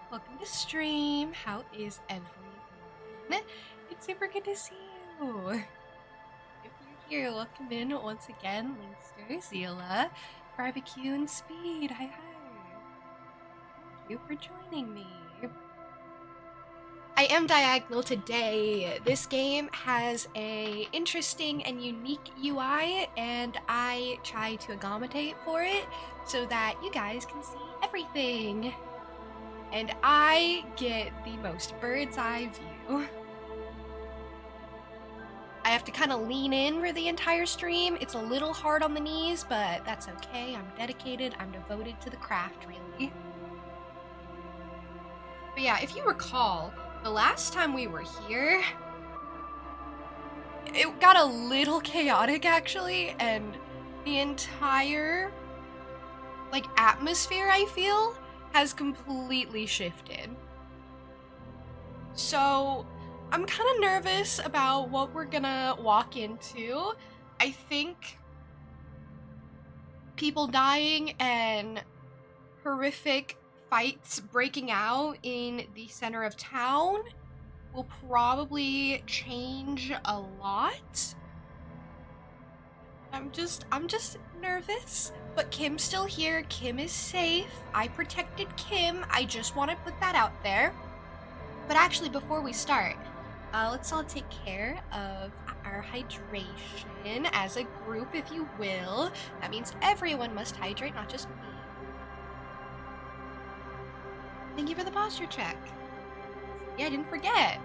Welcome to stream. How is everyone? It's super good to see you. If you're here, welcome in once again, Linkster, Zila, Barbecue, and Speed. Hi. Thank you for joining me. I am Diagonal today. This game has a interesting and unique UI, and I try to accommodate for it so that you guys can see everything. And I get the most bird's eye view. I have to kind of lean in for the entire stream. It's a little hard on the knees, but that's okay. I'm dedicated. I'm devoted to the craft, really. But yeah, if you recall, the last time we were here, it got a little chaotic, actually, and the entire, atmosphere, I feel, has completely shifted. So I'm kind of nervous about what we're gonna walk into. I think people dying and horrific fights breaking out in the center of town will probably change a lot. I'm just nervous, but Kim's still here. Kim is safe. I protected Kim. I just want to put that out there. But actually, before we start, let's all take care of our hydration as a group, if you will. That means everyone must hydrate, not just me. Thank you for the posture check. Yeah, I didn't forget.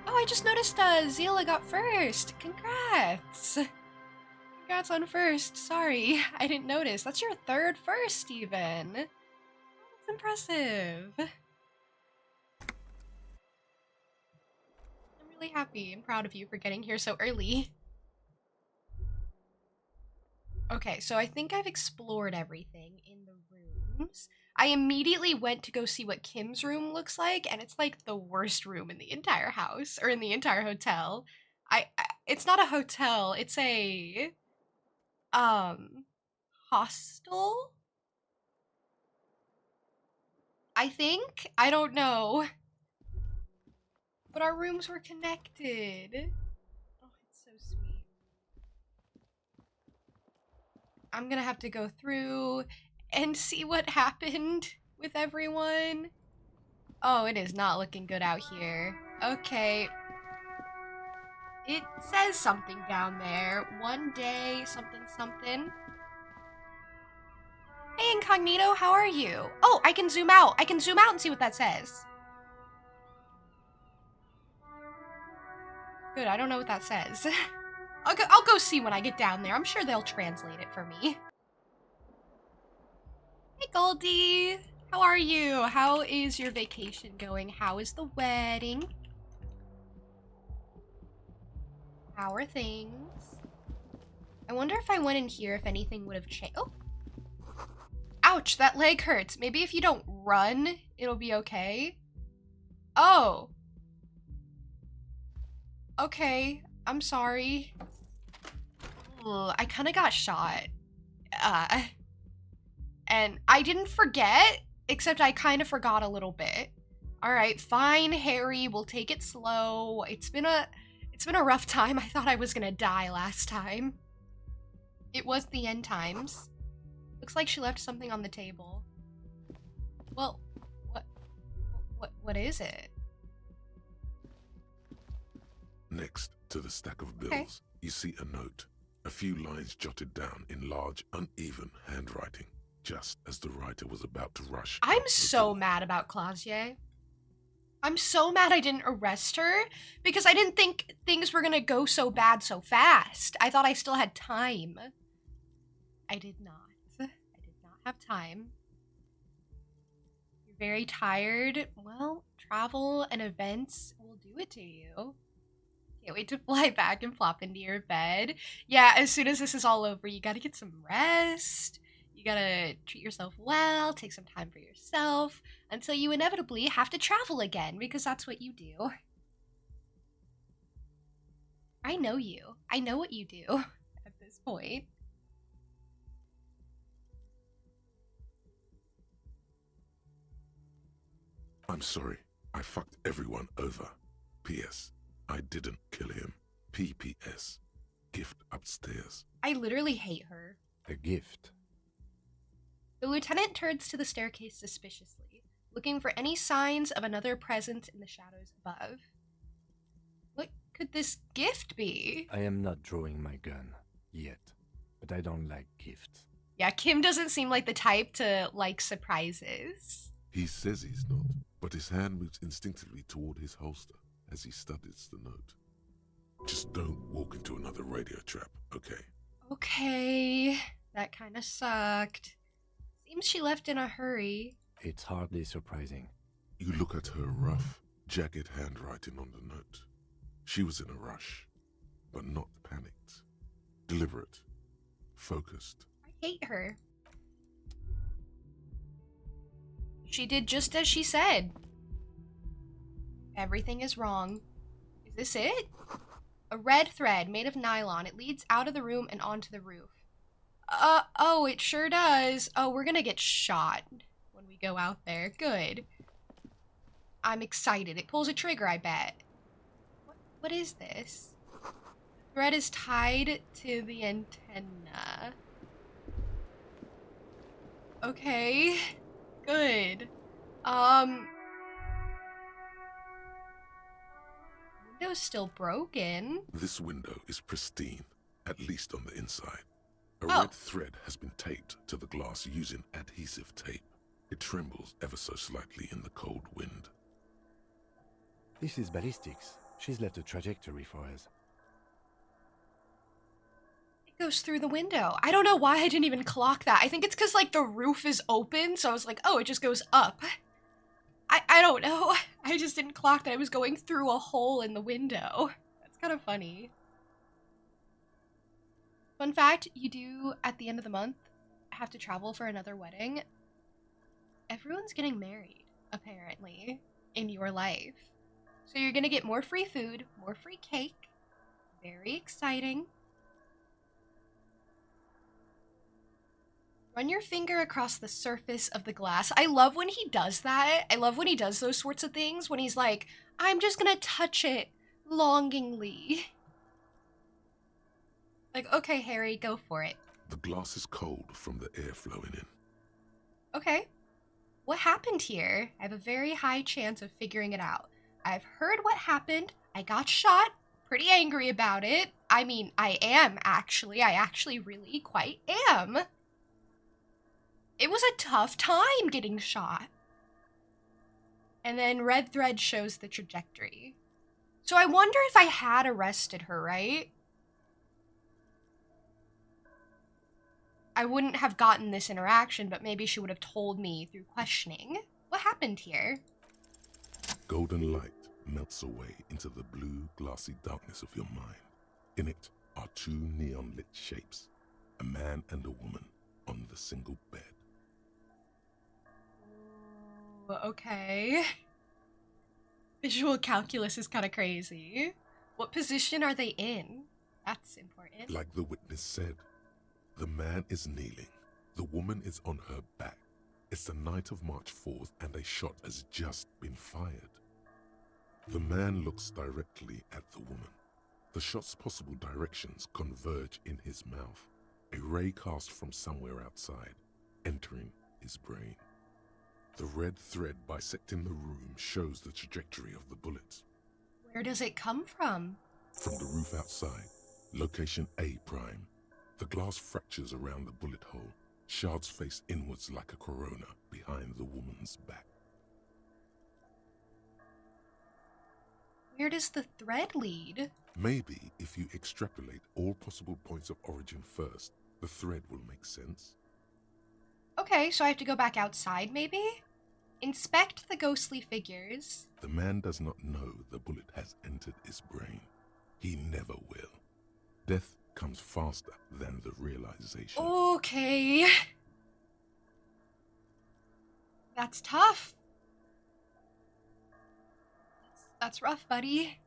Oh, I just noticed Zila got first. Congrats. Congrats on first. Sorry, I didn't notice. That's your third first, even. That's impressive. I'm really happy and proud of you for getting here so early. Okay, so I think I've explored everything in the rooms. I immediately went to go see what Kim's room looks like, and it's like the worst room in the entire house, or in the entire hotel. It's not a hotel, it's a hostel? I think? I don't know. But our rooms were connected. Oh, it's so sweet. I'm gonna have to go through and see what happened with everyone. Oh, it is not looking good out here. Okay. It says something down there. One day, something something. Hey, Incognito, how are you? Oh, I can zoom out. I can zoom out and see what that says. Good, I don't know what that says. I'll go see when I get down there. I'm sure they'll translate it for me. Hey, Goldie. How are you? How is your vacation going? How is the wedding? How are things? I wonder if I went in here if anything would have changed. Oh! Ouch, that leg hurts. Maybe if you don't run, it'll be okay. Oh. Okay, I'm sorry. Ugh, I kind of got shot. And I didn't forget, except I kind of forgot a little bit. All right, fine, Harry, we'll take it slow. It's been a rough time. I thought I was gonna die last time. It was the end times. Looks like she left something on the table. Well, what is it? Next to the stack of bills, Okay. you see a note. A few lines jotted down in large, uneven handwriting, just as the writer was about to rush. I'm out the so door. mad about Clausier. I'm so mad I didn't arrest her because I didn't think things were gonna go so bad so fast. I thought I still had time. I did not. I did not have time. You're very tired. Well, travel and events will do it to you. Can't wait to fly back and plop into your bed. Yeah, as soon as this is all over, you gotta get some rest. You gotta treat yourself well, take some time for yourself, until you inevitably have to travel again, because that's what you do. I know you. I know what you do at this point. I'm sorry. I fucked everyone over. P.S. I didn't kill him. P.P.S. Gift upstairs. I literally hate her. A gift. The lieutenant turns to the staircase suspiciously, looking for any signs of another presence in the shadows above. What could this gift be? I am not drawing my gun yet, but I don't like gifts. Yeah, Kim doesn't seem like the type to like surprises. He says he's not, but his hand moves instinctively toward his holster as he studies the note. Just don't walk into another radio trap, okay? Okay, that kind of sucked. Seems she left in a hurry. It's hardly surprising. You look at her rough, jagged handwriting on the note. She was in a rush, but not panicked. Deliberate, focused. I hate her. She did just as she said. Everything is wrong. Is this it? A red thread made of nylon. It leads out of the room and onto the roof. Oh, it sure does. Oh, we're gonna get shot when we go out there. Good. I'm excited. It pulls a trigger, I bet. What is this? The thread is tied to the antenna. Okay. Good. Window's still broken. This window is pristine, at least on the inside. A Oh. red thread has been taped to the glass using adhesive tape. It trembles ever so slightly in the cold wind. This is ballistics. She's left a trajectory for us. It goes through the window. I don't know why I didn't even clock that. I think it's because, like, the roof is open, so I was like, oh, it just goes up. I don't know. I just didn't clock that it was going through a hole in the window. That's kind of funny. Fun fact, you do, at the end of the month, have to travel for another wedding. Everyone's getting married, apparently, in your life. So you're gonna get more free food, more free cake. Very exciting. Run your finger across the surface of the glass. I love when he does that. I love when he does those sorts of things, when he's like, I'm just gonna touch it longingly. Like, okay, Harry, go for it. The glass is cold from the air flowing in. Okay. What happened here? I have a very high chance of figuring it out. I've heard what happened. I got shot. Pretty angry about it. I mean, I am actually. I actually really quite am. It was a tough time getting shot. And then red thread shows the trajectory. So I wonder if I had arrested her, right? I wouldn't have gotten this interaction, but maybe she would have told me through questioning. What happened here? Golden light melts away into the blue, glassy darkness of your mind. In it are two neon-lit shapes, a man and a woman on the single bed. Okay. Visual calculus is kind of crazy. What position are they in? That's important. Like the witness said, the man is kneeling, the woman is on her back. It's the night of March 4th and a shot has just been fired. The man looks directly at the woman. The shot's possible directions converge in his mouth, a ray cast from somewhere outside, entering his brain. The red thread bisecting the room shows the trajectory of the bullet. Where does it come from? From the roof outside, location A prime. The glass fractures around the bullet hole. Shards face inwards like a corona behind the woman's back. Where does the thread lead? Maybe if you extrapolate all possible points of origin first, the thread will make sense. Okay, so I have to go back outside, maybe? Inspect the ghostly figures. The man does not know the bullet has entered his brain. He never will. Death comes faster than the realization. Okay. That's tough. That's rough, buddy.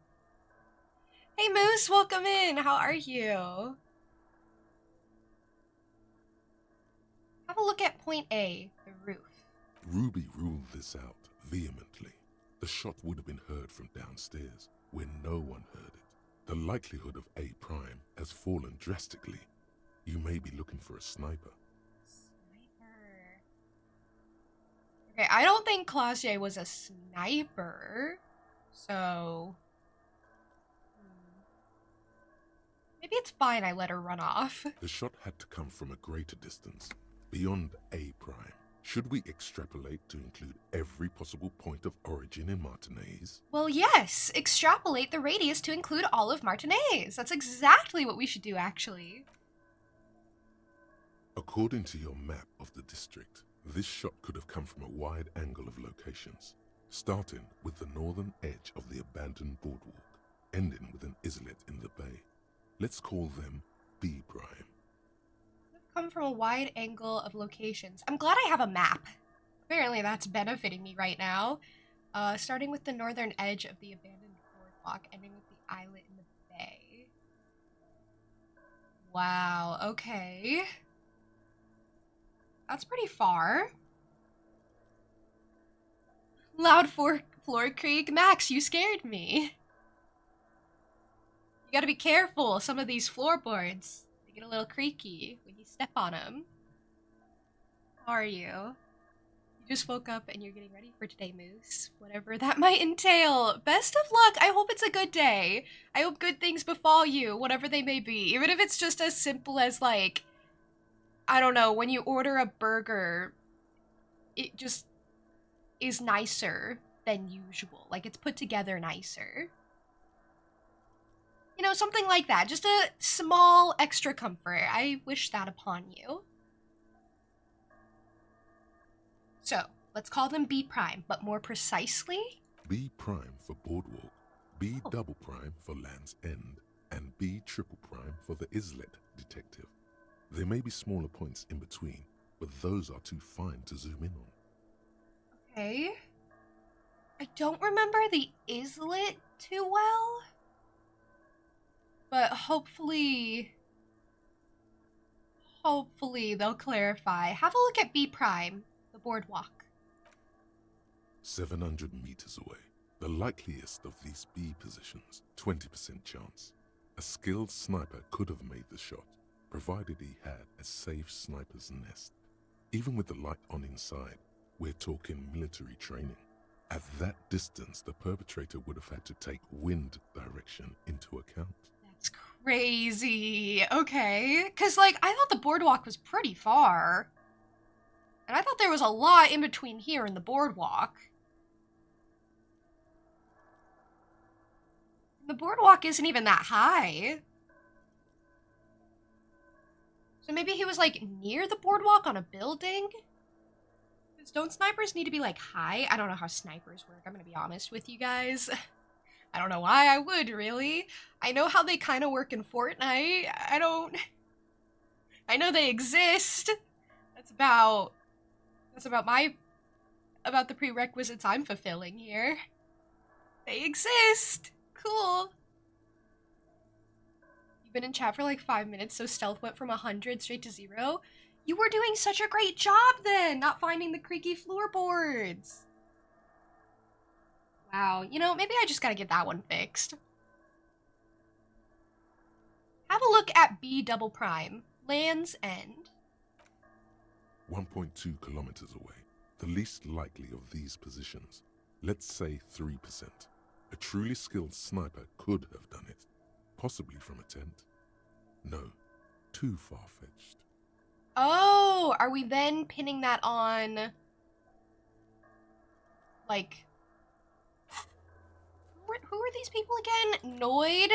Hey, Moose, welcome in. How are you? Have a look at point A, the roof. Ruby ruled this out vehemently. The shot would have been heard from downstairs, where no one heard it. The likelihood of A prime has fallen drastically. You may be looking for a sniper. Sniper. Okay, I don't think Clausier was a sniper, so... Maybe it's fine I let her run off. The shot had to come from a greater distance, beyond A prime. Should we extrapolate to include every possible point of origin in Martinez? Well, yes. Extrapolate the radius to include all of Martinez. That's exactly what we should do, actually. According to your map of the district, this shot could have come from a wide angle of locations, starting with the northern edge of the abandoned boardwalk, ending with an islet in the bay. Let's call them B prime. Come from a wide angle of locations. I'm glad I have a map. Apparently that's benefiting me right now. Starting with the northern edge of the abandoned boardwalk, ending with the islet in the bay. Wow, okay. That's pretty far. Loud Floor Creek. Max, you scared me. You gotta be careful. Some of these floorboards, they get a little creaky when you step on them. How are you? You just woke up and you're getting ready for today, Moose. Whatever that might entail. Best of luck. I hope it's a good day. I hope good things befall you, whatever they may be. Even if it's just as simple as, like, I don't know, when you order a burger, it just is nicer than usual. Like, it's put together nicer. You know, something like that. Just a small extra comfort. I wish that upon you. So, let's call them B prime, but more precisely? B prime for boardwalk, B double prime for Land's End, and B triple prime for the islet detective. There may be smaller points in between, but those are too fine to zoom in on. Okay. I don't remember the islet too well. But hopefully they'll clarify. Have a look at B prime, the boardwalk. 700 meters away. The likeliest of these B positions, 20% chance. A skilled sniper could have made the shot, provided he had a safe sniper's nest. Even with the light on inside, we're talking military training. At that distance, the perpetrator would have had to take wind direction into account. That's crazy. Okay. Because, like, I thought the boardwalk was pretty far. And I thought there was a lot in between here and the boardwalk. The boardwalk isn't even that high. So maybe he was, like, near the boardwalk on a building? Because don't snipers need to be, like, high? I don't know how snipers work, I'm gonna be honest with you guys. I don't know why I would, really. I know how they kind of work in Fortnite. I know they exist. That's about the prerequisites I'm fulfilling here. They exist. Cool. You've been in chat for like 5 minutes, so stealth went from 100 straight to 0. You were doing such a great job then, not finding the creaky floorboards. Wow, you know, maybe I just gotta get that one fixed. Have a look at B double prime, Land's End. 1.2 kilometers away. The least likely of these positions. Let's say 3%. A truly skilled sniper could have done it. Possibly from a tent. No, too far-fetched. Oh, are we then pinning that on, like, who are these people again? Noid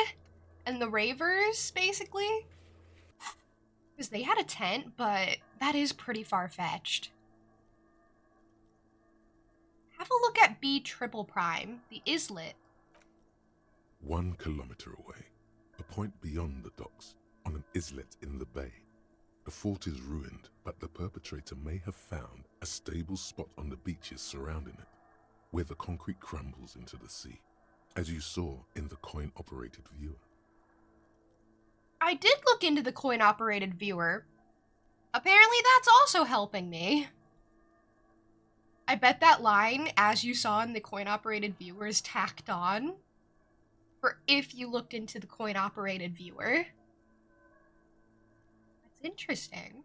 and the Ravers, basically? Because they had a tent, but that is pretty far-fetched. Have a look at B triple prime, the islet. 1 kilometer away. A point beyond the docks, on an islet in the bay. The fort is ruined, but the perpetrator may have found a stable spot on the beaches surrounding it, where the concrete crumbles into the sea, as you saw in the coin-operated viewer. I did look into the coin-operated viewer. Apparently that's also helping me. I bet that line, as you saw in the coin-operated viewer, is tacked on for if you looked into the coin-operated viewer. That's interesting.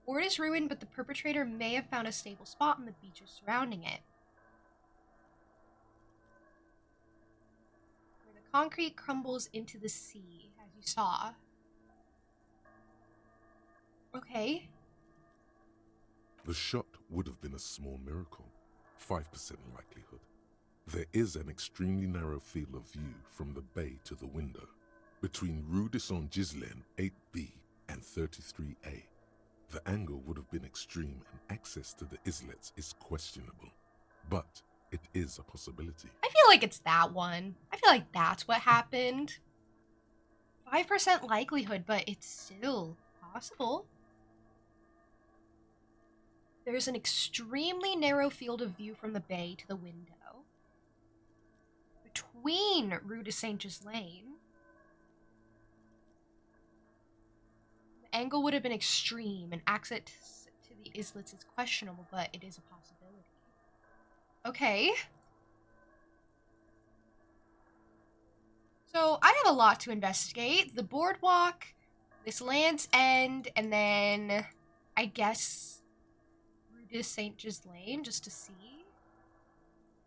Fort is ruined, but the perpetrator may have found a stable spot in the beaches surrounding it. Where the concrete crumbles into the sea, as you saw. Okay. The shot would have been a small miracle, 5% likelihood. There is an extremely narrow field of view from the bay to the window, between Rue de Saint-Ghislain 8B and 33A. The angle would have been extreme and access to the islets is questionable, but it is a possibility. I feel like it's that one. I feel like that's what happened. 5% likelihood, but it's still possible. There's an extremely narrow field of view from the bay to the window. Between Rue de Saint-Ghislain. The angle would have been extreme, and access to the islets is questionable, but it is a possibility. Okay. So, I have a lot to investigate. The boardwalk, this Land's End, and then, I guess, Rue de Saint-Ghislain, just to see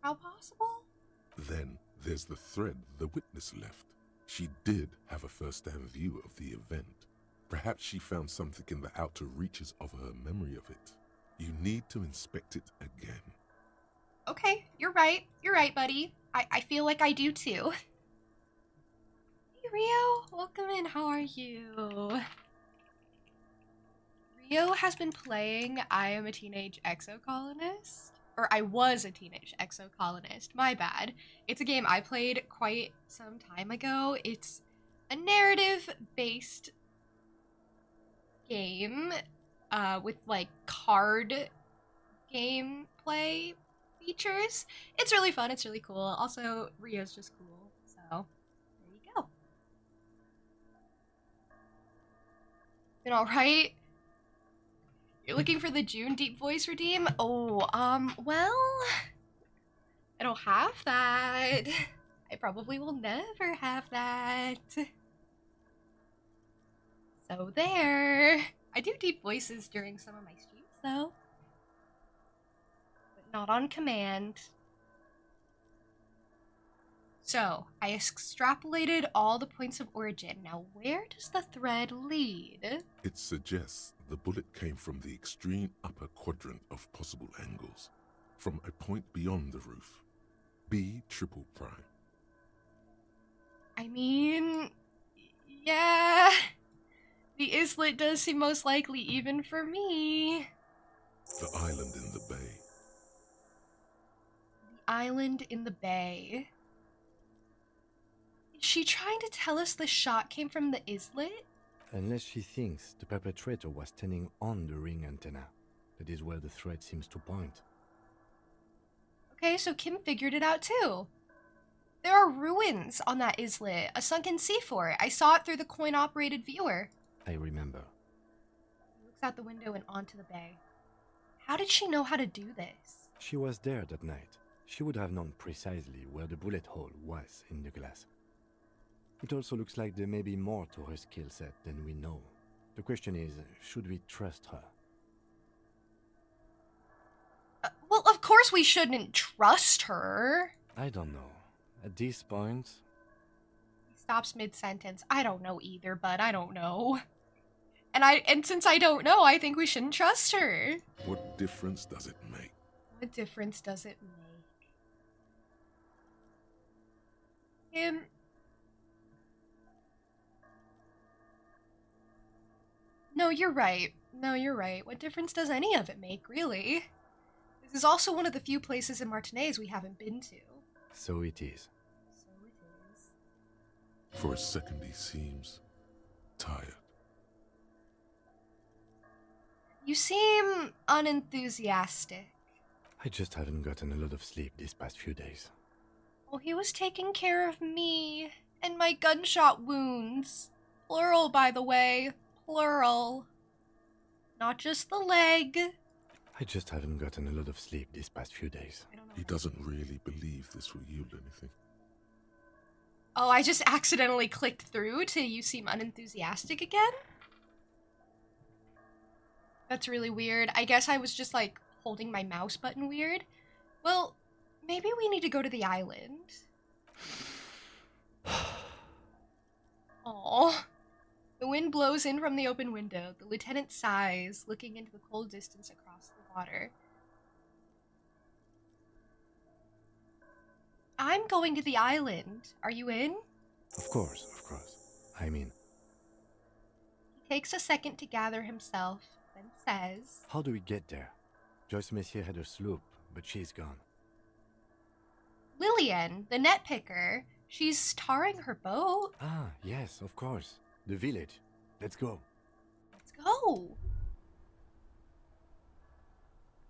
how possible. Then there's the thread the witness left. She did have a first-hand view of the event. Perhaps she found something in the outer reaches of her memory of it. You need to inspect it again. Okay, you're right. You're right, buddy. I feel like I do too. Hey, Rio. Welcome in. How are you? Rio has been playing I Am a Teenage Exocolonist. Or I was a teenage exocolonist. My bad. It's a game I played quite some time ago. It's a narrative-based game with like card gameplay features. It's really fun. It's really cool. Also, Rio's just cool. So, there you go. Been alright? You're looking for the June Deep Voice redeem? Oh, well, I don't have that. I probably will never have that. So there. I do deep voices during some of my streams, though. But not on command. So, I extrapolated all the points of origin. Now, where does the thread lead? It suggests the bullet came from the extreme upper quadrant of possible angles, from a point beyond the roof. B triple prime. I mean, yeah. The islet does seem most likely even for me. The island in the bay. The island in the bay. Is she trying to tell us the shot came from the islet? Unless she thinks the perpetrator was standing on the ring antenna. That is where the thread seems to point. Okay, so Kim figured it out too. There are ruins on that islet, a sunken sea fort. I saw it through the coin-operated viewer. I remember. He looks out the window and onto the bay. How did she know how to do this? She was there that night. She would have known precisely where the bullet hole was in the glass. It also looks like there may be more to her skill set than we know. The question is, should we trust her? Well, of course we shouldn't trust her. I don't know. At this point... He stops mid-sentence. I don't know either, but I don't know. And since I don't know, I think we shouldn't trust her. What difference does it make? What difference does it make? Kim... No, you're right. No, you're right. What difference does any of it make, really? This is also one of the few places in Martinaise we haven't been to. So it is. So it is. For a second he seems tired. You seem unenthusiastic. I just haven't gotten a lot of sleep these past few days. Well, he was taking care of me and my gunshot wounds. Plural, by the way. Plural. Not just the leg. I just haven't gotten a lot of sleep these past few days. I don't know. He doesn't really believe this will yield anything. Oh, I just accidentally clicked through to you seem unenthusiastic again? That's really weird. I guess I was just, like, holding my mouse button weird. Well, maybe we need to go to the island. Aww. The wind blows in from the open window. The lieutenant sighs, looking into the cold distance across the water. I'm going to the island. Are you in? Of course, of course. I'm in. He takes a second to gather himself, then says, How do we get there? Joyce Messier had a sloop, but she's gone. Lillian, the net picker, she's tarring her boat. Ah, yes, of course. The village. Let's go. Let's go.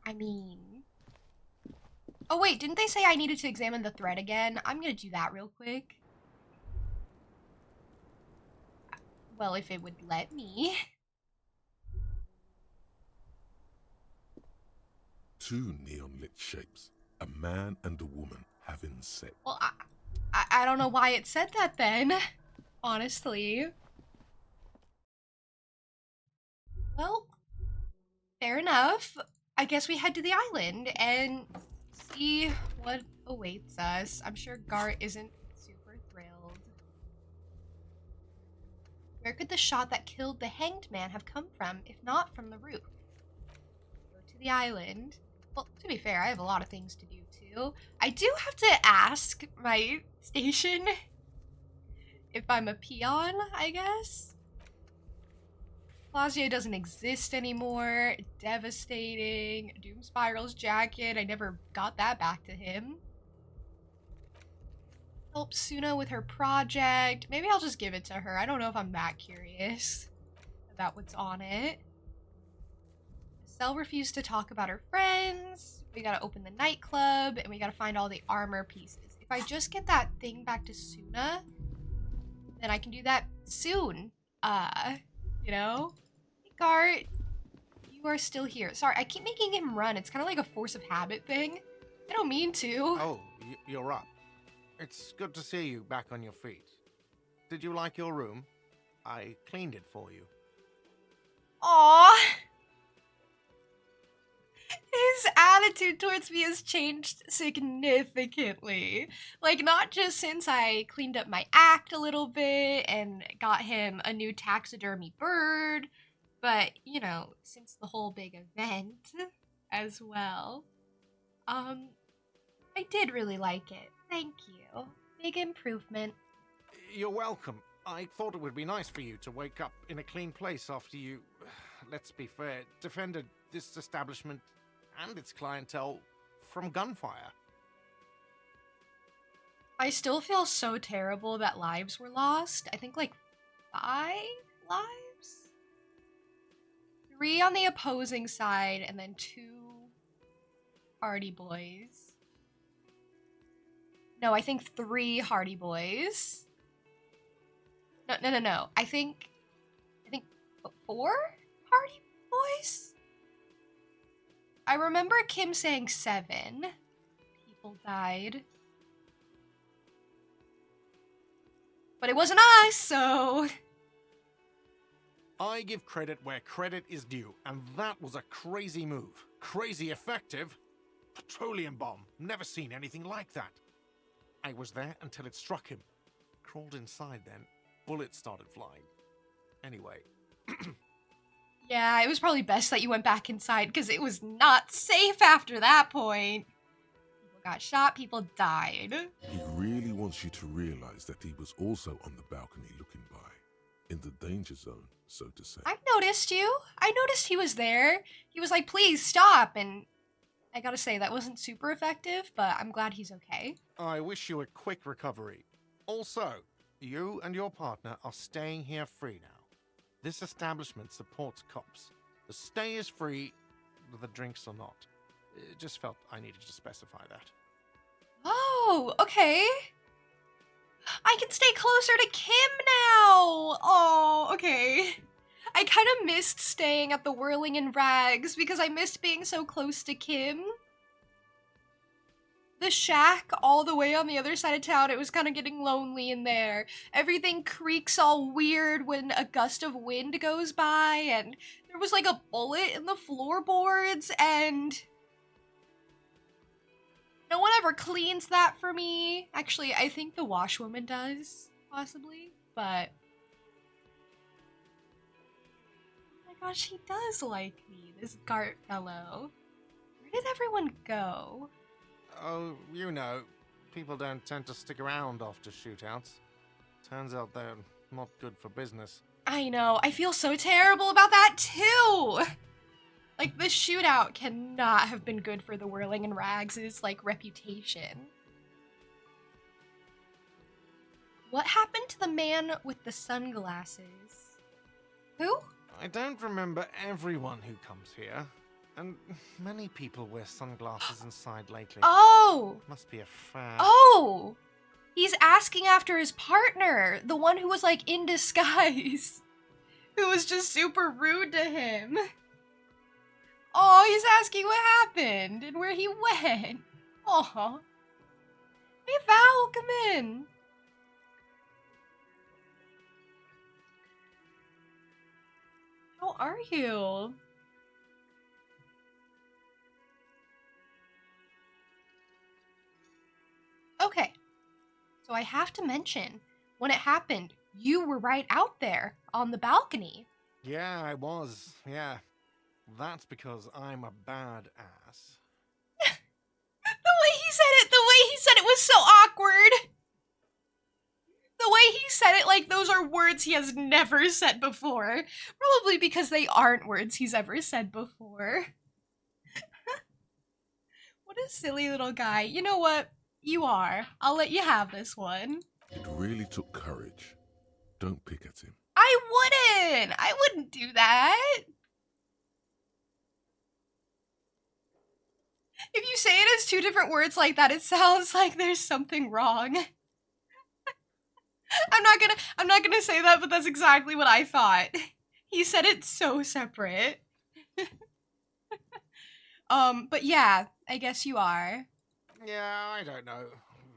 I mean... Oh wait, didn't they say I needed to examine the thread again? I'm gonna do that real quick. Well, if it would let me. Two neon-lit shapes, a man and a woman, having sex. Well, I don't know why it said that then, honestly. Well, fair enough. I guess we head to the island and see what awaits us. I'm sure Gart isn't super thrilled. Where could the shot that killed the hanged man have come from, if not from the roof? Go to the island. Well, to be fair, I have a lot of things to do too. I do have to ask my station if I'm a peon, I guess. Plazier doesn't exist anymore. Devastating. Doom Spiral's jacket. I never got that back to him. Help Suna with her project. Maybe I'll just give it to her. I don't know if I'm that curious about what's on it. Estelle refused to talk about her friends. We gotta open the nightclub, and we gotta find all the armor pieces. If I just get that thing back to Suna, then I can do that soon. You know? Hey, Gart, you are still here. Sorry, I keep making him run. It's kind of like a force of habit thing. I don't mean to. Oh, you're up. It's good to see you back on your feet. Did you like your room? I cleaned it for you. Aww. His attitude towards me has changed significantly. Like, not just since I cleaned up my act a little bit and got him a new taxidermy bird, but, you know, since the whole big event as well. I did really like it. Thank you. Big improvement. You're welcome. I thought it would be nice for you to wake up in a clean place after you, let's be fair, defended this establishment and its clientele from gunfire. I still feel so terrible that lives were lost. I think like 5 lives? 3 on the opposing side and then 2 Hardy Boys. No, I think 3 Hardy Boys. No. I think 4 Hardy Boys? I remember Kim saying 7 people died. But it wasn't us, so... I give credit where credit is due, and that was a crazy move. Crazy effective. Petroleum bomb. Never seen anything like that. I was there until it struck him. Crawled inside then. Bullets started flying. Anyway. Yeah, it was probably best that you went back inside, because it was not safe after that point. People got shot, people died. He really wants you to realize that he was also on the balcony looking by, in the danger zone, so to say. I noticed you. I noticed he was there. He was like, please stop, and I gotta say, that wasn't super effective, but I'm glad he's okay. I wish you a quick recovery. Also, you and your partner are staying here free now. This establishment supports cops. The stay is free, the drinks are not. It just felt I needed to specify that. Oh, okay. I can stay closer to Kim now. Oh, okay. I kind of missed staying at the Whirling in Rags because I missed being so close to Kim. The shack all the way on the other side of town, it was kind of getting lonely in there. Everything creaks all weird when a gust of wind goes by, and there was like a bullet in the floorboards, and no one ever cleans that for me. Actually, I think the washwoman does, possibly, but oh my gosh, he does like me, this Gart fellow. Where did everyone go? Oh, you know, people don't tend to stick around after shootouts. Turns out they're not good for business. I know, I feel so terrible about that too! Like, the shootout cannot have been good for the Whirling in Rags' like, reputation. What happened to the man with the sunglasses? Who? I don't remember everyone who comes here, and many people wear sunglasses inside lately. Oh! Must be a fad. Oh! He's asking after his partner, the one who was, like, in disguise. Who was just super rude to him. Oh, he's asking what happened and where he went. Aw. Hey, Val, come in. How are you? Okay. So I have to mention, when it happened, you were right out there on the balcony. Yeah, I was. Yeah. That's because I'm a bad ass. The way he said it was so awkward. The way he said it, like those are words he has never said before. Probably because they aren't words he's ever said before. What a silly little guy. You know what? You are. I'll let you have this one. It really took courage. Don't pick at him. I wouldn't do that. If you say it as two different words like that, it sounds like there's something wrong. I'm not gonna say that, but that's exactly what I thought. He said it so separate. But yeah, I guess you are. Yeah, I don't know.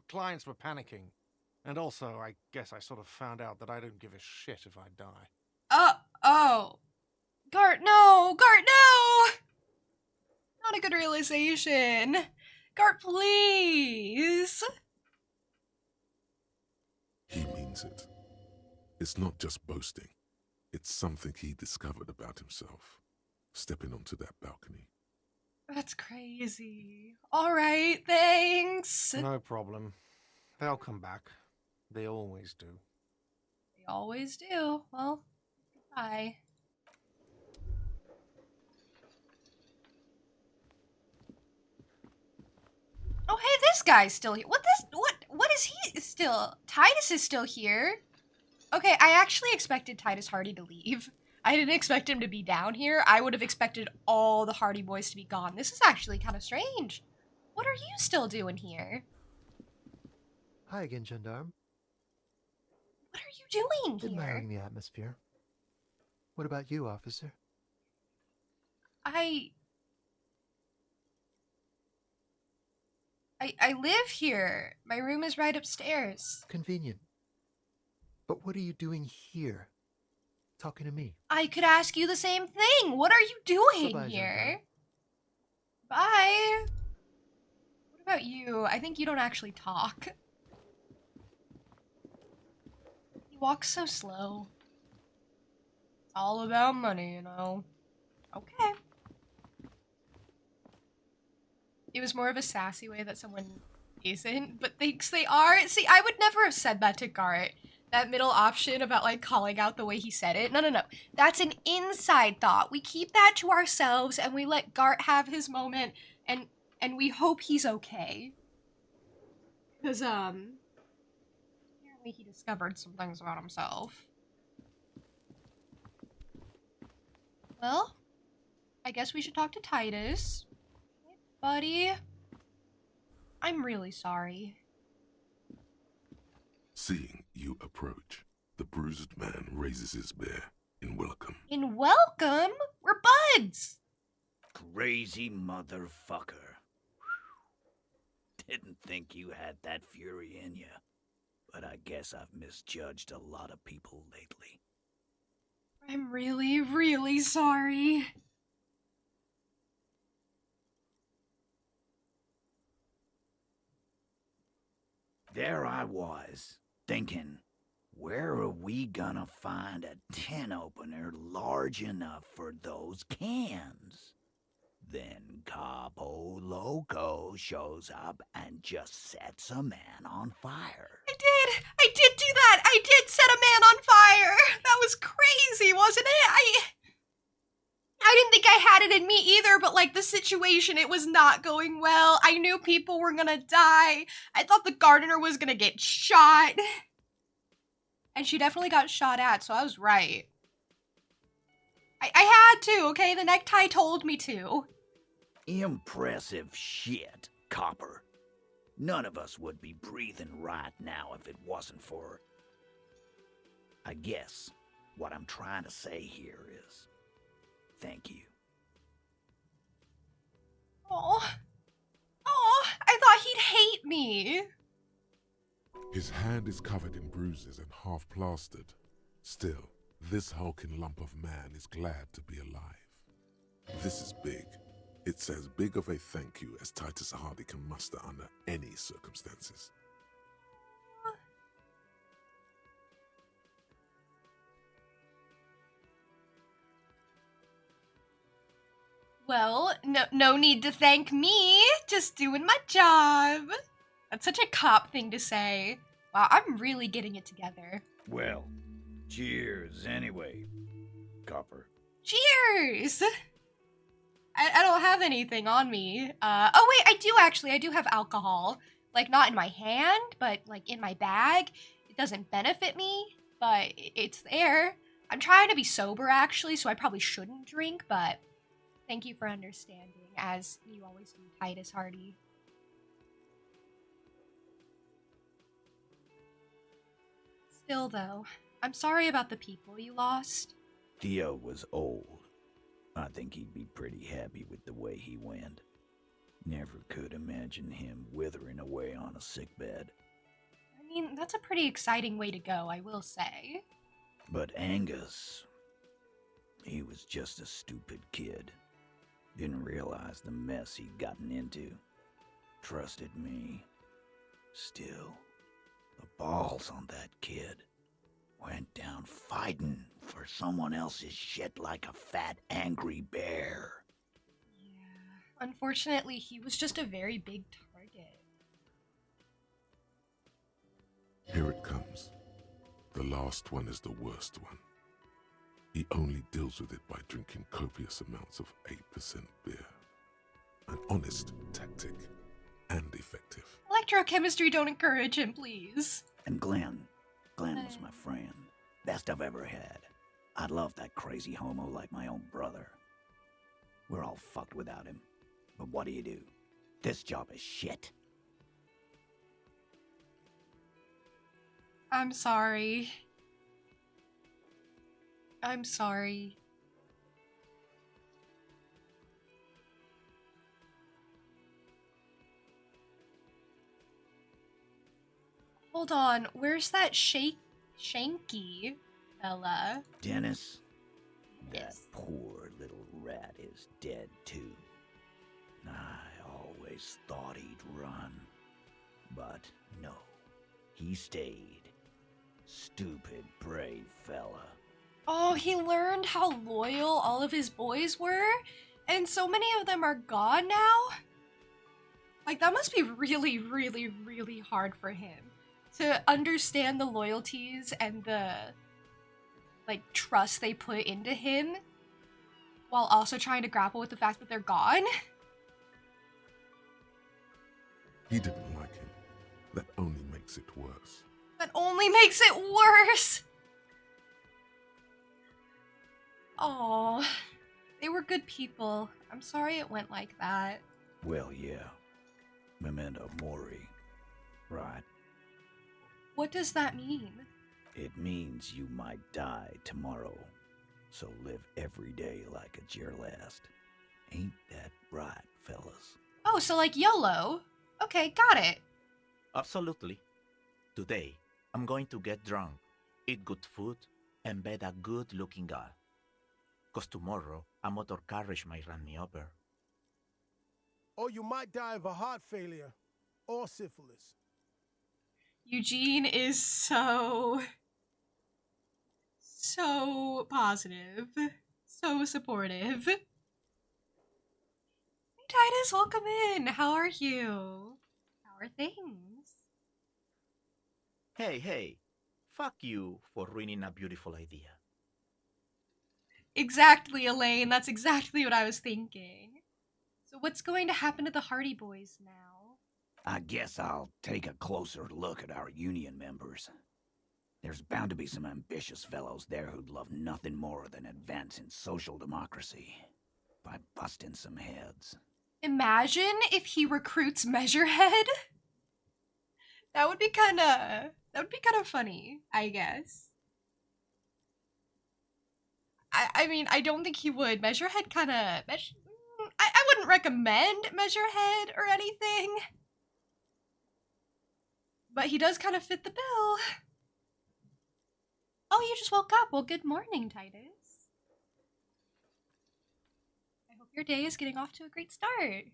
Clients were panicking. And also, I guess I sort of found out that I don't give a shit if I die. Oh. Gart, no! Gart, no! Not a good realization. Gart, please! He means it. It's not just boasting. It's something he discovered about himself, stepping onto that balcony. That's crazy. Alright, thanks! No problem. They'll come back. They always do. They always do. Well, goodbye. Oh, hey, this guy's still here. What is he still? Titus is still here. Okay, I actually expected Titus Hardy to leave. I didn't expect him to be down here. I would have expected all the Hardy boys to be gone. This is actually kind of strange. What are you still doing here? Hi again, Gendarme. What are you doing here? Admiring the atmosphere. What about you, officer? I live here. My room is right upstairs. Convenient. But what are you doing here? Talking to me. I could ask you the same thing. What are you doing Bye-bye, here? Bye. What about you? I think you don't actually talk. You walk so slow. It's all about money, you know. Okay. It was more of a sassy way that someone isn't, but thinks they are. See, I would never have said that to Gart. That middle option about, like, calling out the way he said it. No. That's an inside thought. We keep that to ourselves, and we let Gart have his moment, and we hope he's okay. Because, apparently he discovered some things about himself. Well, I guess we should talk to Titus. Hey, buddy. I'm really sorry. Seeing you approach, the bruised man raises his bear in welcome. In welcome, we're buds. Crazy motherfucker. Didn't think you had that fury in you. But I guess I've misjudged a lot of people lately. I'm really, really sorry. There I was, thinking, where are we gonna find a tin opener large enough for those cans? Then Capo Loco shows up and just sets a man on fire. I did do that. I did set a man on fire. That was crazy, wasn't it? I didn't think I had it in me either, but like the situation, it was not going well. I knew people were gonna die. I thought the gardener was gonna get shot. And she definitely got shot at, so I was right. I had to, okay? The necktie told me to. Impressive shit, Copper. None of us would be breathing right now if it wasn't for... I guess what I'm trying to say here is... thank you. Oh, I thought he'd hate me. His hand is covered in bruises and half plastered. Still, this hulking lump of man is glad to be alive. This is big. It's as big of a thank you as Titus Hardy can muster under any circumstances. Well, no need to thank me. Just doing my job. That's such a cop thing to say. Wow, I'm really getting it together. Well, cheers anyway, Copper. Cheers! I don't have anything on me. Oh wait, I do have alcohol. Like, not in my hand, but like in my bag. It doesn't benefit me, but it's there. I'm trying to be sober actually, so I probably shouldn't drink, but thank you for understanding, as you always do, Titus Hardy. Still though, I'm sorry about the people you lost. Theo was old. I think he'd be pretty happy with the way he went. Never could imagine him withering away on a sickbed. I mean, that's a pretty exciting way to go, I will say. But Angus, he was just a stupid kid. Didn't realize the mess he'd gotten into. Trusted me. Still, the balls on that kid. Went down fighting for someone else's shit like a fat, angry bear. Yeah. Unfortunately, he was just a very big target. Here it comes. The last one is the worst one. He only deals with it by drinking copious amounts of 8% beer. An honest tactic, and effective. Electrochemistry, don't encourage him, please. And Glenn was my friend. Best I've ever had. I'd love that crazy homo like my own brother. We're all fucked without him. But what do? This job is shit. I'm sorry. I'm sorry. Hold on, where's that Shanky fella? Dennis? Yes. That poor little rat is dead too. I always thought he'd run. But no, he stayed. Stupid, brave fella. Oh, he learned how loyal all of his boys were, and so many of them are gone now? Like, that must be really, really, really hard for him. To understand the loyalties and the, like, trust they put into him, while also trying to grapple with the fact that they're gone. He didn't like him. That only makes it worse. That only makes it worse! Aww. They were good people. I'm sorry it went like that. Well, yeah. Memento mori. Right. What does that mean? It means you might die tomorrow. So live every day like it's your last. Ain't that right, fellas? Oh, so like YOLO. Okay, got it. Absolutely. Today, I'm going to get drunk, eat good food, and bed a good-looking girl. 'Cause tomorrow, a motor carriage might run me over. Or you might die of a heart failure or syphilis. Eugene is so positive, so supportive. Hey Titus, welcome in. How are you? How are things? Hey, fuck you for ruining a beautiful idea. Exactly, Elaine. That's exactly what I was thinking. So what's going to happen to the Hardy Boys now? I guess I'll take a closer look at our union members. There's bound to be some ambitious fellows there who'd love nothing more than advancing social democracy by busting some heads. Imagine if he recruits Measurehead. That would be kind of funny, I guess. I mean, I don't think he would. Measurehead kind of I wouldn't recommend Measurehead or anything. But he does kind of fit the bill. Oh, you just woke up. Well, good morning, Titus. I hope your day is getting off to a great start.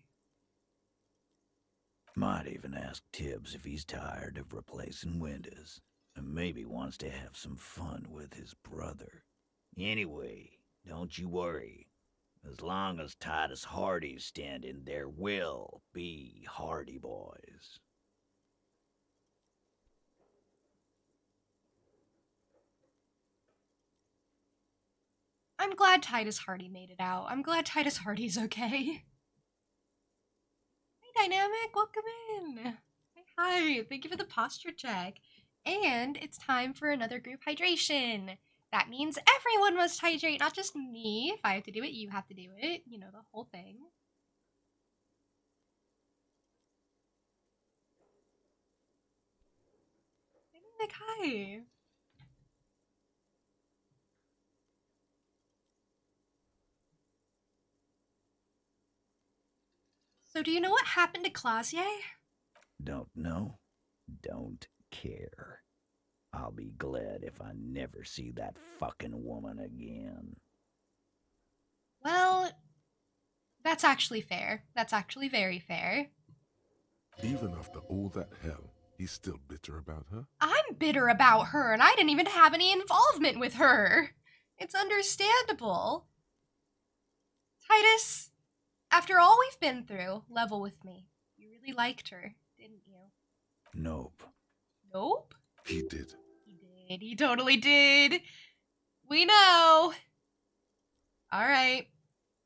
Might even ask Tibbs if he's tired of replacing windows, and maybe wants to have some fun with his brother. Anyway, don't you worry. As long as Titus Hardy's standing, there will be Hardy Boys. I'm glad Titus Hardy made it out. I'm glad Titus Hardy's okay. Hey, Dynamic, welcome in. Hi, thank you for the posture check. And it's time for another group hydration. That means everyone must hydrate, not just me. If I have to do it, you have to do it. You know, the whole thing. Dynamic, hi. So do you know what happened to Clausier? Don't know? Don't care. I'll be glad if I never see that fucking woman again. Well, that's actually fair. That's actually very fair. Even after all that hell, he's still bitter about her? I'm bitter about her, and I didn't even have any involvement with her. It's understandable. Titus, after all we've been through, level with me. You really liked her, didn't you? Nope. Nope. He did. He did. He totally did. We know. All right.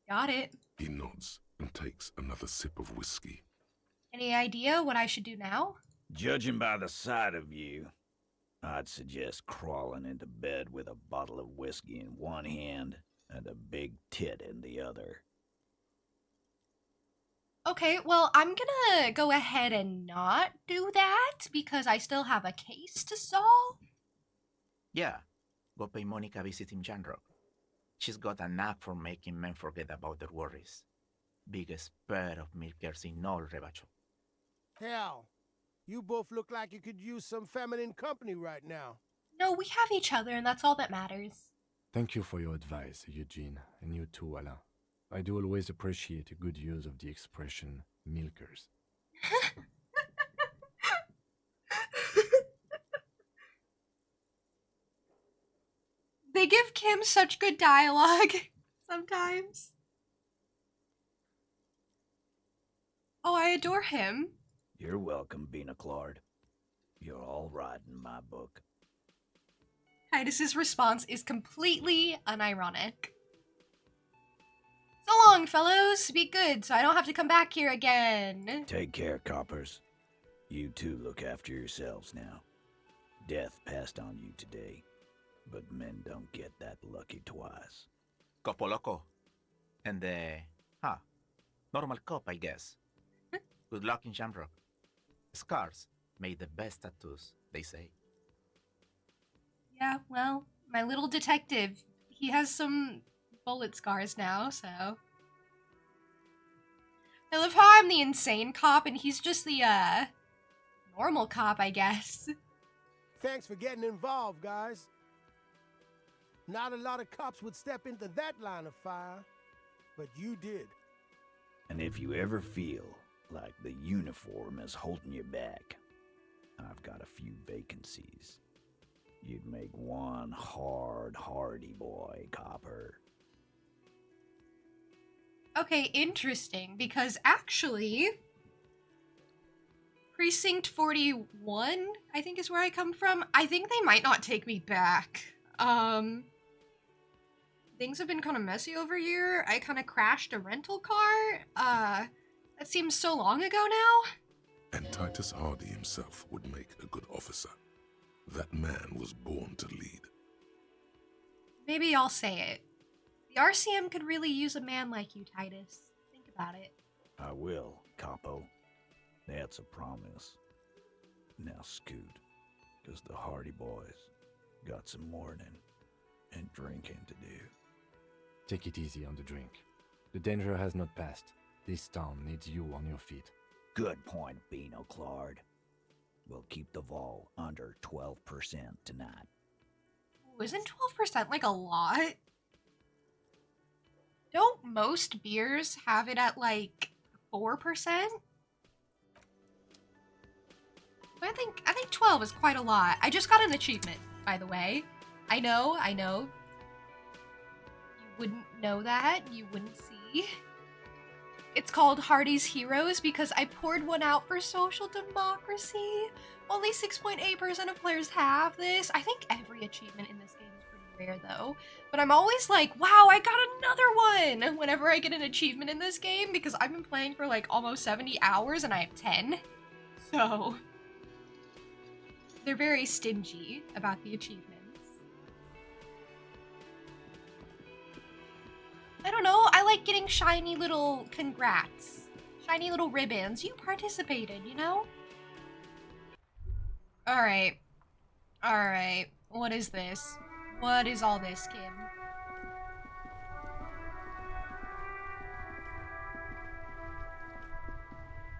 Got it. He nods and takes another sip of whiskey. Any idea what I should do now? Judging by the sight of you, I'd suggest crawling into bed with a bottle of whiskey in one hand and a big tit in the other. Okay, well, I'm gonna go ahead and not do that because I still have a case to solve. Yeah, go pay Monica visiting Janrock. She's got a knack for making men forget about their worries. Biggest pair of milkers in all Rebacho. Hell, you both look like you could use some feminine company right now. No, we have each other, and that's all that matters. Thank you for your advice, Eugene, and you too, Alain. I do always appreciate a good use of the expression milkers. They give Kim such good dialogue sometimes. Oh, I adore him. You're welcome, Bina Claude. You're all right in my book. Titus's response is completely unironic. So long, fellows. Be good, so I don't have to come back here again. Take care, coppers. You too look after yourselves now. Death passed on you today, but men don't get that lucky twice. Copo Loco. And normal cop, I guess. Good luck in Shamrock. Scars made the best tattoos, they say. Yeah, well, my little detective, he has some bullet scars now, so. I love how I'm the insane cop and he's just the, normal cop, I guess. Thanks for getting involved, guys. Not a lot of cops would step into that line of fire, but you did. And if you ever feel like the uniform is holding you back, I've got a few vacancies. You'd make one hardy boy, copper. Okay, interesting, because actually, Precinct 41, I think is where I come from. I think they might not take me back. Things have been kind of messy over here. I kind of crashed a rental car. That seems so long ago now. And Titus Hardy himself would make a good officer. That man was born to lead. Maybe I'll say it. The RCM could really use a man like you, Titus. Think about it. I will, Capo. That's a promise. Now scoot, because the Hardy boys got some mourning and drinking to do. Take it easy on the drink. The danger has not passed. This town needs you on your feet. Good point, Beano Claude. We'll keep the vol under 12% tonight. Ooh, isn't 12% like a lot? Don't most beers have it at like 4%? I think 12 is quite a lot. I just got an achievement, by the way. I know. You wouldn't know that. You wouldn't see. It's called Hardy's Heroes because I poured one out for social democracy. Only 6.8% of players have this. I think every achievement in this game is pretty rare though. But I'm always like, wow, I got another one whenever I get an achievement in this game because I've been playing for like almost 70 hours and I have 10. So they're very stingy about the achievements. I don't know, I like getting shiny little congrats. Shiny little ribbons. You participated, you know? Alright. Alright. What is this? What is all this, Kim?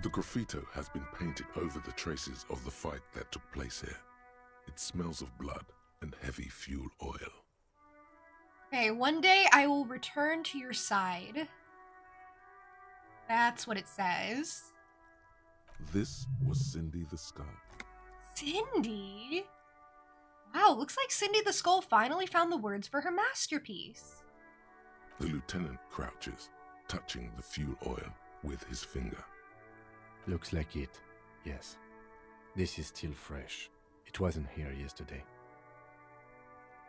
The graffito has been painted over the traces of the fight that took place here. It smells of blood and heavy fuel oil. Okay, one day I will return to your side. That's what it says. This was Cindy the Skull. Cindy? Wow, looks like Cindy the Skull finally found the words for her masterpiece. The lieutenant crouches, touching the fuel oil with his finger. Looks like it, yes. This is still fresh. It wasn't here yesterday.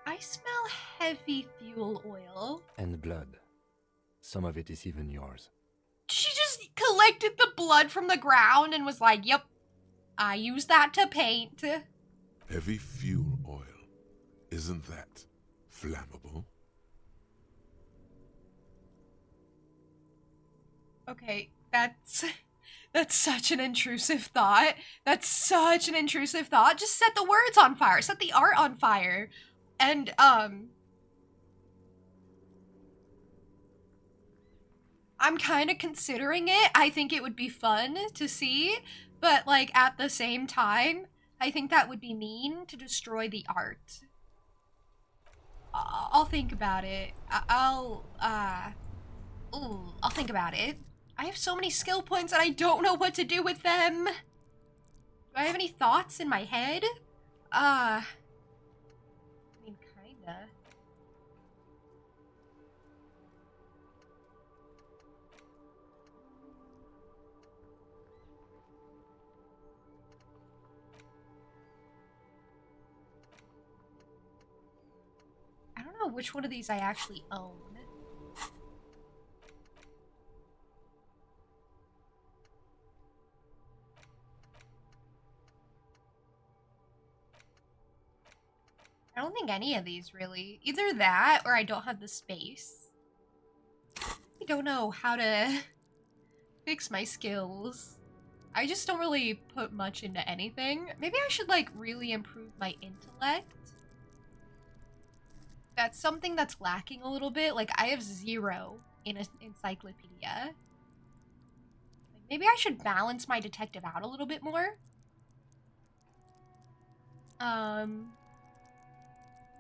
I smell heavy fuel oil. And blood. Some of it is even yours. She just collected the blood from the ground and was like, yep, I use that to paint. Heavy fuel oil. Isn't that flammable? Okay, that's such an intrusive thought. That's such an intrusive thought. Just set the words on fire. Set the art on fire. And, I'm kind of considering it. I think it would be fun to see, but, like, at the same time, I think that would be mean to destroy the art. I'll think about it. I'll think about it. I have so many skill points and I don't know what to do with them. Do I have any thoughts in my head? I mean, kinda. I don't know which one of these I actually own. I don't think any of these really. Either that or I don't have the space. I don't know how to fix my skills. I just don't really put much into anything. Maybe I should like really improve my intellect. That's something that's lacking a little bit. Like, I have 0 in an encyclopedia. Maybe I should balance my detective out a little bit more.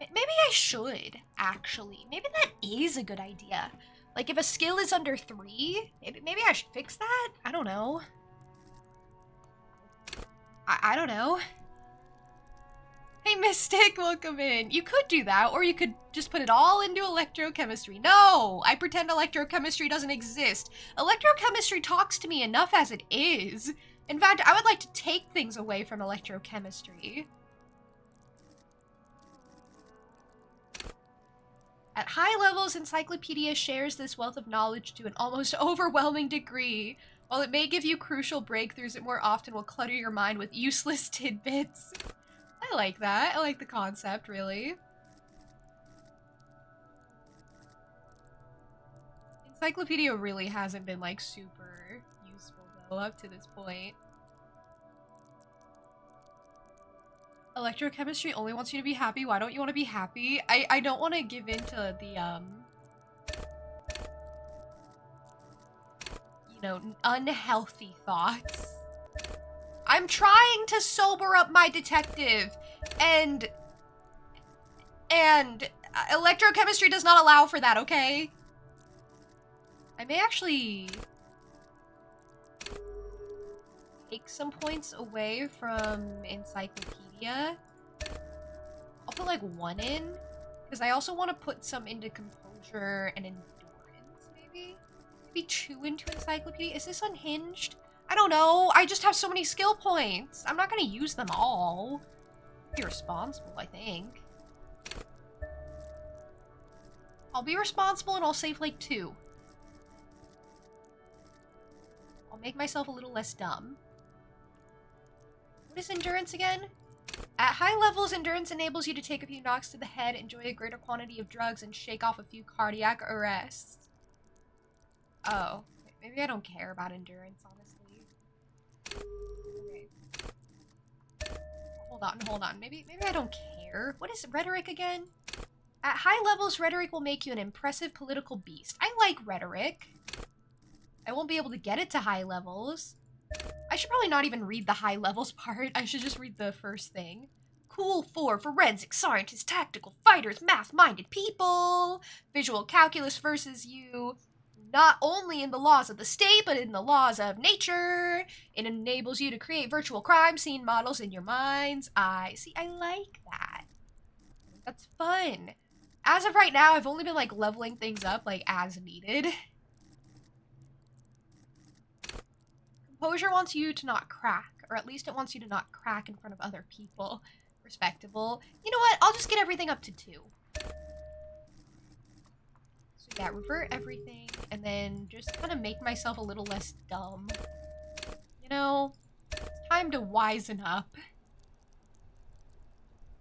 Maybe I should, actually. Maybe that is a good idea. Like, if a skill is under 3, maybe I should fix that? I don't know. I don't know. Hey, Mystic, welcome in. You could do that, or you could just put it all into electrochemistry. No! I pretend electrochemistry doesn't exist. Electrochemistry talks to me enough as it is. In fact, I would like to take things away from electrochemistry. At high levels, Encyclopedia shares this wealth of knowledge to an almost overwhelming degree. While it may give you crucial breakthroughs, it more often will clutter your mind with useless tidbits. I like that. I like the concept, really. Encyclopedia really hasn't been, like, super useful, though, up to this point. Electrochemistry only wants you to be happy. Why don't you want to be happy? I don't want to give in to the, you know, unhealthy thoughts. I'm trying to sober up my detective, and electrochemistry does not allow for that, okay? I may actually take some points away from Encyclopedia. I'll put like 1 in, because I also want to put some into Composure and Endurance, maybe? Maybe 2 into Encyclopedia? Is this unhinged? I don't know. I just have so many skill points. I'm not going to use them all. Be responsible, I think. I'll be responsible and I'll save like 2. I'll make myself a little less dumb. What is endurance again? At high levels, endurance enables you to take a few knocks to the head, enjoy a greater quantity of drugs, and shake off a few cardiac arrests. Oh, maybe I don't care about endurance, honestly. Okay. Hold on. Maybe I don't care. What is rhetoric again? At high levels, rhetoric will make you an impressive political beast. I like rhetoric. I won't be able to get it to high levels. I should probably not even read the high levels part. I should just read the first thing. Cool for forensic scientists, tactical fighters, math-minded people. Visual calculus versus you. Not only in the laws of the state, but in the laws of nature. It enables you to create virtual crime scene models in your mind's eye. See, I like that. That's fun. As of right now, I've only been, like, leveling things up, like, as needed. Composure wants you to not crack, or at least it wants you to not crack in front of other people. Respectable. You know what? I'll just get everything up to 2. So yeah, revert everything, and then just kind of make myself a little less dumb. You know? It's time to wisen up.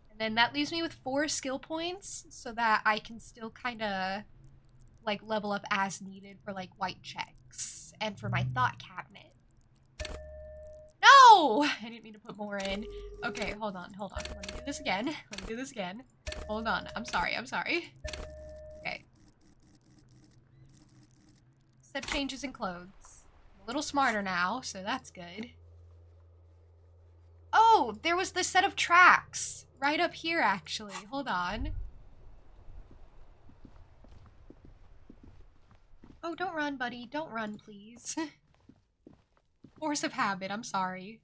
And then that leaves me with 4 skill points, so that I can still kind of, like, level up as needed for, like, white checks, and for my thought cabinet. No! I didn't mean to put more in. Okay, hold on. Let me do this again. Hold on. I'm sorry. Okay. Step changes in clothes. I'm a little smarter now, so that's good. Oh, there was this set of tracks. Right up here, actually. Hold on. Oh, don't run, buddy. Don't run, please. Force of habit, I'm sorry.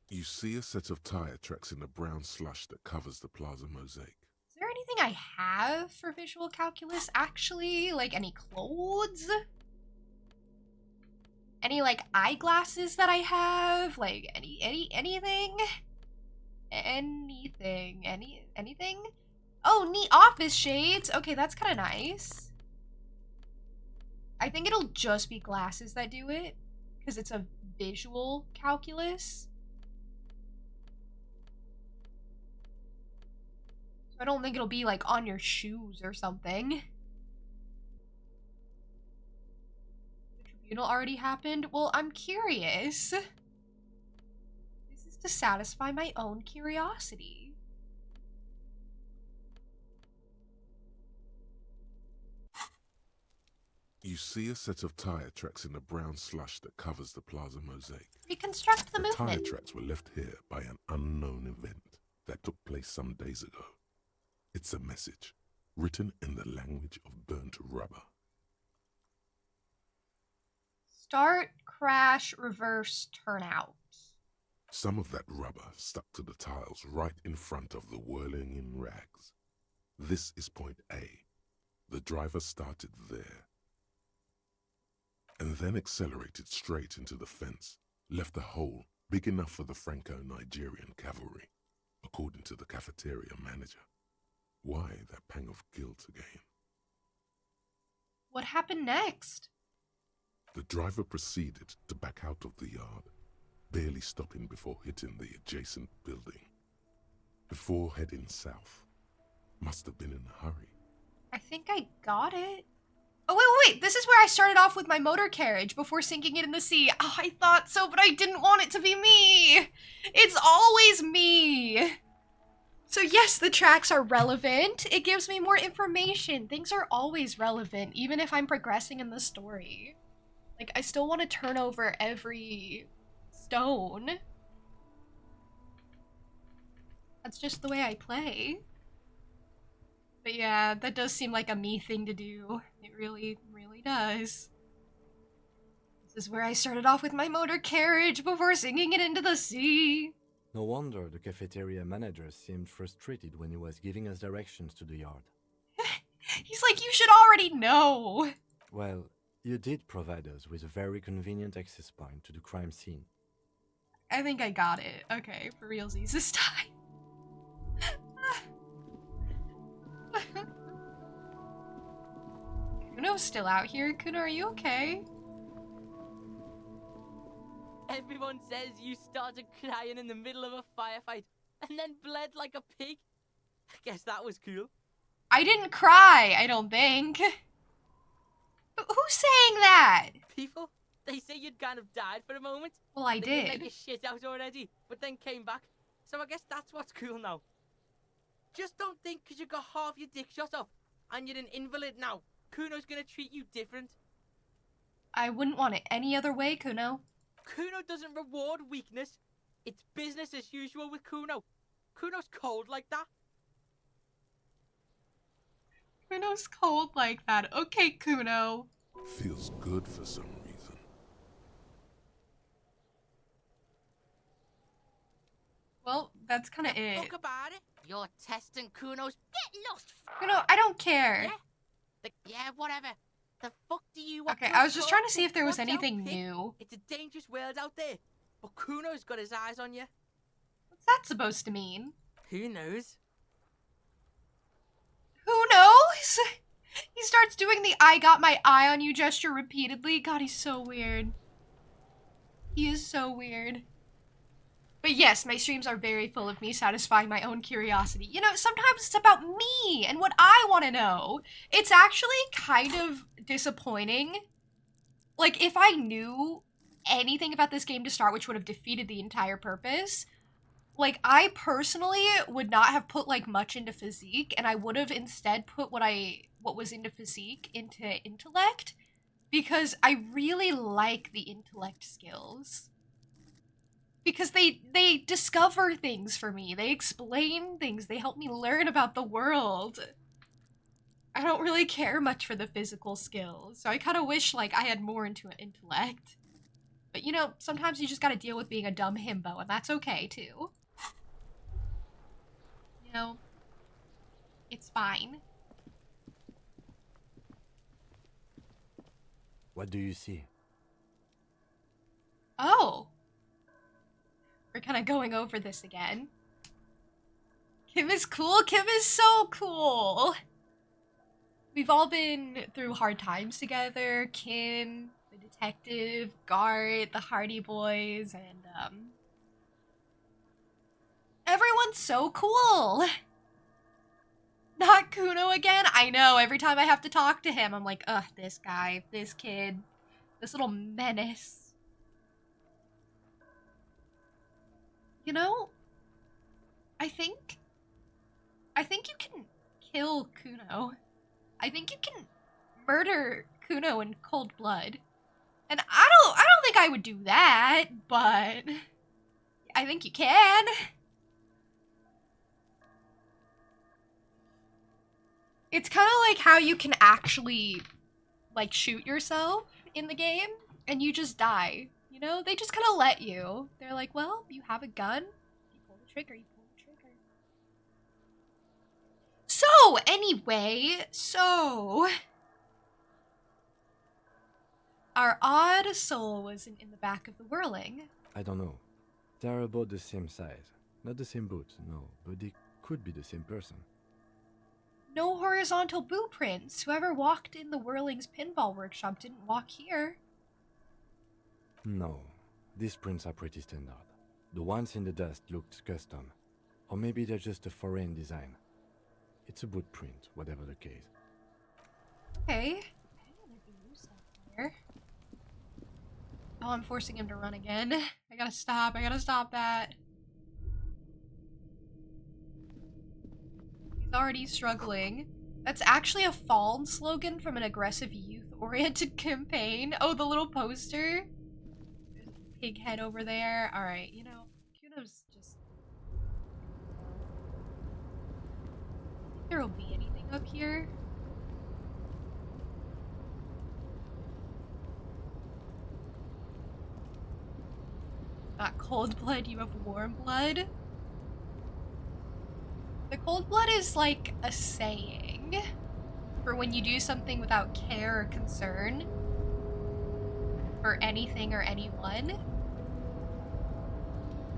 You see a set of tire tracks in the brown slush that covers the plaza mosaic. Is there anything I have for visual calculus, actually? Like, any clothes? Any, like, eyeglasses that I have? Like, anything? Anything? Oh, neat office shades! Okay, that's kind of nice. I think it'll just be glasses that do it, because it's a visual calculus. So I don't think it'll be, like, on your shoes or something. The tribunal already happened? Well, I'm curious. This is to satisfy my own curiosity. You see a set of tire tracks in the brown slush that covers the plaza mosaic. Reconstruct the The tire movement. tracks were left here by an unknown event that took place some days ago. It's a message, written in the language of burnt rubber. Start, crash, reverse, turn out. Some of that rubber stuck to the tiles right in front of the whirling in rags. This is point A. The driver started there, and then accelerated straight into the fence, left a hole big enough for the Franco-Nigerian cavalry, according to the cafeteria manager. Why that pang of guilt again? What happened next? The driver proceeded to back out of the yard, barely stopping before hitting the adjacent building. Before heading south. Must have been in a hurry. I think I got it. Oh, wait. This is where I started off with my motor carriage before sinking it in the sea. Oh, I thought so, but I didn't want it to be me. It's always me. So yes, the tracks are relevant. It gives me more information. Things are always relevant, even if I'm progressing in the story. Like, I still want to turn over every stone. That's just the way I play. But yeah, that does seem like a me thing to do. It really, really does. This is where I started off with my motor carriage before sinking it into the sea. No wonder the cafeteria manager seemed frustrated when he was giving us directions to the yard. He's like, you should already know. Well, you did provide us with a very convenient access point to the crime scene. I think I got it. Okay, for realsies this time. Kuno's still out here. Kuno, are you okay? Everyone says you started crying in the middle of a firefight and then bled like a pig. I guess that was cool. I didn't cry, I don't think. Who's saying that? People, they say you'd kind of died for a moment. Well, I That you'd let did. your shit out already, but then came back. So I guess that's what's cool now. Just don't think because you got half your dick shot off and you're an invalid now, Kuno's gonna treat you different. I wouldn't want it any other way, Kuno. Kuno doesn't reward weakness. It's business as usual with Kuno. Kuno's cold like that. Kuno's cold like that. Okay, Kuno. Feels good for some reason. Well, that's kind of it. Talk about it. You're testing Kuno's. Get lost. Kuno, I don't care. Yeah. Yeah, whatever. The fuck do you want? Okay, I was just trying to see if there was Watch out, anything pig. new. It's a dangerous world out there, but Kuno's got his eyes on you. What's that supposed to mean? Who knows? Who knows? He starts doing the I got my eye on you gesture repeatedly. God, he's so weird. He is so weird. But yes, my streams are very full of me satisfying my own curiosity. You know, sometimes it's about me and what I want to know. It's actually kind of disappointing. Like, if I knew anything about this game to start, which would have defeated the entire purpose, like, I personally would not have put, like, much into physique, and I would have instead put what was into physique into intellect, because I really like the intellect skills. Because they discover things for me. They explain things. They help me learn about the world. I don't really care much for the physical skills. So I kind of wish, like, I had more into intellect. But, you know, sometimes you just gotta deal with being a dumb himbo, and that's okay, too. You know, it's fine. What do you see? Oh. We're kind of going over this again. Kim is cool. Kim is so cool. We've all been through hard times together. Kim, the detective, Gart, the Hardy Boys, and everyone's so cool. Not Kuno again? I know, every time I have to talk to him, I'm like, ugh, this guy, this kid, this little menace. You know, I think you can kill Kuno. I think you can murder Kuno in cold blood. And I don't think I would do that, but I think you can. It's kind of like how you can actually, like, shoot yourself in the game, and you just die. You know? They just kind of let you. They're like, well, you have a gun. You pull the trigger, you pull the trigger. So, anyway, our odd soul was in the back of the whirling. I don't know. They're about the same size. Not the same boots, no, but they could be the same person. No horizontal boot prints. Whoever walked in the Whirling's pinball workshop didn't walk here. No, these prints are pretty standard. The ones in the dust looked custom. Or maybe they're just a foreign design. It's a boot print, whatever the case. Okay. Here. Oh, I'm forcing him to run again. I gotta stop that. He's already struggling. That's actually a Fallen slogan from an aggressive youth-oriented campaign. Oh, the little poster. There's a pig head over there. Alright, you know, Kuno's just... think there will be anything up here? Not cold blood, you have warm blood. The cold blood is like a saying for when you do something without care or concern for anything or anyone.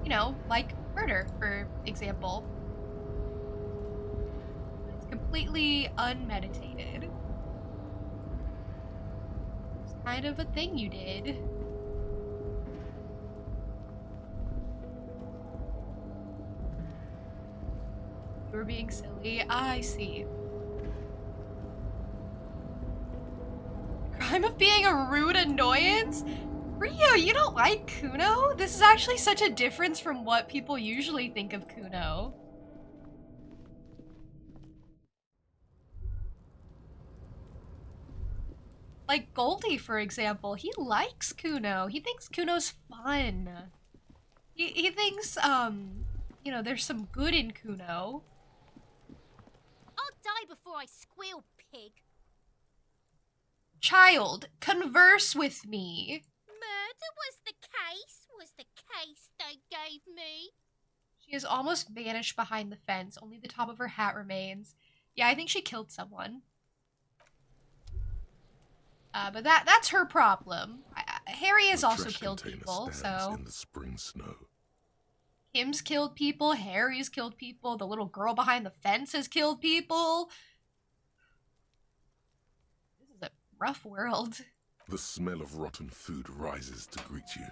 You know, like murder, for example. It's completely unmeditated. It's kind of a thing you did. You were being silly. I see. Crime of being a rude annoyance? Rio, you don't like Kuno? This is actually such a difference from what people usually think of Kuno. Like Goldie, for example, he likes Kuno. He thinks Kuno's fun. He thinks, you know, there's some good in Kuno. I'll die before I squeal, pig. Child, converse with me. Murder was the case they gave me. She has almost vanished behind the fence. Only the top of her hat remains. Yeah, I think she killed someone. But that's her problem. Harry has also killed people, so... in the spring snow. Kim's killed people, Harry's killed people, the little girl behind the fence has killed people. This is a rough world. The smell of rotten food rises to greet you.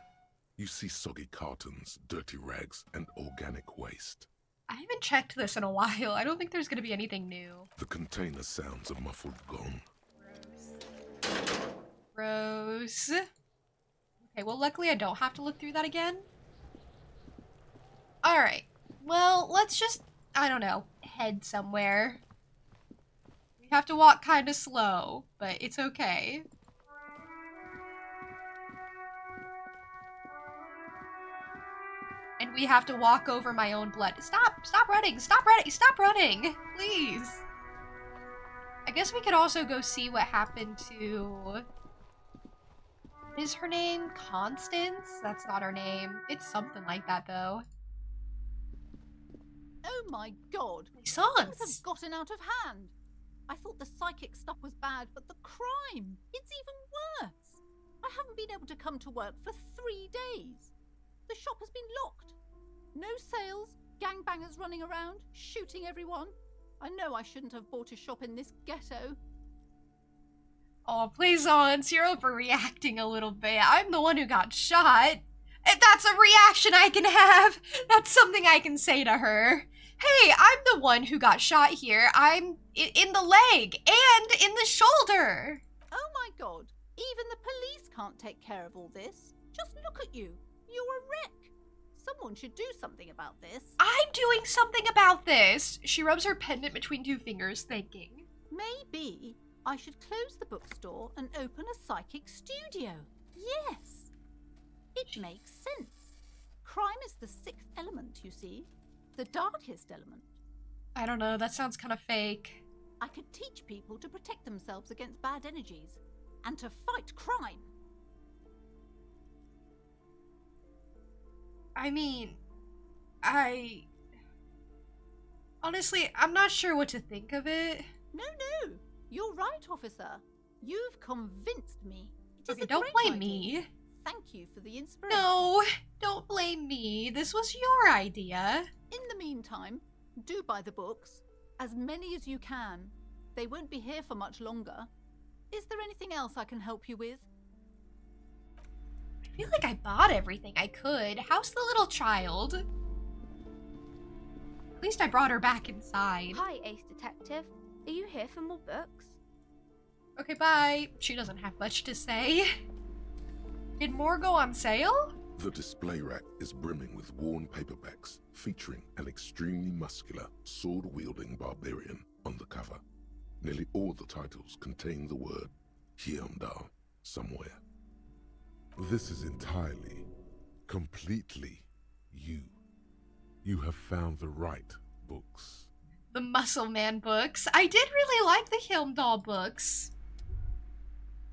You see soggy cartons, dirty rags, and organic waste. I haven't checked this in a while. I don't think there's gonna be anything new. The container sounds a muffled gong. Gross. Okay, well, luckily I don't have to look through that again. Alright. Well, let's just, I don't know, head somewhere. We have to walk kind of slow, but it's okay. And we have to walk over my own blood. Stop running, stop running, please. I guess we could also go see what happened to... What is her name? Constance? That's not her name. It's something like that, though. Oh my god! Things Sans! have gotten out of hand. I thought the psychic stuff was bad, but the crime, it's even worse. I haven't been able to come to work for 3 days. The shop has been locked. No sales, gangbangers running around, shooting everyone. I know I shouldn't have bought a shop in this ghetto. Oh, please, Sans, you're overreacting a little bit. I'm the one who got shot. That's a reaction I can have. That's something I can say to her. Hey, I'm the one who got shot here. I'm in the leg and in the shoulder. Oh my god, even the police can't take care of all this. Just look at you. You're a wreck. Someone should do something about this. I'm doing something about this. She rubs her pendant between two fingers, thinking. Maybe. I should close the bookstore and open a psychic studio. Yes! It makes sense. Crime is the sixth element, you see. The darkest element. I don't know, that sounds kind of fake. I could teach people to protect themselves against bad energies and to fight crime. I mean, honestly, I'm not sure what to think of it. No, you're right, officer. You've convinced me. It is Okay, a don't great blame idea. me. Thank you for the inspiration. No, don't blame me. This was your idea. In the meantime, do buy the books. As many as you can. They won't be here for much longer. Is there anything else I can help you with? I feel like I bought everything I could. How's the little child? At least I brought her back inside. Hi, Ace Detective. Are you here for more books? Okay, bye. She doesn't have much to say. Did more go on sale? The display rack is brimming with worn paperbacks featuring an extremely muscular, sword-wielding barbarian on the cover. Nearly all the titles contain the word Hyundai somewhere. This is entirely, completely you. You have found the right books. The Muscle Man books. I did really like the Hyundai books.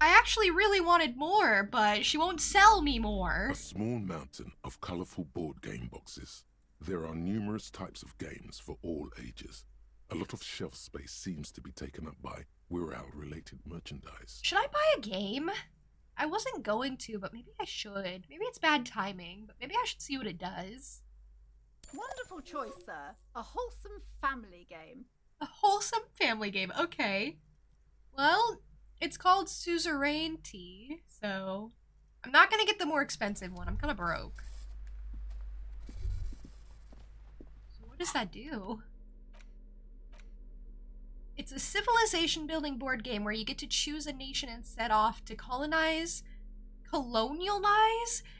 I actually really wanted more, but she won't sell me more. A small mountain of colorful board game boxes. There are numerous types of games for all ages. A lot of shelf space seems to be taken up by Wirral-related merchandise. Should I buy a game? I wasn't going to, but maybe I should. Maybe it's bad timing, but maybe I should see what it does. Wonderful choice, sir. A wholesome family game. A wholesome family game, okay. Well, it's called Suzerainty, so I'm not gonna get the more expensive one. I'm kind of broke. So what does that do? It's a civilization building board game where you get to choose a nation and set off to colonialize,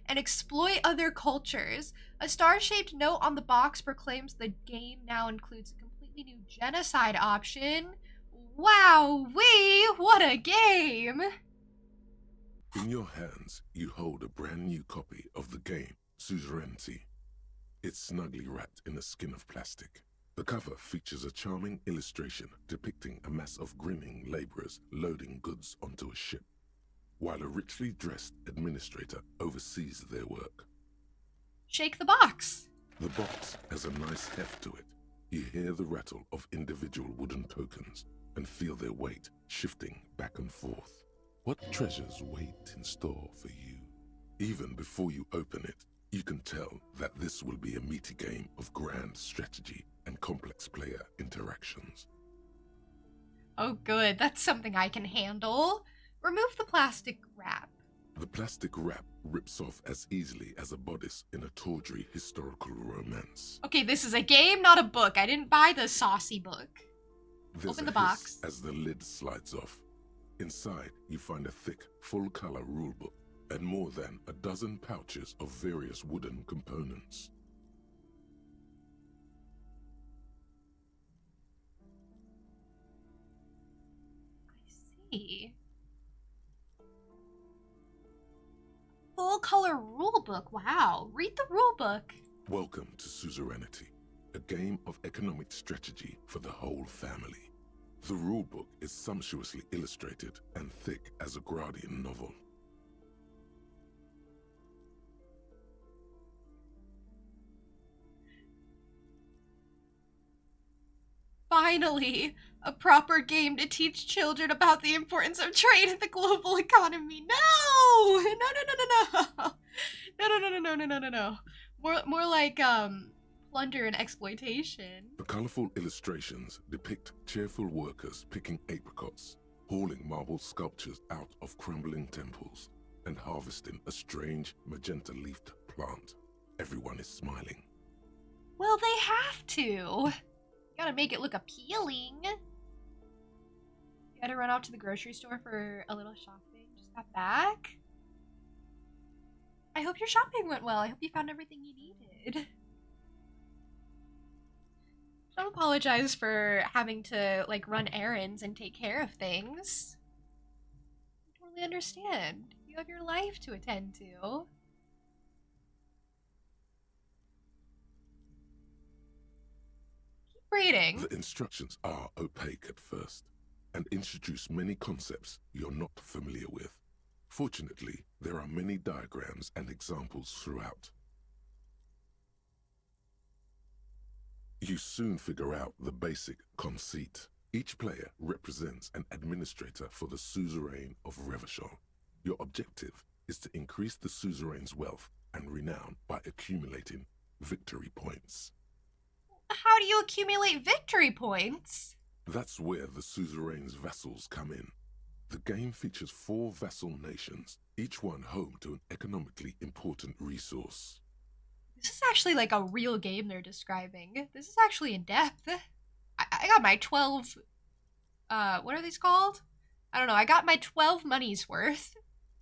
and exploit other cultures. A star-shaped note on the box proclaims the game now includes a completely new genocide option. Wow-wee, what a game! In your hands, you hold a brand new copy of the game, Suzerainty. It's snugly wrapped in a skin of plastic. The cover features a charming illustration depicting a mass of grinning laborers loading goods onto a ship, while a richly dressed administrator oversees their work. Shake the box! The box has a nice heft to it. You hear the rattle of individual wooden tokens and feel their weight shifting back and forth. What treasures wait in store for you? Even before you open it, you can tell that this will be a meaty game of grand strategy and complex player interactions. Oh good, that's something I can handle. Remove the plastic wrap. The plastic wrap rips off as easily as a bodice in a tawdry historical romance. Okay, this is a game, not a book. I didn't buy the saucy book. There's Open a the box. hiss as the lid slides off. Inside, you find a thick, full-color rulebook and more than a dozen pouches of various wooden components. I see. Full-color rulebook. Wow. Read the rulebook. Welcome to Suzerainty, a game of economic strategy for the whole family. The rulebook is sumptuously illustrated and thick as a Gradian novel. Finally, a proper game to teach children about the importance of trade in the global economy. No! No, no, no, no, no. No, no, no, no, no, no, no, no, no. More like, plunder and exploitation. The colorful illustrations depict cheerful workers picking apricots, hauling marble sculptures out of crumbling temples, and harvesting a strange magenta-leafed plant. Everyone is smiling. Well, they have to. Gotta make it look appealing. You had to run out to the grocery store for a little shopping. Just got back. I hope your shopping went well. I hope you found everything you needed. Don't apologize for having to, like, run errands and take care of things. I totally understand. You have your life to attend to. Keep reading. The instructions are opaque at first and introduce many concepts you're not familiar with. Fortunately, there are many diagrams and examples throughout. You soon figure out the basic conceit. Each player represents an administrator for the suzerain of Revachol. Your objective is to increase the suzerain's wealth and renown by accumulating victory points. How do you accumulate victory points? That's where the suzerain's vassals come in. The game features 4 vassal nations, each one home to an economically important resource. This is actually like a real game they're describing. This is actually in depth. I got my 12... what are these called? I don't know. I got my 12 money's worth.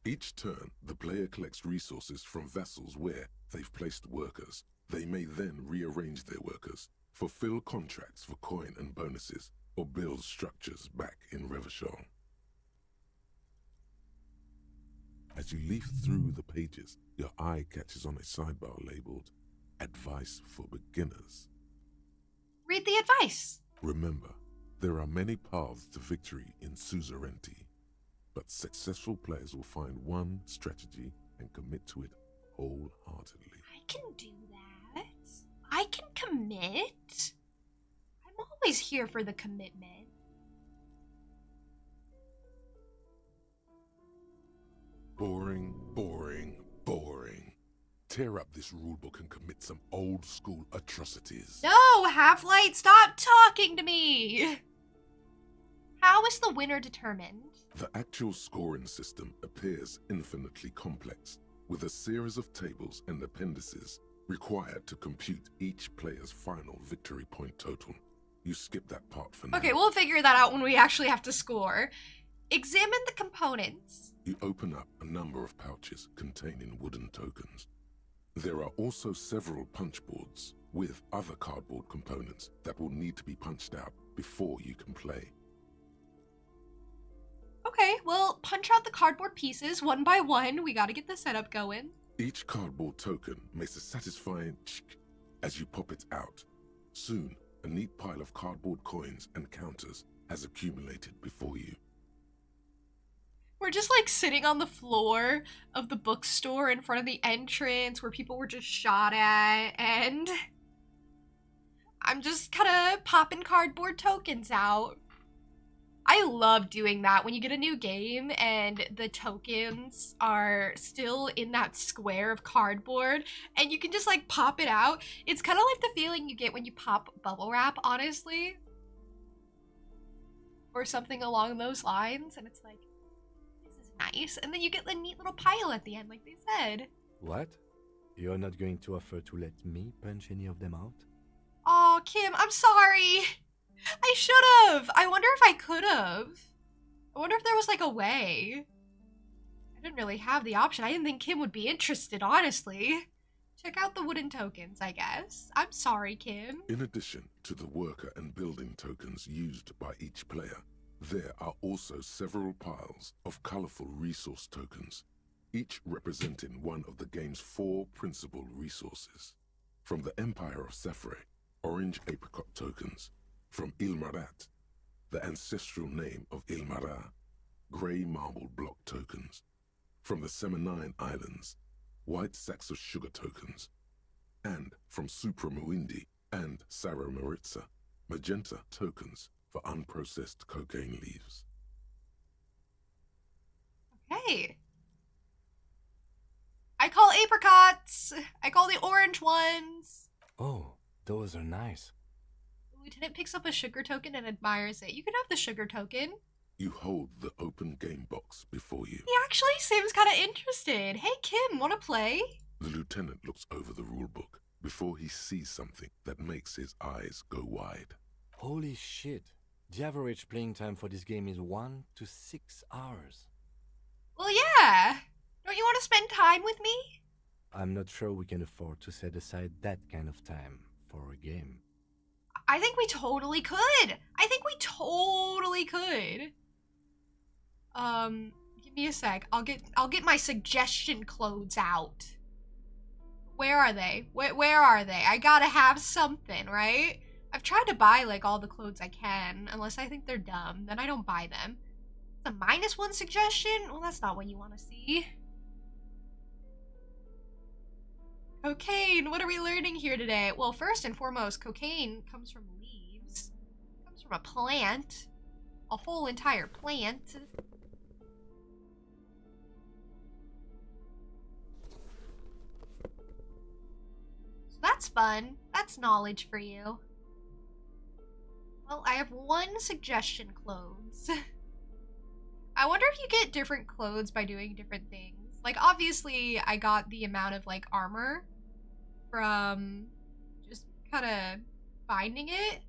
Each turn, the player collects resources from vassals where they've placed workers. They may then rearrange their workers, fulfill contracts for coin and bonuses, or build structures back in Revachol. As you leaf through the pages, your eye catches on a sidebar labeled Advice for Beginners. Read the advice. Remember, there are many paths to victory in suzerainty, but successful players will find one strategy and commit to it wholeheartedly. I can do that. I can commit. I'm always here for the commitment. Boring, boring, boring. Tear up this rulebook and commit some old school atrocities. No, Half-Light, stop talking to me! How is the winner determined? The actual scoring system appears infinitely complex, with a series of tables and appendices required to compute each player's final victory point total. You skip that part for now. Okay, we'll figure that out when we actually have to score. Examine the components. You open up a number of pouches containing wooden tokens. There are also several punch boards with other cardboard components that will need to be punched out before you can play. Okay, well, punch out the cardboard pieces one by one. We gotta get the setup going. Each cardboard token makes a satisfying ch as you pop it out. Soon, a neat pile of cardboard coins and counters has accumulated before you. We're just like sitting on the floor of the bookstore in front of the entrance where people were just shot at, and I'm just kind of popping cardboard tokens out. I love doing that when you get a new game and the tokens are still in that square of cardboard and you can just like pop it out. It's kind of like the feeling you get when you pop bubble wrap, honestly. Or something along those lines, and it's like, nice, and then you get the neat little pile at the end, like they said. What? You're not going to offer to let me punch any of them out? Oh, Kim, I'm sorry. I should have. I wonder if I could have. I wonder if there was like a way. I didn't really have the option. I didn't think Kim would be interested, honestly. Check out the wooden tokens, I guess. I'm sorry, Kim. In addition to the worker and building tokens used by each player, there are also several piles of colorful resource tokens, each representing one of the game's 4 principal resources. From the Empire of Sephre, orange apricot tokens. From Ilmarat, the ancestral name of Ilmara, grey marble block tokens. From the Seminine Islands, white sacks of sugar tokens. And from Supramuindi and Sarah Maritza, magenta tokens for unprocessed cocaine leaves. Okay. I call apricots. I call the orange ones. Oh, those are nice. The lieutenant picks up a sugar token and admires it. You can have the sugar token. You hold the open game box before you. He actually seems kind of interested. Hey, Kim, want to play? The lieutenant looks over the rulebook before he sees something that makes his eyes go wide. Holy shit. The average playing time for this game is 1 to 6 hours. Well, yeah. Don't you want to spend time with me? I'm not sure we can afford to set aside that kind of time for a game. I think we totally could. I think we totally could. Give me a sec. I'll get my suggestion clothes out. Where are they? Where are they? I gotta have something, right? I've tried to buy like all the clothes I can, unless I think they're dumb. Then I don't buy them. The -1 suggestion? Well, that's not what you want to see. Cocaine. What are we learning here today? Well, first and foremost, cocaine comes from leaves. It comes from a plant. A whole entire plant. So that's fun. That's knowledge for you. Well, I have 1 suggestion clothes. I wonder if you get different clothes by doing different things. Like, obviously, I got the amount of, like, armor from just kind of finding it.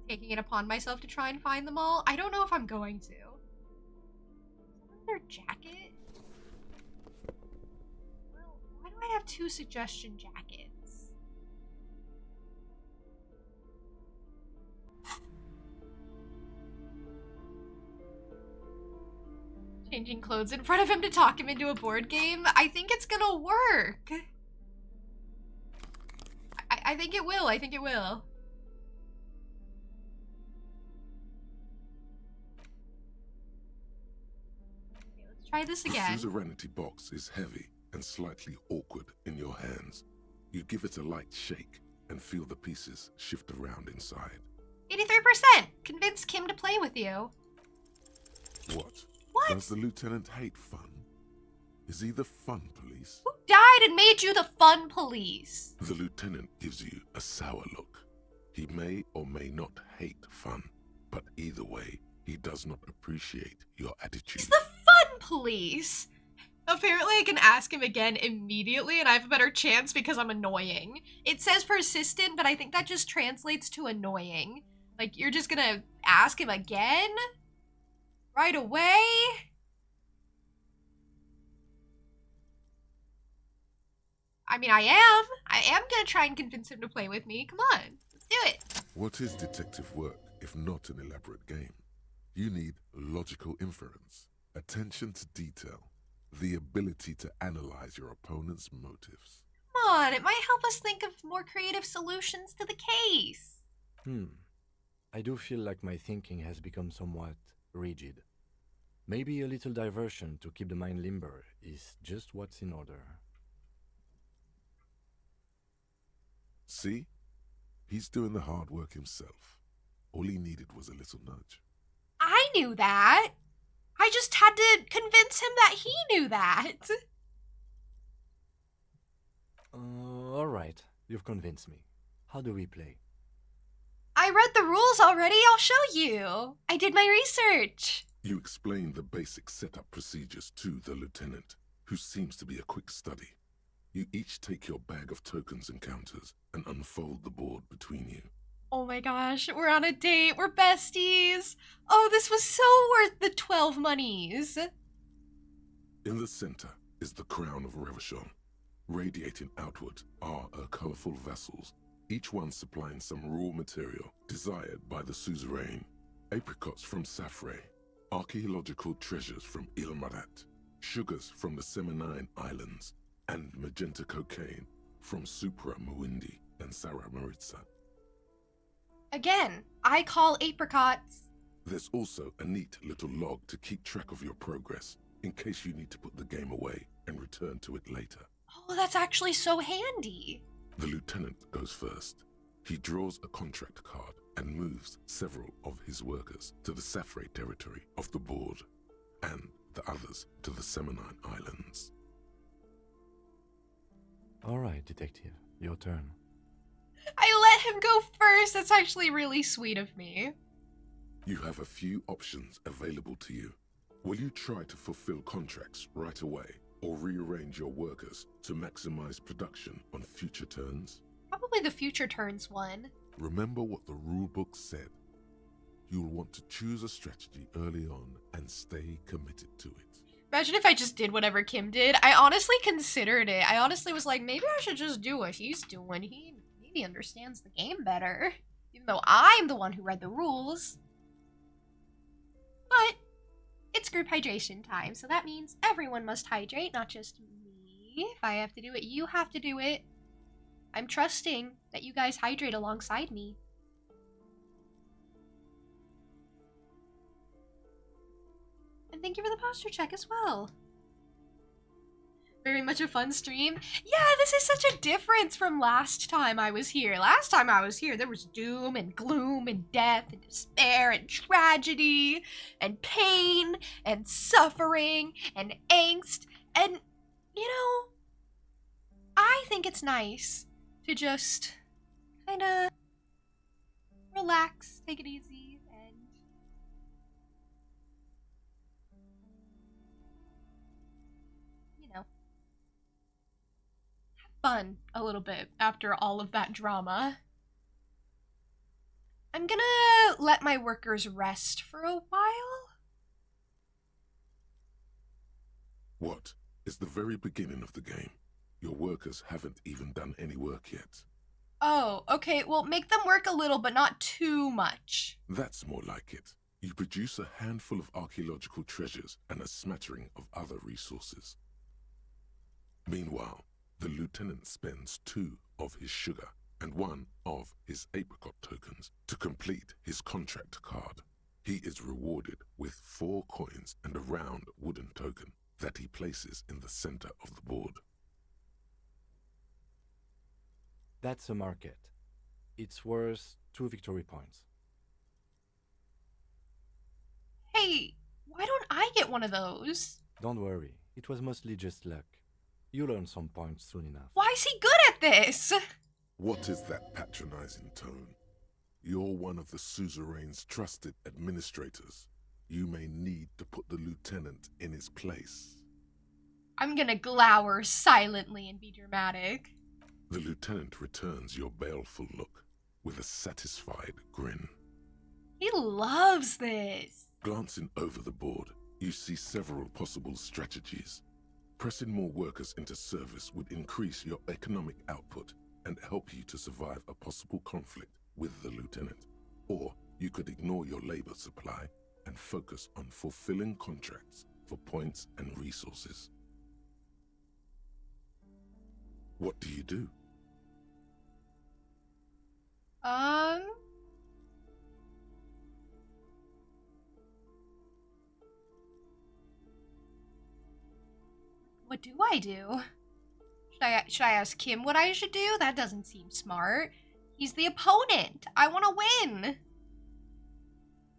Taking it upon myself to try and find them all. I don't know if I'm going to. Another jacket? Well, why do I have 2 suggestion jackets? Changing clothes in front of him to talk him into a board game? I think it's gonna work. I think it will. I think it will. Okay, let's try this again. The suzerainty box is heavy and slightly awkward in your hands. You give it a light shake and feel the pieces shift around inside. 83%! Convince Kim to play with you. What? What? Does the lieutenant hate fun? Is he the fun police? Who died and made you the fun police? The lieutenant gives you a sour look. He may or may not hate fun, but either way, he does not appreciate your attitude. He's the fun police! Apparently I can ask him again immediately and I have a better chance because I'm annoying. It says persistent, but I think that just translates to annoying. Like, you're just gonna ask him again? Right away? I mean, I am gonna try and convince him to play with me. Come on, let's do it. What is detective work if not an elaborate game? You need logical inference, attention to detail, the ability to analyze your opponent's motives. Come on, it might help us think of more creative solutions to the case. I do feel like my thinking has become somewhat rigid. Maybe a little diversion to keep the mind limber is just what's in order. See? He's doing the hard work himself. All he needed was a little nudge. I knew that. I just had to convince him that he knew that. Alright, you've convinced me. How do we play? I read the rules already, I'll show you. I did my research. You explain the basic setup procedures to the lieutenant, who seems to be a quick study. You each take your bag of tokens and counters and unfold the board between you. Oh my gosh, we're on a date, we're besties. Oh, this was so worth the 12 monies. In the center is the crown of Revachol. Radiating outward are her colorful vessels, each one supplying some raw material desired by the suzerain. Apricots from Safre, archaeological treasures from Ilmarat, sugars from the Semenine Islands, and magenta cocaine from Supra Muindi and Sarah Maritza. Again, I call apricots. There's also a neat little log to keep track of your progress, in case you need to put the game away and return to it later. Oh, that's actually so handy. The lieutenant goes first. He draws a contract card and moves several of his workers to the Safre territory of the board, and the others to the Semenine Islands. Alright, detective, your turn. I let him go first. That's actually really sweet of me. You have a few options available to you. Will you try to fulfill contracts right away, or rearrange your workers to maximize production on future turns? Probably the future turns one. Remember what the rulebook said. You'll want to choose a strategy early on and stay committed to it. Imagine if I just did whatever Kim did. I honestly considered it. I honestly was like, maybe I should just do what he's doing. He maybe understands the game better. Even though I'm the one who read the rules. But it's group hydration time, so that means everyone must hydrate, not just me. If I have to do it, you have to do it. I'm trusting that you guys hydrate alongside me. And thank you for the posture check as well. Very much a fun stream. Yeah, this is such a difference from last time I was here. Last time I was here, there was doom and gloom and death and despair and tragedy and pain and suffering and angst. And, you know, I think it's nice to just kind of relax, take it easy, and you know, have fun a little bit after all of that drama. I'm gonna let my workers rest for a while. What? It's the very beginning of the game. Your workers haven't even done any work yet. Oh, okay, well, make them work a little, but not too much. That's more like it. You produce a handful of archaeological treasures and a smattering of other resources. Meanwhile, the lieutenant spends 2 of his sugar and 1 of his apricot tokens to complete his contract card. He is rewarded with 4 coins and a round wooden token that he places in the center of the board. That's a market. It's worth 2 victory points. Hey, why don't I get one of those? Don't worry, it was mostly just luck. You'll earn some points soon enough. Why is he good at this? What is that patronizing tone? You're one of the suzerain's trusted administrators. You may need to put the lieutenant in his place. I'm gonna glower silently and be dramatic. The lieutenant returns your baleful look with a satisfied grin. He loves this. Glancing over the board, you see several possible strategies. Pressing more workers into service would increase your economic output and help you to survive a possible conflict with the lieutenant. Or you could ignore your labor supply and focus on fulfilling contracts for points and resources. What do you do? What do I do? Should I ask him what I should do? That doesn't seem smart. He's the opponent. I want to win.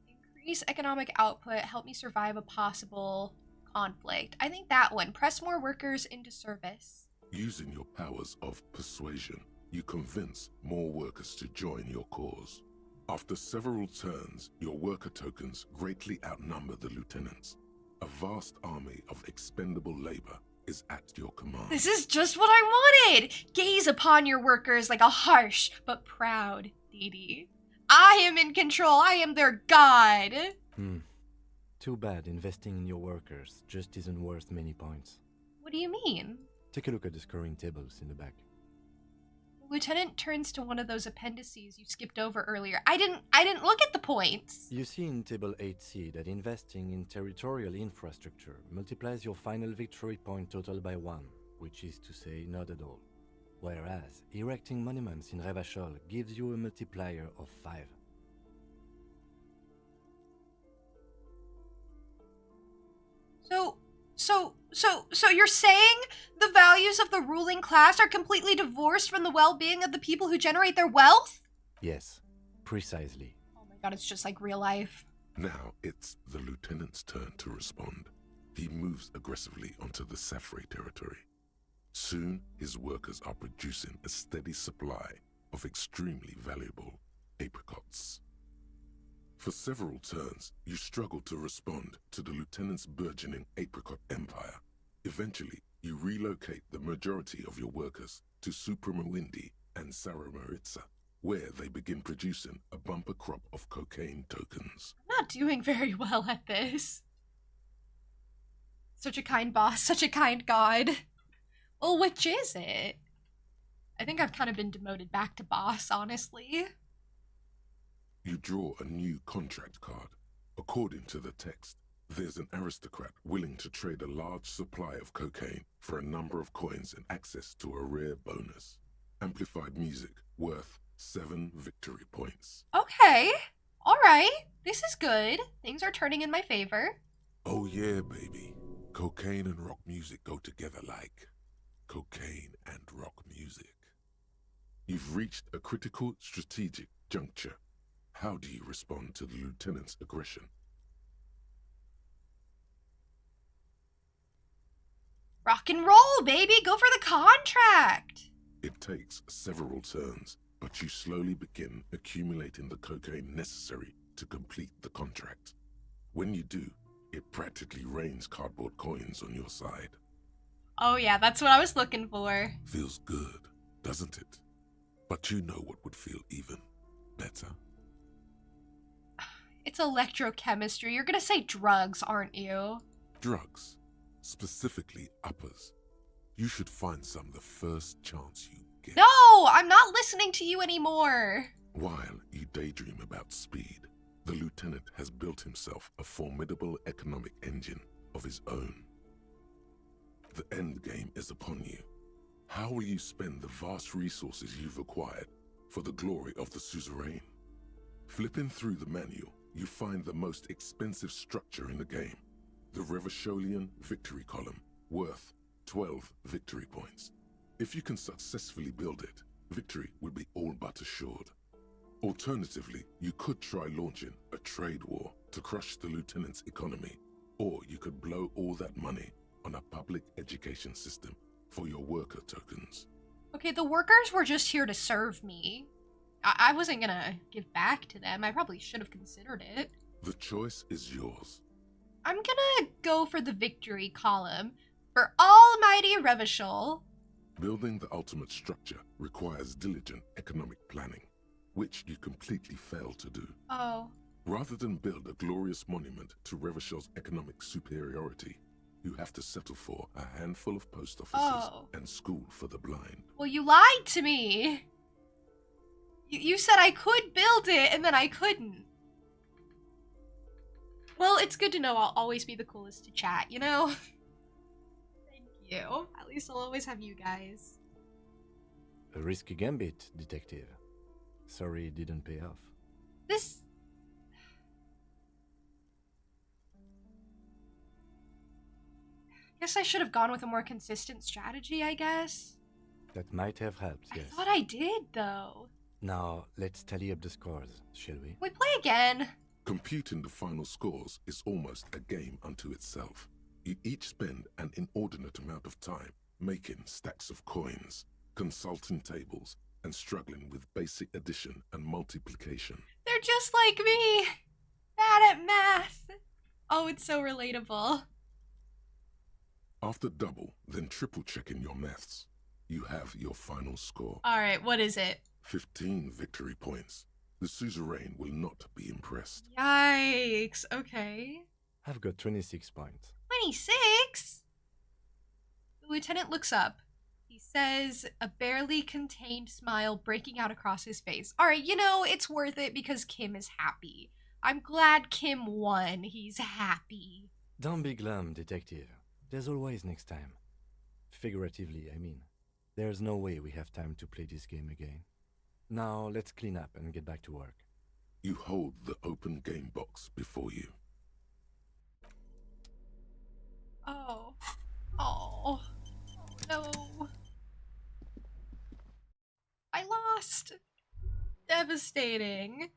Increase economic output. Help me survive a possible conflict. I think that one. Press more workers into service. Using your powers of persuasion, you convince more workers to join your cause. After several turns, your worker tokens greatly outnumber the lieutenants. A vast army of expendable labor is at your command. This is just what I wanted! Gaze upon your workers like a harsh but proud deity. I am in control. I am their god. Too bad investing in your workers just isn't worth many points. What do you mean? Take a look at the scoring tables in the back. The lieutenant turns to one of those appendices you skipped over earlier. I didn't look at the points. You see in table 8C that investing in territorial infrastructure multiplies your final victory point total by 1, which is to say not at all. Whereas erecting monuments in Revachol gives you a multiplier of 5. So you're saying the values of the ruling class are completely divorced from the well-being of the people who generate their wealth? Yes, precisely. Oh my god, it's just like real life. Now it's the lieutenant's turn to respond. He moves aggressively onto the Safre territory. Soon, his workers are producing a steady supply of extremely valuable apricots. For several turns, you struggle to respond to the lieutenant's burgeoning apricot empire. Eventually, you relocate the majority of your workers to Supremawindi and Saramaritsa, where they begin producing a bumper crop of cocaine tokens. I'm not doing very well at this. Such a kind boss, such a kind god. Well, which is it? I think I've kind of been demoted back to boss, honestly. You draw a new contract card. According to the text, there's an aristocrat willing to trade a large supply of cocaine for a number of coins and access to a rare bonus. Amplified music worth 7 victory points. Okay. All right. This is good. Things are turning in my favor. Oh yeah, baby. Cocaine and rock music go together like cocaine and rock music. You've reached a critical strategic juncture. How do you respond to the lieutenant's aggression? Rock and roll, baby. Go for the contract. It takes several turns, but you slowly begin accumulating the cocaine necessary to complete the contract. When you do, it practically rains cardboard coins on your side. Oh yeah, that's what I was looking for. Feels good, doesn't it? But you know what would feel even better? It's electrochemistry. You're gonna say drugs, aren't you? Drugs. Specifically uppers. You should find some the first chance you get. No! I'm not listening to you anymore! While you daydream about speed, the lieutenant has built himself a formidable economic engine of his own. The end game is upon you. How will you spend the vast resources you've acquired for the glory of the suzerain? Flipping through the manual, you find the most expensive structure in the game, the Revacholian Victory Column, worth 12 victory points. If you can successfully build it, victory will be all but assured. Alternatively, you could try launching a trade war to crush the lieutenant's economy, or you could blow all that money on a public education system for your worker tokens. Okay, the workers were just here to serve me. I wasn't gonna give back to them. I probably should have considered it. The choice is yours. I'm gonna go for the victory column for almighty Revachol. Building the ultimate structure requires diligent economic planning, which you completely fail to do. Oh. Rather than build a glorious monument to Revachol's economic superiority, you have to settle for a handful of post offices and school for the blind. Well, you lied to me. You said I could build it, and then I couldn't. Well, it's good to know I'll always be the coolest to chat, you know? Thank you. At least I'll always have you guys. A risky gambit, detective. Sorry it didn't pay off. This... Guess I should have gone with a more consistent strategy, I guess. That might have helped, yes. I thought I did, though. Now, let's tally up the scores, shall we? We play again. Computing the final scores is almost a game unto itself. You each spend an inordinate amount of time making stacks of coins, consulting tables, and struggling with basic addition and multiplication. They're just like me. Bad at math. Oh, it's so relatable. After double, then triple checking your maths, you have your final score. Alright, what is it? 15 victory points. The suzerain will not be impressed. Yikes, okay. I've got 26 points. 26? The lieutenant looks up. He says, a barely contained smile breaking out across his face. Alright, you know, it's worth it because Kim is happy. I'm glad Kim won. He's happy. Don't be glum, detective. There's always next time. Figuratively, I mean. There's no way we have time to play this game again. Now, let's clean up and get back to work. You hold the open game box before you. Oh. Oh. No. I lost. Devastating.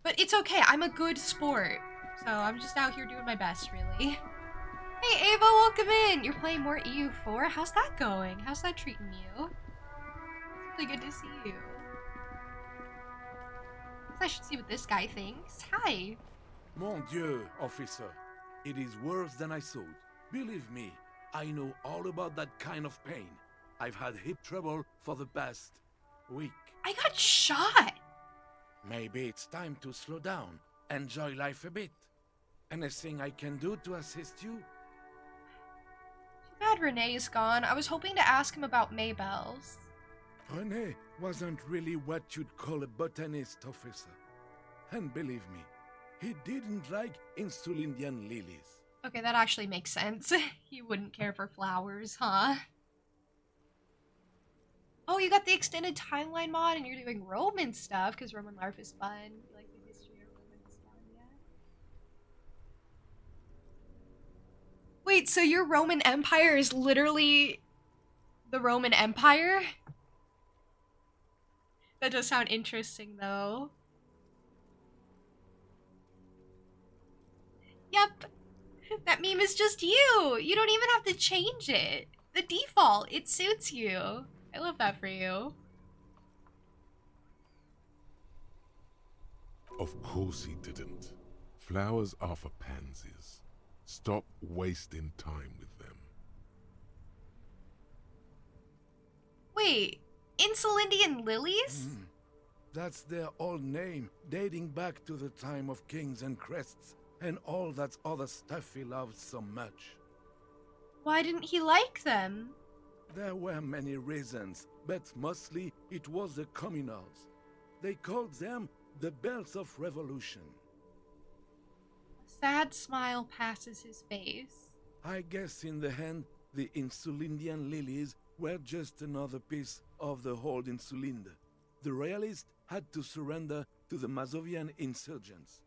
But it's okay. I'm a good sport. So I'm just out here doing my best, really. Hey, Ava, welcome in. You're playing more EU4. How's that going? How's that treating you? It's really good to see you. I should see what this guy thinks. Hi. Mon Dieu, officer. It is worse than I thought. Believe me, I know all about that kind of pain. I've had hip trouble for the past week. I got shot. Maybe it's time to slow down, enjoy life a bit. Anything I can do to assist you? Too bad Renee is gone. I was hoping to ask him about Maybelle's. Renee wasn't really what you'd call a botanist, officer. And believe me, he didn't like Insulindian lilies. Okay, that actually makes sense. He wouldn't care for flowers, huh? Oh, you got the extended timeline mod and you're doing Roman stuff because Roman LARP is fun. You like the history of Roman stuff, yeah? Wait, so your Roman Empire is literally the Roman Empire? That does sound interesting, though. Yep. That meme is just you. You don't even have to change it. The default, it suits you. I love that for you. Of course he didn't. Flowers are for pansies. Stop wasting time with them. Wait, Insulindian lilies? That's their old name, dating back to the time of kings and crests, and all that other stuff he loved so much. Why didn't he like them? There were many reasons, but mostly it was the communals. They called them the Bells of Revolution. A sad smile passes his face. I guess in the end, the Insulindian lilies were just another piece of the whole Insulinde. The royalists had to surrender to the Mazovian insurgents.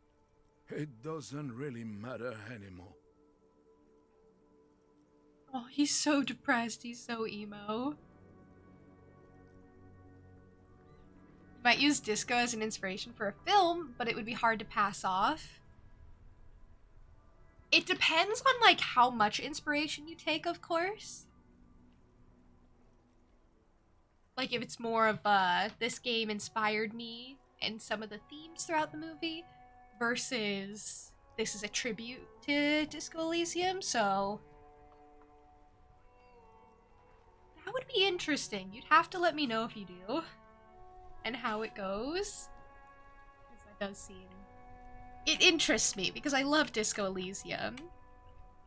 It doesn't really matter anymore. Oh, he's so depressed. He's so emo. You might use disco as an inspiration for a film, but it would be hard to pass off. It depends on, like, how much inspiration you take, of course. Like, if it's more of, this game inspired me and some of the themes throughout the movie, versus this is a tribute to Disco Elysium, so... That would be interesting. You'd have to let me know if you do. And how it goes. Because that does seem... It interests me, because I love Disco Elysium.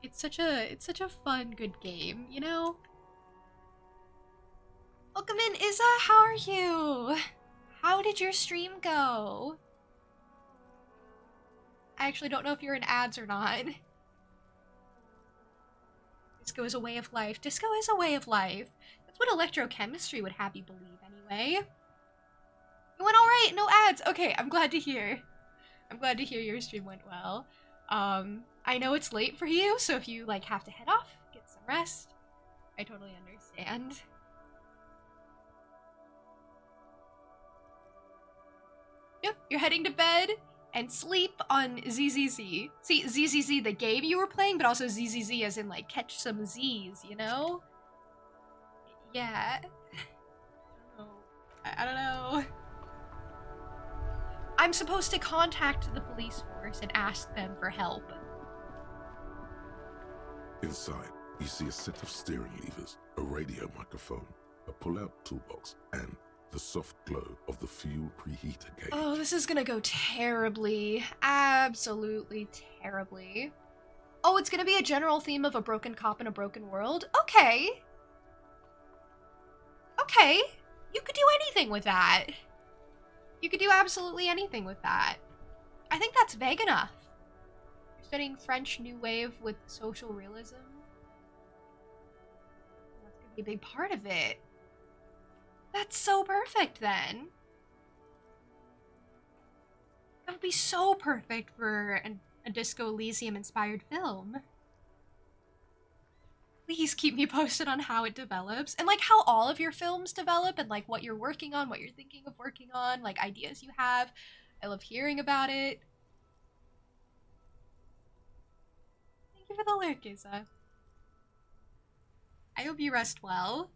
It's such a fun, good game, you know? Welcome in, Izza! How are you? How did your stream go? I actually don't know if you're in ads or not. Disco is a way of life. Disco is a way of life. That's what electrochemistry would have you believe, anyway. It went alright, no ads. Okay, I'm glad to hear. I'm glad to hear your stream went well. I know it's late for you, so if you, like, have to head off, get some rest, I totally understand. Yep, you're heading to bed and sleep on ZZZ. See, ZZZ the game you were playing, but also ZZZ as in, like, catch some Z's, you know? Yeah. I don't know. I'm supposed to contact the police force and ask them for help. Inside, you see a set of steering levers, a radio microphone, a pull-out toolbox, and the soft glow of the fuel preheater gauge. Oh, this is gonna go terribly. Absolutely terribly. Oh, it's gonna be a general theme of a broken cop in a broken world? Okay. Okay. You could do anything with that. You could do absolutely anything with that. I think that's vague enough. You're studying French New Wave with social realism. That's gonna be a big part of it. That's so perfect, then. That would be so perfect for a Disco Elysium-inspired film. Please keep me posted on how it develops, and, like, how all of your films develop, and, like, what you're working on, what you're thinking of working on, like, ideas you have. I love hearing about it. Thank you for the lurk, Izza. I hope you rest well.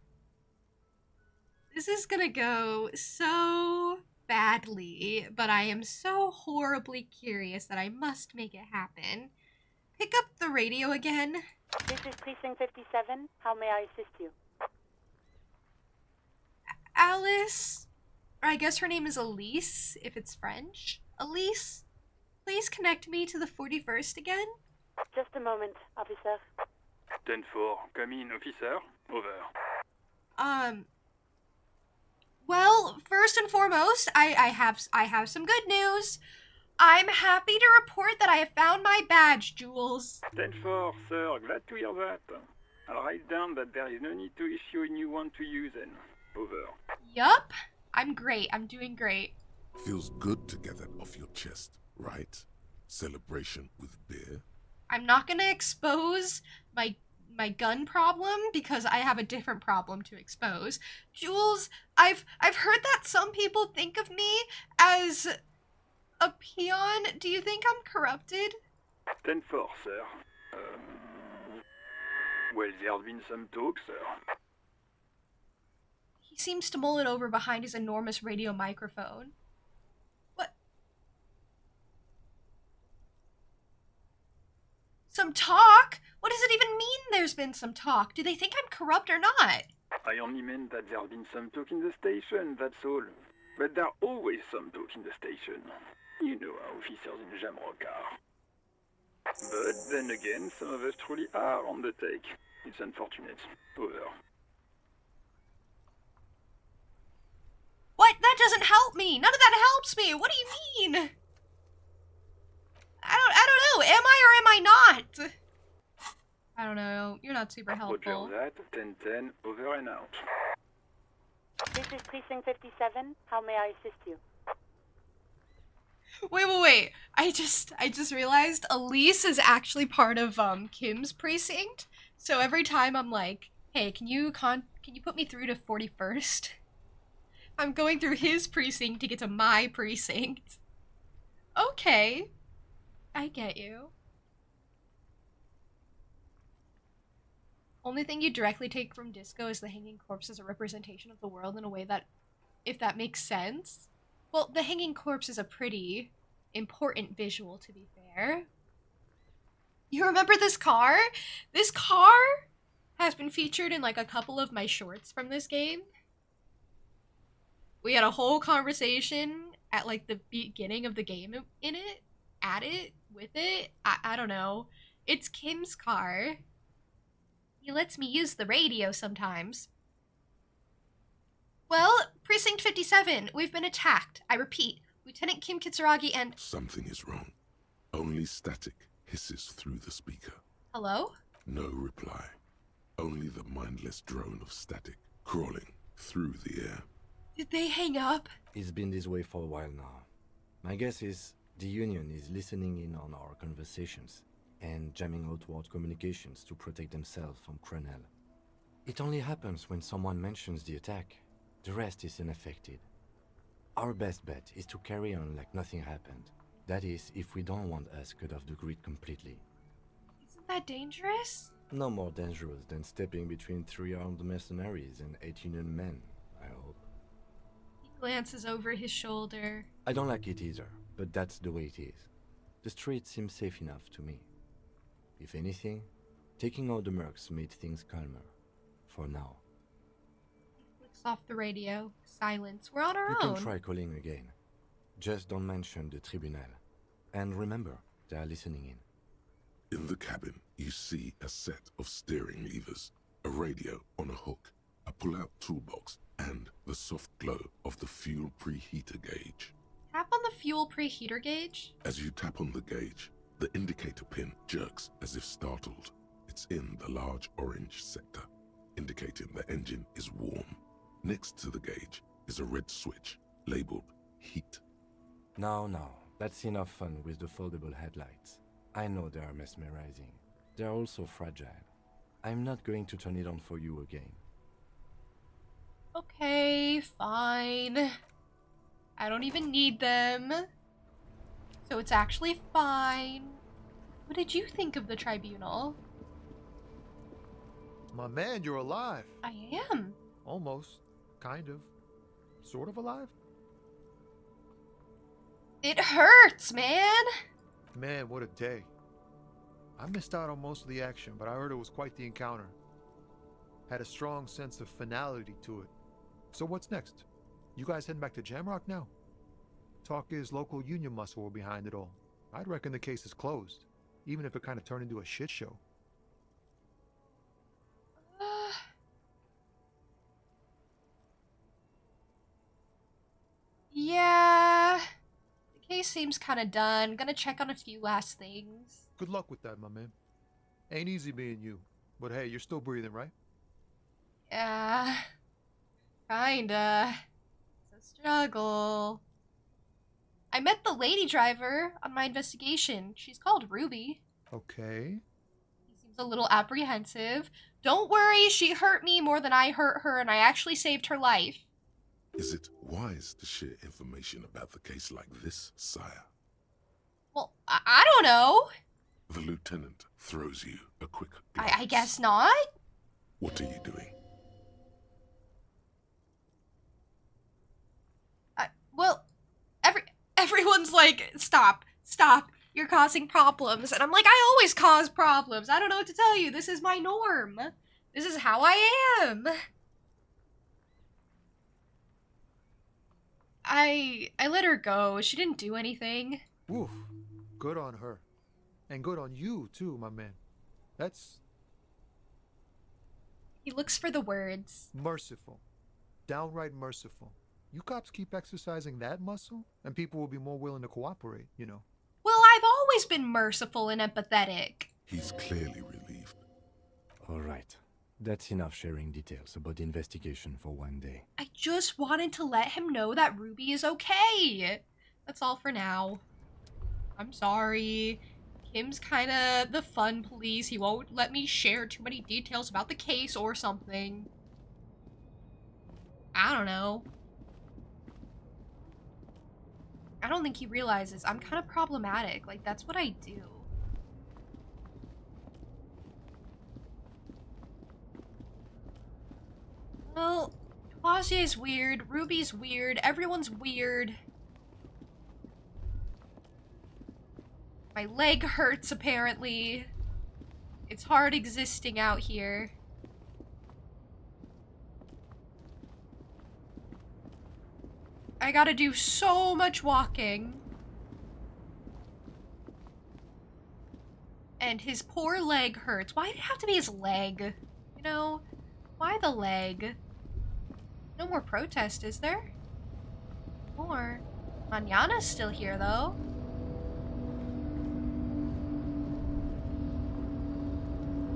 This is gonna go so badly, but I am so horribly curious that I must make it happen. Pick up the radio again. This is Precinct 57. How may I assist you? Alice, or I guess her name is Elise, if it's French. Elise, please connect me to the 41st again. Just a moment, officer. 10-4, come in, officer. Over. Well, first and foremost, I have some good news. I'm happy to report that I have found my badge, Jules. 10-4, sir. Glad to hear that. I'll write down that there is no need to issue a new one to you then. Over. Yup. I'm great. I'm doing great. Feels good to get that off your chest, right? Celebration with beer? I'm not gonna expose my gun problem because I have a different problem to expose. Jules, I've heard that some people think of me as a peon. Do you think I'm corrupted? 10-4, sir. Well, there's been some talk, sir. He seems to mull it over behind his enormous radio microphone. What? Some talk? What does it even mean there's been some talk? Do they think I'm corrupt or not? I only meant that there's been some talk in the station, that's all. But there's always some talk in the station. You know how officers in Jamrock are. But then again, some of us truly are on the take. It's unfortunate. Over. What? That doesn't help me. None of that helps me. What do you mean? I don't know. Am I or am I not? I don't know. You're not super helpful. Roger that. 10-10. Over and out. This is Precinct 57. How may I assist you? Wait. I just realized Elise is actually part of Kim's precinct. So every time I'm like, hey, can you put me through to 41st? I'm going through his precinct to get to my precinct. Okay. I get you. Only thing you directly take from Disco is the hanging corpse as a representation of the world in a way that, if that makes sense. Well, the hanging corpse is a pretty important visual, to be fair. You remember this car? This car has been featured in like a couple of my shorts from this game. We had a whole conversation at like the beginning of the game in it, at it, with it. I don't know. It's Kim's car. He lets me use the radio sometimes. Well, Precinct 57, we've been attacked. I repeat, Lieutenant Kim Kitsuragi and... Something is wrong. Only static hisses through the speaker. Hello? No reply. Only the mindless drone of static crawling through the air. Did they hang up? It's been this way for a while now. My guess is the Union is listening in on our conversations and jamming outward communications to protect themselves from Cronel. It only happens when someone mentions the attack. The rest is unaffected. Our best bet is to carry on like nothing happened. That is, if we don't want us cut off the grid completely. Isn't that dangerous? No more dangerous than stepping between 3 armed mercenaries and 8 Union men, I hope. He glances over his shoulder. I don't like it either, but that's the way it is. The street seems safe enough to me. If anything, taking out the mercs made things calmer. For now. He flicks off the radio. Silence. We're on our You own. can try calling again. Just don't mention the tribunal. And remember, they are listening in. In the cabin, you see a set of steering levers, a radio on a hook, a pull-out toolbox, and the soft glow of the fuel preheater gauge. Tap on the fuel preheater gauge. As you tap on the gauge, the indicator pin jerks as if startled. It's in the large orange sector, indicating the engine is warm. Next to the gauge is a red switch labeled heat. Now, that's enough fun with the foldable headlights. I know they are mesmerizing. They are also fragile. I'm not going to turn it on for you again. Okay, fine. I don't even need them. So it's actually fine. What did you think of the tribunal? My man, you're alive. I am. Almost. Kind of. Sort of alive? It hurts, man. Man, what a day. I missed out on most of the action, but I heard it was quite the encounter. Had a strong sense of finality to it. So what's next? You guys heading back to Jamrock now? Talk is local union muscle were behind it all. I'd reckon the case is closed, even if it kind of turned into a shit show. Yeah. The case seems kind of done. Gonna check on a few last things. Good luck with that, my man. Ain't easy being you. But hey, you're still breathing, right? Yeah. Kinda. It's a struggle. I met the lady driver on my investigation. She's called Ruby. Okay. He seems a little apprehensive. Don't worry, she hurt me more than I hurt her, and I actually saved her life. Is it wise to share information about the case like this, sire? Well, I don't know. The lieutenant throws you a quick I guess not. What are you doing? Well, everyone's like, stop, you're causing problems. And I'm like, I always cause problems. I don't know what to tell you. This is my norm. This is how I am. I let her go. She didn't do anything. Oof. Good on her. And good on you, too, my man. That's... He looks for the words. merciful. Downright merciful. You cops keep exercising that muscle, and people will be more willing to cooperate, you know. Well, I've always been merciful and empathetic. He's clearly relieved. All right. That's enough sharing details about the investigation for one day. I just wanted to let him know that Ruby is okay. That's all for now. I'm sorry. Kim's kinda the fun police. He won't let me share too many details about the case or something. I don't know. I don't think he realizes I'm kind of problematic. Like, that's what I do. Well, Clausier's weird, Ruby's weird, everyone's weird. My leg hurts, apparently. It's hard existing out here. I gotta do so much walking. And his poor leg hurts. Why did it have to be his leg? You know? Why the leg? No more protest, is there? More. Manana's still here, though.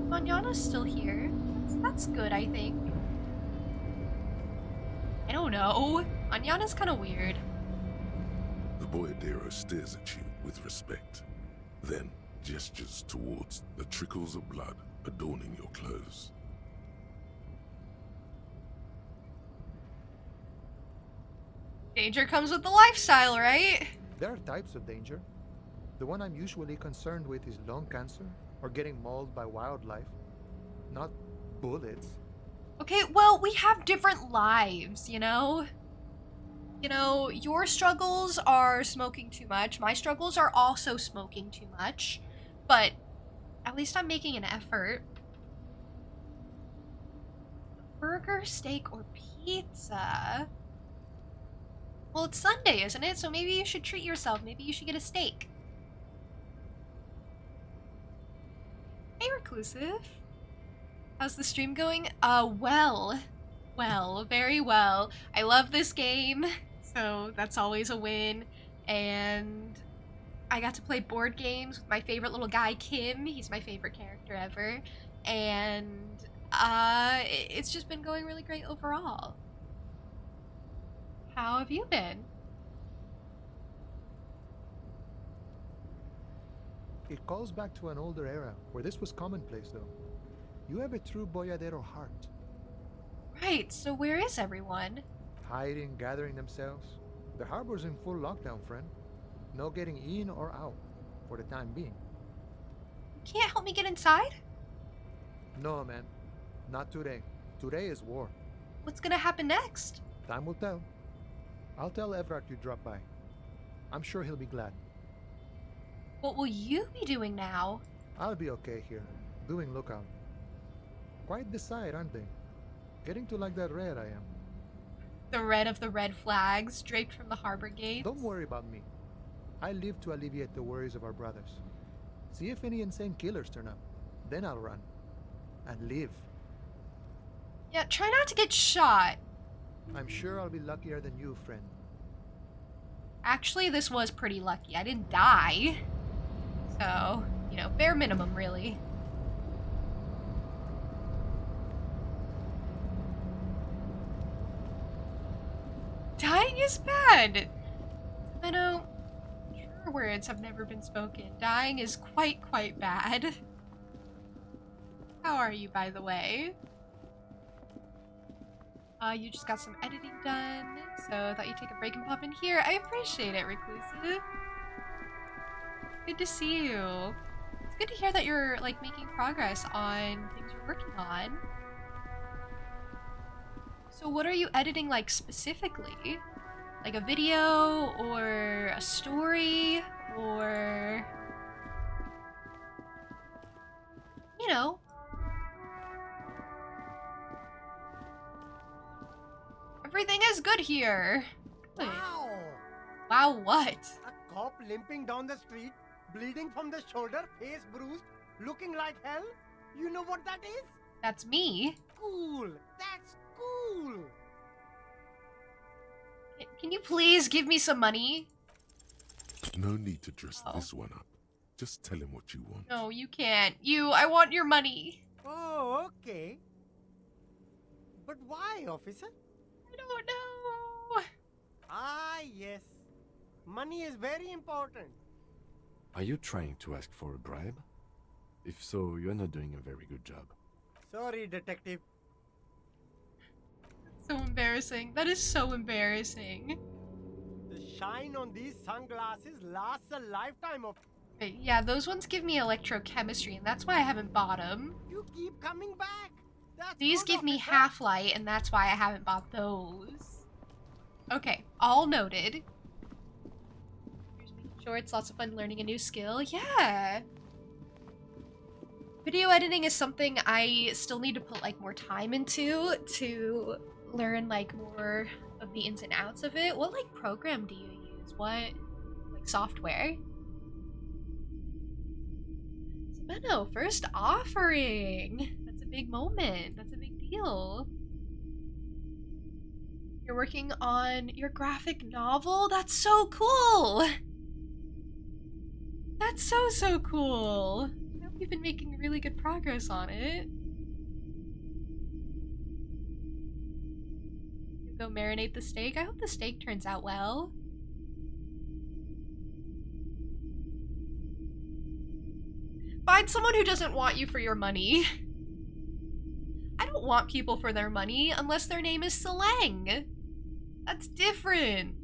Manana's still here. That's good, I think. I don't know. Manana's kind of weird. The boyadero stares at you with respect, then gestures towards the trickles of blood adorning your clothes. Danger comes with the lifestyle, right? There are types of danger. The one I'm usually concerned with is lung cancer or getting mauled by wildlife, not bullets. Okay, well, we have different lives, you know? You know, your struggles are smoking too much. My struggles are also smoking too much. But at least I'm making an effort. Burger, steak, or pizza? Well, it's Sunday, isn't it? So maybe you should treat yourself. Maybe you should get a steak. Hey, Reclusive. How's the stream going? Well, very well. I love this game, so that's always a win. And I got to play board games with my favorite little guy, Kim. He's my favorite character ever. And it's just been going really great overall. How have you been? It calls back to an older era where this was commonplace, though. You have a true boyadero heart. Right, so where is everyone? Hiding, gathering themselves. The harbor's in full lockdown, friend. No getting in or out, for the time being. You can't help me get inside? No, man. Not today. Today is war. What's gonna happen next? Time will tell. I'll tell Evrart you dropped by. I'm sure he'll be glad. What will you be doing now? I'll be okay here, doing lookout. Quite the sight, aren't they? Getting to like that red I am. The red of the red flags draped from the harbor gates? Don't worry about me. I live to alleviate the worries of our brothers. See if any insane killers turn up. Then I'll run. And live. Yeah, try not to get shot. I'm sure I'll be luckier than you, friend. Actually, this was pretty lucky. I didn't die. So, you know, bare minimum, really. Dying is bad. I know. Truer words have never been spoken. Dying is quite bad. How are you, by the way? You just got some editing done, so I thought you'd take a break and pop in here. I appreciate it, Reclusive. Good to see you. It's good to hear that you're, like, making progress on things you're working on. So what are you editing, like, specifically? Like a video, or a story, or... you know. Everything is good here. Good. Wow! Wow, what? A cop limping down the street, bleeding from the shoulder, face bruised, looking like hell? You know what that is? That's me. Cool! That's cool! Can you please give me some money? No need to dress this one up. Just tell him what you want. No, you can't. I want your money. Oh, okay. But why, officer? I don't know. Ah, yes. Money is very important. Are you trying to ask for a bribe? If so, you're not doing a very good job. Sorry, detective. So embarrassing. That is so embarrassing. The shine on these sunglasses lasts a lifetime of... Wait, yeah, those ones give me electrochemistry, and that's why I haven't bought them. You keep coming back. That's These good, give me officer. half-light, and that's why I haven't bought those. Okay, all noted. Here's making sure it's lots of fun learning a new skill. Yeah! Video editing is something I still need to put, like, more time into to learn, like, more of the ins and outs of it. What, like, program do you use? What, like, software? Benno, first offering! That's a big moment. That's a big deal. You're working on your graphic novel? That's so cool! That's so cool! I hope you've been making really good progress on it. You go marinate the steak? I hope the steak turns out well. Find someone who doesn't want you for your money. I don't want people for their money unless their name is Seleng. That's different.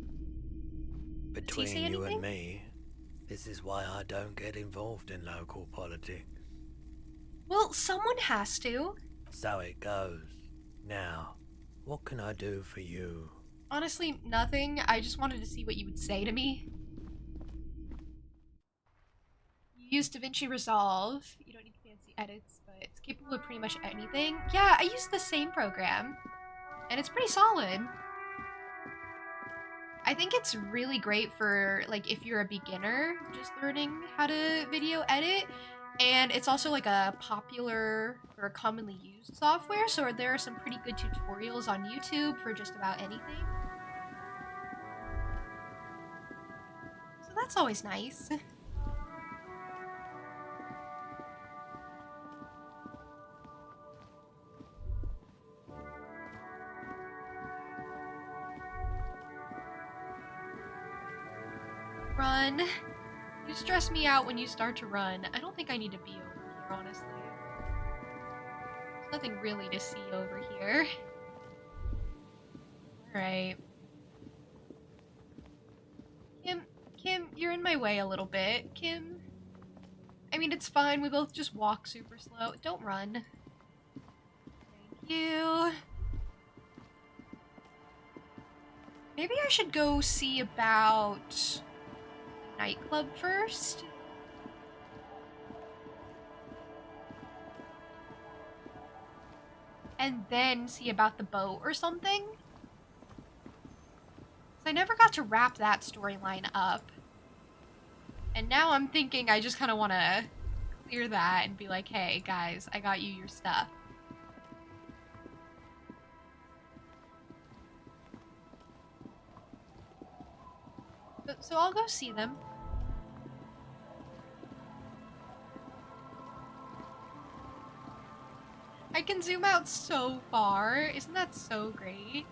Between you and me, this is why I don't get involved in local politics. Well, someone has to. So it goes. Now, what can I do for you? Honestly, nothing. I just wanted to see what you would say to me. You use DaVinci Resolve. You don't need fancy edits, but it's capable of pretty much anything. Yeah, I use the same program, and it's pretty solid. I think it's really great for, like, if you're a beginner just learning how to video edit, and it's also, like, a popular or a commonly used software, so there are some pretty good tutorials on YouTube for just about anything. So that's always nice. Run. You stress me out when you start to run. I don't think I need to be over here, honestly. There's nothing really to see over here. Alright. Kim, you're in my way a little bit. Kim. I mean, it's fine. We both just walk super slow. Don't run. Thank you. Maybe I should go see about nightclub first? And then see about the boat or something? So I never got to wrap that storyline up. And now I'm thinking I just kind of want to clear that and be like, hey, guys, I got you your stuff. So I'll go see them. I can zoom out so far. Isn't that so great?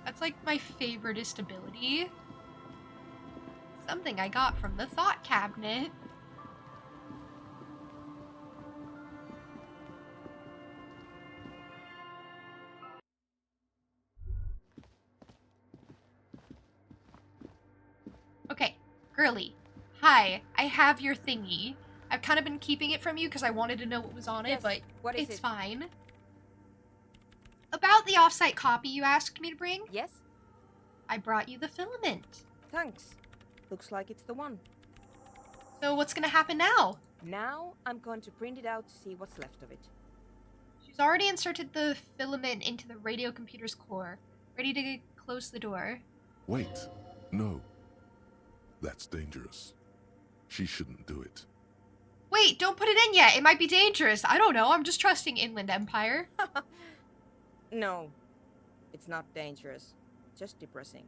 That's like my favoriteest ability. Something I got from the thought cabinet. Okay, girly. Hi, I have your thingy. I've kind of been keeping it from you because I wanted to know what was on it, Yes, but what is it's it? fine. About the offsite copy you asked me to bring? Yes? I brought you the filament. Thanks. Looks like it's the one. So what's gonna happen now? Now I'm going to print it out to see what's left of it. She's already inserted the filament into the radio computer's core. Ready to close the door. Wait. No. That's dangerous. She shouldn't do it. Wait, don't put it in yet. It might be dangerous. I don't know. I'm just trusting Inland Empire. No, it's not dangerous. Just depressing.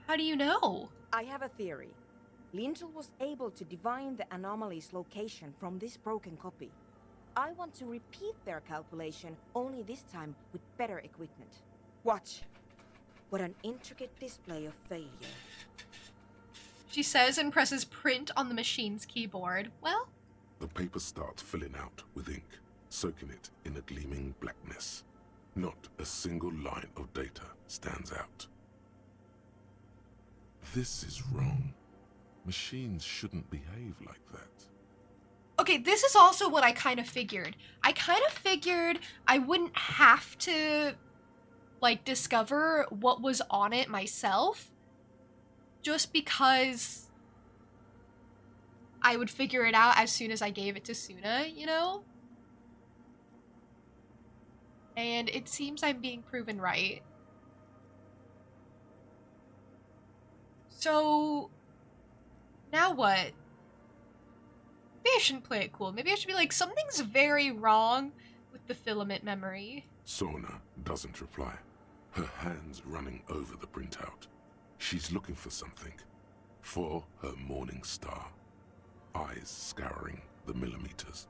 How do you know? I have a theory. Lintel was able to divine the anomaly's location from this broken copy. I want to repeat their calculation, only this time with better equipment. Watch. What an intricate display of failure. She says and presses print on the machine's keyboard. Well, The paper starts filling out with ink, soaking it in a gleaming blackness. Not a single line of data stands out. This is wrong. Machines shouldn't behave like that. okay, this is also what I kind of figured. I kind of figured I wouldn't have to, like, discover what was on it myself. Just because I would figure it out as soon as I gave it to Suna, you know? And it seems I'm being proven right. So, now what? Maybe I shouldn't play it cool. Maybe I should be like, something's very wrong with the filament memory. Sona doesn't reply, her hands running over the printout. She's looking for something. For her morning star. Eyes scouring the millimeters.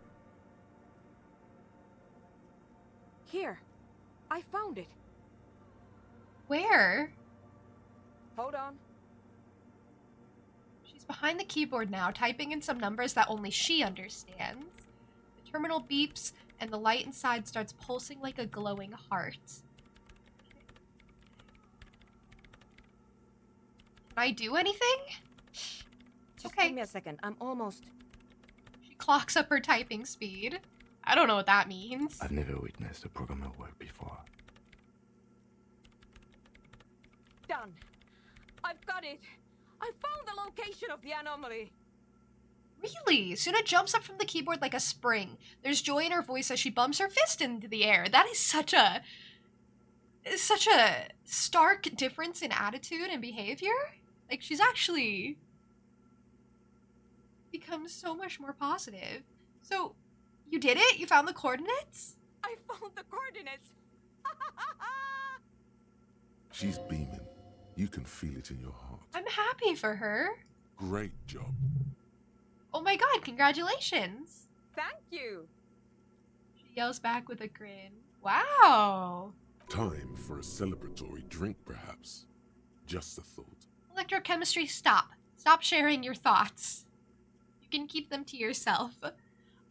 Here, I found it. Where? Hold on. She's behind the keyboard now, typing in some numbers that only she understands. The terminal beeps, and the light inside starts pulsing like a glowing heart. Can I do anything? Just give me a second. I'm almost... She clocks up her typing speed. I don't know what that means. I've never witnessed a programmer work before. Done. I've got it. I found the location of the anomaly. Really? Suna jumps up from the keyboard like a spring. There's joy in her voice as she bumps her fist into the air. That is such a stark difference in attitude and behavior. Like, she's actually become so much more positive. So, you did it? You found the coordinates? I found the coordinates. She's beaming. You can feel it in your heart. I'm happy for her. Great job. Oh my god, congratulations. Thank you. She yells back with a grin. Wow. Time for a celebratory drink, perhaps. Just a thought. Electrochemistry, stop. Stop sharing your thoughts. You can keep them to yourself.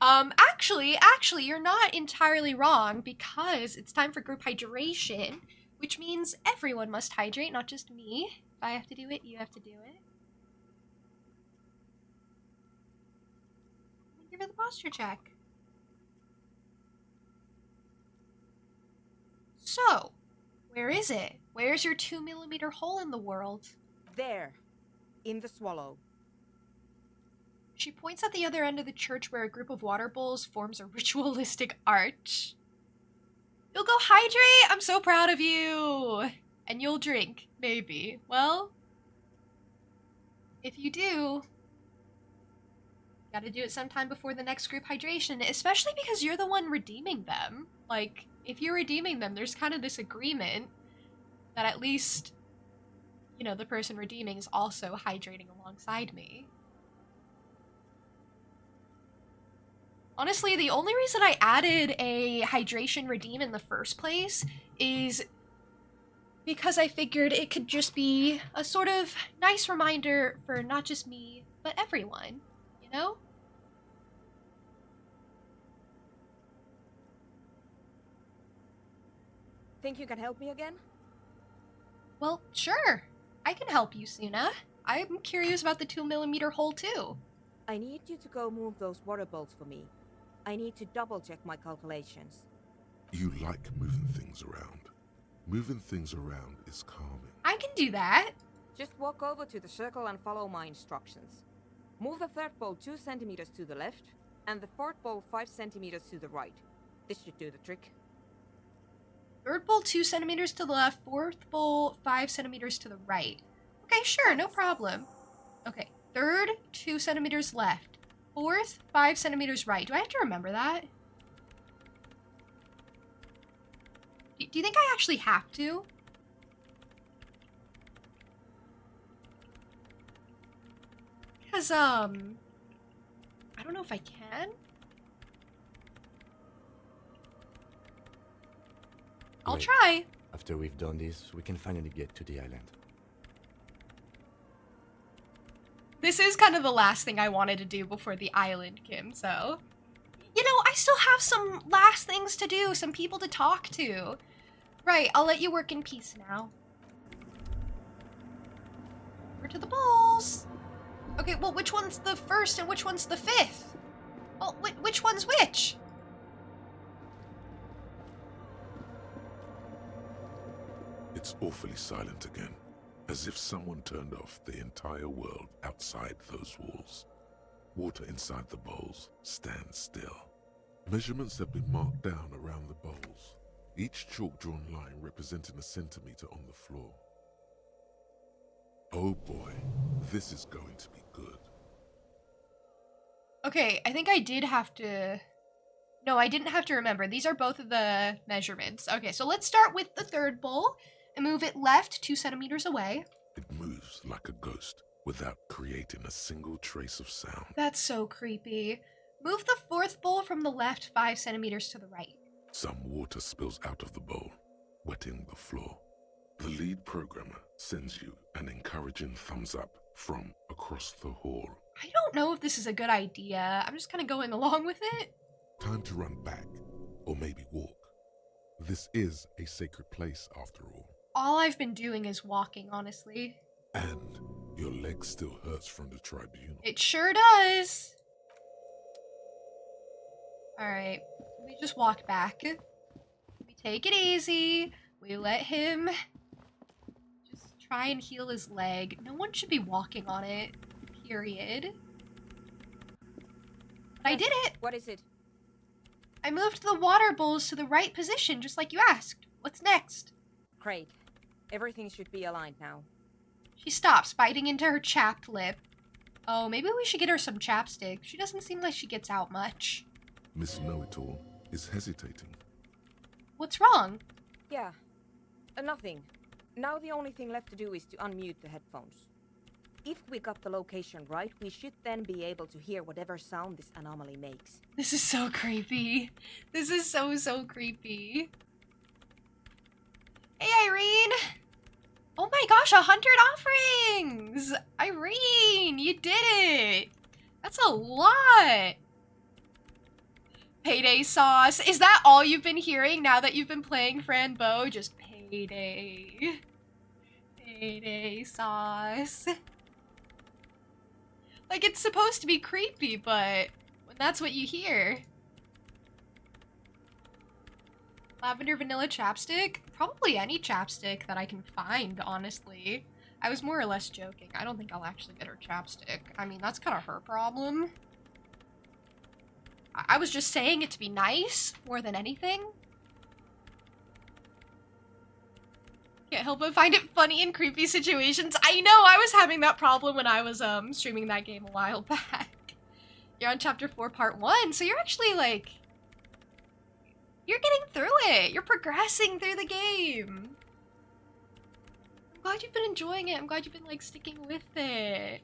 Actually, you're not entirely wrong, because it's time for group hydration, which means everyone must hydrate, not just me. If I have to do it, you have to do it. Give her the posture check. So, where is it? Where's your 2mm hole in the world? There. In the swallow. She points at the other end of the church where a group of water bowls forms a ritualistic arch. You'll go hydrate? I'm so proud of you! And you'll drink, maybe. Well, if you do, gotta do it sometime before the next group hydration, especially because you're the one redeeming them. Like, if you're redeeming them, there's kind of this agreement that at least you know, the person redeeming is also hydrating alongside me. Honestly, the only reason I added a hydration redeem in the first place is because I figured it could just be a sort of nice reminder for not just me, but everyone, you know? Think you can help me again? Well, sure. I can help you, Suna. I'm curious about the 2mm hole too. I need you to go move those water bowls for me. I need to double check my calculations. You like moving things around. Moving things around is calming. I can do that. Just walk over to the circle and follow my instructions. Move the third bowl 2 centimeters to the left, and the fourth bowl 5 centimeters to the right. This should do the trick. Third bowl 2 centimeters to the left, fourth bowl 5 centimeters to the right. Okay, sure, no problem. Okay, third 2 centimeters left, fourth 5 centimeters right. Do I have to remember that? Do you think I actually have to? Because, I don't know if I can. I'll Great. try. After we've done this, we can finally get to the island. This is kind of the last thing I wanted to do before the island, Kim, so... You know, I still have some last things to do, some people to talk to. Right, I'll let you work in peace now. Over to the bowls. Okay, well, which one's the first and which one's the fifth? Well, which one's which? It's awfully silent again, as if someone turned off the entire world outside those walls. Water inside the bowls stands still. Measurements have been marked down around the bowls, each chalk-drawn line representing a centimeter on the floor. Oh boy, this is going to be good. Okay, I think I did have to... No, I didn't have to remember. These are both of the measurements. Okay, so let's start with the third bowl and move it left 2 centimeters away. It moves like a ghost without creating a single trace of sound. That's so creepy. Move the fourth bowl from the left 5 centimeters to the right. Some water spills out of the bowl, wetting the floor. The lead programmer sends you an encouraging thumbs up from across the hall. I don't know if this is a good idea. I'm just kind of going along with it. Time to run back, or maybe walk. This is a sacred place after all. All I've been doing is walking, honestly. And your leg still hurts from the tribunal. It sure does. Alright, we just walk back. We take it easy. We let him just try and heal his leg. No one should be walking on it, period. But I did it! What is it? I moved the water bowls to the right position, just like you asked. What's next? Great. Everything should be aligned now. She stops, biting into her chapped lip. Oh, maybe we should get her some chapstick. She doesn't seem like she gets out much. Miss Know-It-All is hesitating. What's wrong? Yeah. Nothing. Now the only thing left to do is to unmute the headphones. If we got the location right, we should then be able to hear whatever sound this anomaly makes. This is so creepy. This is so creepy. Hey, Irene! Oh my gosh, 100 offerings! Irene, you did it! That's a lot! Payday sauce. Is that all you've been hearing now that you've been playing Fran Bow? Just payday. Payday sauce. Like, it's supposed to be creepy, but when that's what you hear. Lavender vanilla chapstick? Probably any chapstick that I can find, honestly. I was more or less joking. I don't think I'll actually get her chapstick. I mean, that's kind of her problem. I was just saying it to be nice, more than anything. Can't help but find it funny in creepy situations. I know, I was having that problem when I was streaming that game a while back. You're on chapter 4, part 1, so you're actually, like... You're getting through it! You're progressing through the game! I'm glad you've been enjoying it. I'm glad you've been, like, sticking with it.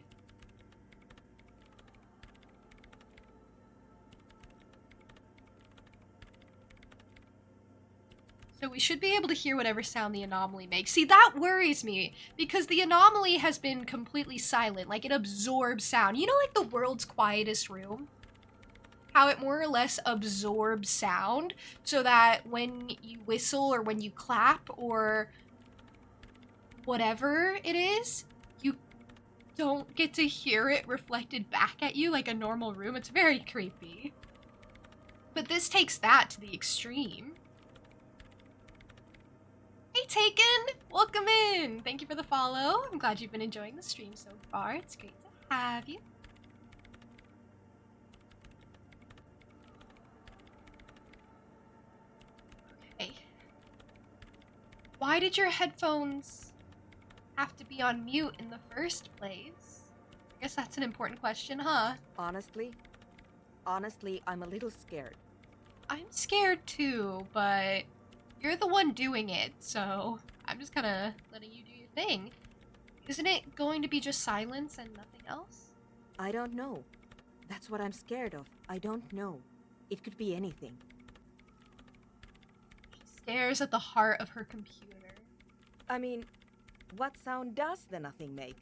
So we should be able to hear whatever sound the anomaly makes. See, that worries me, because the anomaly has been completely silent. Like, it absorbs sound. You know, like the world's quietest room? How it more or less absorbs sound, so that when you whistle or when you clap or whatever it is, you don't get to hear it reflected back at you like a normal room. It's very creepy. But this takes that to the extreme. Hey Taken! Welcome in! Thank you for the follow. I'm glad you've been enjoying the stream so far. It's great to have you. Okay. Why did your headphones have to be on mute in the first place? I guess that's an important question, huh? Honestly, I'm a little scared. I'm scared too, but you're the one doing it, so I'm just kind of letting you do your thing. Isn't it going to be just silence and nothing else? I don't know. That's what I'm scared of. I don't know. It could be anything. She stares at the heart of her computer. I mean, what sound does the nothing make?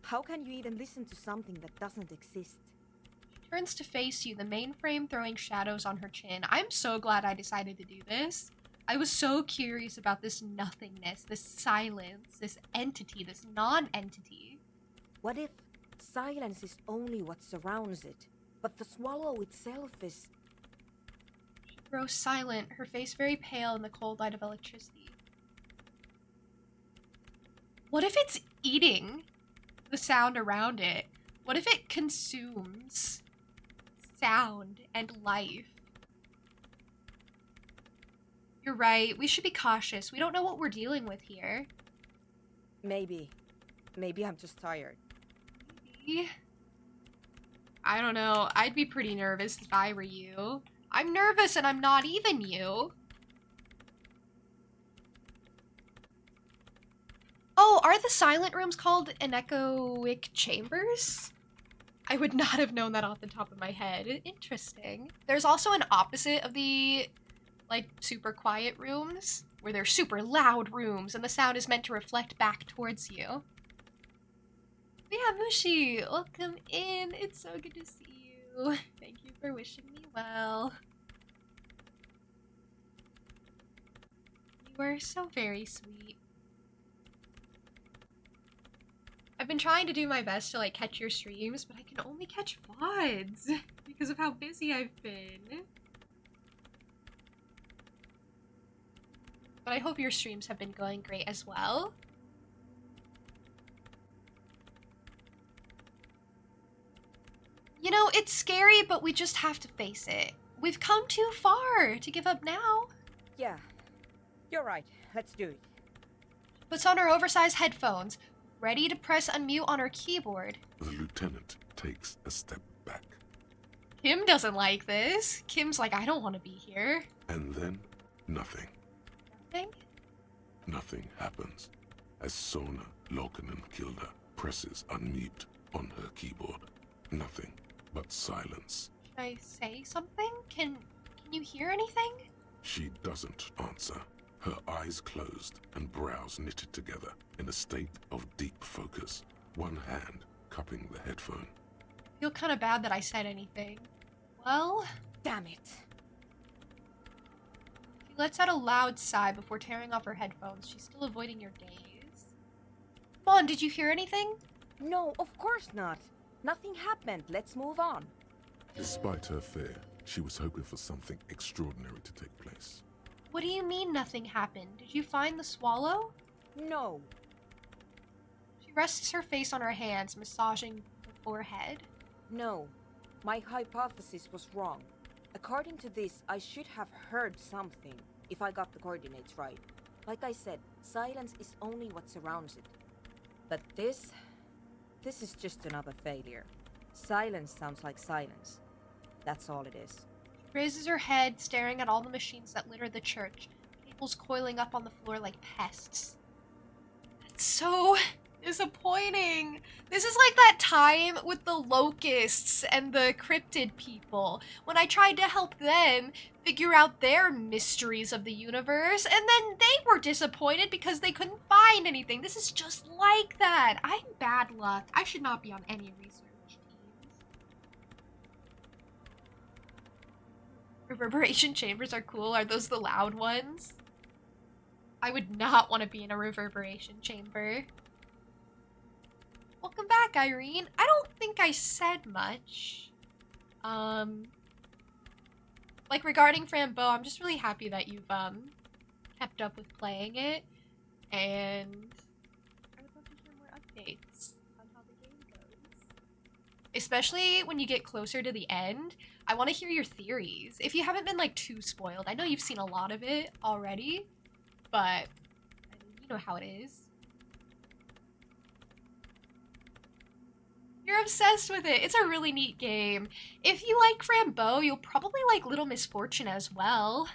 How can you even listen to something that doesn't exist? She turns to face you, the mainframe throwing shadows on her chin. I'm so glad I decided to do this. I was so curious about this nothingness, this silence, this entity, this non-entity. What if silence is only what surrounds it, but the swallow itself is... She grows silent, her face very pale in the cold light of electricity. What if it's eating the sound around it? What if it consumes sound and life? You're right. We should be cautious. We don't know what we're dealing with here. Maybe. Maybe I'm just tired. Maybe. I don't know. I'd be pretty nervous if I were you. I'm nervous and I'm not even you. Oh, are the silent rooms called anechoic chambers? I would not have known that off the top of my head. Interesting. There's also an opposite of the like super quiet rooms, where they're super loud rooms and the sound is meant to reflect back towards you. Yeah, Mushi, welcome in. It's so good to see you. Thank you for wishing me well. You are so very sweet. I've been trying to do my best to like catch your streams, but I can only catch VODs because of how busy I've been. But I hope your streams have been going great as well. You know, it's scary, but we just have to face it. We've come too far to give up now. Yeah, you're right. Let's do it. Puts on her oversized headphones, ready to press unmute on her keyboard. The lieutenant takes a step back. Kim doesn't like this. Kim's like, I don't want to be here. And then, nothing. Nothing? Nothing happens as Sona Lokenenkilda presses unmute on her keyboard. Nothing but silence. Should I say something? Can you hear anything? She doesn't answer. Her eyes closed and brows knitted together in a state of deep focus, one hand cupping the headphone. I feel kind of bad that I said anything. Well... Damn it. She lets out a loud sigh before tearing off her headphones. She's still avoiding your gaze. Come on, did you hear anything? No, of course not. Nothing happened. Let's move on. Despite her fear, she was hoping for something extraordinary to take place. What do you mean nothing happened? Did you find the swallow? No. She rests her face on her hands, massaging her forehead. No. My hypothesis was wrong. According to this, I should have heard something, if I got the coordinates right. Like I said, silence is only what surrounds it. But this is just another failure. Silence sounds like silence. That's all it is. She raises her head, staring at all the machines that litter the church, cables coiling up on the floor like pests. so disappointing. This is like that time with the locusts and the cryptid people, when I tried to help them figure out their mysteries of the universe, and then they were disappointed because they couldn't find anything. This is just like that. I'm bad luck. I should not be on any research teams. Reverberation chambers are cool. Are those the loud ones? I would not want to be in a reverberation chamber. Welcome back, Irene. I don't think I said much. Like regarding Frambeau, I'm just really happy that you've kept up with playing it, and I would love to hear more updates on how the game goes. Especially when you get closer to the end, I want to hear your theories. If you haven't been like too spoiled, I know you've seen a lot of it already, but I mean, you know how it is. You're obsessed with it. It's a really neat game. If you like Frambeau, you'll probably like Little Misfortune as well.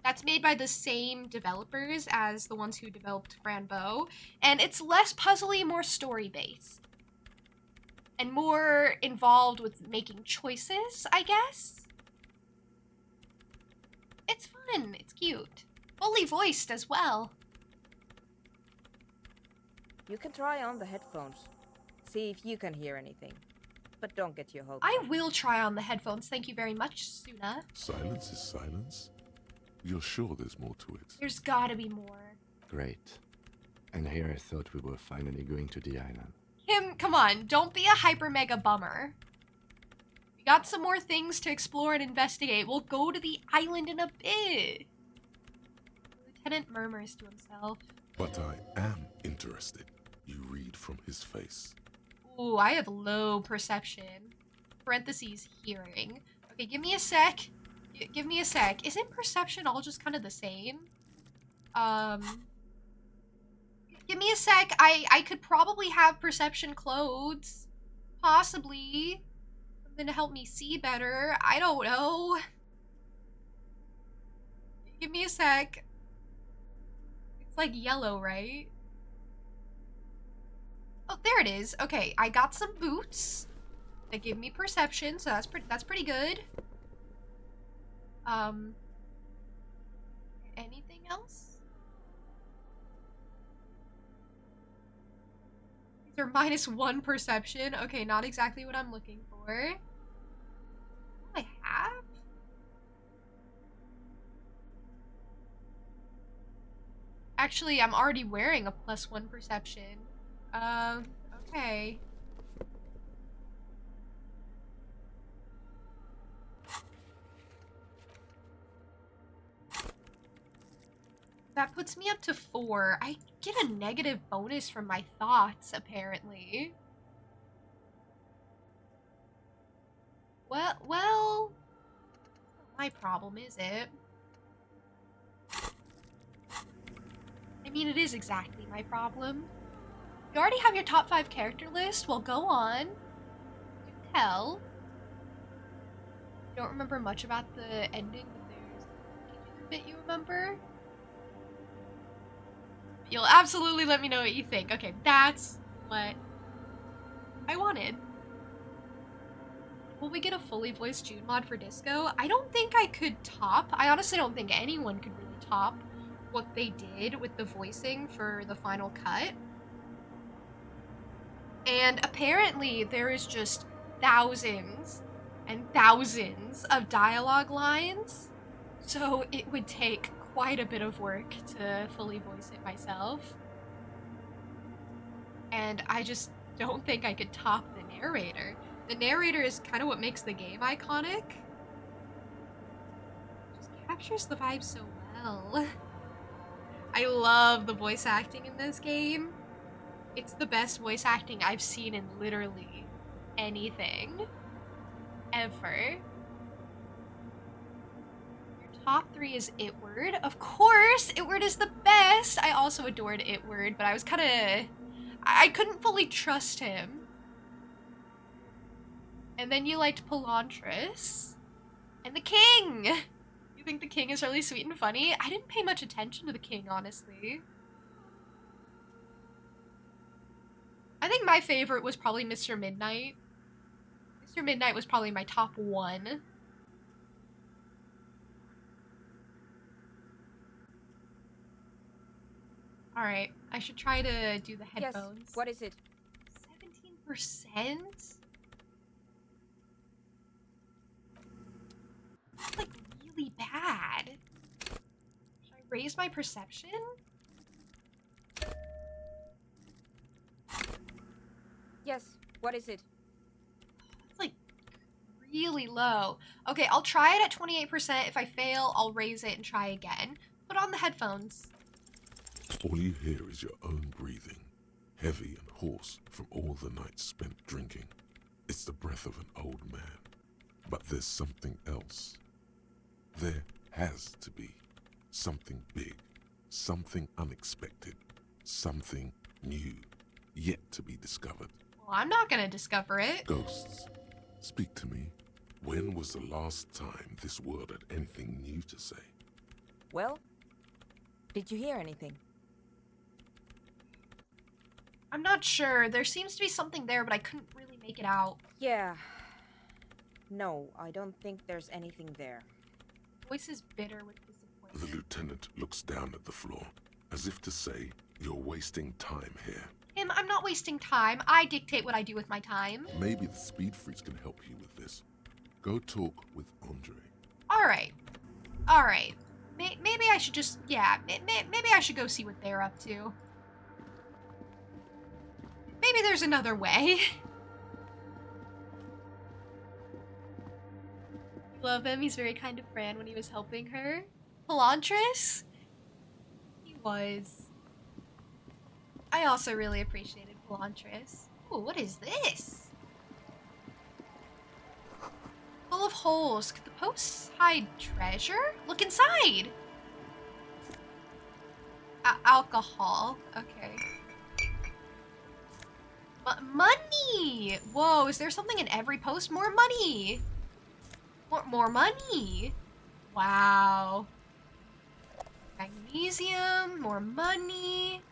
That's made by the same developers as the ones who developed Frambeau, and it's less puzzly, more story-based. And more involved with making choices, I guess? It's fun. It's cute. Fully voiced as well. You can try on the headphones. See if you can hear anything. But don't get your hopes I up. will try on the headphones. Thank you very much, Suna. Silence is silence? You're sure there's more to it? There's gotta be more. Great. And here I thought we were finally going to the island. Kim, come on. Don't be a hyper mega bummer. We got some more things to explore and investigate. We'll go to the island in a bit. Lieutenant murmurs to himself. But I am interested. You read from his face. Ooh, I have low perception. Parentheses, hearing. Okay, give me a sec. Give me a sec. Isn't perception all just kind of the same? Give me a sec. I could probably have perception clothes. Possibly. Something to help me see better. I don't know. Give me a sec. It's like yellow, right? Oh, there it is. Okay, I got some boots that give me perception, so that's pretty good. Anything else? These are -1 perception. Okay, not exactly what I'm looking for. What do I have? Actually, I'm already wearing a +1 perception. Okay. That puts me up to 4. I get a negative bonus from my thoughts, apparently. Well, not my problem, is it? I mean, it is exactly my problem. You already have your top 5 character list? Well, go on. Do tell. You don't remember much about the ending, but there's a bit you remember? You'll absolutely let me know what you think. Okay, that's what I wanted. Will we get a fully voiced Jude mod for Disco? I don't think I could top. I honestly don't think anyone could really top what they did with the voicing for the final cut. And apparently there is just thousands and thousands of dialogue lines. So it would take quite a bit of work to fully voice it myself. And I just don't think I could top the narrator. The narrator is kind of what makes the game iconic. Just captures the vibe so well. I love the voice acting in this game. It's the best voice acting I've seen in literally anything. Ever. Your top 3 is Itward. Of course! Itward is the best! I also adored Itward, but I was kinda... I couldn't fully trust him. And then you liked Palontras. And the King! You think the King is really sweet and funny? I didn't pay much attention to the King, honestly. I think my favorite was probably Mr. Midnight. Mr. Midnight was probably my top one. Alright, I should try to do the headphones. Yes, what is it? 17%? That's like really bad. Should I raise my perception? Yes, what is it? It's like really low. Okay, I'll try it at 28%. If I fail, I'll raise it and try again. Put on the headphones. All you hear is your own breathing, heavy and hoarse from all the nights spent drinking. It's the breath of an old man. But there's something else. There has to be something big, something unexpected, something new, yet to be discovered. Well, I'm not gonna discover it. Ghosts, speak to me. When was the last time this world had anything new to say? Well, did you hear anything? I'm not sure. There seems to be something there, but I couldn't really make it out. Yeah. No, I don't think there's anything there. Voice is bitter with disappointment. The lieutenant looks down at the floor, as if to say, you're wasting time here. Tim, I'm not wasting time. I dictate what I do with my time. Maybe the speed freaks can help you with this. Go talk with Andre. Alright. Alright. Maybe I should just, yeah, maybe I should go see what they're up to. Maybe there's another way. Love him. He's a very kind of friend when he was helping her. Pelantris? He was. I also really appreciated Pelantris. Ooh, what is this? Full of holes. Could the posts hide treasure? Look inside! Alcohol. Okay. Money! Whoa, is there something in every post? More money! More money! Wow. Magnesium, more money.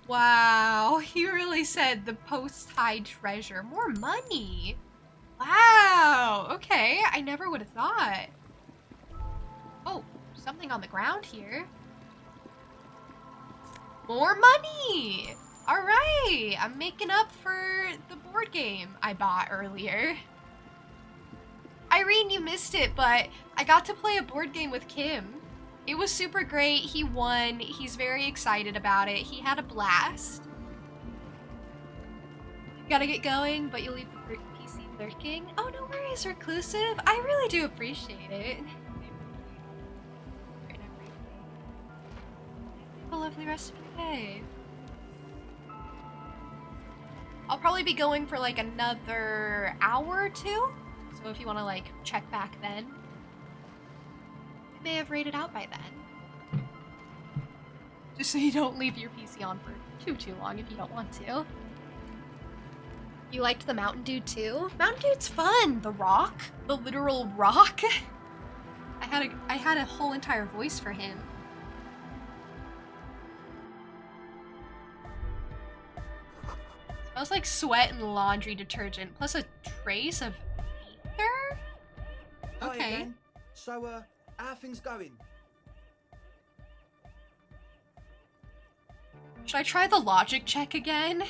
Wow, he really said the posts hide treasure. More money! Wow, okay, I never would have thought. Oh, something on the ground here. More money! Alright, I'm making up for the board game I bought earlier. Irene, you missed it, but I got to play a board game with Kim. It was super great. He won. He's very excited about it. He had a blast. Gotta get going, but you'll leave the PC lurking. Oh, no worries, Reclusive. I really do appreciate it. Have a lovely rest of your day. I'll probably be going for like another hour or two. So if you want to like check back then. I may have rated out by then. Just so you don't leave your PC on for too long if you don't want to. You liked the Mountain Dude too? Mountain Dude's fun! The Rock? The literal rock? I had a whole entire voice for him. Smells like sweat and laundry detergent, plus a trace of ether? Hi Okay. again. So, how are things going? Should I try the logic check again?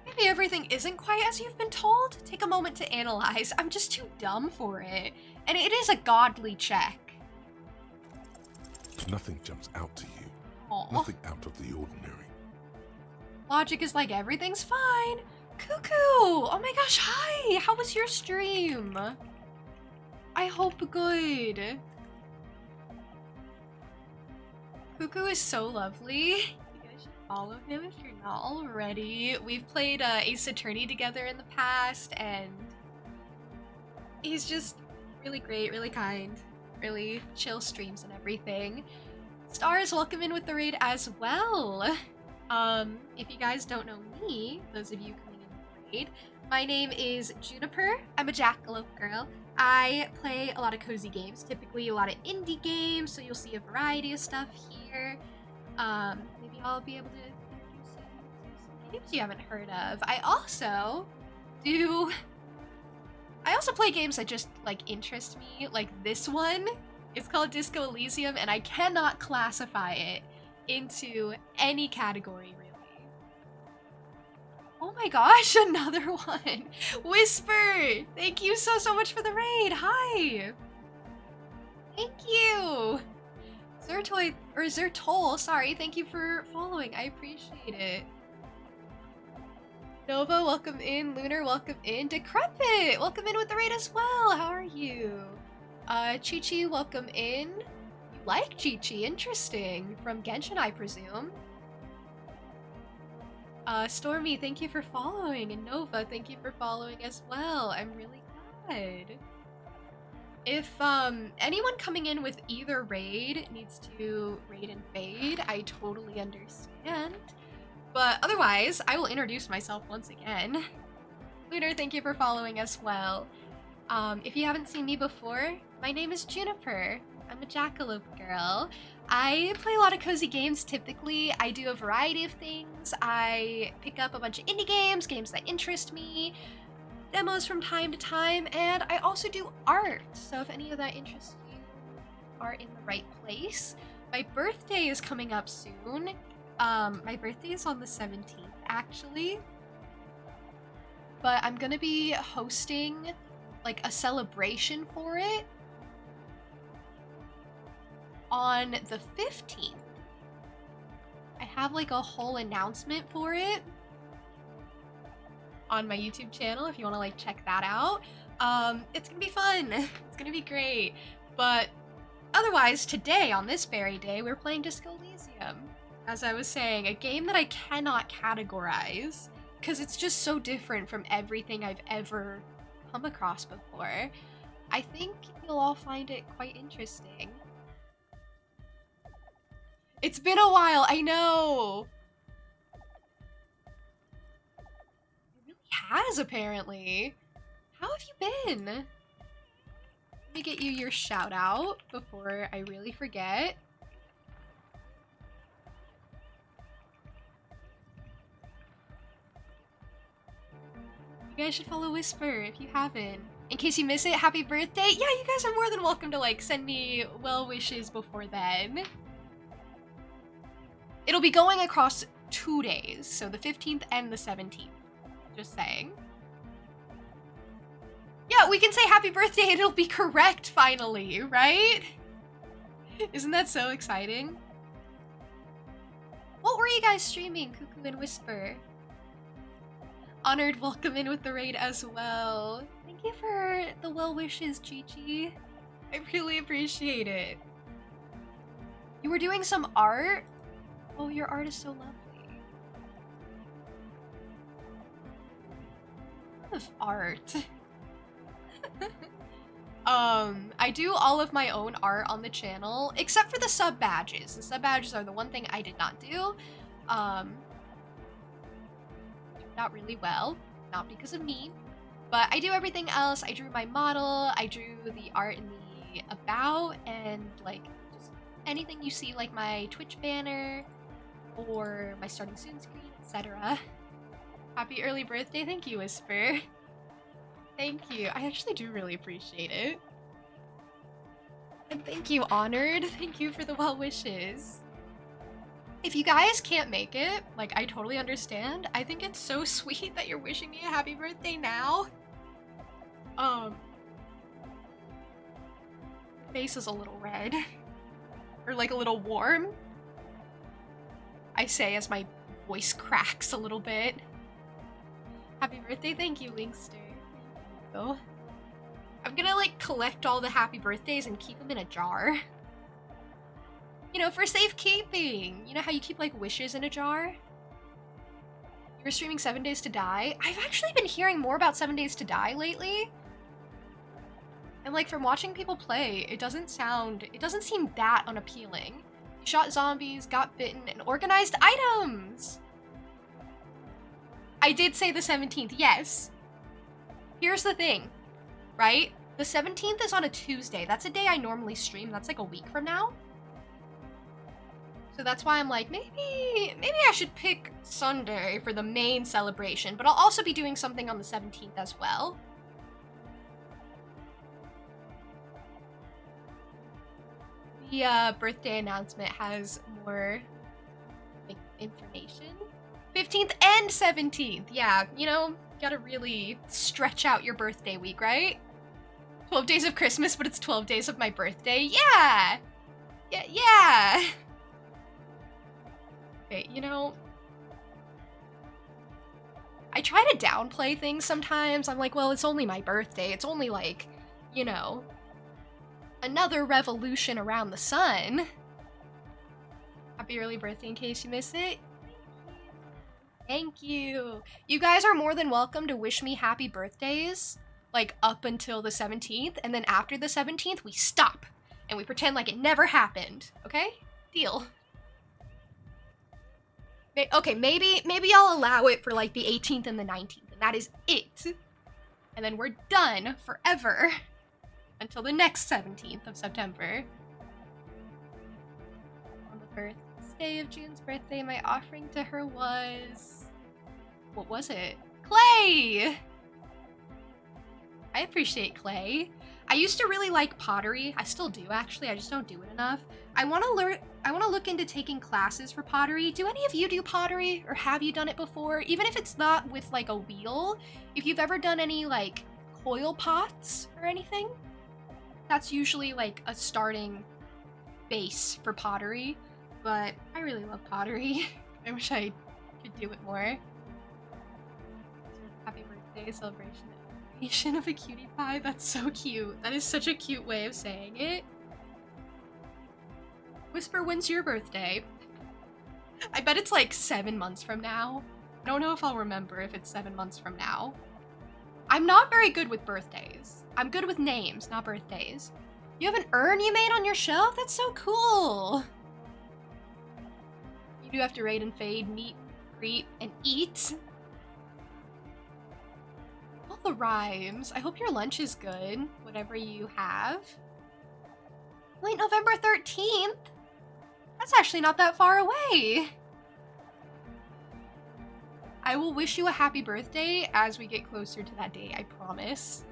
Maybe everything isn't quite as you've been told? Take a moment to analyze. I'm just too dumb for it. And it is a godly check. Nothing jumps out to you. Aw. Nothing out of the ordinary. Logic is like, everything's fine. Cuckoo! Oh my gosh, hi! How was your stream? I hope good. Cuckoo is so lovely. You guys should follow him if you're not already. We've played Ace Attorney together in the past, and he's just really great, really kind, really chill streams and everything. Stars, welcome in with the raid as well. If you guys don't know me, those of you coming in with the raid, my name is Juniper. I'm a jackalope girl. I play a lot of cozy games, typically a lot of indie games, so you'll see a variety of stuff here. Maybe I'll be able to Games you haven't heard of. I also play games that just like interest me. Like this one, it's called Disco Elysium, and I cannot classify it into any category really. Oh my gosh, another one. Whisper, thank you so much for the raid. Hi. Thank you. Zertol, sorry, thank you for following. I appreciate it. Nova, welcome in. Lunar, welcome in. Decrepit, welcome in with the raid as well. How are you? Chi-Chi, welcome in. You like Chi-Chi, interesting. From Genshin, I presume. Stormy, thank you for following. And Nova, thank you for following as well. I'm really glad. If anyone coming in with either raid needs to raid and fade, I totally understand. But otherwise, I will introduce myself once again. Lunar, thank you for following as well. If you haven't seen me before, my name is Juniper. I'm a Jackalope girl. I play a lot of cozy games typically. I do a variety of things. I pick up a bunch of indie games, games that interest me, demos from time to time, and I also do art. So if any of that interests you, are in the right place. My birthday is coming up soon. My birthday is on the 17th, actually. But I'm gonna be hosting like a celebration for it on the 15th. I have like a whole announcement for it on my YouTube channel if you want to like check that out. It's gonna be fun. It's gonna be great. But otherwise, today, on this very day, we're playing Disco Elysium. As I was saying, a game that I cannot categorize because it's just so different from everything I've ever come across before. I think you'll all find it quite interesting. It's been a while, I know! It really has, apparently. How have you been? Let me get you your shout out before I really forget. You guys should follow Whisper if you haven't. In case you miss it, happy birthday! Yeah, you guys are more than welcome to like send me well wishes before then. It'll be going across 2 days, so the 15th and the 17th. Just saying. Yeah, we can say happy birthday and it'll be correct finally, right? Isn't that so exciting? What were you guys streaming, Cuckoo and Whisper? Honored, welcome in with the raid as well. Thank you for the well wishes, Chi-Chi. I really appreciate it. You were doing some art? Oh, your art is so lovely. I love art. I do all of my own art on the channel, except for the sub badges. The sub badges are the one thing I did not do. Not really well, not because of me, but I do everything else. I drew my model, I drew the art in the about, and like just anything you see, like my Twitch banner or my starting soon screen, etc. Happy early birthday. Thank you, Whisper. Thank you. I actually do really appreciate it. And thank you, Honored. Thank you for the well wishes. If you guys can't make it, like, I totally understand. I think it's so sweet that you're wishing me a happy birthday now. Face is a little red. Or, like, a little warm. I say as my voice cracks a little bit. Happy birthday. Thank you, Linkster. Oh. I'm gonna, like, collect all the happy birthdays and keep them in a jar. You know, for safekeeping. You know how you keep, like, wishes in a jar? You were streaming 7 Days to Die? I've actually been hearing more about 7 Days to Die lately. And, like, from watching people play, it doesn't seem that unappealing. You shot zombies, got bitten, and organized items! I did say the 17th, yes. Here's the thing, right? The 17th is on a Tuesday. That's a day I normally stream. That's like a week from now. So that's why I'm like, maybe I should pick Sunday for the main celebration, but I'll also be doing something on the 17th as well. The birthday announcement has more like information. 15th and 17th. Yeah, you know, gotta really stretch out your birthday week, right? 12 days of Christmas, but it's 12 days of my birthday. Yeah! Yeah! Okay, you know, I try to downplay things sometimes. I'm like, well, it's only my birthday. It's only like, you know, another revolution around the sun. Happy early birthday in case you miss it. Thank you. You guys are more than welcome to wish me happy birthdays, like up until the 17th, and then after the 17th, we stop and we pretend like it never happened. Okay? Deal. Okay, maybe I'll allow it for like the 18th and the 19th, and that is it. And then we're done forever until the next 17th of September. On the birthday of June's birthday, my offering to her was... what was it? Clay! I appreciate clay. I used to really like pottery. I still do, actually. I just don't do it enough. I want to look into taking classes for pottery. Do any of you do pottery, or have you done it before? Even if it's not with like a wheel, if you've ever done any like coil pots or anything, that's usually like a starting base for pottery. But I really love pottery. I wish I could do it more. Happy birthday celebration of a cutie pie. That's so cute. That is such a cute way of saying it. Whisper, when's your birthday? I bet it's like 7 months from now. I don't know if I'll remember if it's 7 months from now. I'm not very good with birthdays. I'm good with names, not birthdays. You have an urn you made on your shelf? That's so cool. You do have to raid and fade, meet, greet, and eat. All the rhymes. I hope your lunch is good, whatever you have. Wait, November 13th? That's actually not that far away. I will wish you a happy birthday as we get closer to that day, I promise.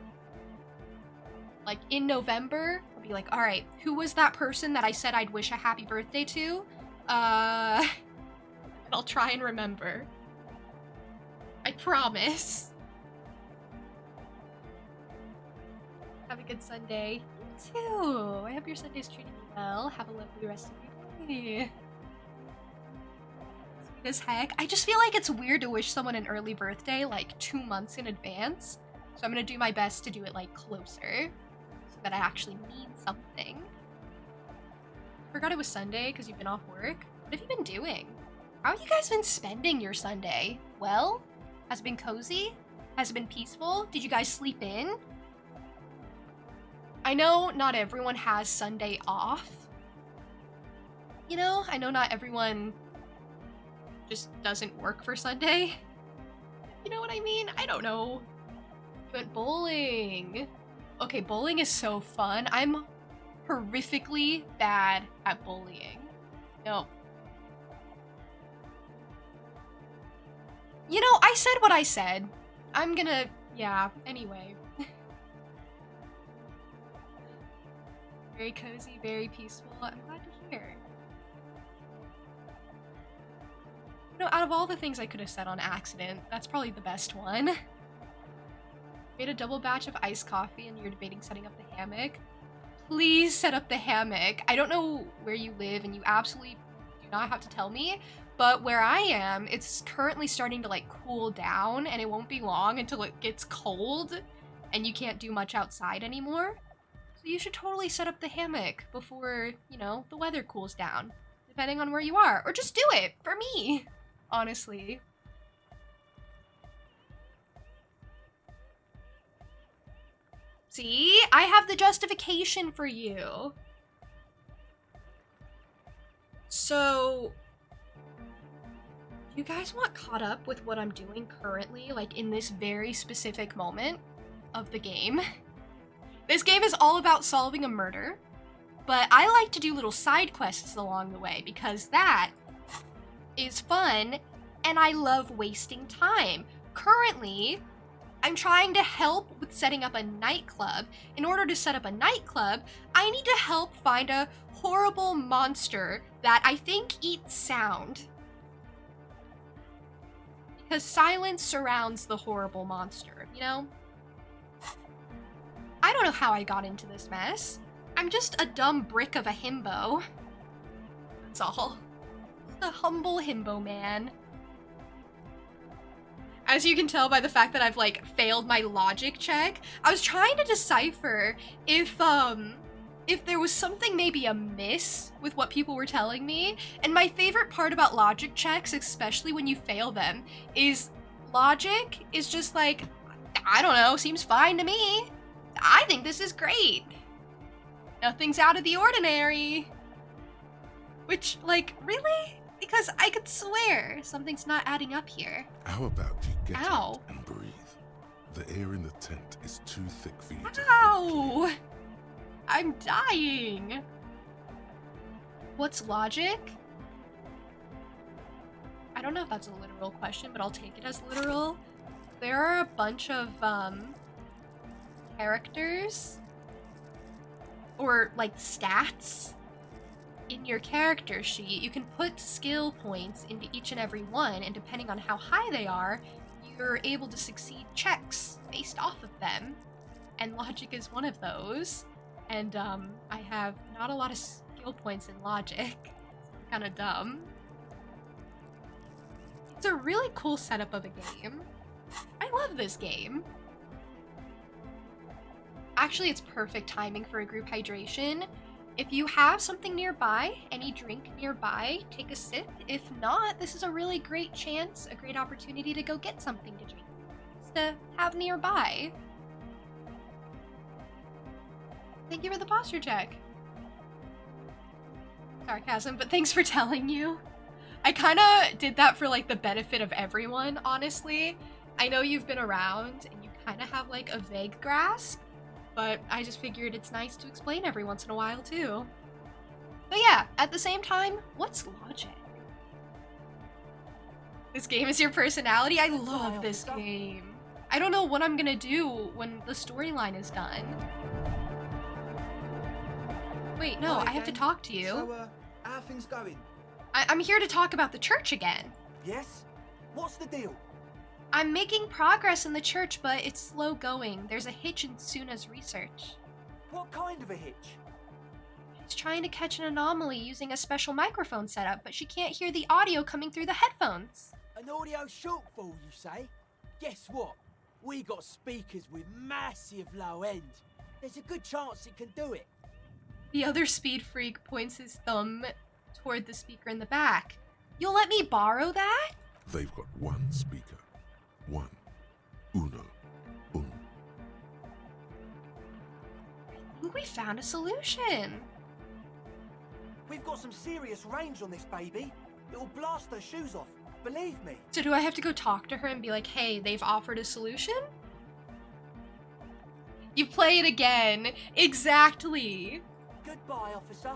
Like, in November, I'll be like, alright, who was that person that I said I'd wish a happy birthday to? I'll try and remember. I promise. Have a good Sunday. You too. I hope your Sunday's treating you well. Have a lovely rest of your day. Sweet as heck. I just feel like it's weird to wish someone an early birthday like 2 months in advance. So I'm gonna do my best to do it like closer, so that I actually mean something. Forgot it was Sunday because you've been off work. What have you been doing? How have you guys been spending your Sunday? Well? Has it been cozy? Has it been peaceful? Did you guys sleep in? I know not everyone has Sunday off. You know, I know not everyone just doesn't work for Sunday. You know what I mean? I don't know. But bowling. Okay, bowling is so fun. I'm horrifically bad at bullying. No. You know, I said what I said. I'm gonna... yeah, anyway. Very cozy, very peaceful. I'm glad to hear. You know, out of all the things I could have said on accident, that's probably the best one. Made a double batch of iced coffee and you're debating setting up the hammock. Please set up the hammock. I don't know where you live and you absolutely do not have to tell me, but where I am, it's currently starting to like cool down and it won't be long until it gets cold and you can't do much outside anymore. So you should totally set up the hammock before, you know, the weather cools down, depending on where you are. Or just do it, for me, honestly. See? I have the justification for you. So, do you guys want caught up with what I'm doing currently, like in this very specific moment of the game? This game is all about solving a murder. but I like to do little side quests along the way because that is fun and I love wasting time. Currently, I'm trying to help with setting up a nightclub. In order to set up a nightclub, I need to help find a horrible monster that I think eats sound. Because silence surrounds the horrible monster, you know? I don't know how I got into this mess. I'm just a dumb brick of a himbo. That's all. A humble himbo man. As you can tell by the fact that I've, like, failed my logic check, I was trying to decipher if there was something maybe amiss with what people were telling me. And my favorite part about logic checks, especially when you fail them, is logic is just like, I don't know, seems fine to me. I think this is great. Nothing's out of the ordinary. Which, like, really? Because I could swear something's not adding up here. How about you get Ow. out and breathe? The air in the tent is too thick for you to Ow! I'm dying. What's logic? I don't know if that's a literal question, but I'll take it as literal. There are a bunch of characters or like stats in your character sheet. You can put skill points into each and every one, and depending on how high they are, you're able to succeed checks based off of them. And logic is one of those. And I have not a lot of skill points in logic. It's kind of dumb. It's a really cool setup of a game. I love this game. Actually, it's perfect timing for a group hydration. If you have something nearby, any drink nearby, take a sip. If not, this is a really great chance, a great opportunity to go get something to drink, just to have nearby. Thank you for the posture check. Sarcasm, but thanks for telling you. I kind of did that for like the benefit of everyone, honestly. I know you've been around and you kind of have like a vague grasp, but I just figured it's nice to explain every once in a while too. But yeah, at the same time, what's logic? This game is your personality? I love this game. I don't know what I'm gonna do when the storyline is done. Wait, no, I have to talk to you. So, how are things going? I'm here to talk about the church again. Yes? What's the deal? I'm making progress in the church, but it's slow going. There's a hitch in Suna's research. What kind of a hitch? She's trying to catch an anomaly using a special microphone setup, but she can't hear the audio coming through the headphones. An audio shortfall, you say? Guess what? We got speakers with massive low end. There's a good chance it can do it. The other speed freak points his thumb toward the speaker in the back. You'll let me borrow that? They've got one speaker. One. Uno. Un. I think we found a solution. We've got some serious range on this baby. It'll blast her shoes off, believe me. So do I have to go talk to her and be like, hey, they've offered a solution? You play it again. Exactly. Goodbye, officer.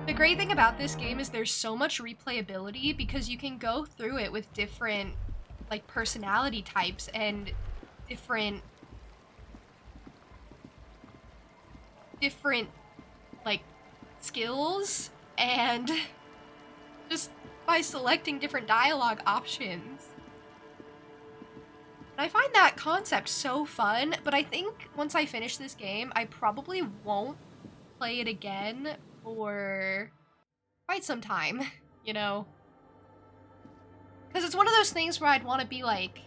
The great thing about this game is there's so much replayability because you can go through it with different like personality types and different like skills, and just by selecting different dialogue options. And I find that concept so fun, but I think once I finish this game, I probably won't play it again for quite some time, you know? Because it's one of those things where I'd want to be, like,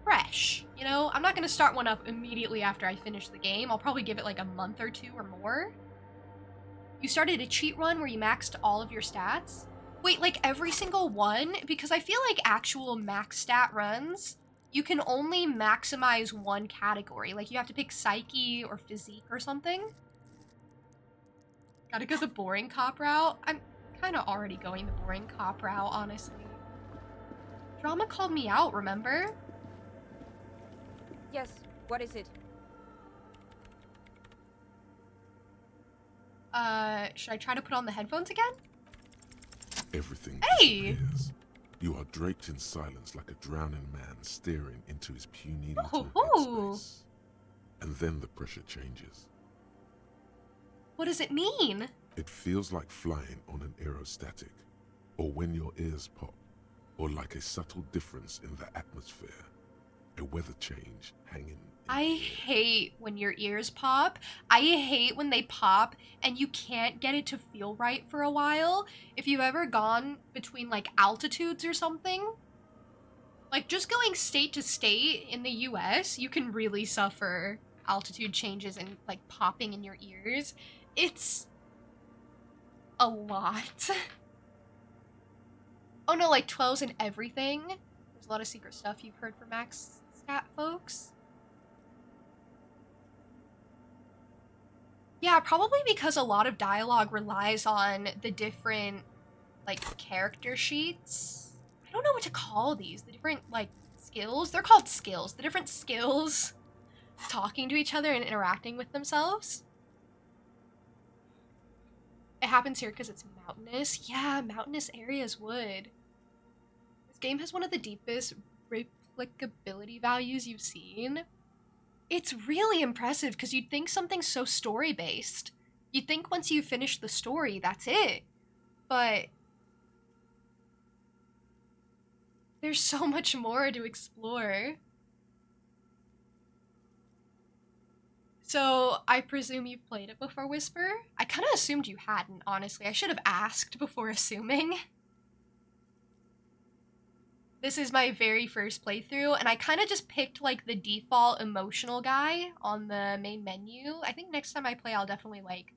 fresh, you know? I'm not going to start one up immediately after I finish the game. I'll probably give it, like, a month or two or more. You started a cheat run where you maxed all of your stats? Wait, like, every single one? Because I feel like actual max stat runs, you can only maximize one category. Like, you have to pick psyche or physique or something. Gotta go the boring cop route. I'm kind of already going the boring cop route, honestly. Drama called me out, remember? Yes, what is it? Should I try to put on the headphones again? Everything Hey! disappears. You are draped in silence like a drowning man staring into his puny little Ooh. headspace. And then the pressure changes. What does it mean? It feels like flying on an aerostatic, or when your ears pop, or like a subtle difference in the atmosphere, a weather change hanging. I hate when your ears pop. I hate when they pop and you can't get it to feel right for a while. If you've ever gone between like altitudes or something, like just going state to state in the US, you can really suffer altitude changes and like popping in your ears. It's a lot. Oh no, like 12s and everything. There's a lot of secret stuff you've heard from Max Stat folks. Yeah, probably because a lot of dialogue relies on the different, like, character sheets. I don't know what to call these. The different, like, skills. They're called skills. The different skills talking to each other and interacting with themselves. It happens here because it's mountainous. Yeah, mountainous areas would. This game has one of the deepest replicability values you've seen. It's really impressive because you'd think something so story-based. You'd think once you finish the story, that's it. But there's so much more to explore. So, I presume you've played it before, Whisper? I kind of assumed you hadn't, honestly. I should have asked before assuming. This is my very first playthrough, and I kind of just picked, like, the default emotional guy on the main menu. I think next time I play, I'll definitely, like,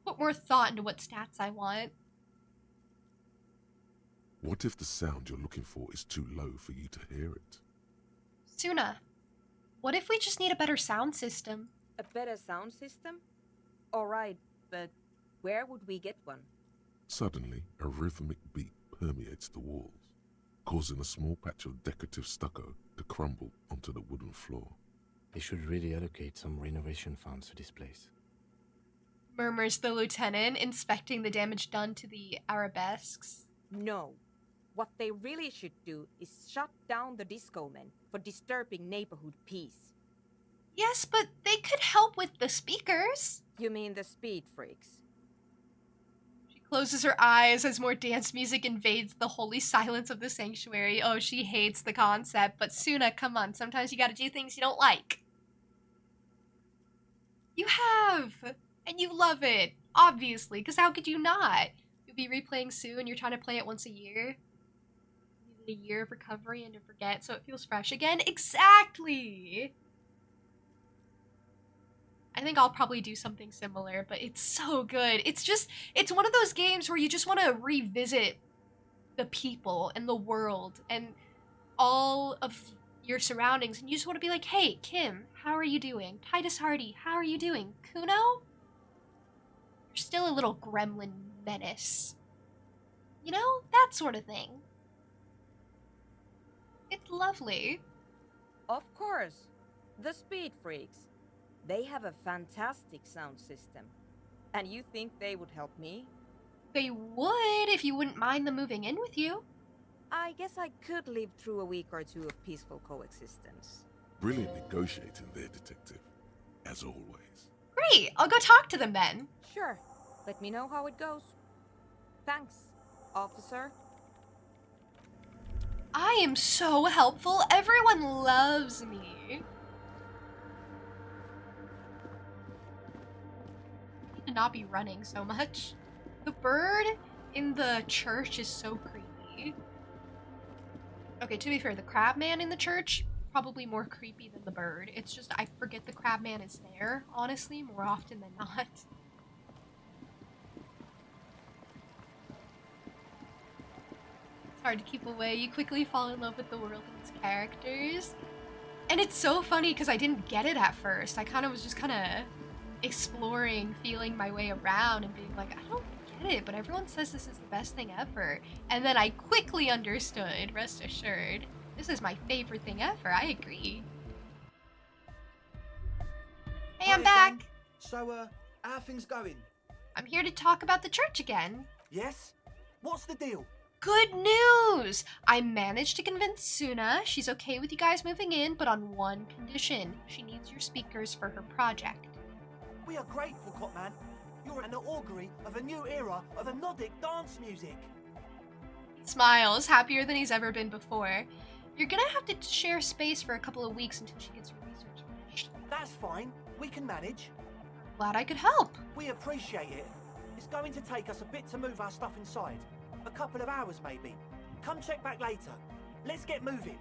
put more thought into what stats I want. What if the sound you're looking for is too low for you to hear it? Suna, what if we just need a better sound system? A better sound system? Alright, but where would we get one? Suddenly, a rhythmic beat permeates the walls, causing a small patch of decorative stucco to crumble onto the wooden floor. They should really allocate some renovation funds to this place. Murmurs the lieutenant, inspecting the damage done to the arabesques. No. What they really should do is shut down the disco men for disturbing neighborhood peace. Yes, but they could help with the speakers. You mean the speed freaks? She closes her eyes as more dance music invades the holy silence of the sanctuary. Oh, she hates the concept, but Suna, come on, sometimes you gotta do things you don't like. You have! And you love it, obviously, because how could you not? You'll be replaying soon, you're trying to play it once a year. You need a year of recovery and to forget so it feels fresh again. Exactly! I think I'll probably do something similar, but it's so good. It's one of those games where you just want to revisit the people and the world and all of your surroundings, and you just want to be like, hey, Kim, how are you doing? Titus Hardy, how are you doing? Kuno? You're still a little gremlin menace. You know, that sort of thing. It's lovely. Of course. The speed freaks. They have a fantastic sound system. And you think they would help me? They would if you wouldn't mind them moving in with you. I guess I could live through a week or two of peaceful coexistence. Brilliant negotiating there, detective. As always. Great, I'll go talk to them then. Sure. Let me know how it goes. Thanks, officer. I am so helpful. Everyone loves me. To not be running so much. The bird in the church is so creepy. Okay, to be fair, the crab man in the church, probably more creepy than the bird. It's just, I forget the crab man is there, honestly, more often than not. It's hard to keep away. You quickly fall in love with the world and its characters. And it's so funny because I didn't get it at first. I kind of was just kind of exploring, feeling my way around and being like, I don't get it, but everyone says this is the best thing ever. And then I quickly understood, rest assured. This is my favorite thing ever, I agree. Hey, I'm back! So, how are things going? I'm here to talk about the church again. Yes? What's the deal? Good news! I managed to convince Suna she's okay with you guys moving in, but on one condition. She needs your speakers for her project. We are grateful, Copman. You're an augury of a new era of Nordic dance music. He smiles, happier than he's ever been before. You're gonna have to share space for a couple of weeks until she gets her research finished. That's fine. We can manage. Glad I could help. We appreciate it. It's going to take us a bit to move our stuff inside. A couple of hours, maybe. Come check back later. Let's get moving.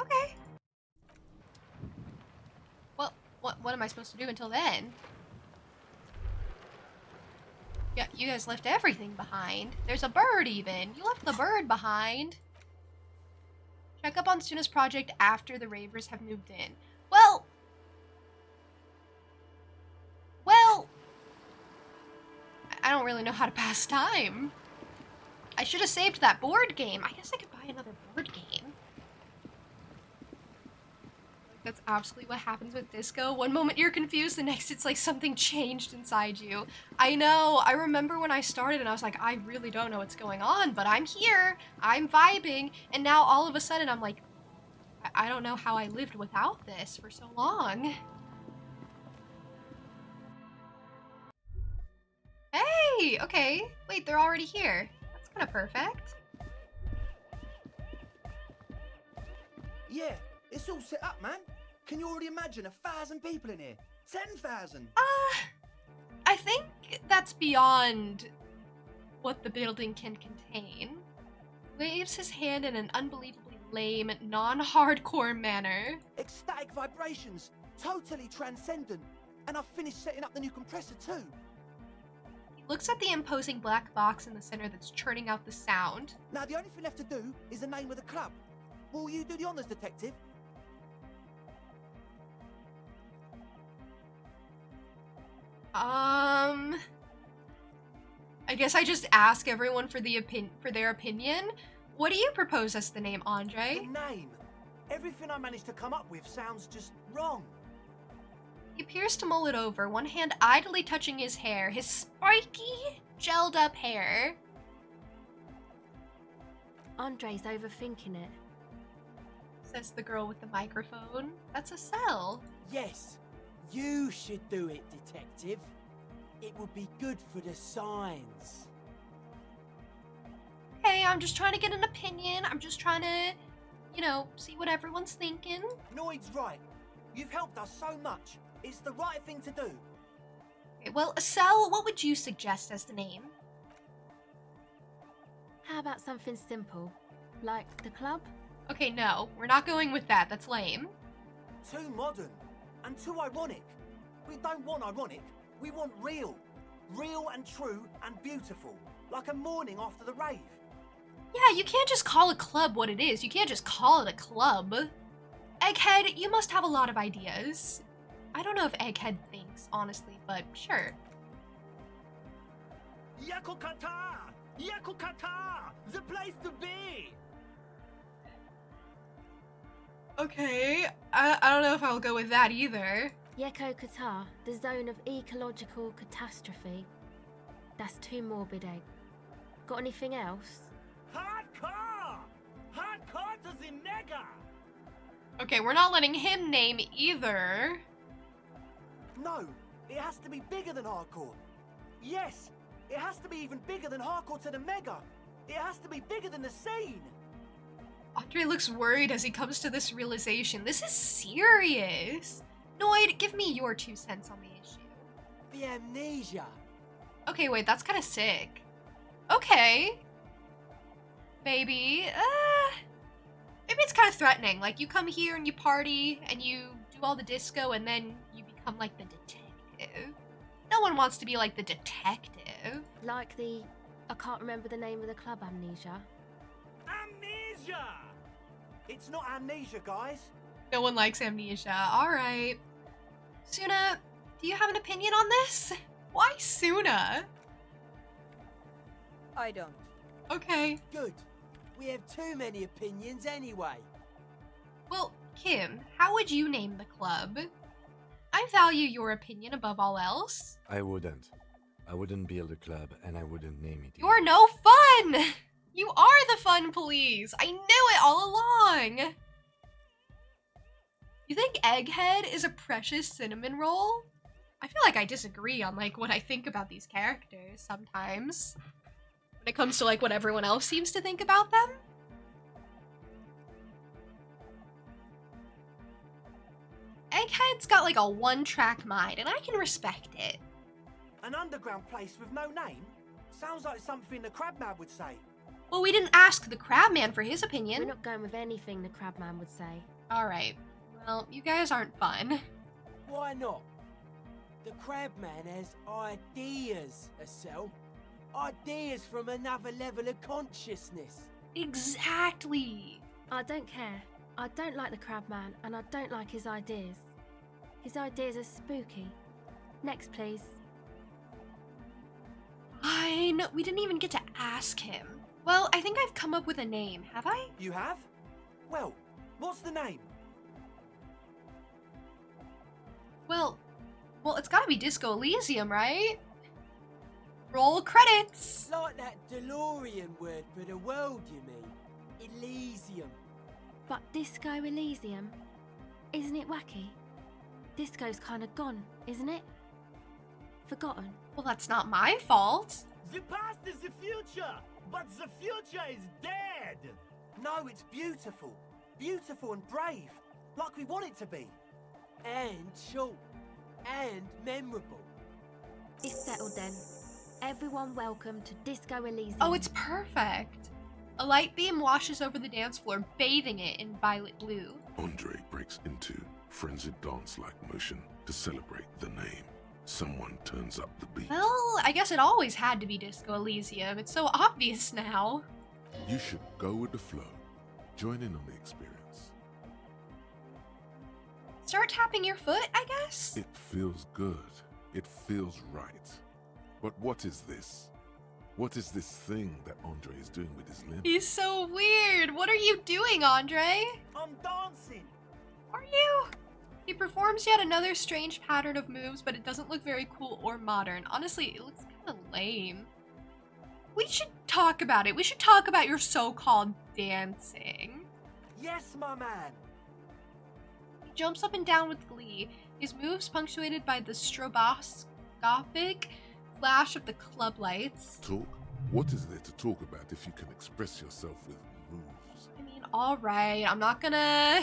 Okay. Well, what am I supposed to do until then? Yeah, you guys left everything behind. There's a bird even. You left the bird behind. Check up on Suna's project after the Ravers have moved in. Well, I don't really know how to pass time. I should have saved that board game. I guess I could buy another board game. That's absolutely what happens with disco. One moment you're confused, the next it's like something changed inside you. I know, I remember when I started and I was like, I really don't know what's going on, but I'm here, I'm vibing, and now all of a sudden I'm like, I don't know how I lived without this for so long. Hey, okay. Wait, they're already here. That's kind of perfect. Yeah, it's all set up, man. Can you already imagine 1,000 people in here? 10,000? I think that's beyond what the building can contain. Waves his hand in an unbelievably lame, non-hardcore manner. Ecstatic vibrations, totally transcendent. And I've finished setting up the new compressor too. He looks at the imposing black box in the center that's churning out the sound. Now the only thing left to do is the name of the club. Will you do the honors, detective? I guess I just ask everyone for their opinion. What do you propose as the name, Andre? The name. Everything I managed to come up with sounds just wrong. He appears to mull it over, one hand idly touching his hair, his spiky, gelled up hair. Andre's overthinking it, says the girl with the microphone. That's a cell. Yes, you should do it, detective. It would be good for the signs. Hey, I'm just trying to get an opinion. I'm just trying to, you know, see what everyone's thinking. Noid's right. You've helped us so much. It's the right thing to do. Okay, well, Cell, what would you suggest as the name? How about something simple? Like the club? Okay, no. We're not going with that. That's lame. Too modern. And too ironic. We don't want ironic. We want real. Real and true and beautiful. Like a morning after the rave. Yeah, you can't just call a club what it is. You can't just call it a club. Egghead, you must have a lot of ideas. I don't know if Egghead thinks, honestly, but sure. Yakokata! Yakokata! The place to be! Okay, I don't know if I'll go with that either. Yeko Qatar, the zone of ecological catastrophe. That's too morbid, Egg. Got anything else? Hardcore! Hardcore to the mega! Okay, we're not letting him name either. No, it has to be bigger than hardcore. Yes, it has to be even bigger than hardcore to the mega. It has to be bigger than the scene. Andre looks worried as he comes to this realization. This is serious. Noid, give me your 2 cents on the issue. The amnesia. Okay, wait, that's kind of sick. Okay. Maybe, maybe it's kind of threatening. Like, you come here and you party and you do all the disco and then you become like the detective. No one wants to be like the detective. Like the... I can't remember the name of the club, Amnesia. Amnesia! It's not amnesia, guys. No one likes amnesia. Alright. Suna, do you have an opinion on this? Why Suna? I don't. Okay. Good. We have too many opinions anyway. Well, Kim, how would you name the club? I value your opinion above all else. I wouldn't. I wouldn't build a club, and I wouldn't name it. You're no fun! You are the fun police! I knew it all along! You think Egghead is a precious cinnamon roll? I feel like I disagree on, like, what I think about these characters sometimes. When it comes to, like, what everyone else seems to think about them. Egghead's got, like, a one-track mind, and I can respect it. An underground place with no name? Sounds like something the Crabman would say. Well, we didn't ask the Crabman for his opinion. We're not going with anything the Crabman would say. Alright. Well, you guys aren't fun. Why not? The Crabman has ideas, Estelle. Ideas from another level of consciousness. Exactly. I don't care. I don't like the Crabman, and I don't like his ideas. His ideas are spooky. Next, please. Fine. We didn't even get to ask him. Well, I think I've come up with a name, have I? You have? Well, what's the name? Well, it's gotta be Disco Elysium, right? Roll credits! Like that DeLorean word for the world, you mean? Elysium. But Disco Elysium? Isn't it wacky? Disco's kinda gone, isn't it? Forgotten. Well, that's not my fault. The past is the future, but the future is dead! No, it's beautiful. Beautiful and brave. Like we want it to be. And short. And memorable. It's settled then. Everyone welcome to Disco Elysium. Oh, it's perfect. A light beam washes over the dance floor, bathing it in violet blue. Andre breaks into frenzied dance-like motion to celebrate the name. Someone turns up the beat. Well, I guess it always had to be Disco Elysium. It's so obvious now. You should go with the flow. Join in on the experience. Start tapping your foot, I guess? It feels good. It feels right. But what is this? What is this thing that Andre is doing with his limbs? He's so weird. What are you doing, Andre? I'm dancing. Are you? He performs yet another strange pattern of moves, but it doesn't look very cool or modern. Honestly, it looks kind of lame. We should talk about it. We should talk about your so-called dancing. Yes, my man. He jumps up and down with glee, his moves punctuated by the stroboscopic flash of the club lights. Talk? What is there to talk about if you can express yourself with moves? I mean, alright, I'm not gonna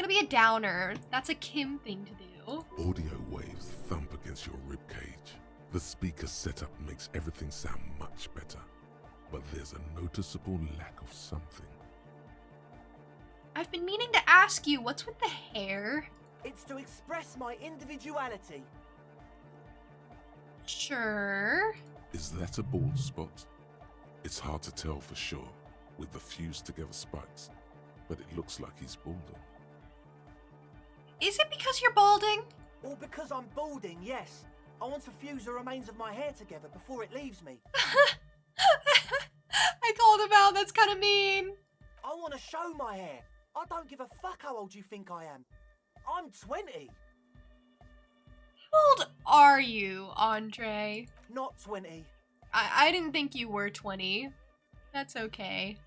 be a downer. That's a Kim thing to do. Audio waves thump against your ribcage. The speaker setup makes everything sound much better. But there's a noticeable lack of something. I've been meaning to ask you, what's with the hair? It's to express my individuality. Sure. Is that a bald spot? It's hard to tell for sure, with the fused together spikes, but it looks like he's balding. Is it because you're balding? Or because I'm balding, yes. I want to fuse the remains of my hair together before it leaves me. I called him out, that's kind of mean. I want to show my hair. I don't give a fuck how old you think I am. I'm 20. How old are you, Andre? Not 20. I didn't think you were 20. That's okay.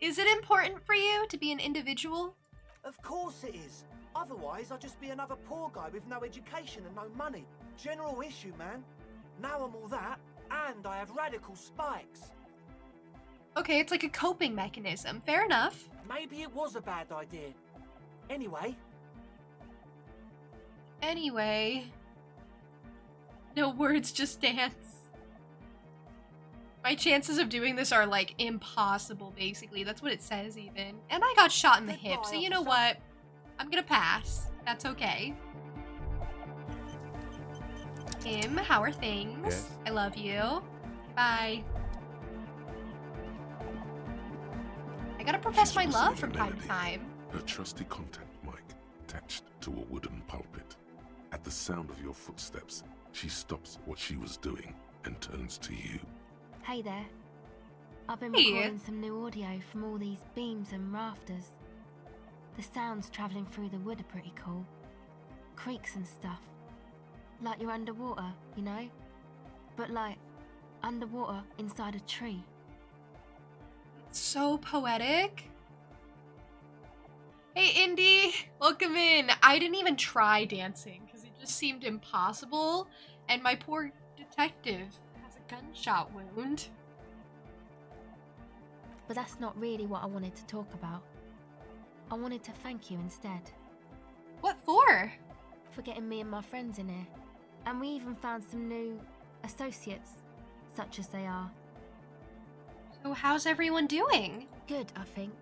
Is it important for you to be an individual? Of course it is. Otherwise, I'd just be another poor guy with no education and no money. General issue, man. Now I'm all that, and I have radical spikes. Okay, it's like a coping mechanism. Fair enough. Maybe it was a bad idea. Anyway. No words, just dance. My chances of doing this are, like, impossible, basically. That's what it says, even. And I got shot in the hip, so you know what? I'm gonna pass. That's okay. Kim, how are things? Yes. I love you. Bye. I gotta profess my love from time to time. Her trusty contact mic attached to a wooden pulpit. At the sound of your footsteps, she stops what she was doing and turns to you. Hey there. I've been Hey. recording some new audio from all these beams and rafters. The sounds travelling through the wood are pretty cool. Creaks and stuff. Like you're underwater, you know? But like, underwater inside a tree. So poetic. Hey, Indy, welcome in. I didn't even try dancing because it just seemed impossible, and my poor detective has a gunshot wound. But that's not really what I wanted to talk about. I wanted to thank you instead. What for? For getting me and my friends in here. And we even found some new associates, such as they are. So how's everyone doing? Good, I think.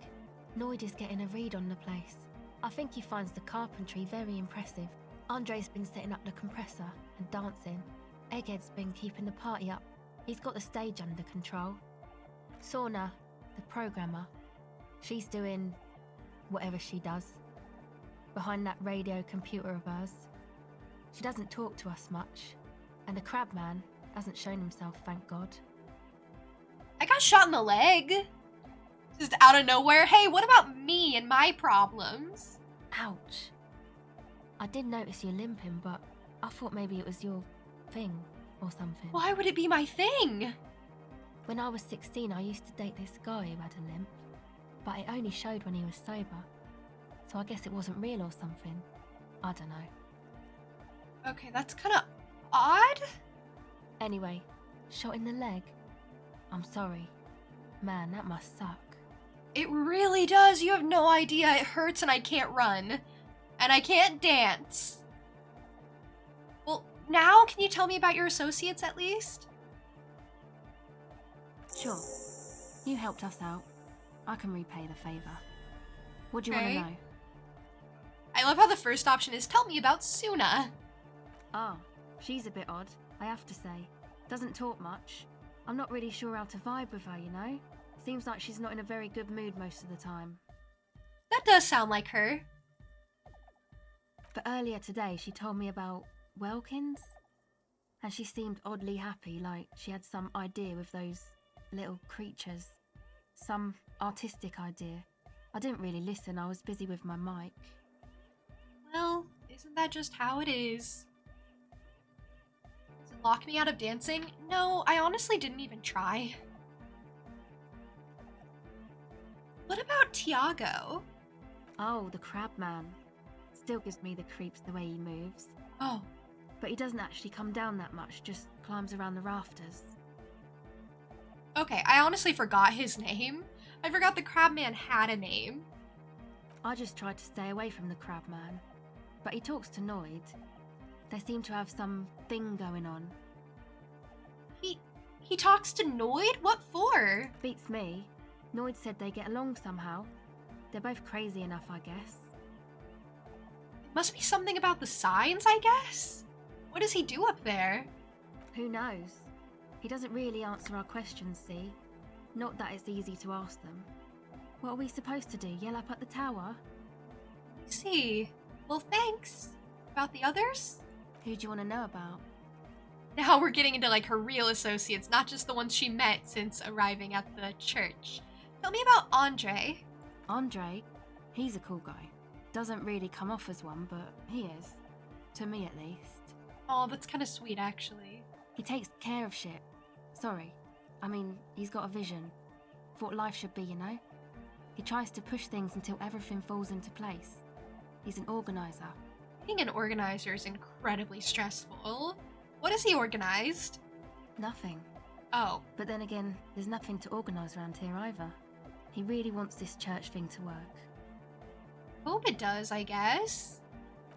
Noid is getting a read on the place. I think he finds the carpentry very impressive. Andre's been setting up the compressor and dancing. Egghead's been keeping the party up. He's got the stage under control. Sorna, the programmer, she's doing whatever she does behind that radio computer of hers. She doesn't talk to us much, and the Crabman hasn't shown himself, thank God. I got shot in the leg. Just out of nowhere. Hey, what about me and my problems? Ouch. I did notice you limping, but I thought maybe it was your thing or something. Why would it be my thing? When I was 16, I used to date this guy who had a limp, but it only showed when he was sober. So I guess it wasn't real or something. I don't know. Okay, that's kind of odd. Anyway, shot in the leg. I'm sorry. Man, that must suck. It really does. You have no idea. It hurts and I can't run. And I can't dance. Well, now can you tell me about your associates at least? Sure. You helped us out. I can repay the favor. What do you want to know? I love how the first option is tell me about Suna. Ah, she's a bit odd, I have to say. Doesn't talk much. I'm not really sure how to vibe with her, you know? Seems like she's not in a very good mood most of the time. That does sound like her. But earlier today, she told me about Welkins. And she seemed oddly happy, like she had some idea with those little creatures. Some artistic idea. I didn't really listen, I was busy with my mic. Well, isn't that just how it is? Does it lock me out of dancing? No, I honestly didn't even try. What about Tiago? Oh, the crab man. Still gives me the creeps the way he moves. Oh. But he doesn't actually come down that much, just climbs around the rafters. Okay, I honestly forgot his name. I forgot the Crabman had a name. I just tried to stay away from the Crabman. But he talks to Noid. They seem to have some thing going on. He talks to Noid? What for? Beats me. Noid said they get along somehow. They're both crazy enough, I guess. Must be something about the signs, I guess? What does he do up there? Who knows? He doesn't really answer our questions, see? Not that it's easy to ask them. What are we supposed to do? Yell up at the tower? I see. Well, thanks. About the others? Who do you want to know about? Now we're getting into like her real associates, not just the ones she met since arriving at the church. Tell me about Andre. Andre? He's a cool guy. Doesn't really come off as one, but he is. To me, at least. Oh, that's kind of sweet, actually. He takes care of shit. Sorry. I mean, he's got a vision. For what life should be, you know? He tries to push things until everything falls into place. He's an organizer. Being an organizer is incredibly stressful. What has he organized? Nothing. Oh. But then again, there's nothing to organize around here either. He really wants this church thing to work. Hope it does, I guess.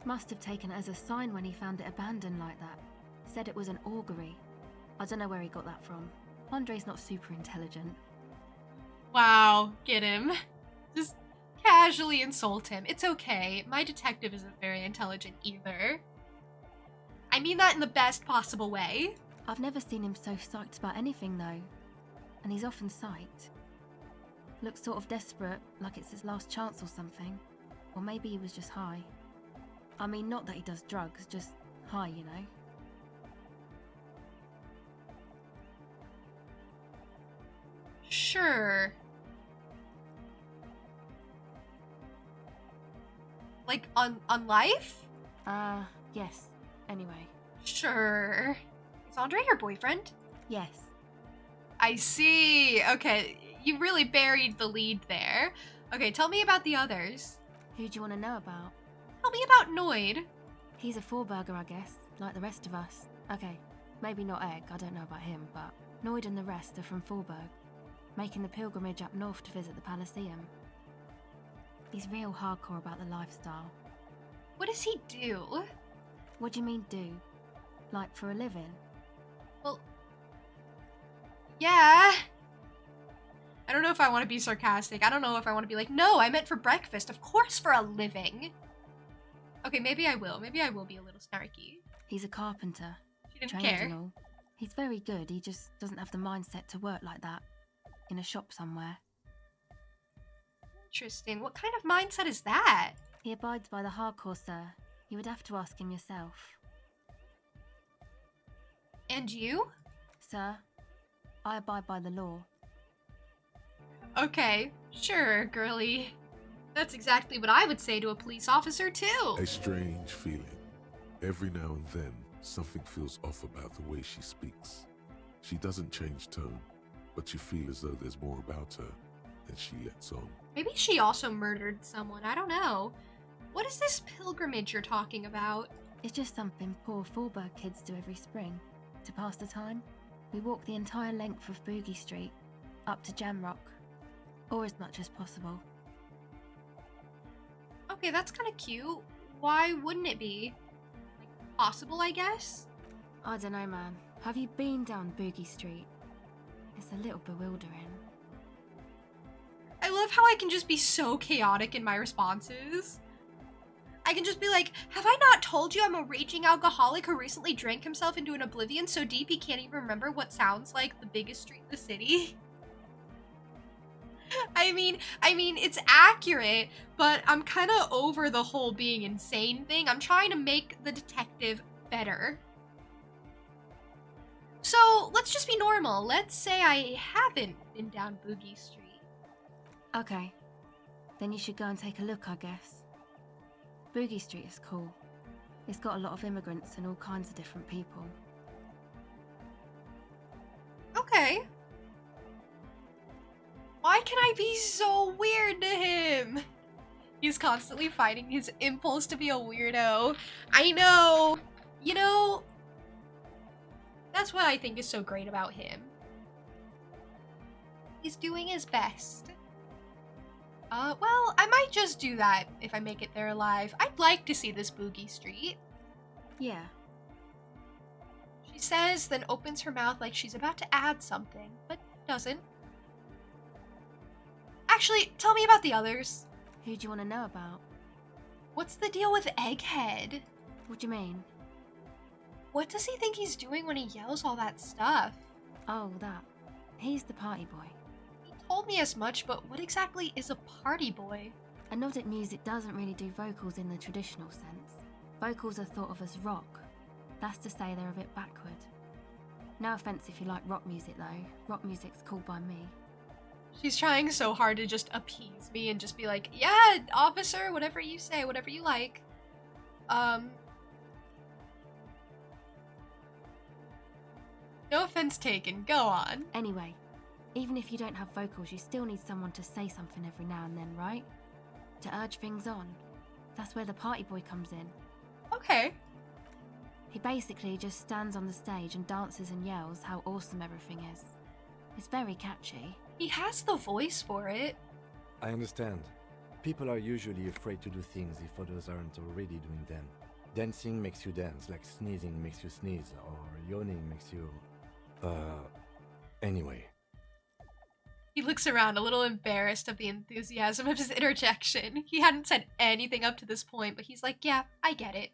Must have taken it as a sign when he found it abandoned like that. Said it was an augury. I don't know where he got that from. Andre's not super intelligent. Wow, get him. Just casually insult him. It's okay. My detective isn't very intelligent either. I mean that in the best possible way. I've never seen him so psyched about anything though. And he's often psyched. Looks sort of desperate, like it's his last chance or something. Or maybe he was just high. I mean, not that he does drugs, just high, you know. Sure. Like, on life? Yes. Anyway. Sure. Is Andre your boyfriend? Yes. I see. Okay, you really buried the lead there. Okay, tell me about the others. Who do you want to know about? Tell me about Noid. He's a Forburger, I guess, like the rest of us. Okay, maybe not Egg, I don't know about him, but Noid and the rest are from Forburg, making the pilgrimage up north to visit the Palaceum. He's real hardcore about the lifestyle. What does he do? What do you mean do? Like for a living? Well, yeah. I don't know if I want to be sarcastic. I don't know if I want to be like, no, I meant for breakfast. Of course for a living. Okay, maybe I will. Maybe I will be a little snarky. He's a carpenter. She didn't trained care. and all. He's very good, he just doesn't have the mindset to work like that. In a shop somewhere. Interesting. What kind of mindset is that? He abides by the hardcore, sir. You would have to ask him yourself. And you? Sir, I abide by the law. Okay, sure, girly. That's exactly what I would say to a police officer, too. A strange feeling. Every now and then, something feels off about the way she speaks. She doesn't change tone, but you feel as though there's more about her than she lets on. Maybe she also murdered someone. I don't know. What is this pilgrimage you're talking about? It's just something poor Forburg kids do every spring. To pass the time, we walk the entire length of Boogie Street, up to Jamrock, or as much as possible. Okay, that's kind of cute. Why wouldn't it be? Like, possible, I guess? I don't know, man. Have you been down Boogie Street? It's a little bewildering. I love how I can just be so chaotic in my responses. I can just be like, have I not told you I'm a raging alcoholic who recently drank himself into an oblivion so deep he can't even remember what sounds like the biggest street in the city? I mean, it's accurate, but I'm kind of over the whole being insane thing. I'm trying to make the detective better. So, let's just be normal. Let's say I haven't been down Boogie Street. Okay. Then you should go and take a look, I guess. Boogie Street is cool. It's got a lot of immigrants and all kinds of different people. Okay. Why can I be so weird to him? He's constantly fighting his impulse to be a weirdo. I know. You know, that's what I think is so great about him. He's doing his best. Well, I might just do that if I make it there alive. I'd like to see this Boogie Street. Yeah. She says, then opens her mouth like she's about to add something, but doesn't. Actually, tell me about the others. Who do you want to know about? What's the deal with Egghead? What do you mean? What does he think he's doing when he yells all that stuff? Oh, that. He's the party boy. He told me as much, but what exactly is a party boy? Anodic music doesn't really do vocals in the traditional sense. Vocals are thought of as rock. That's to say they're a bit backward. No offense if you like rock music though. Rock music's cool by me. She's trying so hard to just appease me and just be like, yeah, officer, whatever you say, whatever you like. No offense taken, go on. Anyway, even if you don't have vocals, you still need someone to say something every now and then, right? To urge things on. That's where the party boy comes in. Okay. He basically just stands on the stage and dances and yells how awesome everything is. It's very catchy. He has the voice for it. I understand. People are usually afraid to do things if others aren't already doing them. Dancing makes you dance, like sneezing makes you sneeze, or yawning makes you... Anyway. He looks around a little embarrassed of the enthusiasm of his interjection. He hadn't said anything up to this point, but he's like, yeah, I get it.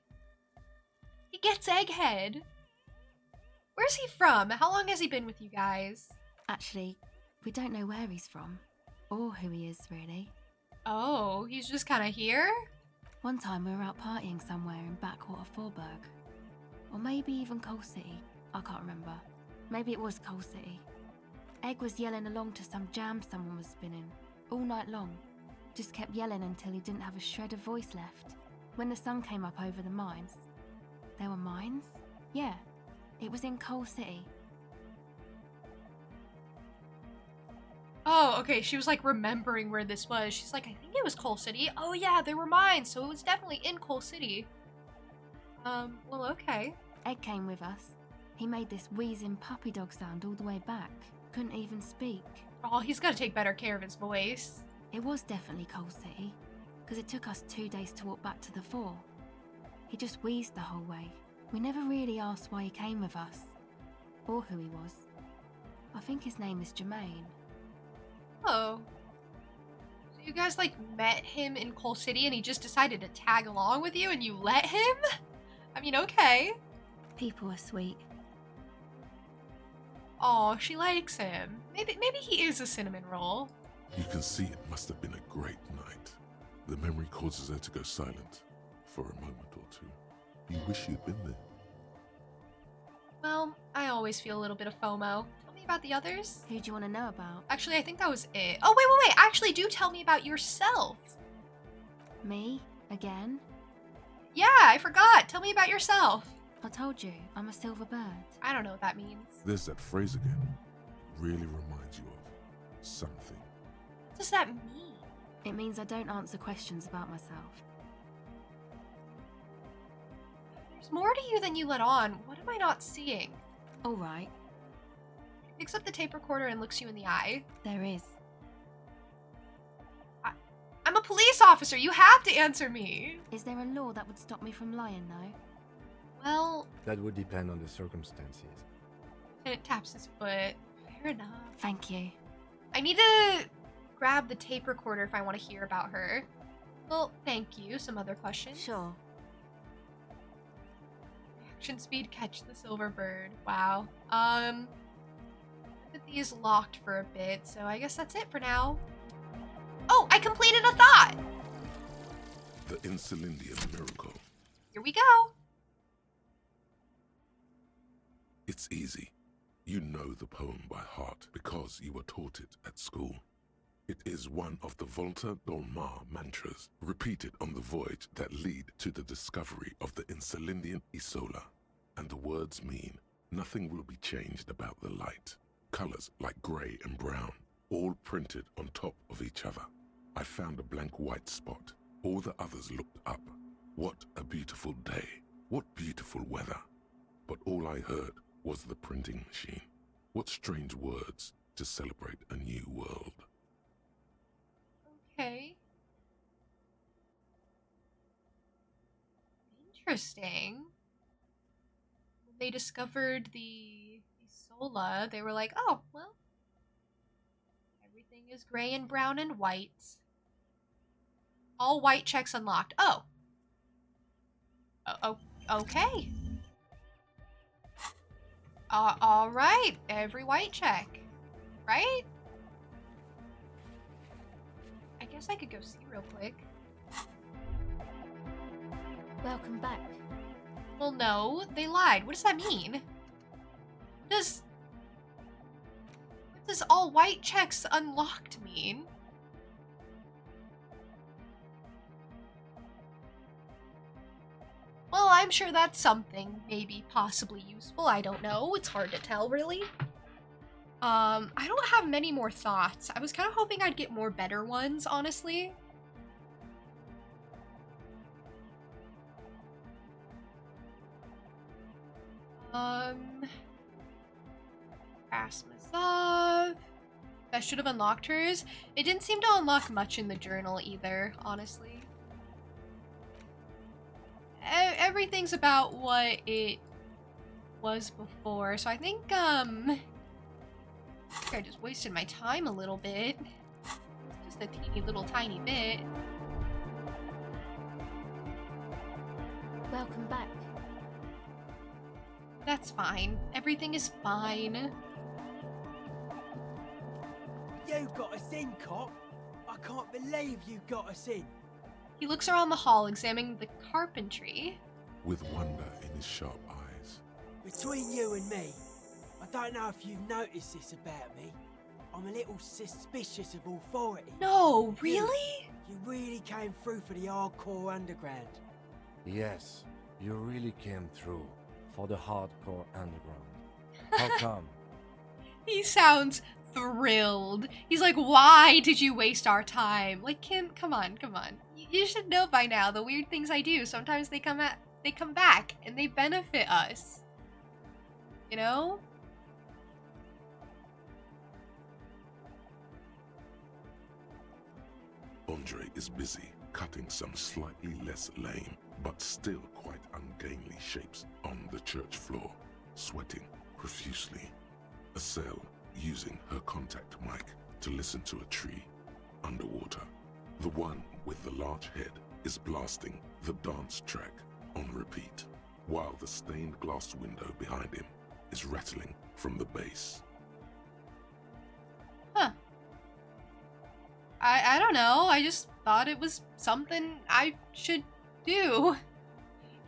He gets Egghead. Where's he from? How long has he been with you guys? Actually, we don't know where he's from. Or who he is, really. Oh, he's just kind of here? One time we were out partying somewhere in backwater Forburg. Or maybe even Coal City. I can't remember. Maybe it was Coal City. Egg was yelling along to some jam someone was spinning. All night long. Just kept yelling until he didn't have a shred of voice left. When the sun came up over the mines. There were mines? Yeah, it was in Coal City. Oh, okay, she was like remembering where this was. She's like, I think it was Coal City. Oh yeah, they were mine, so it was definitely in Coal City. Well, okay. Ed came with us. He made this wheezing puppy dog sound all the way back. Couldn't even speak. Oh, he's gotta take better care of his voice. It was definitely Coal City, because it took us 2 days to walk back to the fort. He just wheezed the whole way. We never really asked why he came with us, or who he was. I think his name is Jermaine. Oh. So you guys, like, met him in Coal City and he just decided to tag along with you and you let him? I mean, okay. People are sweet. Oh, she likes him. Maybe he is a cinnamon roll. You can see it must have been a great night. The memory causes her to go silent for a moment or two. You wish you'd been there. Well, I always feel a little bit of FOMO. Tell me about the others. Who do you want to know about? Actually, I think that was it. Oh, wait. Actually, do tell me about yourself. Me? Again? Yeah, I forgot. Tell me about yourself. I told you, I'm a silver bird. I don't know what that means. There's that phrase again. Really reminds you of something. What does that mean? It means I don't answer questions about myself. There's more to you than you let on. What am I not seeing? All right. He picks up the tape recorder and looks you in the eye. There is. I'm a police officer. You have to answer me. Is there a law that would stop me from lying, though? Well... That would depend on the circumstances. Lieutenant taps his foot. Fair enough. Thank you. I need to grab the tape recorder if I want to hear about her. Well, thank you. Some other questions? Sure. Reaction speed, catch the silver bird. Wow. Empathy is locked for a bit, so I guess that's it for now. Oh, I completed a thought! The Insulindian miracle. Here we go. It's easy. You know the poem by heart because you were taught it at school. It is one of the Volta Dolmar mantras repeated on the voyage that lead to the discovery of the Insulindian Isola. And the words mean, nothing will be changed about the light. Colors like grey and brown, all printed on top of each other. I found a blank white spot. All the others looked up. What a beautiful day. What beautiful weather. But all I heard was the printing machine. What strange words to celebrate a new world. Okay. Interesting. When they discovered the Isola, they were like, oh, well, everything is gray and brown and white. All white checks unlocked. Oh. Oh, okay. All right. Every white check. Right? I guess I could go see real quick. Welcome back. Well, no. They lied. What does that mean? What does all white checks unlocked mean? Well, I'm sure that's something maybe possibly useful. I don't know. It's hard to tell, really. I don't have many more thoughts. I was kind of hoping I'd get more better ones, honestly. Asmazov. That should have unlocked hers. It didn't seem to unlock much in the journal either, honestly. Everything's about what it was before, so I think I just wasted my time a little bit. Just a teeny little tiny bit. Welcome back. That's fine. Everything is fine. You got us in, cop. I can't believe you got us in. He looks around the hall, examining the carpentry. With wonder in his sharp eyes. Between you and me, I don't know if you've noticed this about me. I'm a little suspicious of authority. No, really? You really came through for the hardcore underground. Yes, you really came through. for the hardcore underground. How come? He sounds thrilled. He's like, why did you waste our time? Like, Kim, come on, come on. You should know by now the weird things I do. Sometimes they come back and they benefit us. You know? Andre is busy cutting some slightly less lame, but still quite ungainly shapes on the church floor, sweating profusely. Estelle using her contact mic to listen to a tree underwater. The one with the large head is blasting the dance track on repeat, while the stained glass window behind him is rattling from the bass. Huh. I don't know. I just thought it was something I should do.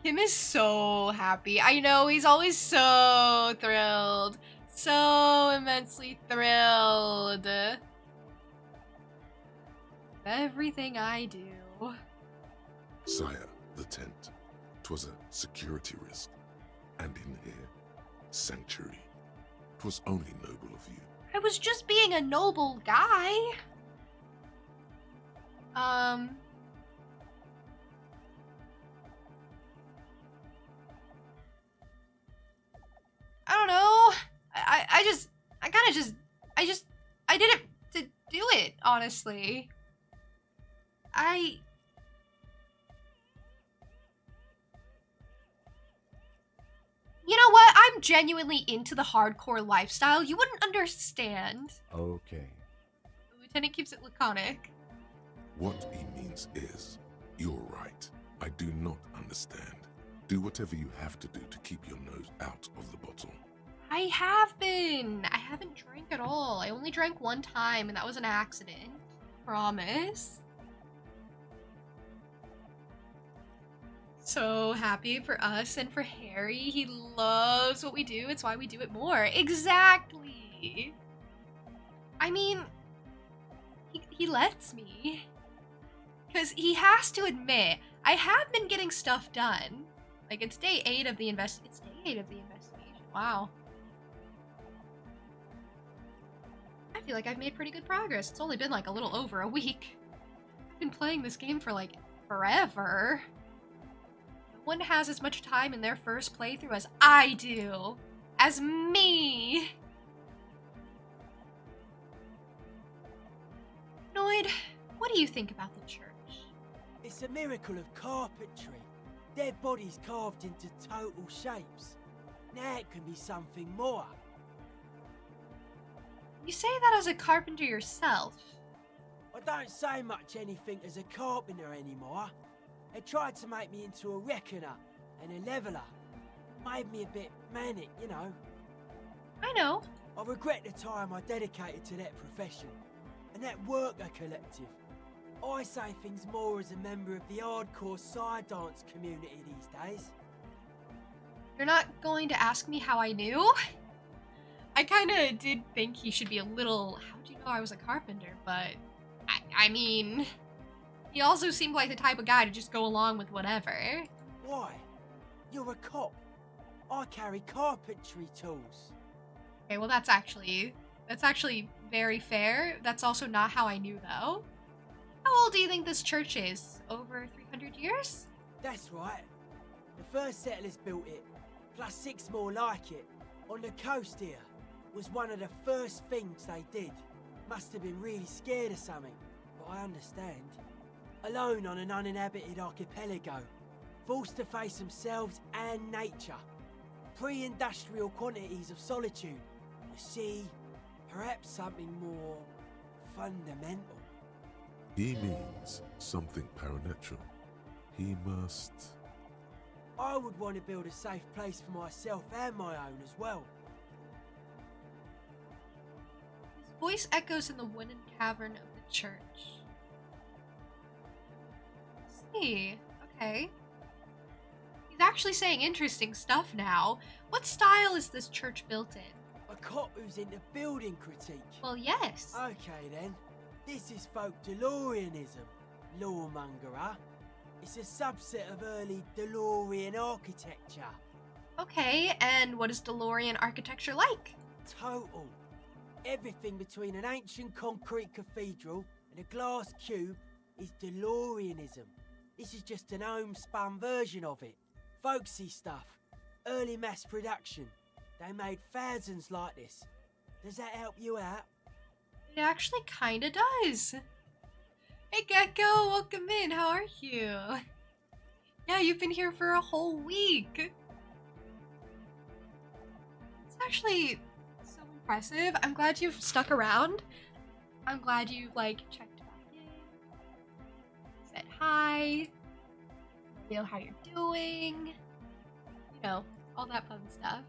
Kim is so happy. I know, he's always so thrilled. So immensely thrilled. Everything I do. Sire, the tent. 'Twas a security risk. And in here, sanctuary. 'Twas only noble of you. I was just being a noble guy. I don't know. I did it to do it, honestly. You know what? I'm genuinely into the hardcore lifestyle. You wouldn't understand. Okay. The lieutenant keeps it laconic. What he means is, you're right. I do not understand. Do whatever you have to do to keep your nose out of the bottle. I have been. I haven't drank at all. I only drank one time, and that was an accident. Promise. So happy for us and for Harry. He loves what we do. It's why we do it more. Exactly. I mean, he lets me. Because he has to admit, I have been getting stuff done. Like, it's day 8 of the investigation. Wow. I feel like I've made pretty good progress. It's only been like a little over a week. I've been playing this game for like forever. No one has as much time in their first playthrough as I do. As me. Noid, what do you think about the church? It's a miracle of carpentry. Dead bodies carved into total shapes. Now it can be something more. You say that as a carpenter yourself. I don't say much anything as a carpenter anymore. They tried to make me into a reckoner and a leveler. Made me a bit manic, you know. I know. I regret the time I dedicated to that profession and that worker collective. I say things more as a member of the hardcore side dance community these days. You're not going to ask me how I knew? I kinda did think he should be a little, how'd you know I was a carpenter, but I mean, he also seemed like the type of guy to just go along with whatever. Why? You're a cop. I carry carpentry tools. Okay, well that's actually very fair. That's also not how I knew though. How old do you think this church is? Over 300 years? That's right. The first settlers built it, plus 6 more like it, on the coast here. Was one of the first things they did. Must have been really scared of something, but I understand. Alone on an uninhabited archipelago, forced to face themselves and nature. Pre-industrial quantities of solitude. The sea, perhaps something more fundamental. He means something paranatural. He must... I would want to build a safe place for myself and my own as well. His voice echoes in the wooden cavern of the church. I see. Okay. He's actually saying interesting stuff now. What style is this church built in? A cop who's into building critique. Well, yes. Okay then. This is folk DeLoreanism. Lawmonger, huh? It's a subset of early DeLorean architecture. Okay, and what is DeLorean architecture like? Total. Everything between an ancient concrete cathedral and a glass cube is DeLoreanism. This is just an homespun version of it. Folksy stuff. Early mass production. They made thousands like this. Does that help you out? It actually kinda does. Hey Gecko, welcome in, how are you? Yeah, you've been here for a whole week. It's actually so impressive. I'm glad you've stuck around. I'm glad you've, like, checked back in, said hi, you know how you're doing, you know, all that fun stuff.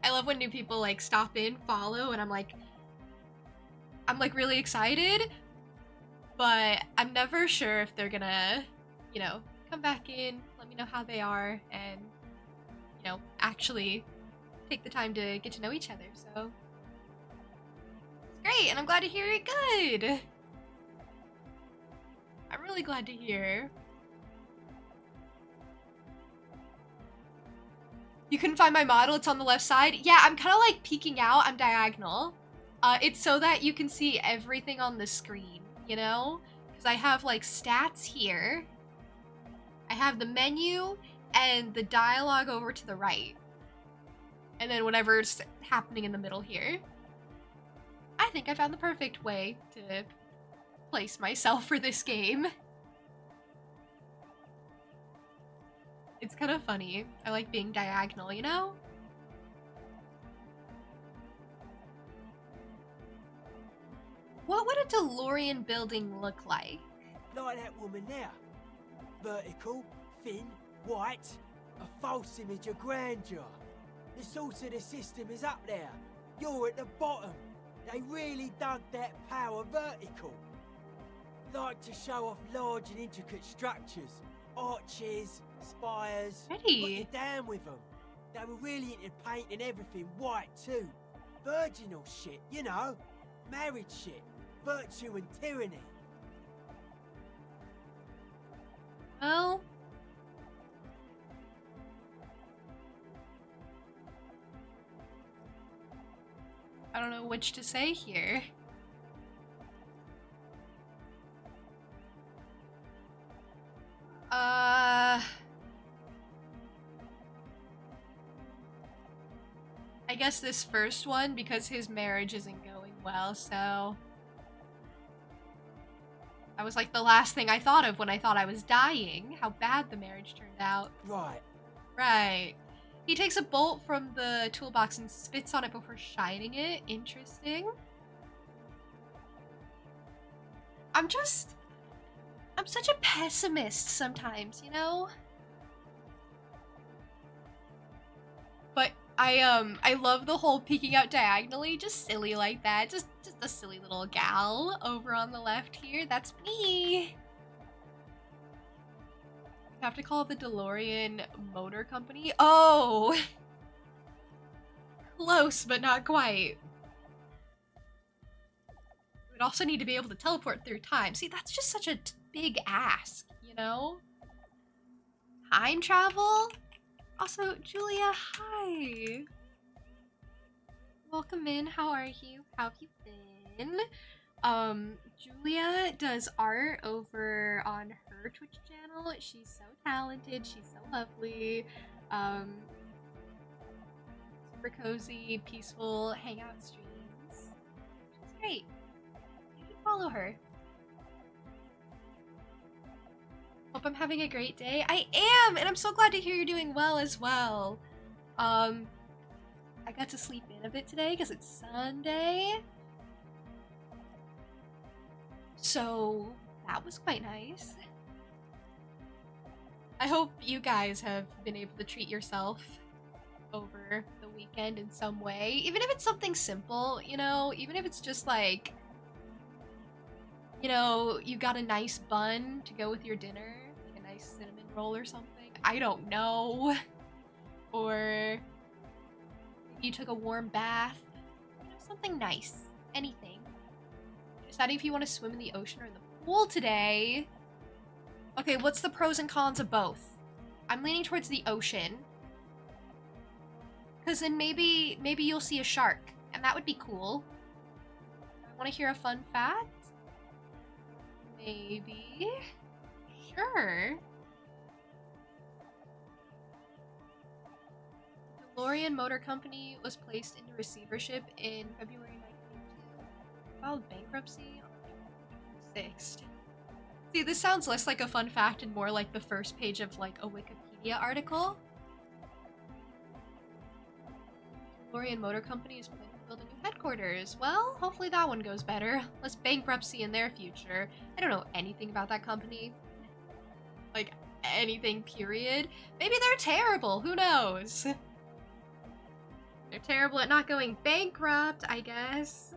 I love when new people, like, stop in, follow, and I'm like really excited, but I'm never sure if they're gonna, you know, come back in, let me know how they are, and, you know, actually take the time to get to know each other, so. It's great, and I'm glad to hear you're good. I'm really glad to hear. You couldn't find my model, it's on the left side. Yeah, I'm kind of like peeking out, I'm diagonal. It's so that you can see everything on the screen, you know? Because I have like stats here. I have the menu and the dialogue over to the right. And then whatever's happening in the middle here. I think I found the perfect way to place myself for this game. It's kind of funny. I like being diagonal, you know? What would a DeLorean building look like? Like that woman there. Vertical, thin, white, a false image of grandeur. The source of the system is up there. You're at the bottom. They really dug that power vertical. Like to show off large and intricate structures. Arches, spires. Put you down with them. They were really into painting everything white too. Virginal shit, you know. Married shit. Virtue and tyranny. Well, I don't know which to say here. I guess this first one, because his marriage isn't going well, so that was like the last thing I thought of when I thought I was dying. How bad the marriage turned out. Right. Right. He takes a bolt from the toolbox and spits on it before shining it. Interesting. I'm such a pessimist sometimes, you know? But I love the whole peeking out diagonally, just silly like that. Just a silly little gal over on the left here. That's me. I have to call it the DeLorean Motor Company. Oh! Close, but not quite. We'd also need to be able to teleport through time. See, that's just such a big ask, you know? Time travel? Also, Julia, hi! Welcome in, how are you? How have you been? Julia does art over on her Twitch channel. She's so talented, she's so lovely. Super cozy, peaceful hangout streams. She's great. You should follow her. Hope I'm having a great day. I am, and I'm so glad to hear you're doing well as well. I got to sleep in a bit today because it's Sunday. So that was quite nice. I hope you guys have been able to treat yourself over the weekend in some way. Even if it's something simple, you know, even if it's just like, you know, you got a nice bun to go with your dinner, like a nice cinnamon roll or something. I don't know. Or you took a warm bath. You know, something nice. Anything. Deciding if you want to swim in the ocean or in the pool today. Okay, what's the pros and cons of both? I'm leaning towards the ocean. Because then maybe you'll see a shark, and that would be cool. Want to hear a fun fact? Maybe. Sure. DeLorean Motor Company was placed into receivership in February 1982. Filed bankruptcy on February 6th. See, this sounds less like a fun fact and more like the first page of like a Wikipedia article. DeLorean Motor Company is planning to build a new headquarters. Well, hopefully that one goes better. Less bankruptcy in their future. I don't know anything about that company. Like, anything, period. Maybe they're terrible. Who knows? They're terrible at not going bankrupt, I guess.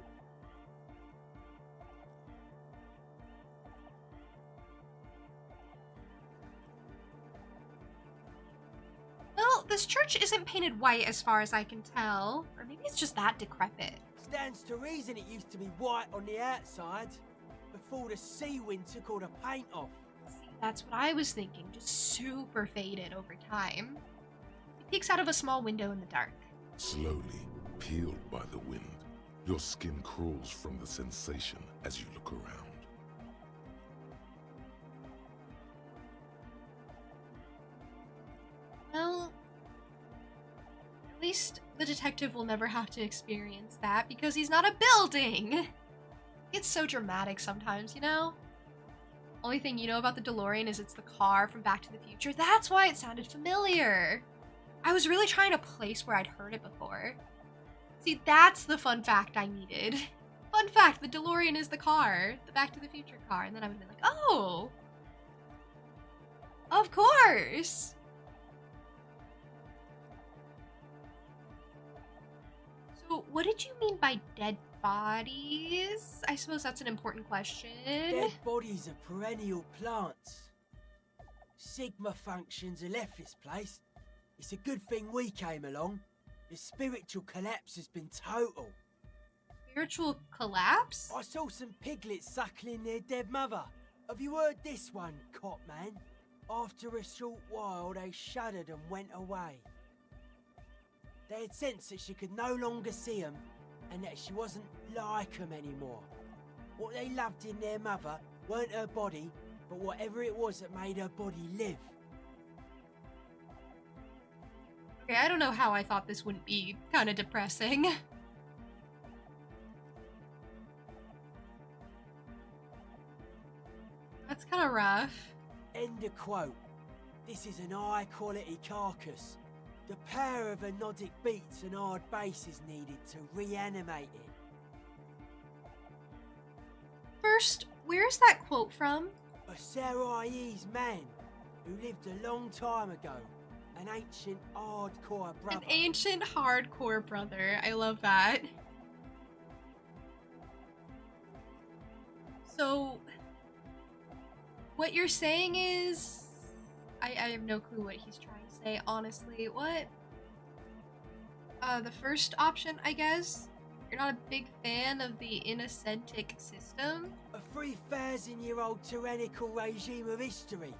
Well, this church isn't painted white as far as I can tell. Or maybe it's just that decrepit. Stands to reason it used to be white on the outside before the sea wind took all the paint off. See, that's what I was thinking. Just super faded over time. It peeks out of a small window in the dark. Slowly, peeled by the wind, your skin crawls from the sensation as you look around. Well, at least the detective will never have to experience that because he's not a building. It's so dramatic sometimes, you know? Only thing you know about the DeLorean is it's the car from Back to the Future. That's why it sounded familiar. I was really trying to place where I'd heard it before. See, that's the fun fact I needed. Fun fact, the DeLorean is the car, the Back to the Future car. And then I would have been like, oh, of course. So what did you mean by dead bodies? I suppose that's an important question. Dead bodies are perennial plants. Sigma functions have left this place. It's a good thing we came along. The spiritual collapse has been total. Spiritual collapse? I saw some piglets suckling their dead mother. Have you heard this one, Cop Man? After a short while, they shuddered and went away. They had sensed that she could no longer see them and that she wasn't like them anymore. What they loved in their mother weren't her body, but whatever it was that made her body live. Okay, I don't know how I thought this wouldn't be kind of depressing. That's kind of rough. End of quote. This is an high-quality carcass. The power of anodic beats and hard bass is needed to reanimate it. First, where's that quote from? A Sarais man who lived a long time ago. An ancient hardcore brother. An ancient hardcore brother. I love that. So, what you're saying is... I have no clue what he's trying to say, honestly. What? The first option, I guess? You're not a big fan of the inacentic system? A 3,000-year-old tyrannical regime of history,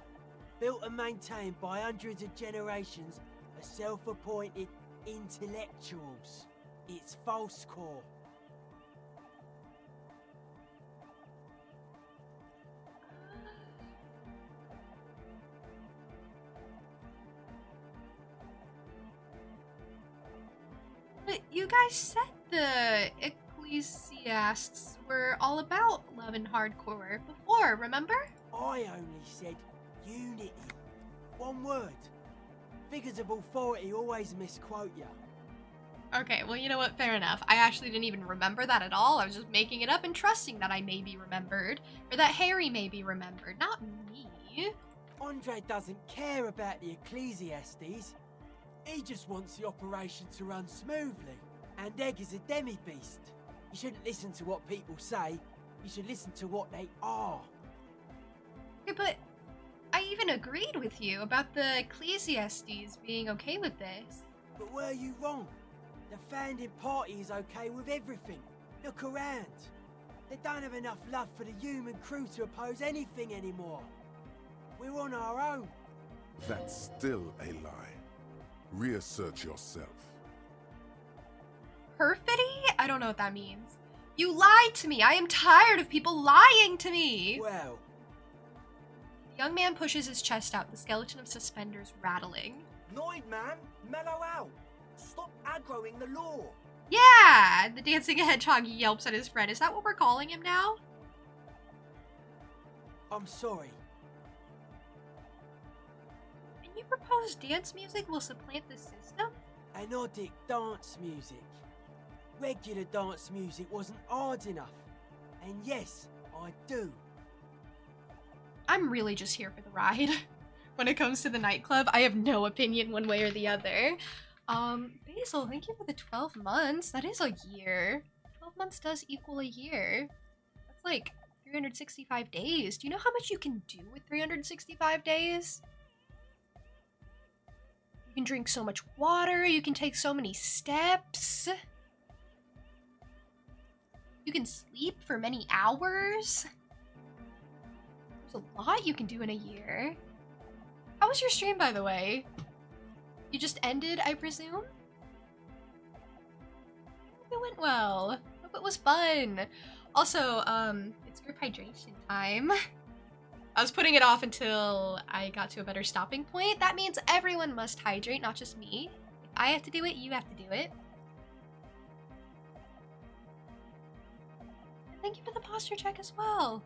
built and maintained by hundreds of generations of self-appointed intellectuals. It's false core. But you guys said the Ecclesiastics were all about love and hardcore before, remember? I only said unity. One word. Figures of authority always misquote you. Okay, well, you know what? Fair enough. I actually didn't even remember that at all. I was just making it up and trusting that I may be remembered, or that Harry may be remembered, not me. Andre doesn't care about the Ecclesiastes. He just wants the operation to run smoothly. And Egg is a demi-beast. You shouldn't listen to what people say. You should listen to what they are. Okay, but I even agreed with you about the Ecclesiastes being okay with this. But were you wrong? The founding party is okay with everything. Look around. They don't have enough love for the human crew to oppose anything anymore. We're on our own. That's still a lie. Reassert yourself. Perfidy? I don't know what that means. You lied to me. I am tired of people lying to me. Well. The young man pushes his chest out, the skeleton of suspenders rattling. Noid, man! Mellow out! Stop aggroing the law! Yeah! The dancing hedgehog yelps at his friend. Is that what we're calling him now? I'm sorry. And you propose dance music will supplant the system? Anodic dance music. Regular dance music wasn't hard enough. And yes, I do. I'm really just here for the ride. When it comes to the nightclub, I have no opinion one way or the other. Basil, thank you for the 12 months. That is a year. 12 months does equal a year. That's like 365 days. Do you know how much you can do with 365 days? You can drink so much water. You can take so many steps. You can sleep for many hours. There's a lot you can do in a year. How was your stream, by the way? You just ended, I presume? Hope it went well. Hope it was fun. Also, it's group hydration time. I was putting it off until I got to a better stopping point. That means everyone must hydrate, not just me. If I have to do it, you have to do it. And thank you for the posture check as well.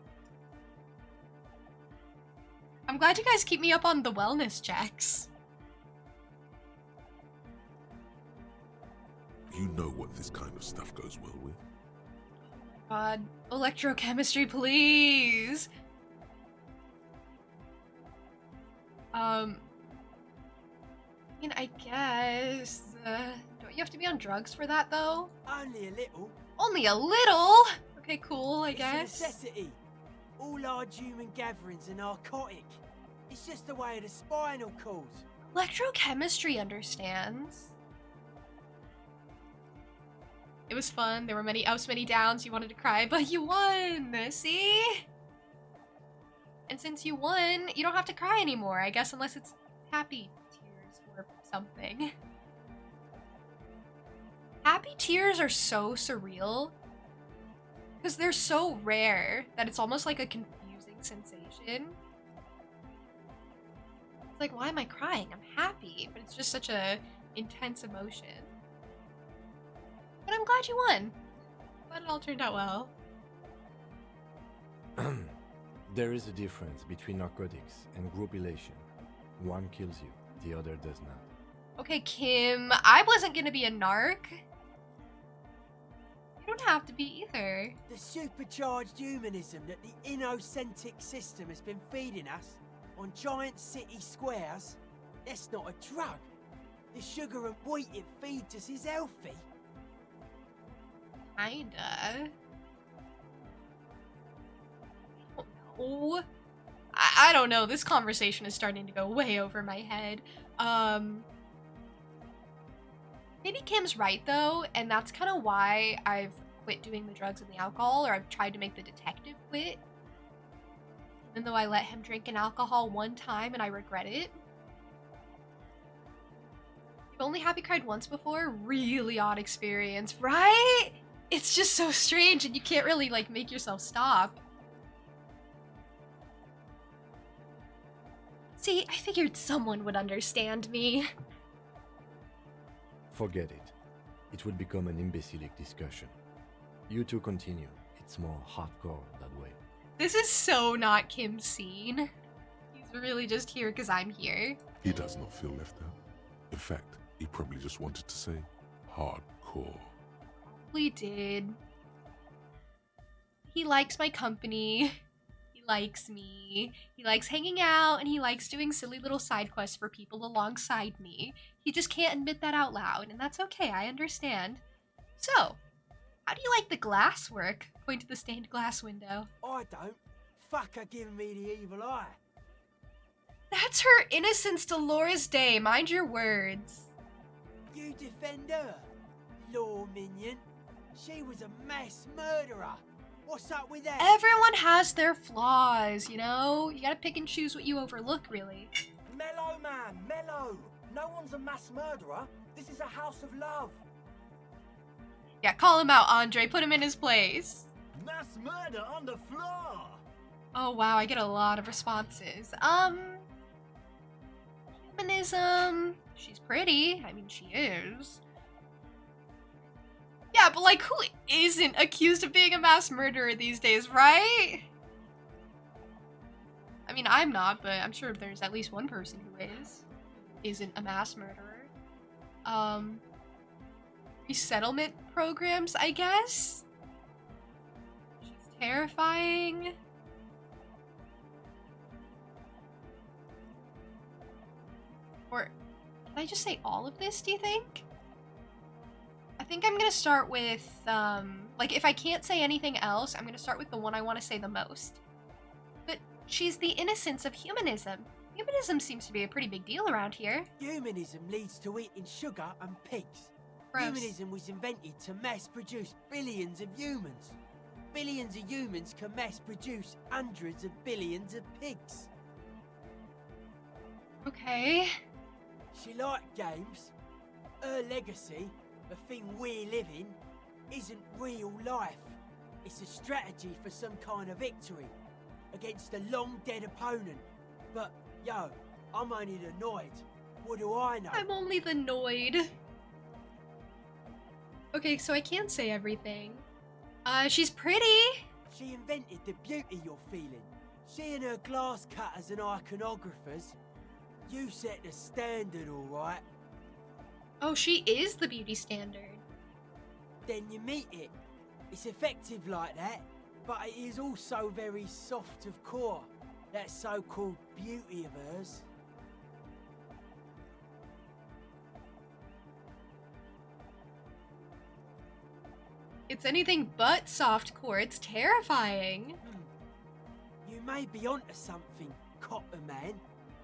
I'm glad you guys keep me up on the wellness checks. You know what this kind of stuff goes well with. God, electrochemistry, please. I mean, I guess. Don't you have to be on drugs for that, though? Only a little. Only a little? Okay, cool, I guess. It's a necessity. All large human gatherings are narcotic. It's just the way of the spinal cord. Electrochemistry understands. It was fun. There were many ups, many downs. You wanted to cry, but you won! See? And since you won, you don't have to cry anymore, I guess, unless it's happy tears or something. Happy tears are so surreal. Because they're so rare that it's almost like a confusing sensation. It's like, why am I crying? I'm happy, but it's just such a intense emotion. But I'm glad you won. Glad it all turned out well. There is a difference between narcotics and group elation. One kills you, the other does not. Okay, Kim, I wasn't gonna be a narc. You don't have to be either. The supercharged humanism that the innocentric system has been feeding us on giant city squares, that's not a drug. The sugar and wheat it feeds us is healthy. Kinda. Oh, I don't know. This conversation is starting to go way over my head. Maybe Kim's right though, and that's kind of why I've quit doing the drugs and the alcohol, or I've tried to make the detective quit. Even though I let him drink an alcohol one time and I regret it. You've only happy cried once before? Really odd experience, right? It's just so strange and you can't really like make yourself stop. See, I figured someone would understand me. Forget it. It would become an imbecilic discussion. You two continue. It's more hardcore that way. This is so not Kim's scene. He's really just here because I'm here. He does not feel left out. In fact, he probably just wanted to say hardcore. We did. He likes my company. He likes me. He likes hanging out, and he likes doing silly little side quests for people alongside me. He just can't admit that out loud, and that's okay, I understand. So, how do you like the glass work? Point to the stained glass window. I don't. Fuck her giving me the evil eye. That's her innocence, Dolores Day. Mind your words. You defend her, law minion. She was a mass murderer. What's up with that? Everyone has their flaws, you know? You gotta pick and choose what you overlook, really. Mellow, man, mellow. No one's a mass murderer. This is a house of love. Yeah, call him out, Andre. Put him in his place. Mass murder on the floor. Oh, wow, I get a lot of responses. Humanism. She's pretty. I mean, she is. Yeah, but like, who isn't accused of being a mass murderer these days, right? I mean, I'm not, but I'm sure there's at least one person who isn't a mass murderer. Resettlement programs, I guess? She's terrifying. Or, can I just say all of this, do you think? I think I'm gonna start with, like, if I can't say anything else, I'm gonna start with the one I want to say the most. But she's the innocence of humanism. Humanism seems to be a pretty big deal around here. Humanism leads to eating sugar and pigs. Gross. Humanism was invented to mass produce billions of humans. Billions of humans can mass produce hundreds of billions of pigs. Okay. She liked games. Her legacy, the thing we live in, isn't real life. It's a strategy for some kind of victory against a long dead opponent. But, yo, I'm only the Noid. What do I know? I'm only the Noid. Okay, so I can't say everything. She's pretty. She invented the beauty you're feeling. She and her glass cutters and iconographers. You set the standard, alright? Oh, she is the beauty standard. Then you meet it. It's effective like that, but it is also very soft of core. That so-called beauty of hers. It's anything but softcore. It's terrifying. You may be onto something, Copper Man.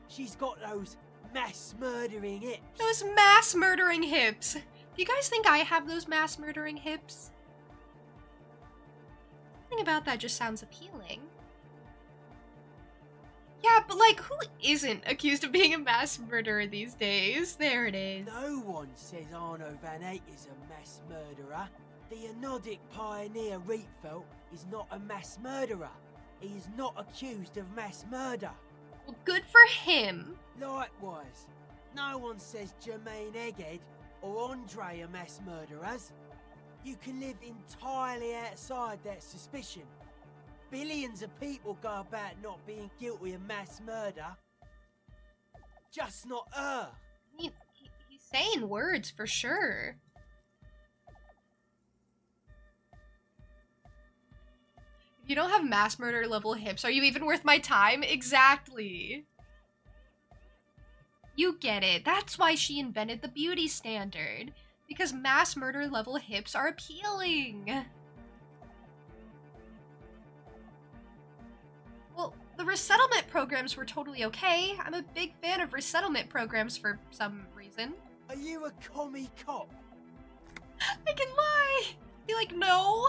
She's got those mass murdering hips. Those mass murdering hips. Do you guys think I have those mass murdering hips? Something about that just sounds appealing. Yeah, but like, who isn't accused of being a mass murderer these days? There it is. No one says Arno van Eyck is a mass murderer. The Anodic pioneer Rietveld is not a mass murderer. He is not accused of mass murder. Well, good for him. Likewise, no one says Jermaine Egghead or Andre are mass murderers. You can live entirely outside that suspicion. Billions of people go about not being guilty of mass murder. Just not her. He's saying words for sure. If you don't have mass murder level hips, are you even worth my time? Exactly. You get it. That's why she invented the beauty standard. Because mass murder level hips are appealing. Well, the resettlement programs were totally okay. I'm a big fan of resettlement programs for some reason. Are you a commie cop? I can lie! Be like, no.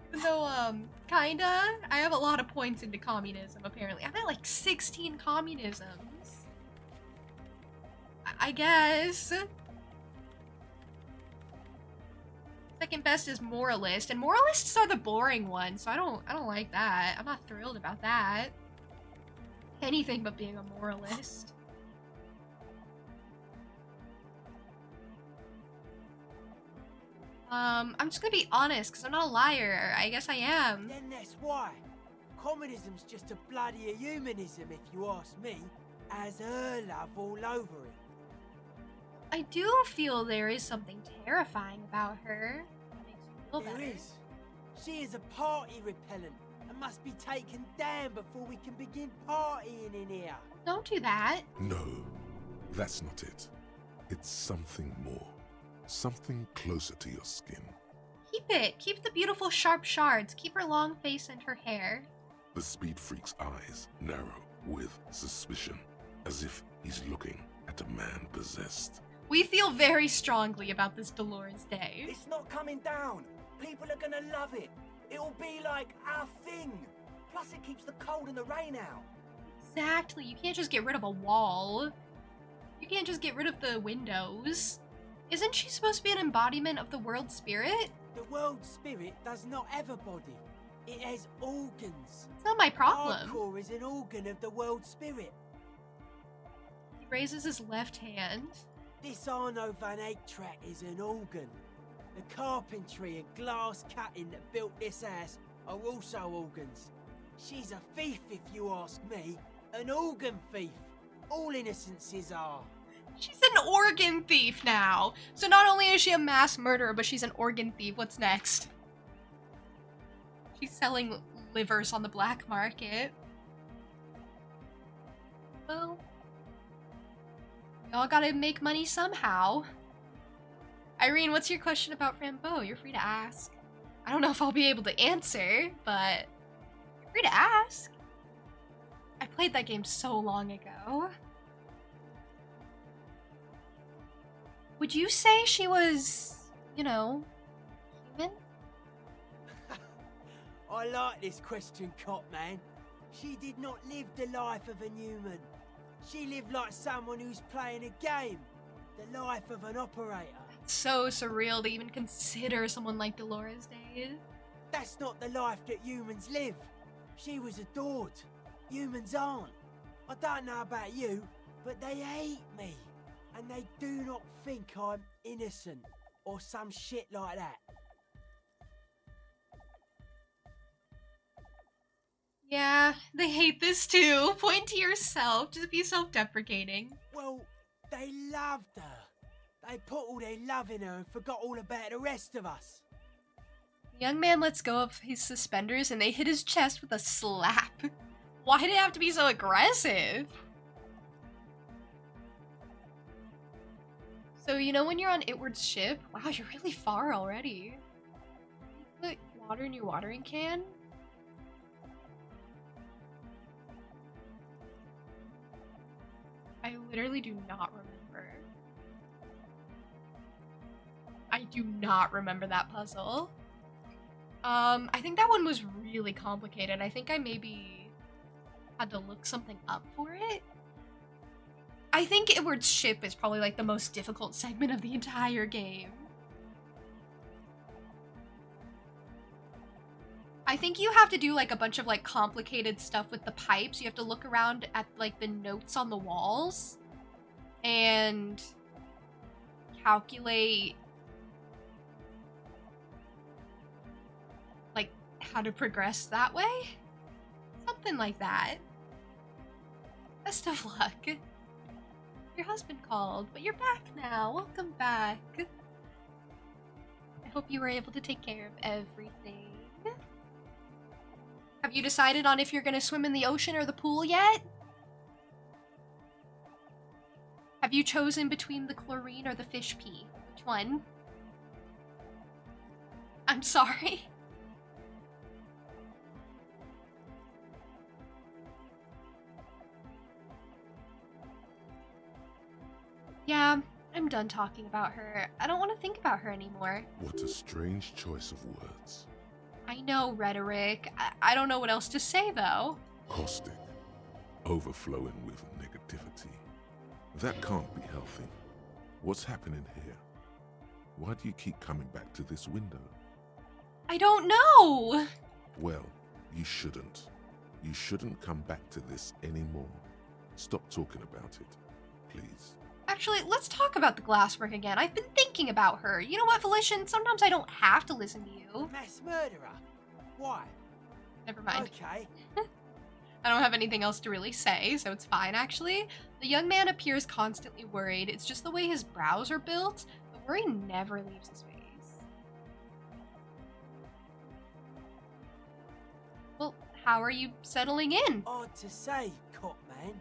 Even though, kinda. I have a lot of points into communism, apparently. I'm at like 16 communisms. I guess. Second best is moralist, and moralists are the boring ones, so I don't like that. I'm not thrilled about that. Anything but being a moralist. I'm just gonna be honest, because I'm not a liar. I guess I am. Then that's why. Communism's just a bloodier humanism, if you ask me, as her love all over it. I do feel there is something terrifying about her. That makes me feel better. There is. She is a party repellent and must be taken down before we can begin partying in here. Don't do that. No, that's not it. It's something more. Something closer to your skin. Keep it. Keep the beautiful sharp shards. Keep her long face and her hair. The speed freak's eyes narrow with suspicion, as if he's looking at a man possessed. We feel very strongly about this Dolores Day. It's not coming down. People are gonna love it. It'll be like our thing. Plus it keeps the cold and the rain out. Exactly. You can't just get rid of a wall. You can't just get rid of the windows. Isn't she supposed to be an embodiment of the world spirit? The world spirit does not have a body. It has organs. It's not my problem. Hardcore is an organ of the world spirit. He raises his left hand. This Arno van Eyck track is an organ. The carpentry and glass cutting that built this house are also organs. She's a thief, if you ask me. An organ thief. All innocences are. She's an organ thief now. So not only is she a mass murderer, but she's an organ thief. What's next? She's selling livers on the black market. Well, we all gotta make money somehow. Irene, what's your question about Frambeau? You're free to ask. I don't know if I'll be able to answer, but you're free to ask. I played that game so long ago. Would you say she was, you know, human? I like this question, Cop Man. She did not live the life of a human. She lived like someone who's playing a game. The life of an operator. It's so surreal to even consider someone like Dolores Day. That's not the life that humans live. She was adored. Humans aren't. I don't know about you, but they hate me. And they do not think I'm innocent or some shit like that. Yeah, they hate this too. Point to yourself. Just be self-deprecating. Well, they loved her. They put all their love in her and forgot all about the rest of us. The young man lets go of his suspenders and they hit his chest with a slap. Why did it have to be so aggressive? So, you know when you're on Itward's ship? Wow, you're really far already. Put water in your watering can? I literally do not remember. I do not remember that puzzle. I think that one was really complicated. I think I maybe had to look something up for it. I think Itward's ship is probably like the most difficult segment of the entire game. I think you have to do like a bunch of like complicated stuff with the pipes. You have to look around at like the notes on the walls and calculate like how to progress that way. Something like that. Best of luck. Your husband called, but you're back now. Welcome back. I hope you were able to take care of everything. Have you decided on if you're gonna swim in the ocean or the pool yet? Have you chosen between the chlorine or the fish pee? Which one? I'm sorry. Yeah, I'm done talking about her. I don't want to think about her anymore. What a strange choice of words. I know, rhetoric. I don't know what else to say, though. Caustic. Overflowing with negativity. That can't be healthy. What's happening here? Why do you keep coming back to this window? I don't know! Well, you shouldn't. You shouldn't come back to this anymore. Stop talking about it, please. Actually, let's talk about the glasswork again. I've been thinking about her. You know what, Volition? Sometimes I don't have to listen to you. Mass murderer? Why? Never mind. Okay. I don't have anything else to really say, so it's fine, actually. The young man appears constantly worried. It's just the way his brows are built. The worry never leaves his face. Well, how are you settling in? Hard to say, Cop Man.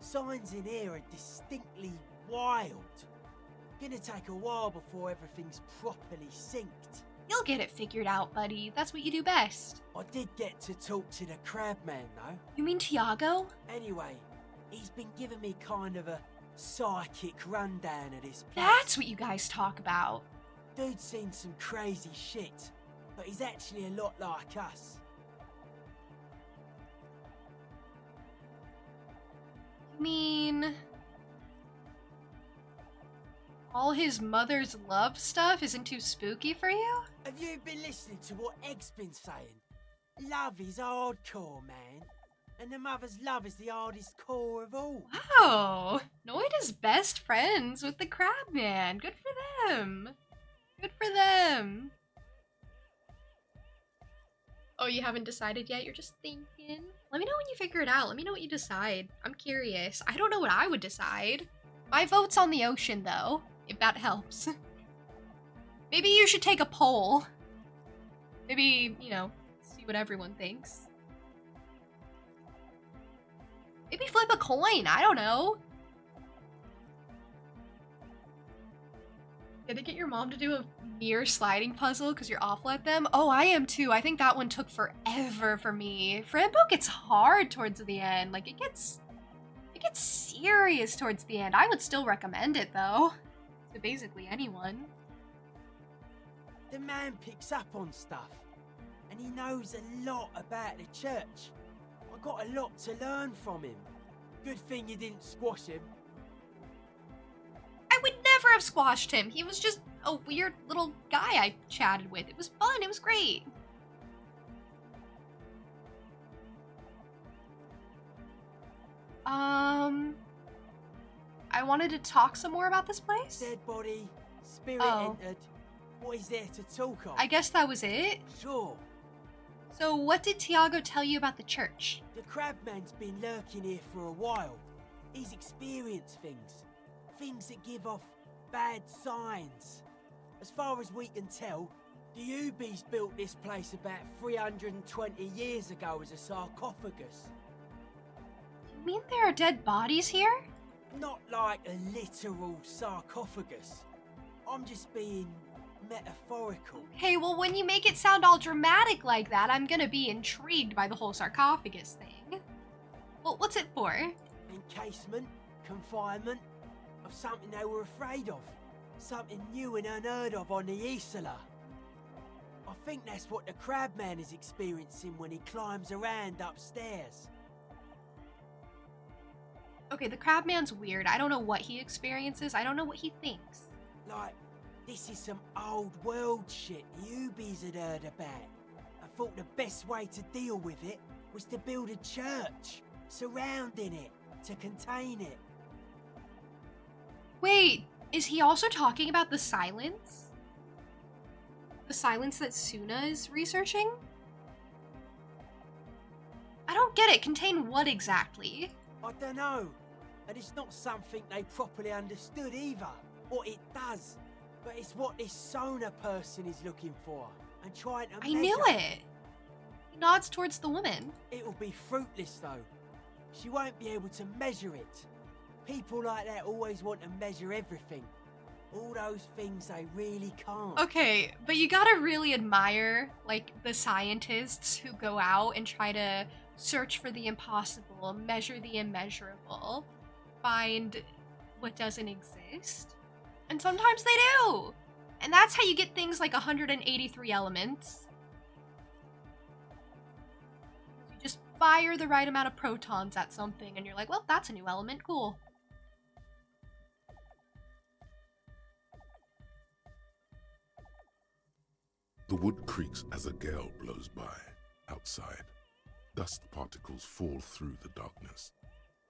Signs in here are distinctly wild. Gonna take a while before everything's properly synced. You'll get it figured out, buddy. That's what you do best. I did get to talk to the crab man, though. You mean Tiago? Anyway, he's been giving me kind of a psychic rundown of this place. That's what you guys talk about. Dude's seen some crazy shit. but he's actually a lot like us. You mean all his mother's love stuff isn't too spooky for you? Have you been listening to what Egg's been saying? Love is hardcore, man. And the mother's love is the hardest core of all. Wow! Noid is best friends with the Crabman. Good for them. Good for them. Oh, you haven't decided yet? You're just thinking? Let me know when you figure it out. Let me know what you decide. I'm curious. I don't know what I would decide. My vote's on the ocean, though, if that helps. Maybe you should take a poll. Maybe, you know, see what everyone thinks. Maybe flip a coin. I don't know. Gonna get your mom to do a mirror sliding puzzle because you're awful at them? Oh, I am too. I think that one took forever for me. Frambo gets hard towards the end. Like, it gets serious towards the end. I would still recommend it, though. To basically anyone. The man picks up on stuff. And he knows a lot about the church. I got a lot to learn from him. Good thing you didn't squash him. I would never have squashed him. He was just a weird little guy I chatted with. It was fun. It was great. I wanted to talk some more about this place. Dead body, spirit entered. What is there to talk of? I guess that was it. Sure. So what did Tiago tell you about the church? The Crabman's been lurking here for a while. He's experienced things. Things that give off bad signs. As far as we can tell, the Ubies built this place about 320 years ago as a sarcophagus. You mean there are dead bodies here? Not like a literal sarcophagus. I'm just being metaphorical. Okay, well, when you make it sound all dramatic like that, I'm gonna be intrigued by the whole sarcophagus thing. Well, what's it for? Encasement, confinement, of something they were afraid of. Something new and unheard of on the Isola. I think that's what the Crabman is experiencing when he climbs around upstairs. Okay, the Crabman's weird. I don't know what he experiences. I don't know what he thinks. Like, this is some old world shit Ubies had heard about. I thought the best way to deal with it was to build a church, surrounding it, to contain it. Wait, is he also talking about the silence? The silence that Suna is researching? I don't get it. Contain what exactly? I don't know. And it's not something they properly understood either. Or it does. But it's what this Sona person is looking for. And trying to I knew it. He nods towards the woman. It'll be fruitless though. She won't be able to measure it. People like that always want to measure everything. All those things they really can't. Okay, but you gotta really admire, like, the scientists who go out and try to search for the impossible, measure the immeasurable, find what doesn't exist. And sometimes they do! And that's how you get things like 183 elements. You just fire the right amount of protons at something and you're like, well, that's a new element, cool. The wood creaks as a gale blows by. Outside, dust particles fall through the darkness,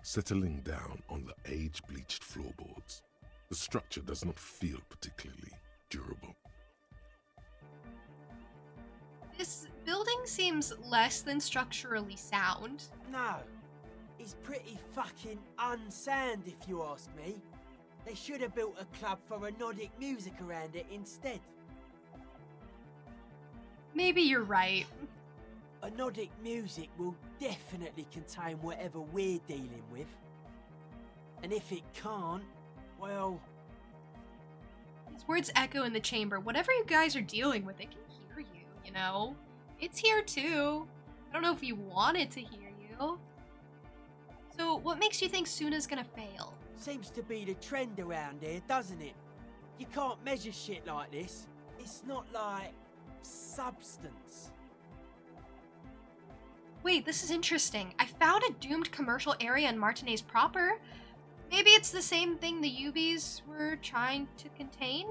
settling down on the age-bleached floorboards. The structure does not feel particularly durable. This building seems less than structurally sound. No. It's pretty fucking unsound if you ask me. They should have built a club for Anodic music around it instead. Maybe you're right. Anodic music will definitely contain whatever we're dealing with. And if it can't, well... These words echo in the chamber. Whatever you guys are dealing with, it can hear you, you know? It's here too. I don't know if you want it to hear you. So, what makes you think Suna's gonna fail? Seems to be the trend around here, doesn't it? You can't measure shit like this. It's not like substance. Wait, this is interesting. I found a doomed commercial area in Martinez proper. Maybe it's the same thing the UBs were trying to contain?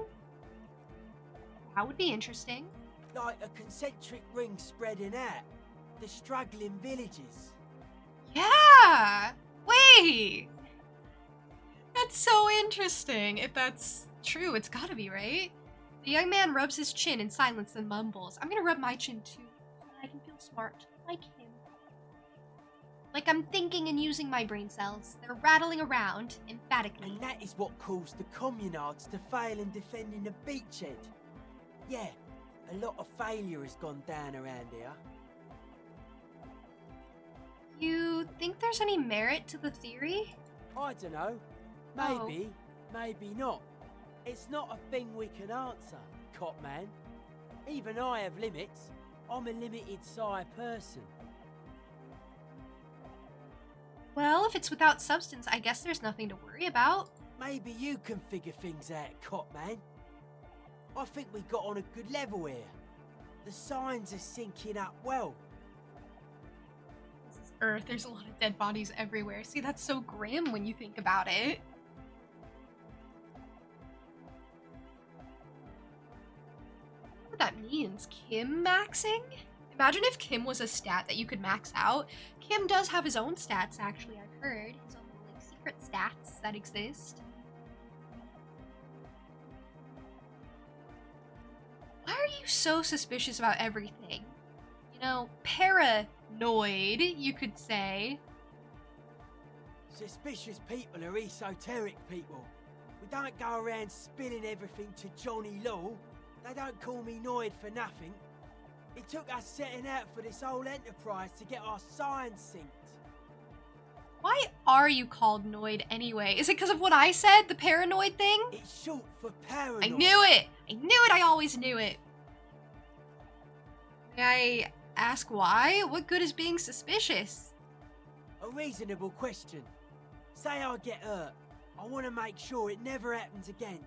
That would be interesting. Like a concentric ring spreading out. The struggling villages. Yeah! Wait! That's so interesting. If that's true, it's gotta be, right? The young man rubs his chin in silence and mumbles. I'm gonna rub my chin too, so that I can feel smart, like him. Like I'm thinking and using my brain cells. They're rattling around, emphatically. And that is what caused the communards to fail in defending the beachhead. Yeah, a lot of failure has gone down around here. You think there's any merit to the theory? I don't know. Maybe, maybe not. It's not a thing we can answer, Copman. Even I have limits. I'm a limited size person. Well, if it's without substance, I guess there's nothing to worry about. Maybe you can figure things out, Copman. I think we got on a good level here. The signs are syncing up well. This is Earth. There's a lot of dead bodies everywhere. See, that's so grim when you think about it. What that means? Kim maxing? Imagine if Kim was a stat that you could max out. Kim does have his own stats, actually, I've heard. His own like, secret stats that exist. Why are you so suspicious about everything? You know, paranoid, you could say. Suspicious people are esoteric people. We don't go around spilling everything to Johnny Law. They don't call me Noid for nothing. It took us setting out for this whole enterprise to get our signs synced. Why are you called Noid anyway? Is it because of what I said? The paranoid thing? It's short for paranoid. I knew it! I knew it! I always knew it! May I ask why? What good is being suspicious? A reasonable question. Say I get hurt. I want to make sure it never happens again.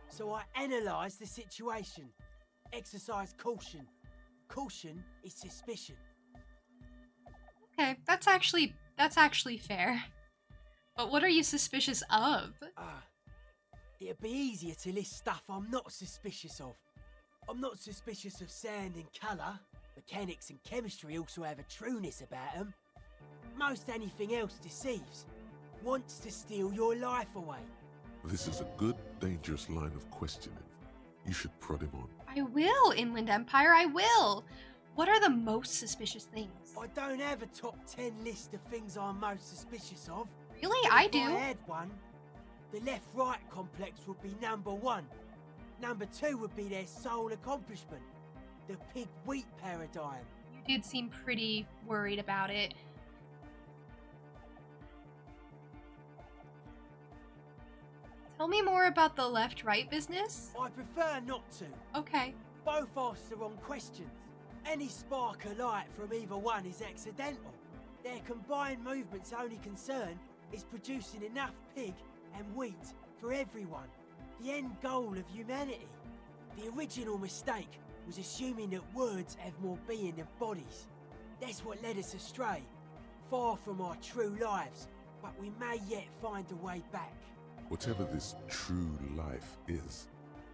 So I analyse the situation. Exercise caution. Caution is suspicion. Okay, that's actually fair. But what are you suspicious of? It'd be easier to list stuff I'm not suspicious of. I'm not suspicious of sound and colour. Mechanics and chemistry also have a trueness about them. Most anything else deceives. Wants to steal your life away. This is a good, dangerous line of questioning. You should prod him on. I will, Inland Empire, I will! What are the most suspicious things? I don't have a top 10 list of things I'm most suspicious of. Really? I do. If I had one, the left-right complex would be number 1. Number 2 would be their sole accomplishment, the pig-wheat paradigm. You did seem pretty worried about it. Tell me more about the left-right business. I prefer not to. Okay. Both ask the wrong questions. Any spark of light from either one is accidental. Their combined movement's only concern is producing enough pig and wheat for everyone. The end goal of humanity. The original mistake was assuming that words have more being than bodies. That's what led us astray. Far from our true lives, but we may yet find a way back. Whatever this true life is,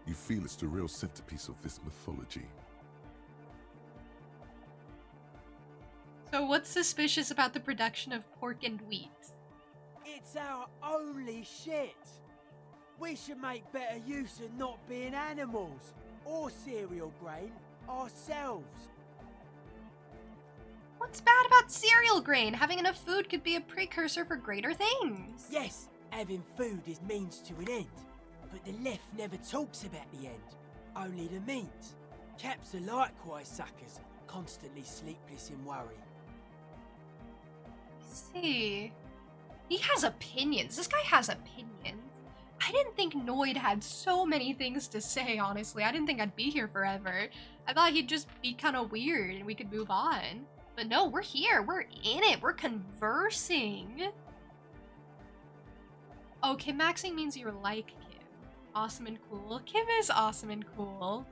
you feel it's the real centerpiece of this mythology. So what's suspicious about the production of pork and wheat? It's our only shit. We should make better use of not being animals or cereal grain ourselves. What's bad about cereal grain? Having enough food could be a precursor for greater things. Yes, having food is means to an end. But the left never talks about the end, only the means. Caps are likewise suckers, constantly sleepless in worry. See, he has opinions. This guy has opinions. I didn't think Noid had so many things to say, honestly. I didn't think I'd be here forever. I thought he'd just be kind of weird and we could move on. But no, we're here. We're in it. We're conversing. Oh, Kim maxing means you're like Kim. Awesome and cool. Kim is awesome and cool.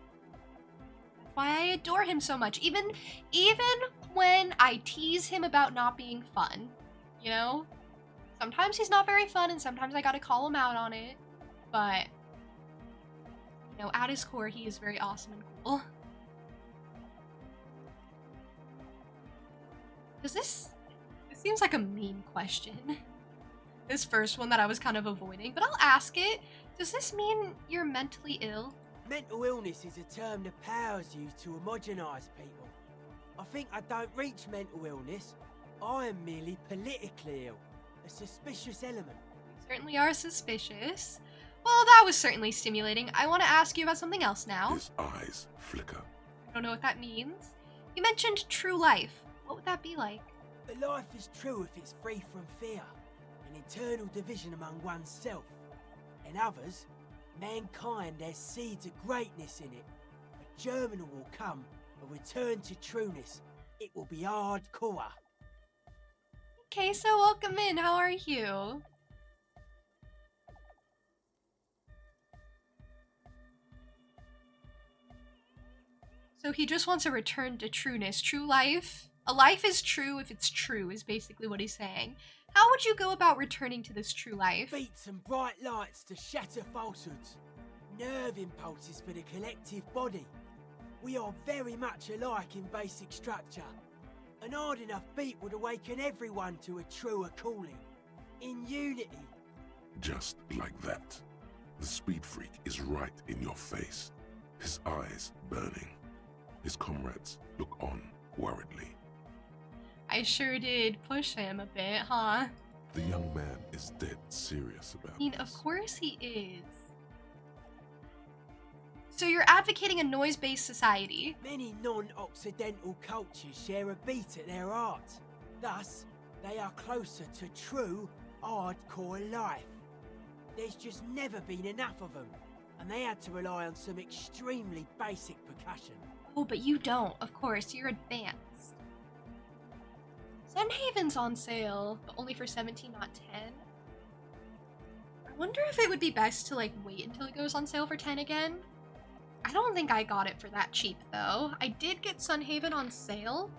why I adore him so much. Even when I tease him about not being fun, you know? Sometimes he's not very fun and sometimes I gotta call him out on it. But, you know, at his core, he is very awesome and cool. This seems like a mean question. This first one that I was kind of avoiding, but I'll ask it. Does this mean you're mentally ill? Mental illness is a term the powers use to homogenise people. I think I don't reach mental illness. I am merely politically ill. A suspicious element. You certainly are suspicious. Well, that was certainly stimulating. I want to ask you about something else now. His eyes flicker. I don't know what that means. You mentioned true life. What would that be like? A life is true if it's free from fear, an internal division among oneself. In others, mankind has seeds of greatness in it. A germinal will come, a return to trueness. It will be hardcore. Okay, so welcome in. How are you? So he just wants a return to trueness. True life. A life is true if it's true, is basically what he's saying. How would you go about returning to this true life? Beats and bright lights to shatter falsehoods. Nerve impulses for the collective body. We are very much alike in basic structure. An hard enough beat would awaken everyone to a truer calling. In unity. Just like that. The speed freak is right in your face. His eyes burning. His comrades look on worriedly. I sure did push him a bit, huh? The young man is dead serious about I mean, this. of course he is. So you're advocating a noise-based society. Many non-Occidental cultures share a beat at their art. Thus, they are closer to true, hardcore life. There's just never been enough of them, and they had to rely on some extremely basic percussion. Oh, but you don't. Of course, you're advanced. Sunhaven's on sale, but only for 17, not 10. I wonder if it would be best to, like, wait until it goes on sale for 10 again. I don't think I got it for that cheap, though. I did get Sunhaven on sale.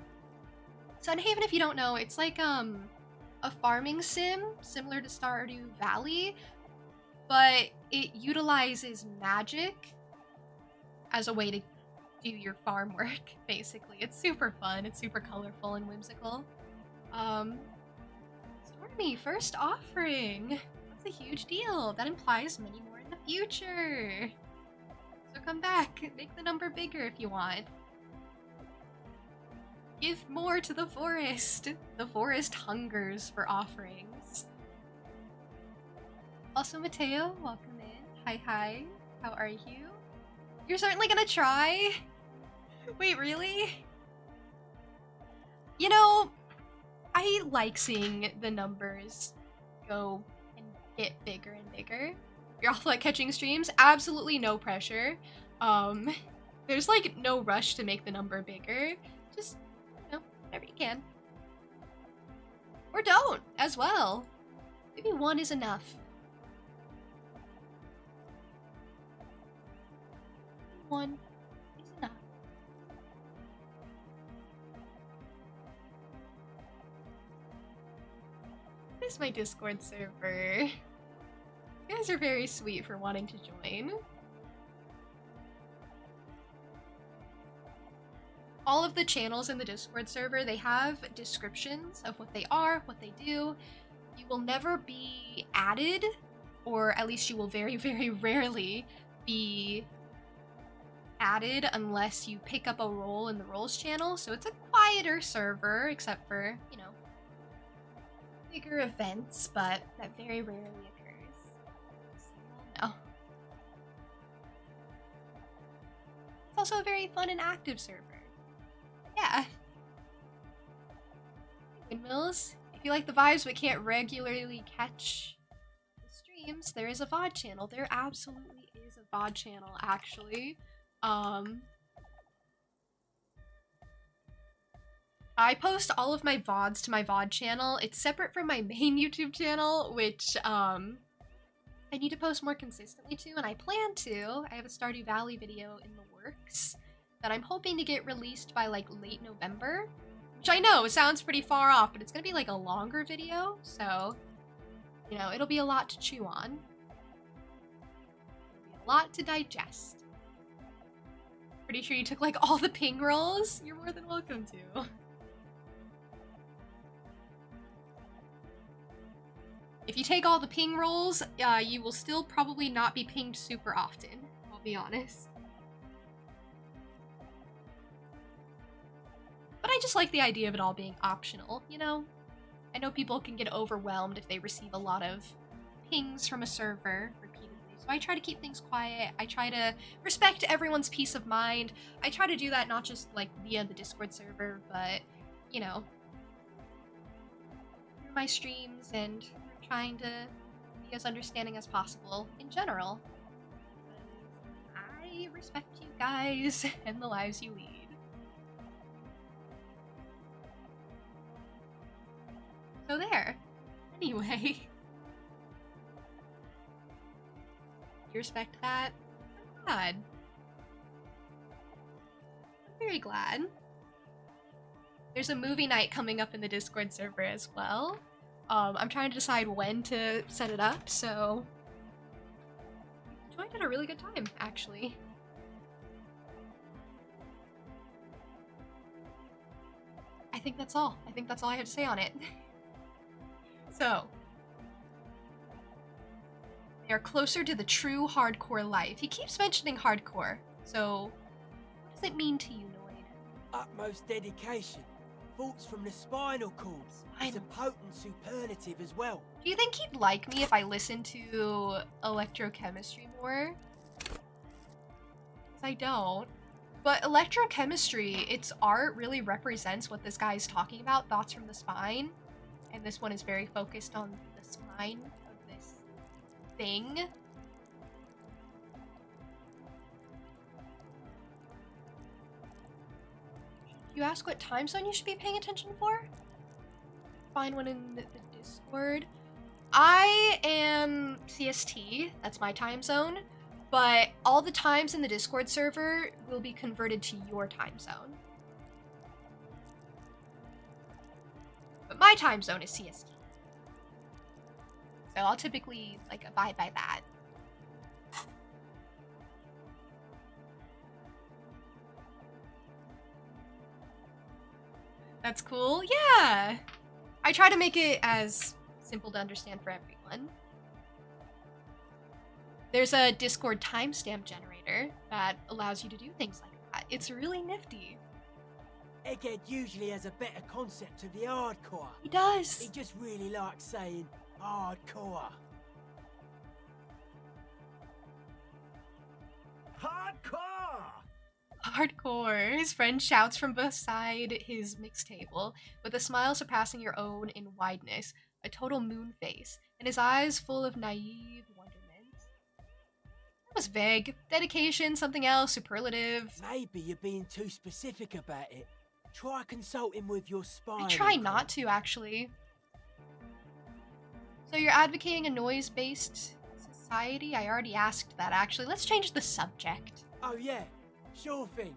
Sunhaven, if you don't know, it's like, a farming sim, similar to Stardew Valley, but it utilizes magic as a way to do your farm work, basically. It's super fun, it's super colorful and whimsical. Stormy, first offering. That's a huge deal. That implies many more in the future. So come back, make the number bigger if you want. Give more to the forest. The forest hungers for offerings. Also, Mateo, welcome in. Hi, hi. How are you? You're certainly gonna try? Wait, really? You know, I like seeing the numbers go and get bigger and bigger. You're all like catching streams? Absolutely no pressure. There's like no rush to make the number bigger. Just, you know, whatever you can. Or don't, as well. Maybe one is enough. One is enough. This is my Discord server. You guys are very sweet for wanting to join. All of the channels in the Discord server, they have descriptions of what they are, what they do. You will never be added, or at least you will very, very rarely be added unless you pick up a role in the roles channel. So it's a quieter server, except for, you know, bigger events, but that very rarely occurs. No. It's also a very fun and active server. Yeah. Windmills. If you like the vibes but can't regularly catch the streams, there is a VOD channel. There absolutely is a VOD channel, actually. I post all of my VODs to my VOD channel. It's separate from my main YouTube channel, which, I need to post more consistently to, and I plan to. I have a Stardew Valley video in the works. that I'm hoping to get released by like late November. Which I know sounds pretty far off, but it's gonna be like a longer video, so you know, it'll be a lot to chew on. A lot to digest. Pretty sure you took like all the ping rolls? You're more than welcome to. If you take all the ping rolls, you will still probably not be pinged super often, I'll be honest. But I just like the idea of it all being optional, you know? I know people can get overwhelmed if they receive a lot of pings from a server repeatedly, so I try to keep things quiet. I try to respect everyone's peace of mind. I try to do that not just like via the Discord server, but, you know, through my streams and trying to be as understanding as possible in general. I respect you guys and the lives you lead. So there. Anyway. You respect that? I'm glad. I'm very glad. There's a movie night coming up in the Discord server as well. I'm trying to decide when to set it up, so joined at a really good time, actually. I think that's all. I think that's all I have to say on it. So, they are closer to the true hardcore life. He keeps mentioning hardcore, so what does it mean to you, Noid? Utmost dedication. Thoughts from the spinal cords. It's a potent superlative as well. Do you think he'd like me if I listened to electrochemistry more? 'Cause I don't. But electrochemistry, its art really represents what this guy is talking about, thoughts from the spine. And this one is very focused on the spine of this thing. You ask what time zone you should be paying attention for? Find one in the Discord. I am CST, that's my time zone, but all the times in the Discord server will be converted to your time zone. But my time zone is CST. So I'll typically like abide by that. That's cool. Yeah. I try to make it as simple to understand for everyone. There's a Discord timestamp generator that allows you to do things like that. It's really nifty. Egghead usually has a better concept of the hardcore. He does. He just really likes saying hardcore. Hardcore! Hardcore. His friend shouts from beside his mix table, with a smile surpassing your own in wideness, a total moon face, and his eyes full of naive wonderment. That was vague. Dedication, something else, superlative. Maybe you're being too specific about it. Try consulting with your spine. I try not to, actually. So you're advocating a noise-based society? I already asked that, actually. Let's change the subject. Oh yeah, sure thing.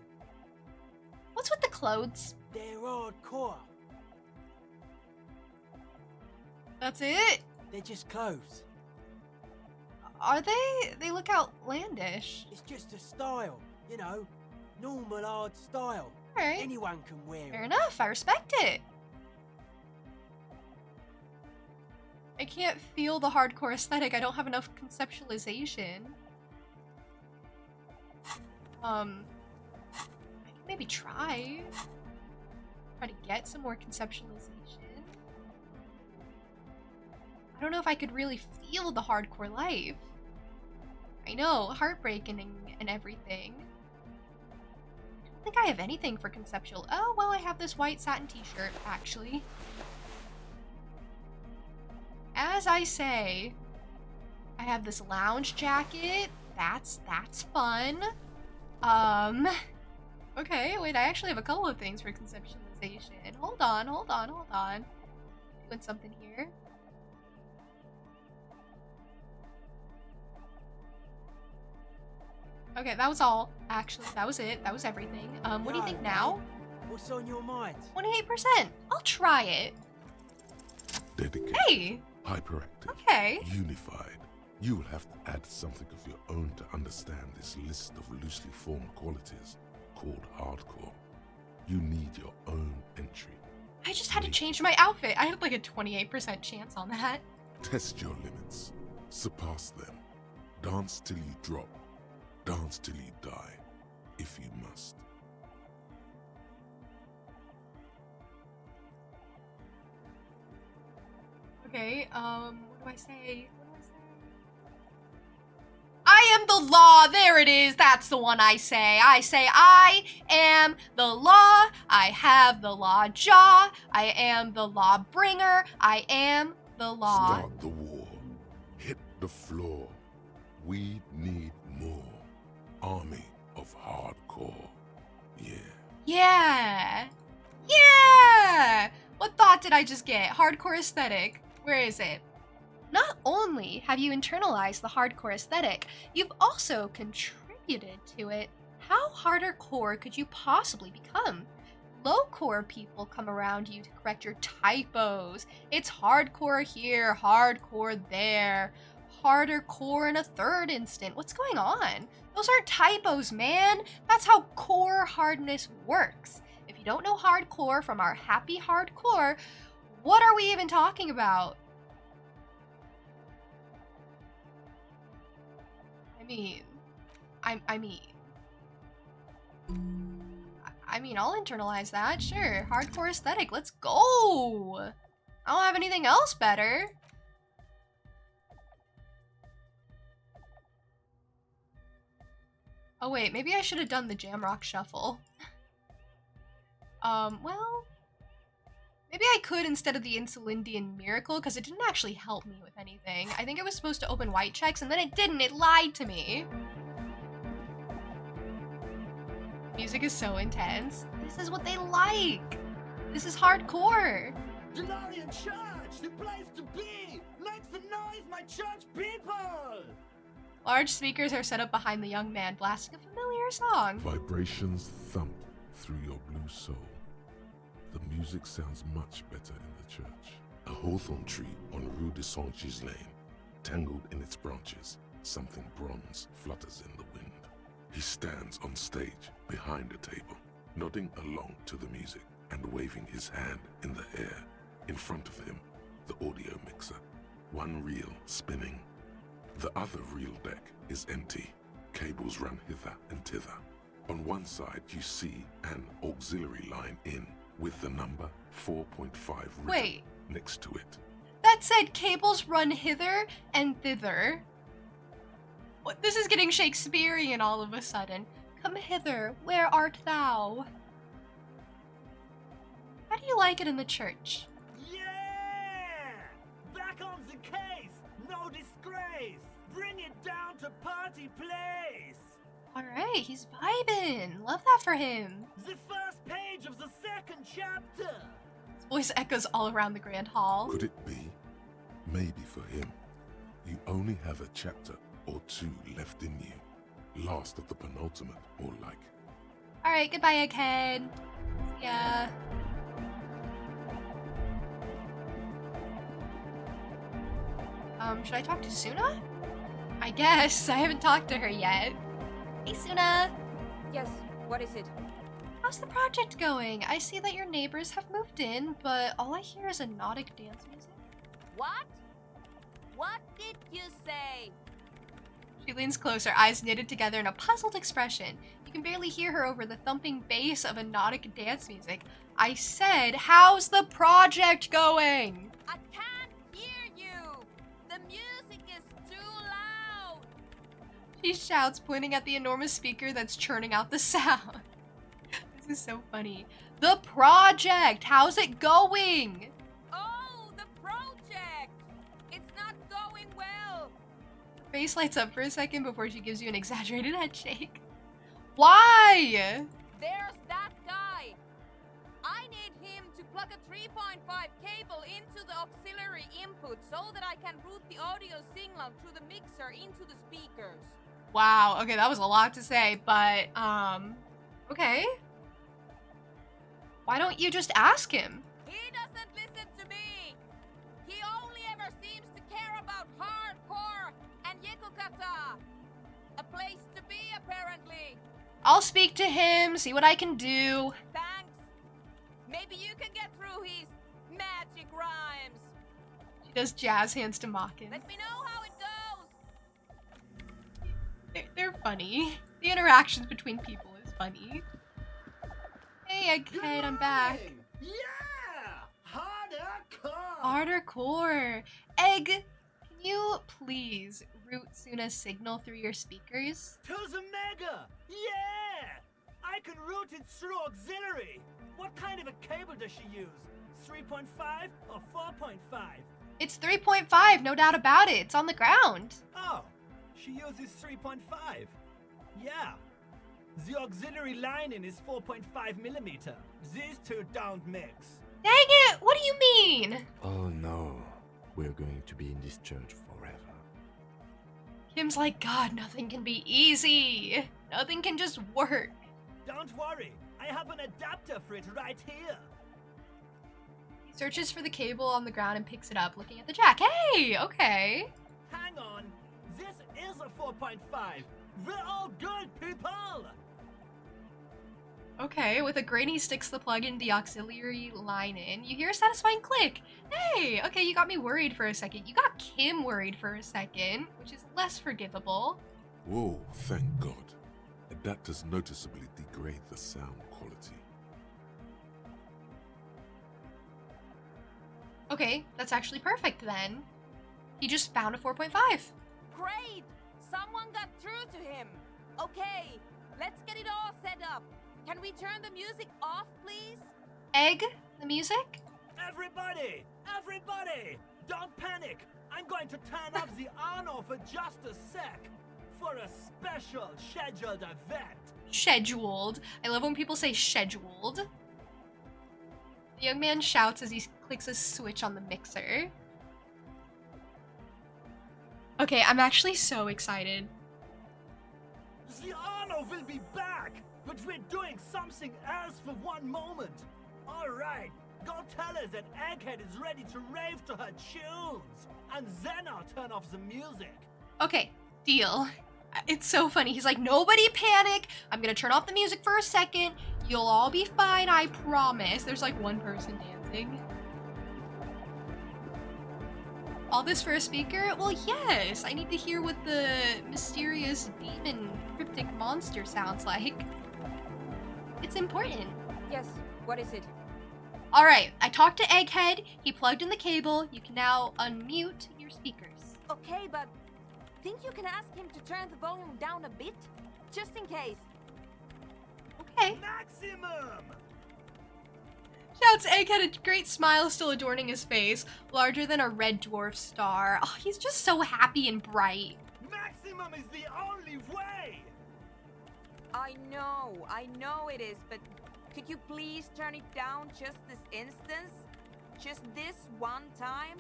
What's with the clothes? They're hardcore. That's it? They're just clothes. Are they? They look outlandish. It's just a style, you know, normal hard style. Alright. Anyone can wear it. Fair enough, I respect it. I can't feel the hardcore aesthetic. I don't have enough conceptualization. I can maybe try to get some more conceptualization. I don't know if I could really feel the hardcore life. I know, heartbreak and everything. I don't think I have anything for conceptual. Oh, well, I have this white satin t-shirt, actually. As I say, I have this lounge jacket. That's fun. Okay, wait, I actually have a couple of things for conceptualization. Hold on. Doing something here. Okay, that was all. Actually, that was it. That was everything. What do you think now? What's on your mind? 28%. I'll try it. Dedicated. Hey! Hyperactive. Okay. Unified. You will have to add something of your own to understand this list of loosely formed qualities called hardcore. You need your own entry. I just had to change my outfit. I had like a 28% chance on that. Test your limits. Surpass them. Dance till you drop. Dance till you die, if you must. Okay, what do I say? I am the law. There it is. That's the one I say. I am the law. I have the law jaw. I am the law bringer. I am the law. Start the war. Hit the floor. We need more. Army of hardcore. Yeah. Yeah. Yeah. What thought did I just get? Hardcore aesthetic. Where is it? Not only have you internalized the hardcore aesthetic, you've also contributed to it. How hardcore could you possibly become? Low-core people come around you to correct your typos. It's hardcore here, hardcore there. Harder core in a third instant. What's going on? Those aren't typos, man. That's how core hardness works. If you don't know hardcore from our happy hardcore, what are we even talking about? I mean, I'll internalize that, sure. Hardcore aesthetic, let's go! I don't have anything else better. Oh wait, maybe I should have done the Jamrock Shuffle. Well... Maybe I could instead of the Insulindian Miracle, because it didn't actually help me with anything. I think it was supposed to open white checks, and then it didn't. It lied to me. Music is so intense. This is what they like. This is hardcore. Delorian Church, the place to be! Make some noise, my church people! Large speakers are set up behind the young man, blasting a familiar song. Vibrations thump through your blue soul. The music sounds much better in the church. A hawthorn tree on Rue de Saint-Gislain, tangled in its branches, something bronze flutters in the wind. He stands on stage behind a table, nodding along to the music and waving his hand in the air. In front of him, the audio mixer, one reel spinning. The other reel deck is empty. Cables run hither and thither. On one side, you see an auxiliary line in with the number 4.5 written next to it. That said, cables run hither and thither. What? This is getting Shakespearean all of a sudden. Come hither, where art thou? How do you like it in the church? Yeah! Back on the case! No disgrace! Bring it down to party place! Alright, he's vibing. Love that for him. The first page of the second chapter! His voice echoes all around the Grand Hall. Could it be? Maybe for him. You only have a chapter or two left in you. Last of the penultimate, more like. Alright, goodbye, Egghead. Yeah. Should I talk to Suna? I guess. I haven't talked to her yet. Hey, Suna. Yes, what is it? How's the project going? I see that your neighbors have moved in, but all I hear is hypnotic dance music. What? What did you say? She leans closer, eyes knitted together in a puzzled expression. You can barely hear her over the thumping bass of hypnotic dance music. I said, how's the project going? I can't hear you. The music is too loud. She shouts, pointing at the enormous speaker that's churning out the sound. This is so funny. The project! How's it going? Oh, the project! It's not going well. Her face lights up for a second before she gives you an exaggerated head shake. Why? There's that guy. I need him to plug a 3.5 cable into the auxiliary input so that I can route the audio signal through the mixer into the speakers. Wow, okay, that was a lot to say, but, okay. Why don't you just ask him? He doesn't listen to me. He only ever seems to care about hardcore and Yekukata. A place to be, apparently. I'll speak to him, see what I can do. Thanks. Maybe you can get through his magic rhymes. She does jazz hands to mock him. Let me know how it goes. They're funny. The interactions between people is funny. Hey, Egghead, I'm back. Yeah! Hardcore! Hardcore. Egg, can you please route Suna's signal through your speakers? To the mega! Yeah! I can route it through auxiliary. What kind of a cable does she use? 3.5 or 4.5? It's 3.5, no doubt about it. It's on the ground. Oh, she uses 3.5. Yeah. The auxiliary lining is 4.5 millimeter. These two don't mix. Dang it! What do you mean? Oh no, we're going to be in this church forever. Kim's like, God, nothing can be easy. Nothing can just work. Don't worry, I have an adapter for it right here. He searches for the cable on the ground and picks it up, looking at the jack. Hey, okay. Hang on, this is a 4.5. We're all good people. Okay, with a grin, he sticks the plug in the auxiliary line in. You hear a satisfying click. Hey, okay, you got me worried for a second. You got Kim worried for a second, which is less forgivable. Whoa, thank God. Adapters noticeably degrade the sound quality. Okay, that's actually perfect then. He just found a 4.5. Great! Someone got through to him. Okay, let's get it all set up. Can we turn the music off, please? Egg, the music? Everybody! Everybody! Don't panic! I'm going to turn off the on for just a sec. For a special scheduled event. Scheduled. I love when people say scheduled. The young man shouts as he clicks a switch on the mixer. Okay, I'm actually so excited. The Arno will be back, but we're doing something else for one moment. All right, go tell her that Egghead is ready to rave to her tunes, and then I'll turn off the music. Okay, deal. It's so funny. He's like, nobody panic. I'm gonna turn off the music for a second. You'll all be fine, I promise. There's like one person dancing. All this for a speaker? Well, yes. I need to hear what the mysterious demon cryptic monster sounds like. It's important. Yes, what is it? Alright, I talked to Egghead. He plugged in the cable. You can now unmute your speakers. Okay, but think you can ask him to turn the volume down a bit? Just in case. Okay. Maximum! Shouts Egghead, a great smile still adorning his face, larger than a red dwarf star. Oh, he's just so happy and bright. Maximum is the only way! I know it is, but could you please turn it down just this instance? Just this one time?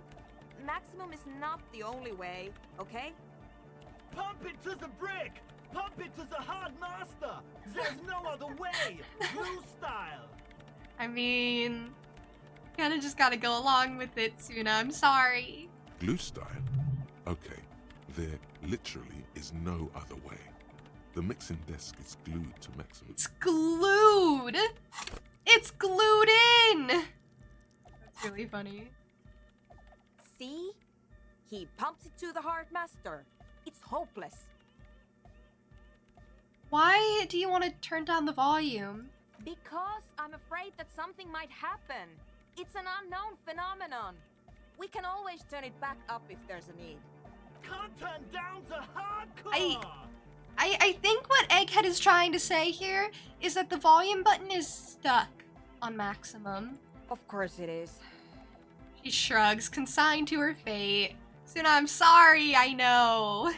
Maximum is not the only way, okay? Pump it to the brick! Pump it to the hard master! There's no other way! Blue style! I mean, kinda just gotta go along with it, Suna. I'm sorry. Glue style? Okay, there literally is no other way. The mixing desk is glued to maximum. It's glued! It's glued in! That's really funny. See? He pumps it to the hard master. It's hopeless. Why do you want to turn down the volume? Because I'm afraid that something might happen. It's an unknown phenomenon. We can always turn it back up if there's a need. Can't turn down the hardcore! I think what Egghead is trying to say here is that the volume button is stuck on maximum. Of course it is. She shrugs, consigned to her fate. Suna, I'm sorry, I know.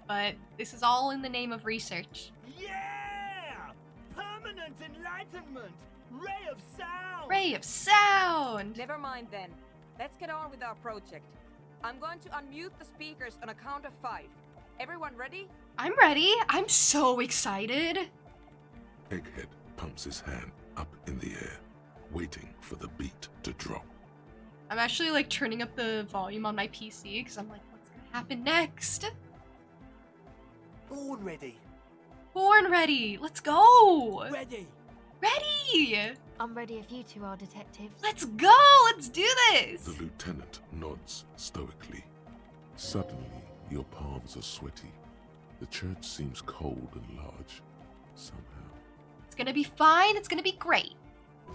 But this is all in the name of research. Yeah! Permanent enlightenment! Ray of sound! Ray of sound! Never mind then. Let's get on with our project. I'm going to unmute the speakers on a count of 5. Everyone ready? I'm ready. I'm so excited. Egghead pumps his hand up in the air, waiting for the beat to drop. I'm actually like turning up the volume on my PC because I'm like, what's gonna happen next? Born ready. Born ready. Let's go. Ready. Ready. I'm ready if you two are detectives. Let's go. Let's do this. The lieutenant nods stoically. Suddenly, your palms are sweaty. The church seems cold and large, somehow. It's gonna be fine. It's gonna be great.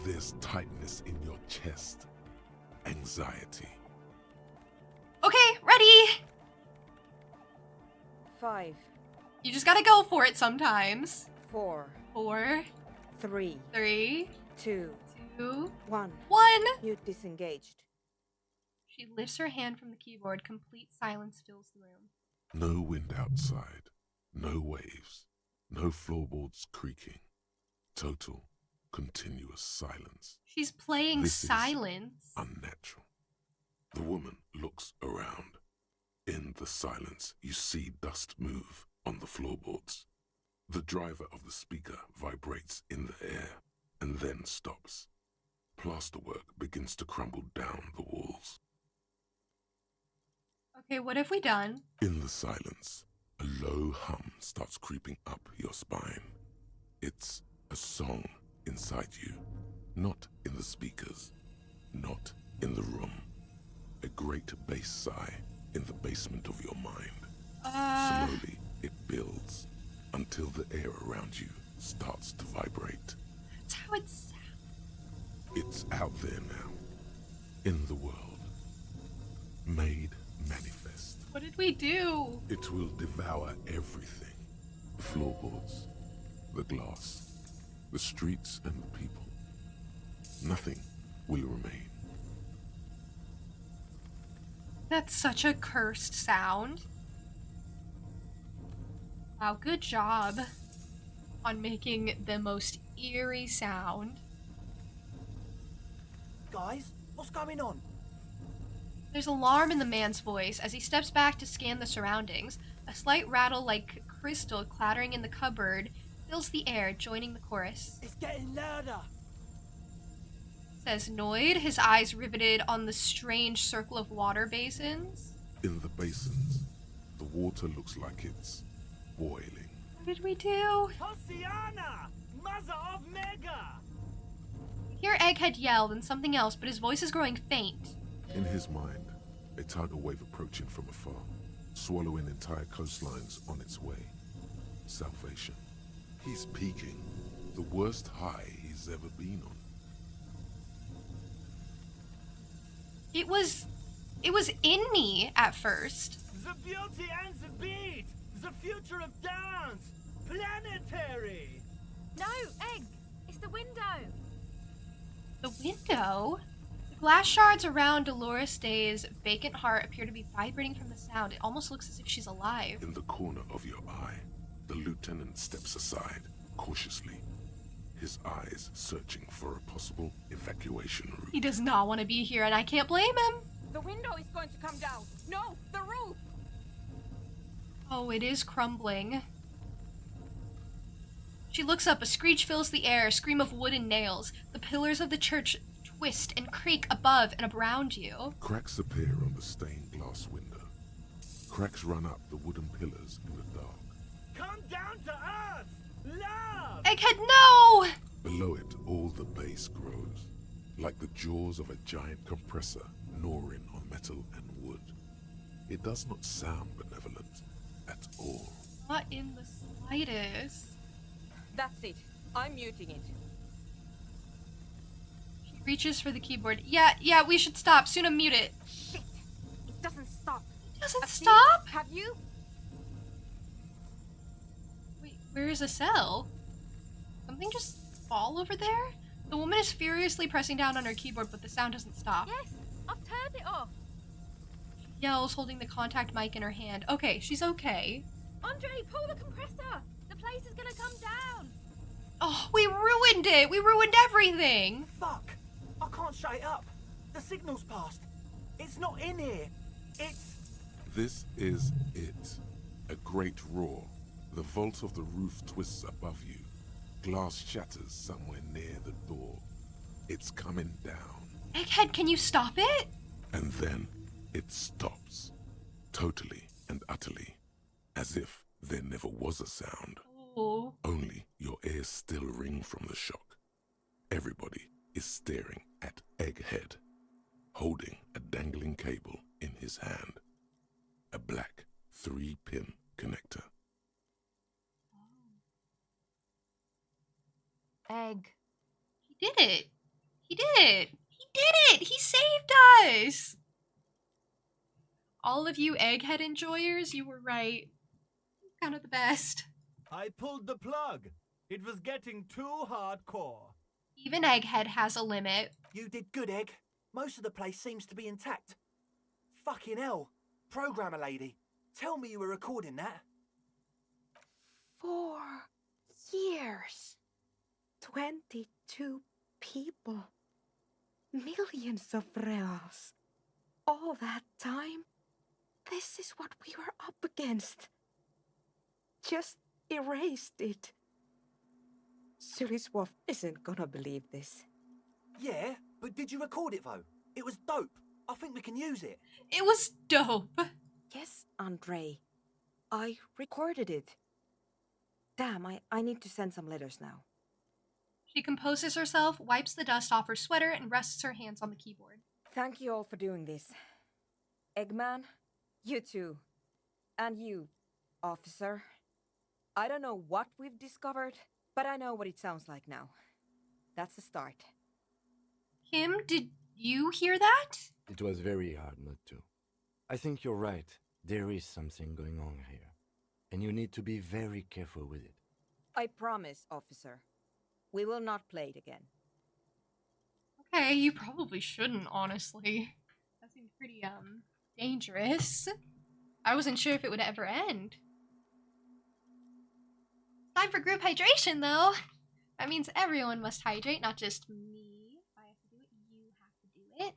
There's tightness in your chest. Anxiety. Okay, ready. 5. You just gotta go for it sometimes. 4. 4. 3. 3. 2. 2. 1. 1. Mute disengaged. She lifts her hand from the keyboard. Complete silence fills the room. No wind outside. No waves. No floorboards creaking. Total, continuous silence. She's playing This silence. Is unnatural. The woman looks around. In the silence, you see dust move on the floorboards. The driver of the speaker vibrates in the air and then stops. Plasterwork begins to crumble down the walls. Okay, what have we done? In the silence, a low hum starts creeping up your spine. It's a song inside you, not in the speakers, not in the room. A great bass sigh in the basement of your mind. Slowly, it builds until the air around you starts to vibrate. That's how it sounds. It's out there now, in the world, made manifest. What did we do? It will devour everything. The floorboards, the glass, the streets and the people. Nothing will remain. That's such a cursed sound. Wow, good job on making the most eerie sound. Guys, what's going on? There's alarm in the man's voice as he steps back to scan the surroundings. A slight rattle like crystal clattering in the cupboard fills the air, joining the chorus. It's getting louder, Says Noid, his eyes riveted on the strange circle of water basins. In the basins, the water looks like it's boiling. What did we do? Hosiana! Mother of Mega! Hear Egghead yell, then something else, but his voice is growing faint. In his mind, a tidal wave approaching from afar, swallowing entire coastlines on its way. Salvation. He's peaking. The worst high he's ever been on. It was in me at first. The beauty and the beat! The future of dance! Planetary! No, Egg! It's the window! The window? The glass shards around Dolores Day's vacant heart appear to be vibrating from the sound. It almost looks as if she's alive. In the corner of your eye, the lieutenant steps aside, cautiously, his eyes searching for a possible evacuation route. He does not want to be here, and I can't blame him. The window is going to come down. No, the roof. Oh, it is crumbling. She looks up. A screech fills the air, a scream of wood and nails. The pillars of the church twist and creak above and around you. Cracks appear on the stained glass window. Cracks run up the wooden pillars in the dark. Come down to us! Love! Egghead, no! Below it, all the base grows, like the jaws of a giant compressor gnawing on metal and wood. It does not sound benevolent at all. Not in the slightest. That's it. I'm muting it. She reaches for the keyboard. Yeah, we should stop. Suna, mute it. Shit! It doesn't stop. It doesn't Afiq, stop? Have you? Wait, where is Acel? Something just fall over there? The woman is furiously pressing down on her keyboard, but the sound doesn't stop. Yes, I've turned it off. She yells, holding the contact mic in her hand. Okay, she's okay. Andre, pull the compressor. The place is gonna come down. Oh, we ruined it. We ruined everything. Fuck! I can't shut it up. The signal's passed. It's not in here. It's... This is it. A great roar. The vault of the roof twists above you. Glass shatters somewhere near the door. It's coming down. Egghead, can you stop it? And then it stops. Totally and utterly. As if there never was a sound. Oh. Only your ears still ring from the shock. Everybody is staring at Egghead, holding a dangling cable in his hand. A black 3-pin connector. Egg. He did it. He did it. He did it. He saved us. All of you Egghead enjoyers, you were right. Kind of the best. I pulled the plug. It was getting too hardcore. Even Egghead has a limit. You did good, Egg. Most of the place seems to be intact. Fucking hell. Programmer lady, tell me you were recording that. 4 years. 22 people. Millions of reals. All that time? This is what we were up against. Just erased it. Suliswolf isn't gonna believe this. Yeah, but did you record it though? It was dope. I think we can use it. It was dope. Yes, Andre. I recorded it. Damn, I need to send some letters now. She composes herself, wipes the dust off her sweater, and rests her hands on the keyboard. Thank you all for doing this. Eggman, you too. And you, officer. I don't know what we've discovered, but I know what it sounds like now. That's the start. Kim, did you hear that? It was very hard not to. I think you're right. There is something going on here. And you need to be very careful with it. I promise, officer. We will not play it again. Okay, you probably shouldn't, honestly. That seemed pretty, dangerous. I wasn't sure if it would ever end. Time for group hydration, though. That means everyone must hydrate, not just me. If I have to do it, you have to do it.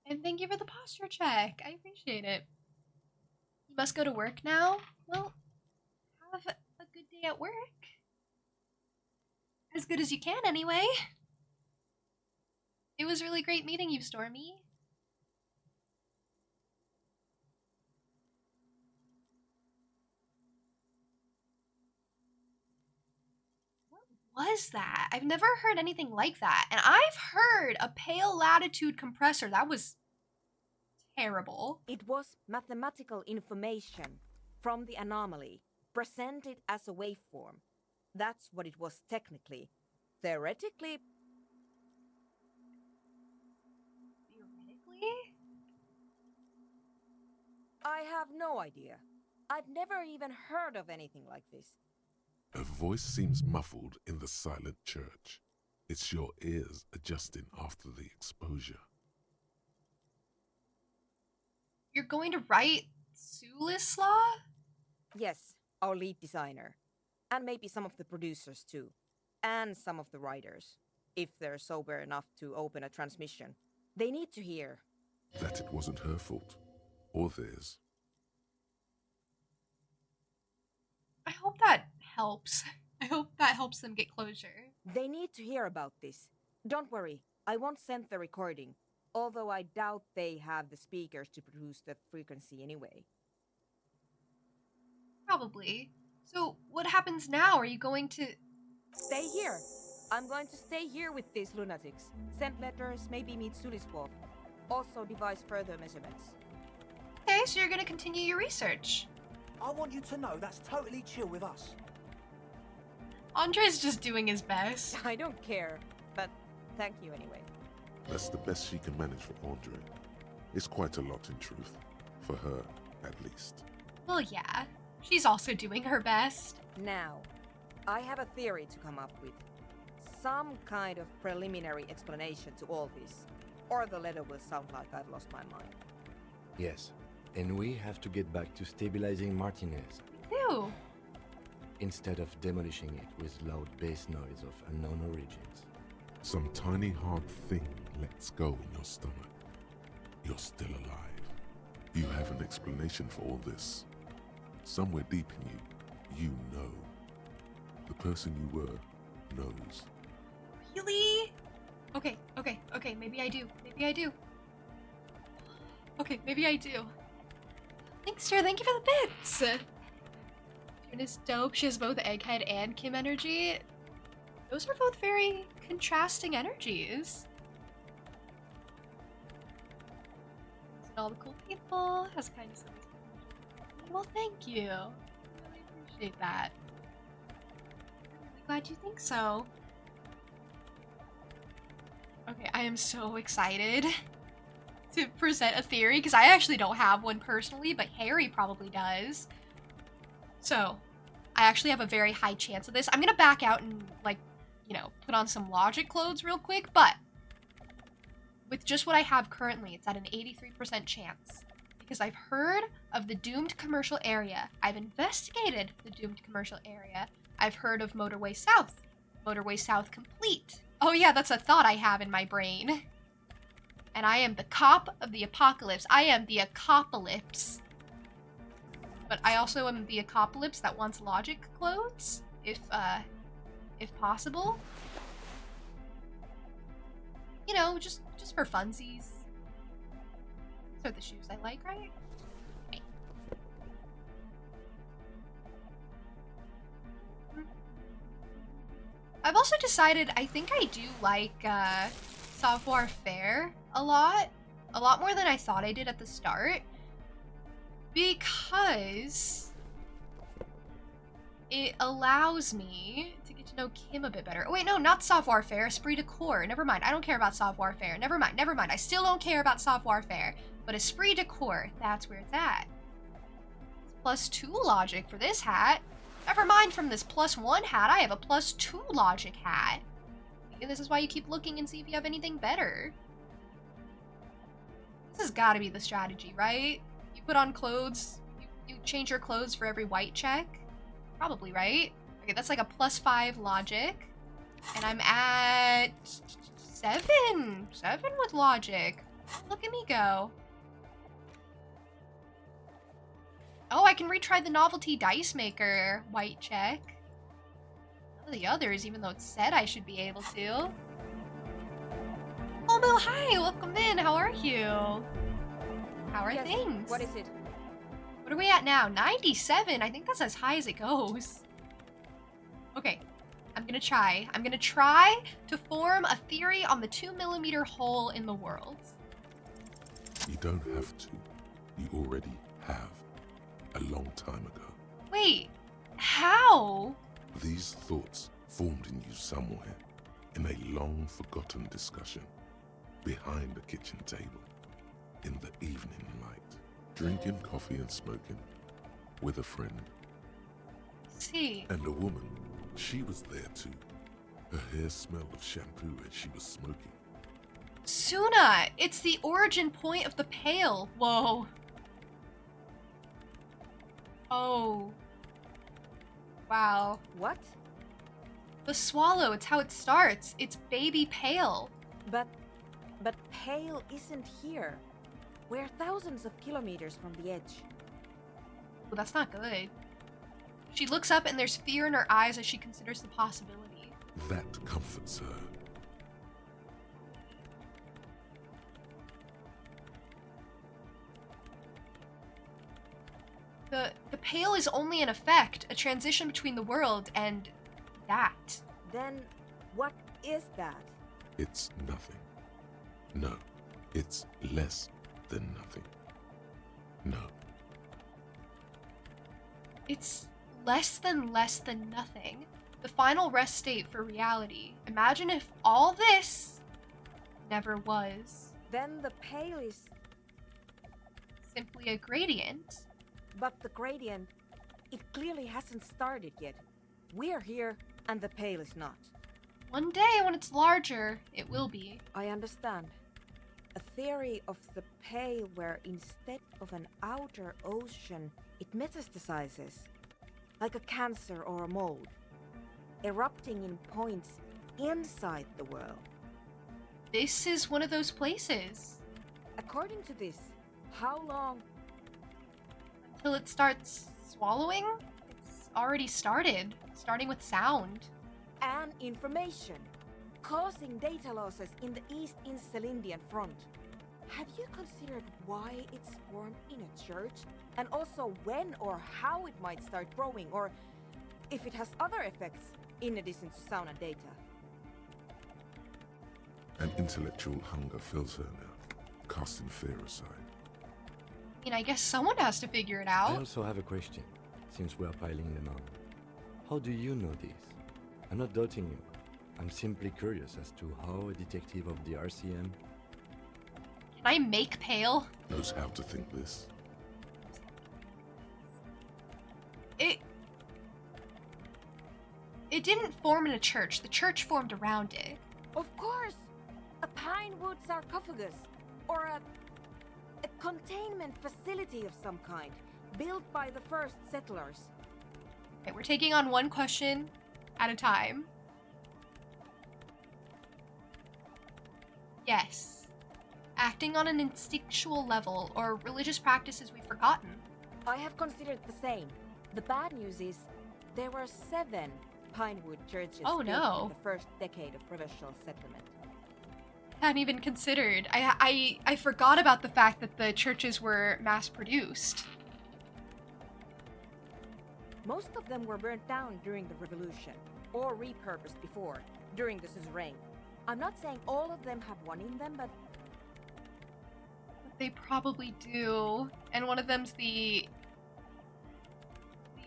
And thank you for the posture check. I appreciate it. You must go to work now? Well, have a good day at work. As good as you can, anyway. It was really great meeting you, Stormy. What was that? I've never heard anything like that. And I've heard a pale latitude compressor. That was terrible. It was mathematical information from the anomaly, presented as a waveform. That's what it was technically. Theoretically... I have no idea. I've never even heard of anything like this. A voice seems muffled in the silent church. It's your ears adjusting after the exposure. You're going to write Sulislaw? Yes, our lead designer. And maybe some of the producers too. And some of the writers. If they're sober enough to open a transmission. They need to hear. That it wasn't her fault. Or theirs. I hope that helps. I hope that helps them get closure. They need to hear about this. Don't worry, I won't send the recording. Although I doubt they have the speakers to produce the frequency anyway. Probably. So, what happens now? Are you going to... Stay here. I'm going to stay here with these lunatics. Send letters, maybe meet Suliswolf. Also devise further measurements. Okay, so you're going to continue your research. I want you to know that's totally chill with us. Andre's just doing his best. I don't care, but thank you anyway. That's the best she can manage for Andre. It's quite a lot in truth. For her, at least. Well, yeah. She's also doing her best. Now, I have a theory to come up with. Some kind of preliminary explanation to all this. Or the letter will sound like I've lost my mind. Yes, and we have to get back to stabilizing Martinez. Ew. Instead of demolishing it with loud bass noise of unknown origins. Some tiny hard thing lets go in your stomach. You're still alive. You have an explanation for all this. Somewhere deep in you, you know. The person you were knows. Really? Okay, maybe I do. Okay, maybe I do. Thanks, Jer, thank you for the bits! June is dope. She has both Egghead and Kim energy. Those are both very contrasting energies. All the cool people. Has kind of silly. Well, thank you. I really appreciate that. I'm glad you think so. Okay, I am so excited to present a theory because I actually don't have one personally, but Harry probably does. So, I actually have a very high chance of this. I'm gonna back out and, like, you know, put on some logic clothes real quick, but with just what I have currently, it's at an 83% chance. Because I've heard of the doomed commercial area. I've investigated the doomed commercial area. I've heard of Motorway South. Motorway South complete. Oh yeah, that's a thought I have in my brain. And I am the cop of the apocalypse. I am the apocalypse. But I also am the apocalypse that wants logic clothes, if possible. You know, just for funsies. These are the shoes I like, right? Okay. I've also decided I think I do like Savoir Faire a lot more than I thought I did at the start, because it allows me to get to know Kim a bit better. Oh, wait, no, not Savoir Faire, Esprit de Corps. Never mind, I don't care about Savoir Faire. Never mind. I still don't care about Savoir Faire. But Esprit de Corps, that's where it's at. It's +2 logic for this hat. Never mind from this +1 hat, I have a +2 logic hat. And this is why you keep looking and see if you have anything better. This has got to be the strategy, right? You put on clothes, you change your clothes for every white check. Probably, right? Okay, that's like a +5 logic. And I'm at 7 with logic. Look at me go. Oh, I can retry the novelty dice maker white check. None of the others, even though it said I should be able to. Oh, Bill, hi, welcome in. How are you? How are things? What is it? What are we at now? 97. I think that's as high as it goes. Okay, I'm gonna try. I'm gonna try to form a theory on the 2mm hole in the world. You don't have to. You already have. A long time ago. Wait, how? These thoughts formed in you somewhere, in a long-forgotten discussion, behind a kitchen table, in the evening light, drinking coffee and smoking, with a friend. See. And a woman, she was there too. Her hair smelled of shampoo as she was smoking. Suna, it's the origin point of the pail. Whoa. Oh. Wow. What? The swallow, it's how it starts. It's baby Pale. But Pale isn't here. We're thousands of kilometers from the edge. Well, that's not good. She looks up and there's fear in her eyes as she considers the possibility. That comforts her. The Pale is only an effect, a transition between the world and that. Then what is that? It's nothing. No, it's less than nothing. No. It's less than nothing. The final rest state for reality. Imagine if all this never was. Then the Pale is simply a gradient. But the gradient, it clearly hasn't started yet. We're here, and the Pale is not. One day, when it's larger, it will be. I understand. A theory of the Pale where instead of an outer ocean, it metastasizes. Like a cancer or a mold. Erupting in points inside the world. This is one of those places. According to this, how long till it starts swallowing? It's already started, starting with sound. And information, causing data losses in the East Insulindian front. Have you considered why it's formed in a church? And also when or how it might start growing, or if it has other effects in addition to sound and data? An intellectual hunger fills her now, casting fear aside. I mean, I guess someone has to figure it I out. also have a question, since we are piling them on. How do you know this? I'm not doubting you. I'm simply curious as to how a detective of the RCM... Can I make pale? Knows how to think this. It didn't form in a church. The church formed around it. Of course! A pinewood sarcophagus, or a containment facility of some kind, built by the first settlers. Okay, we're taking on one question at a time. Yes. Acting on an instinctual level, or religious practices we've forgotten. I have considered the same. The bad news is, there were 7 pinewood churches built in the first decade of provincial settlement. Hadn't even considered. I forgot about the fact that the churches were mass-produced. Most of them were burnt down during the revolution, or repurposed before, during the suzerain. I'm not saying all of them have one in them, but they probably do. And one of them's the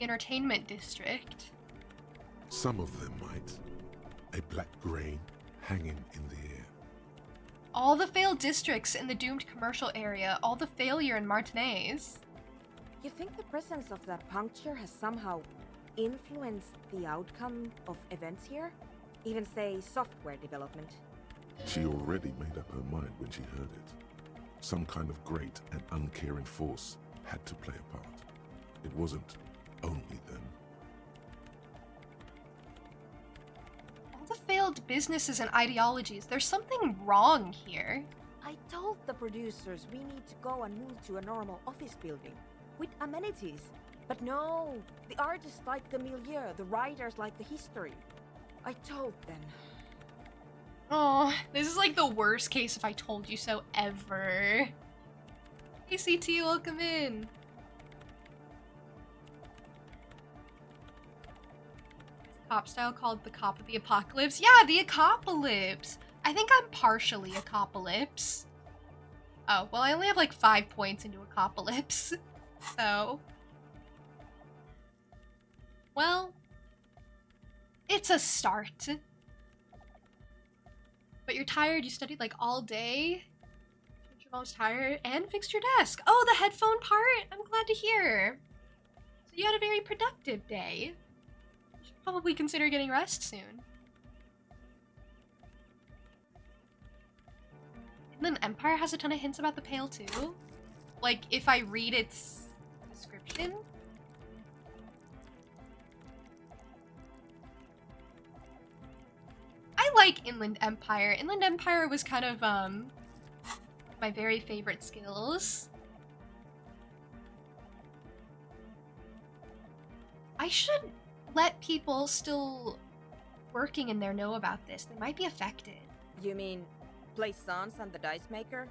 entertainment district. Some of them might. A black grain hanging in the air. All the failed districts in the doomed commercial area, all the failure in Martinez. You think the presence of that puncture has somehow influenced the outcome of events here? Even, say, software development? She already made up her mind when she heard it. Some kind of great and uncaring force had to play a part. It wasn't only them. All the failed businesses and ideologies, there's something wrong here. I told the producers we need to go and move to a normal office building, with amenities. But no, the artists like the milieu, the writers like the history. I told them. Oh, this is like the worst case if I told you so ever. Hey CT, welcome in. Cop style called the Cop of the Apocalypse. Yeah, the Apocalypse. I think I'm partially Apocalypse. Oh, well I only have like 5 points into Apocalypse. So. Well. It's a start. But you're tired, you studied like all day. Your mom's tired and fixed your desk. Oh, the headphone part? I'm glad to hear. So you had a very productive day. You should probably consider getting rest soon. Inland Empire has a ton of hints about the Pale too. Like, if I read its description. I like Inland Empire. Inland Empire was kind of, my very favorite skills. I should let people still working in there know about this. They might be affected. You mean Plaisance and the Dice Maker?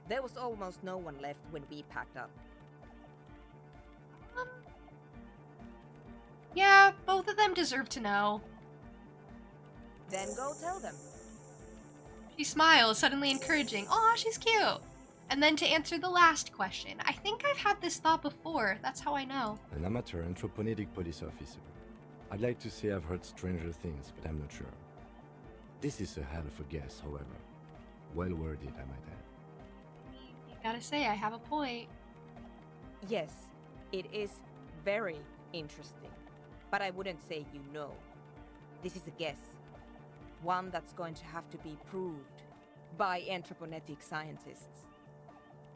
There was almost no one left when we packed up. Yeah, both of them deserve to know. Then go tell them. She smiles, suddenly encouraging. Aw, she's cute. And then to answer the last question, I think I've had this thought before. That's how I know. An amateur anthropomedic police officer. I'd like to say I've heard stranger things, but I'm not sure. This is a hell of a guess, however. Well worded, I might add. You gotta say, I have a point. Yes, it is very interesting. But I wouldn't say you know. This is a guess. One that's going to have to be proved by anthroponetic scientists.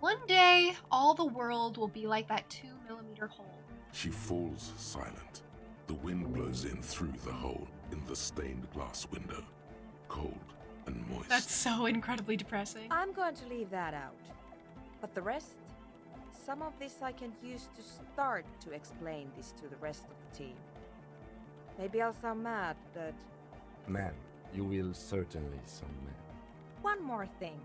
One day, all the world will be like that 2mm hole. She falls silent. The wind blows in through the hole in the stained glass window. Cold and moist. That's so incredibly depressing. I'm going to leave that out. But the rest some of this I can use to start to explain this to the rest of the team. Maybe I'll sound mad, but... Man, you will certainly sound mad. One more thing.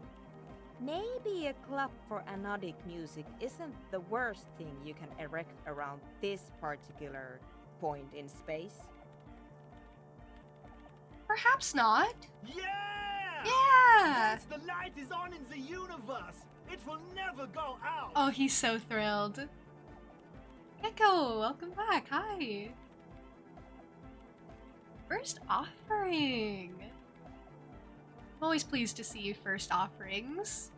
Maybe a club for anodic music isn't the worst thing you can erect around this particular point in space. Perhaps not. Yeah! Yeah! Yes, the light is on in the universe! It will never go out! Oh, he's so thrilled. Echo, welcome back. Hi. First offering. I'm always pleased to see you first offerings.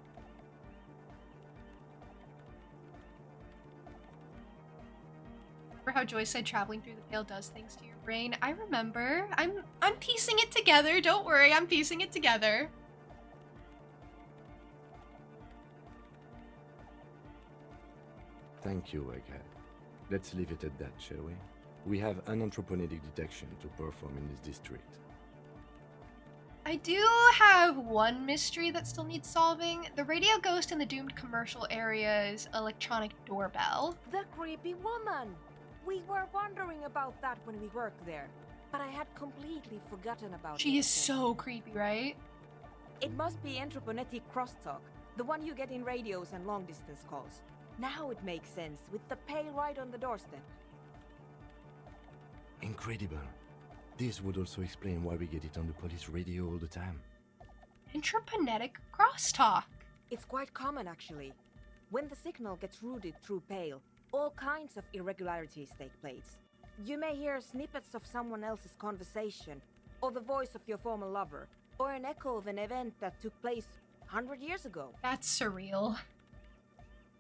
Remember how Joyce said traveling through the Pale does things to your brain? I remember. I'm piecing it together. Don't worry, I'm piecing it together. Thank you, Egghead. Let's leave it at that, shall we? We have anthroponetic detection to perform in this district. I do have one mystery that still needs solving. The radio ghost in the doomed commercial area's electronic doorbell. The creepy woman! We were wondering about that when we worked there, but I had completely forgotten about it. She is so creepy, right? It must be anthroponetic crosstalk, the one you get in radios and long-distance calls. Now it makes sense, with the Pale right on the doorstep. Incredible. This would also explain why we get it on the police radio all the time. Intraplanetic crosstalk. It's quite common, actually. When the signal gets routed through Pale, all kinds of irregularities take place. You may hear snippets of someone else's conversation, or the voice of your former lover, or an echo of an event that took place 100 years ago. That's surreal.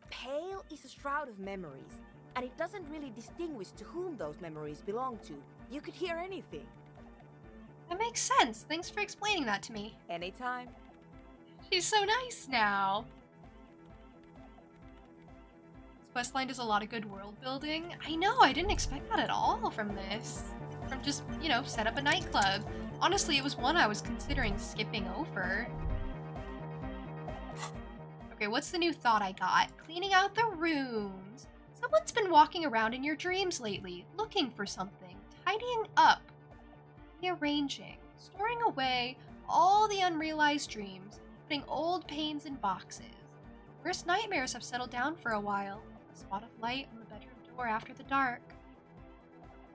Pale is a shroud of memories, and it doesn't really distinguish to whom those memories belong to. You could hear anything. That makes sense. Thanks for explaining that to me. Anytime. She's so nice now. This questline does a lot of good world building. I know, I didn't expect that at all from this. From just, you know, set up a nightclub. Honestly, it was one I was considering skipping over. Okay, what's the new thought I got? Cleaning out the rooms. Someone's been walking around in your dreams lately, looking for something, tidying up, rearranging, storing away all the unrealized dreams, putting old pains in boxes. Worst nightmares have settled down for a while. A spot of light on the bedroom door after the dark.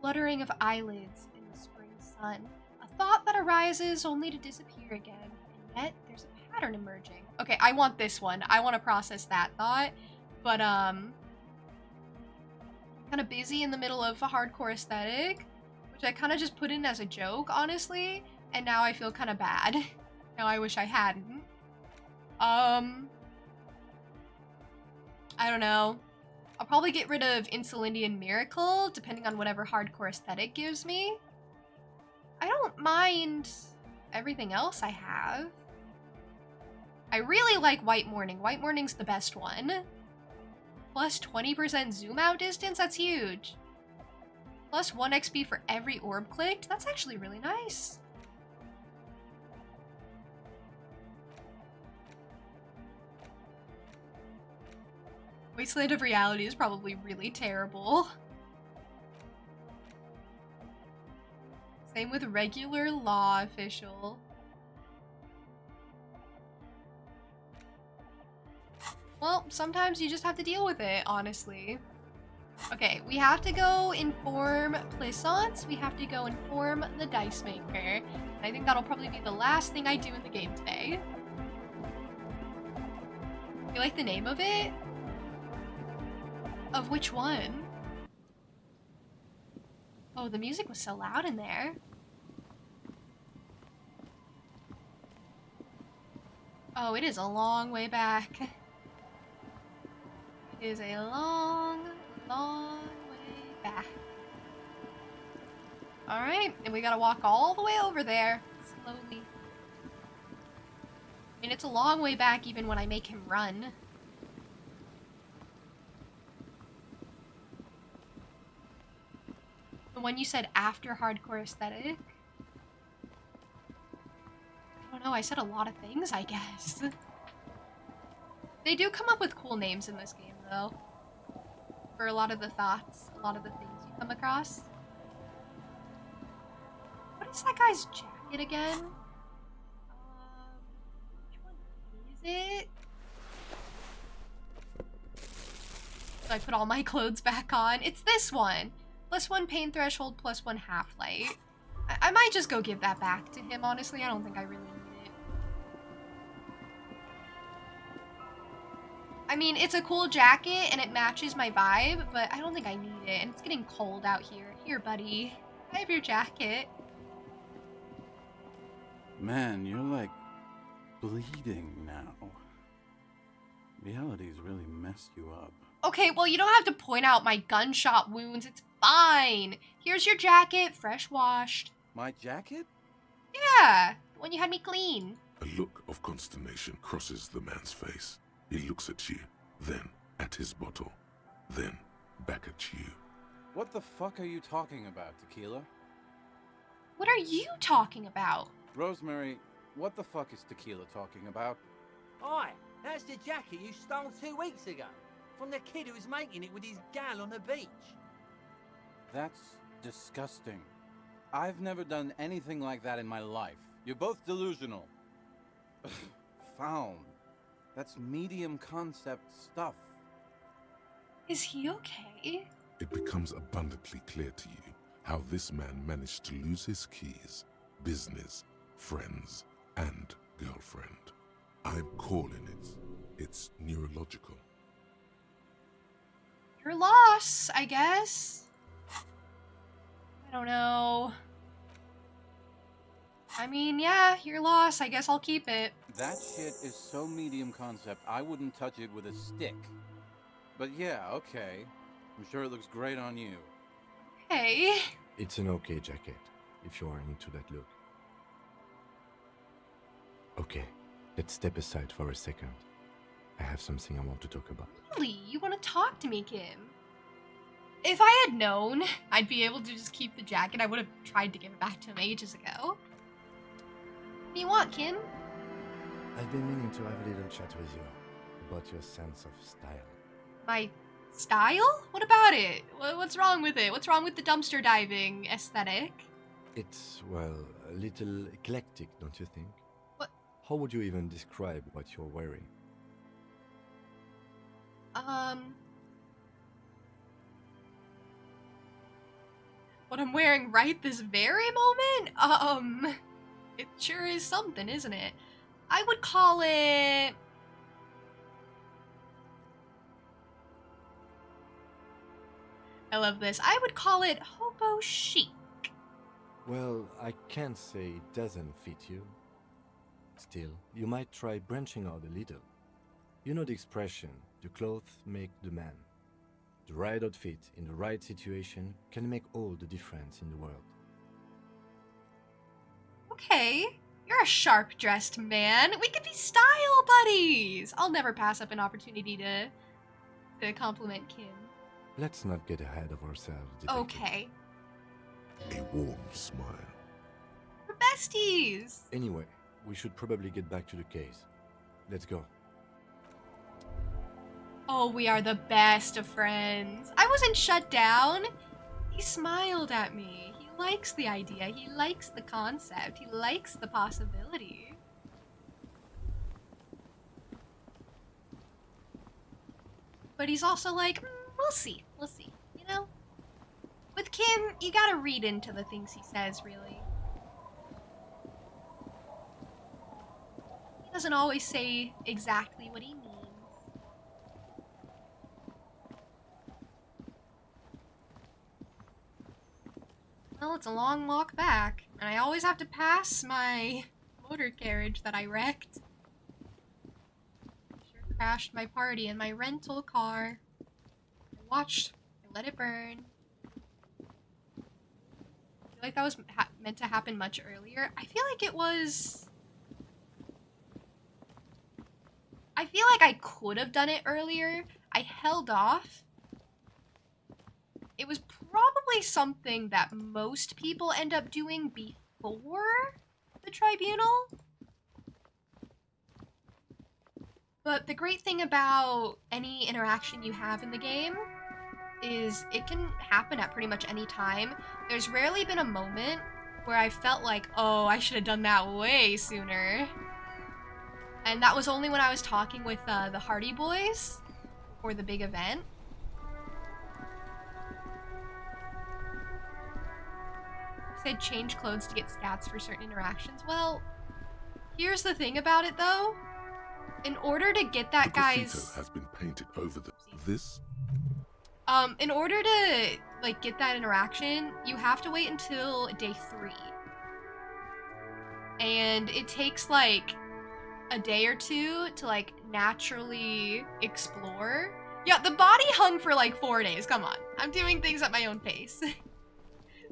Fluttering of eyelids in the spring sun. A thought that arises only to disappear again, and yet there's a pattern emerging. Okay, I want this one. I want to process that thought, but kind of busy in the middle of a hardcore aesthetic, which I kind of just put in as a joke, honestly, and now I feel kind of bad. Now I wish I hadn't. I don't know. I'll probably get rid of Insulindian Miracle, depending on whatever hardcore aesthetic gives me. I don't mind everything else I have. I really like White Morning. White Morning's the best one. Plus 20% zoom out distance, that's huge. Plus 1 XP for every orb clicked, that's actually really nice. Wasteland of Reality is probably really terrible. Same with Regular Law Official. Well, sometimes you just have to deal with it, honestly. Okay, we have to go inform Plisance. We have to go inform the Dice Maker. I think that'll probably be the last thing I do in the game today. You like the name of it? Of which one? Oh, the music was so loud in there. Oh, it is a long way back. It is a long, long way back. Alright, and we gotta walk all the way over there. Slowly. I mean, it's a long way back even when I make him run. The one you said after hardcore aesthetic? I don't know, I said a lot of things, I guess. They do come up with cool names in this game, though. for a lot of the thoughts, a lot of the things you come across. What is that guy's jacket again? Which one is it? So I put all my clothes back on. It's this one. +1 pain threshold, +1 half-light. I might just go give that back to him, honestly. I don't think I really need it. I mean, it's a cool jacket and it matches my vibe, but I don't think I need it. And it's getting cold out here. Here, buddy. I have your jacket. Man, you're like bleeding now. Reality's really messed you up. Okay, well, you don't have to point out my gunshot wounds. It's fine. Here's your jacket, fresh washed. My jacket? Yeah, the one you had me clean. A look of consternation crosses the man's face. He looks at you, then at his bottle, then back at you. What the fuck are you talking about, Tequila? What are you talking about? Rosemary, what the fuck is Tequila talking about? Oi, that's the jacket you stole 2 weeks ago. From the kid who was making it with his gal on the beach. That's disgusting. I've never done anything like that in my life. You're both delusional. Found. That's medium concept stuff. Is he okay? It becomes abundantly clear to you how this man managed to lose his keys, business, friends, and girlfriend. I'm calling it. It's neurological. Your loss, I guess. I don't know. I mean, yeah, your loss. I guess I'll keep it. That shit is so medium concept, I wouldn't touch it with a stick. But yeah, okay. I'm sure it looks great on you. Hey. It's an okay jacket, if you are into that look. Okay, let's step aside for a second. I have something I want to talk about. Really? You want to talk to me, Kim? If I had known I'd be able to just keep the jacket, I would have tried to give it back to him ages ago. What do you want, Kim? I've been meaning to have a little chat with you about your sense of style. My style? What about it? What's wrong with it? What's wrong with the dumpster diving aesthetic? It's, well, a little eclectic, don't you think? What? How would you even describe what you're wearing? What I'm wearing right this very moment? It sure is something, isn't it? I would call it... I love this. I would call it hobo chic. Well, I can't say it doesn't fit you. Still, you might try branching out a little. You know the expression, the clothes make the man. The right outfit in the right situation can make all the difference in the world. Okay, you're a sharp-dressed man. We could be style buddies. I'll never pass up an opportunity to compliment Kim. Let's not get ahead of ourselves, detective. Okay. A warm smile. We're besties. Anyway, we should probably get back to the case. Let's go. Oh, we are the best of friends. I wasn't shut down. He smiled at me. He likes the idea. He likes the concept. He likes the possibility. But he's also like, we'll see. We'll see. You know? With Kim, you gotta read into the things he says, really. He doesn't always say exactly what he means. Well, it's a long walk back, and I always have to pass my motor carriage that I wrecked. Sure crashed my party in my rental car. I watched, I let it burn. I feel like that was meant to happen much earlier. I feel like it was... I feel like I could have done it earlier. I held off. It was probably something that most people end up doing before the tribunal. But the great thing about any interaction you have in the game is it can happen at pretty much any time. There's rarely been a moment where I felt like, oh, I should have done that way sooner. And that was only when I was talking with the Hardy Boys for the big event. Said change clothes to get stats for certain interactions. Well, here's the thing about it though. In order to get that guy's graffito has been painted over this. In order to like get that interaction, you have to wait until day 3. And it takes like a day or 2 to like naturally explore. Yeah, the body hung for like 4 days. Come on. I'm doing things at my own pace.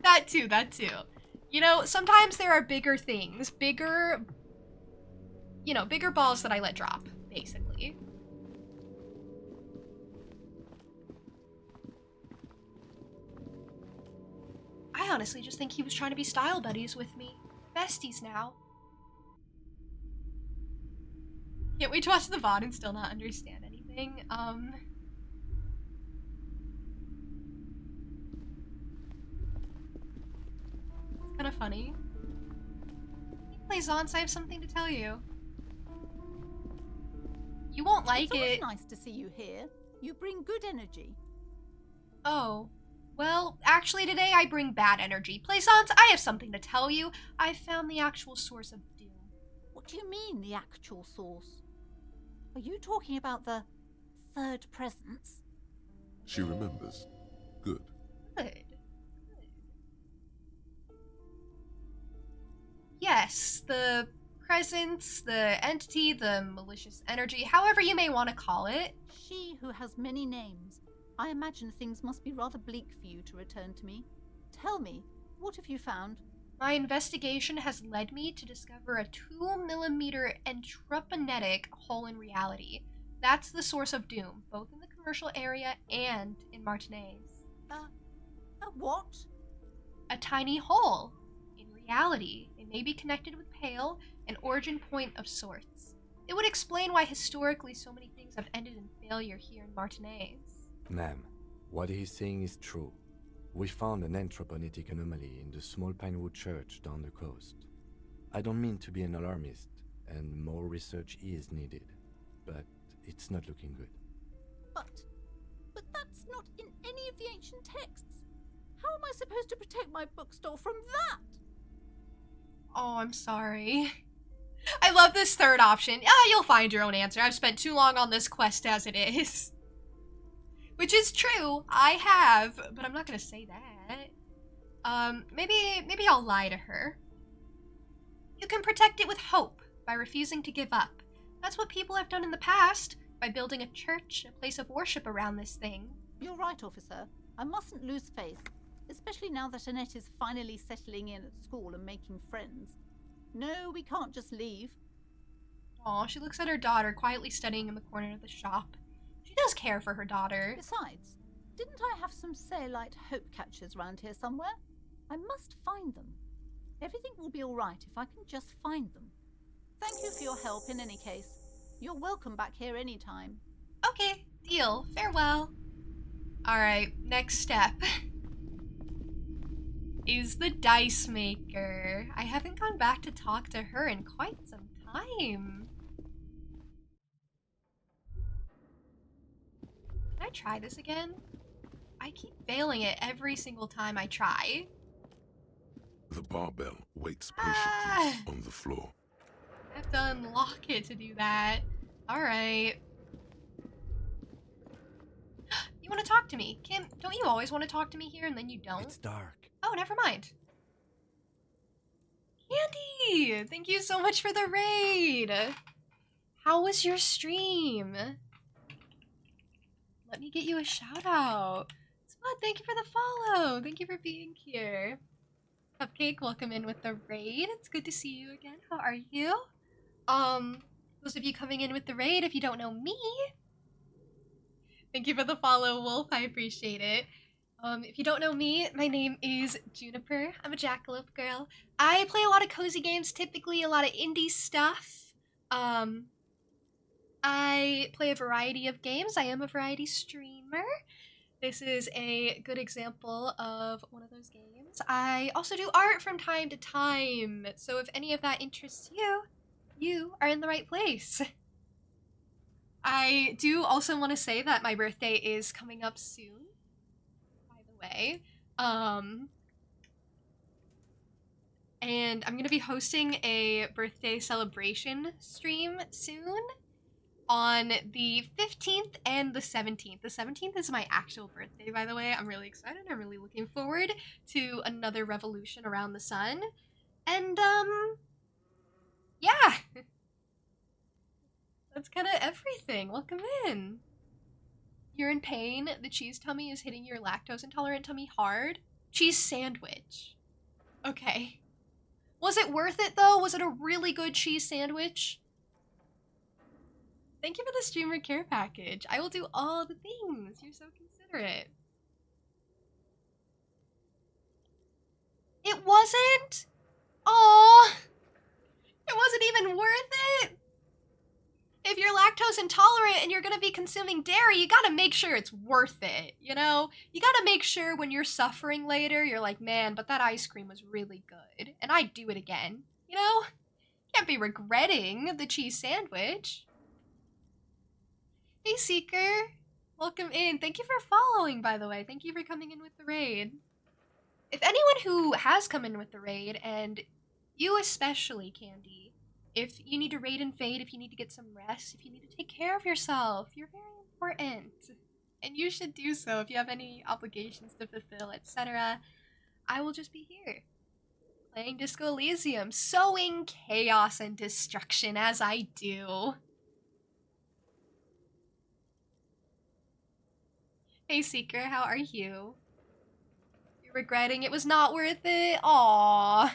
That too. You know, sometimes there are bigger things, bigger balls that I let drop, basically. I honestly just think he was trying to be style buddies with me. Besties now. Can't wait to watch the VOD and still not understand anything. It's kind of funny. Hey, Plaisance, I have something to tell you. You won't like it's always it. Nice to see you here. You bring good energy. Oh. Well, actually today I bring bad energy. Plaisance, I have something to tell you. I found the actual source of doom. What do you mean, the actual source? Are you talking about the third presence? She remembers. Good. Good. Yes, the presence, the entity, the malicious energy, however you may want to call it. She who has many names. I imagine things must be rather bleak for you to return to me. Tell me, what have you found? My investigation has led me to discover a 2mm entroponetic hole in reality. That's the source of doom, both in the commercial area and in Martinez. A what? A tiny hole in reality. It may be connected with Pale, an origin point of sorts. It would explain why historically so many things have ended in failure here in Martinez. Ma'am, what he's saying is true. We found an anthroponetic anomaly in the small Pinewood church down the coast. I don't mean to be an alarmist, and more research is needed, but it's not looking good. But that's not in any of the ancient texts. How am I supposed to protect my bookstore from that? Oh, I'm sorry. I love this third option. You'll find your own answer. I've spent too long on this quest as it is. Which is true, I have, but I'm not gonna say that. Maybe I'll lie to her. You can protect it with hope, by refusing to give up. That's what people have done in the past, by building a church, a place of worship around this thing. You're right, officer. I mustn't lose faith, especially now that Annette is finally settling in at school and making friends. No, we can't just leave. Aw, she looks at her daughter quietly studying in the corner of the shop. She does care for her daughter. Besides, didn't I have some Sailite hope catchers round here somewhere? I must find them. Everything will be all right if I can just find them. Thank you for your help in any case. You're welcome back here anytime. Okay, deal. Farewell. Alright, next step is the dice maker. I haven't gone back to talk to her in quite some time. Can I try this again? I keep failing it every single time I try. The barbell waits patiently on the floor. I have to unlock it to do that. Alright. You want to talk to me? Kim, don't you always want to talk to me here and then you don't? It's dark. Oh, never mind. Candy! Thank you so much for the raid! How was your stream? Let me get you a shout out. Spud, thank you for the follow. Thank you for being here. Cupcake, welcome in with the raid. It's good to see you again. How are you? Those of you coming in with the raid, if you don't know me, thank you for the follow, Wolf. I appreciate it. If you don't know me, my name is Juniper. I'm a Jackalope girl. I play a lot of cozy games, typically a lot of indie stuff. I play a variety of games. I am a variety streamer. This is a good example of one of those games. I also do art from time to time, so if any of that interests you, you are in the right place. I do also want to say that my birthday is coming up soon, by the way. And I'm going to be hosting a birthday celebration stream soon on the 15th and the 17th. The 17th is my actual birthday, by the way. I'm really excited. I'm really looking forward to another revolution around the sun. And, yeah. That's kind of everything. Welcome in. You're in pain. The cheese tummy is hitting your lactose intolerant tummy hard. Cheese sandwich. Okay. Was it worth it, though? Was it a really good cheese sandwich? Thank you for the streamer care package. I will do all the things. You're so considerate. It wasn't? Aww. It wasn't even worth it. If you're lactose intolerant and you're gonna be consuming dairy, you gotta make sure it's worth it, you know? You gotta make sure when you're suffering later, you're like, man, but that ice cream was really good, and I'd do it again, you know? Can't be regretting the cheese sandwich. Hey, Seeker. Welcome in. Thank you for following, by the way. Thank you for coming in with the raid. If anyone who has come in with the raid, and you especially, Candy, if you need to raid and fade, if you need to get some rest, if you need to take care of yourself, you're very important. And you should do so if you have any obligations to fulfill, etc. I will just be here, playing Disco Elysium, sowing chaos and destruction as I do. Hey Seeker, how are you? You're regretting it was not worth it? Aww.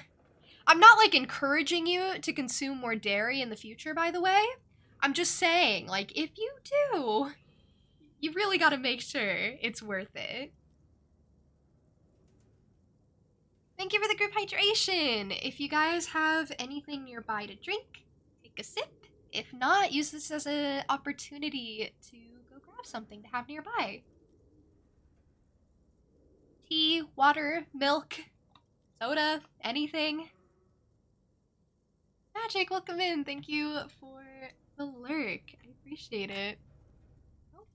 I'm not, like, encouraging you to consume more dairy in the future, by the way. I'm just saying, like, if you do, you really gotta make sure it's worth it. Thank you for the group hydration. If you guys have anything nearby to drink, take a sip. If not, use this as an opportunity to go grab something to have nearby. Tea, water, milk, soda, anything. Magic, welcome in. Thank you for the lurk. I appreciate it. Oh.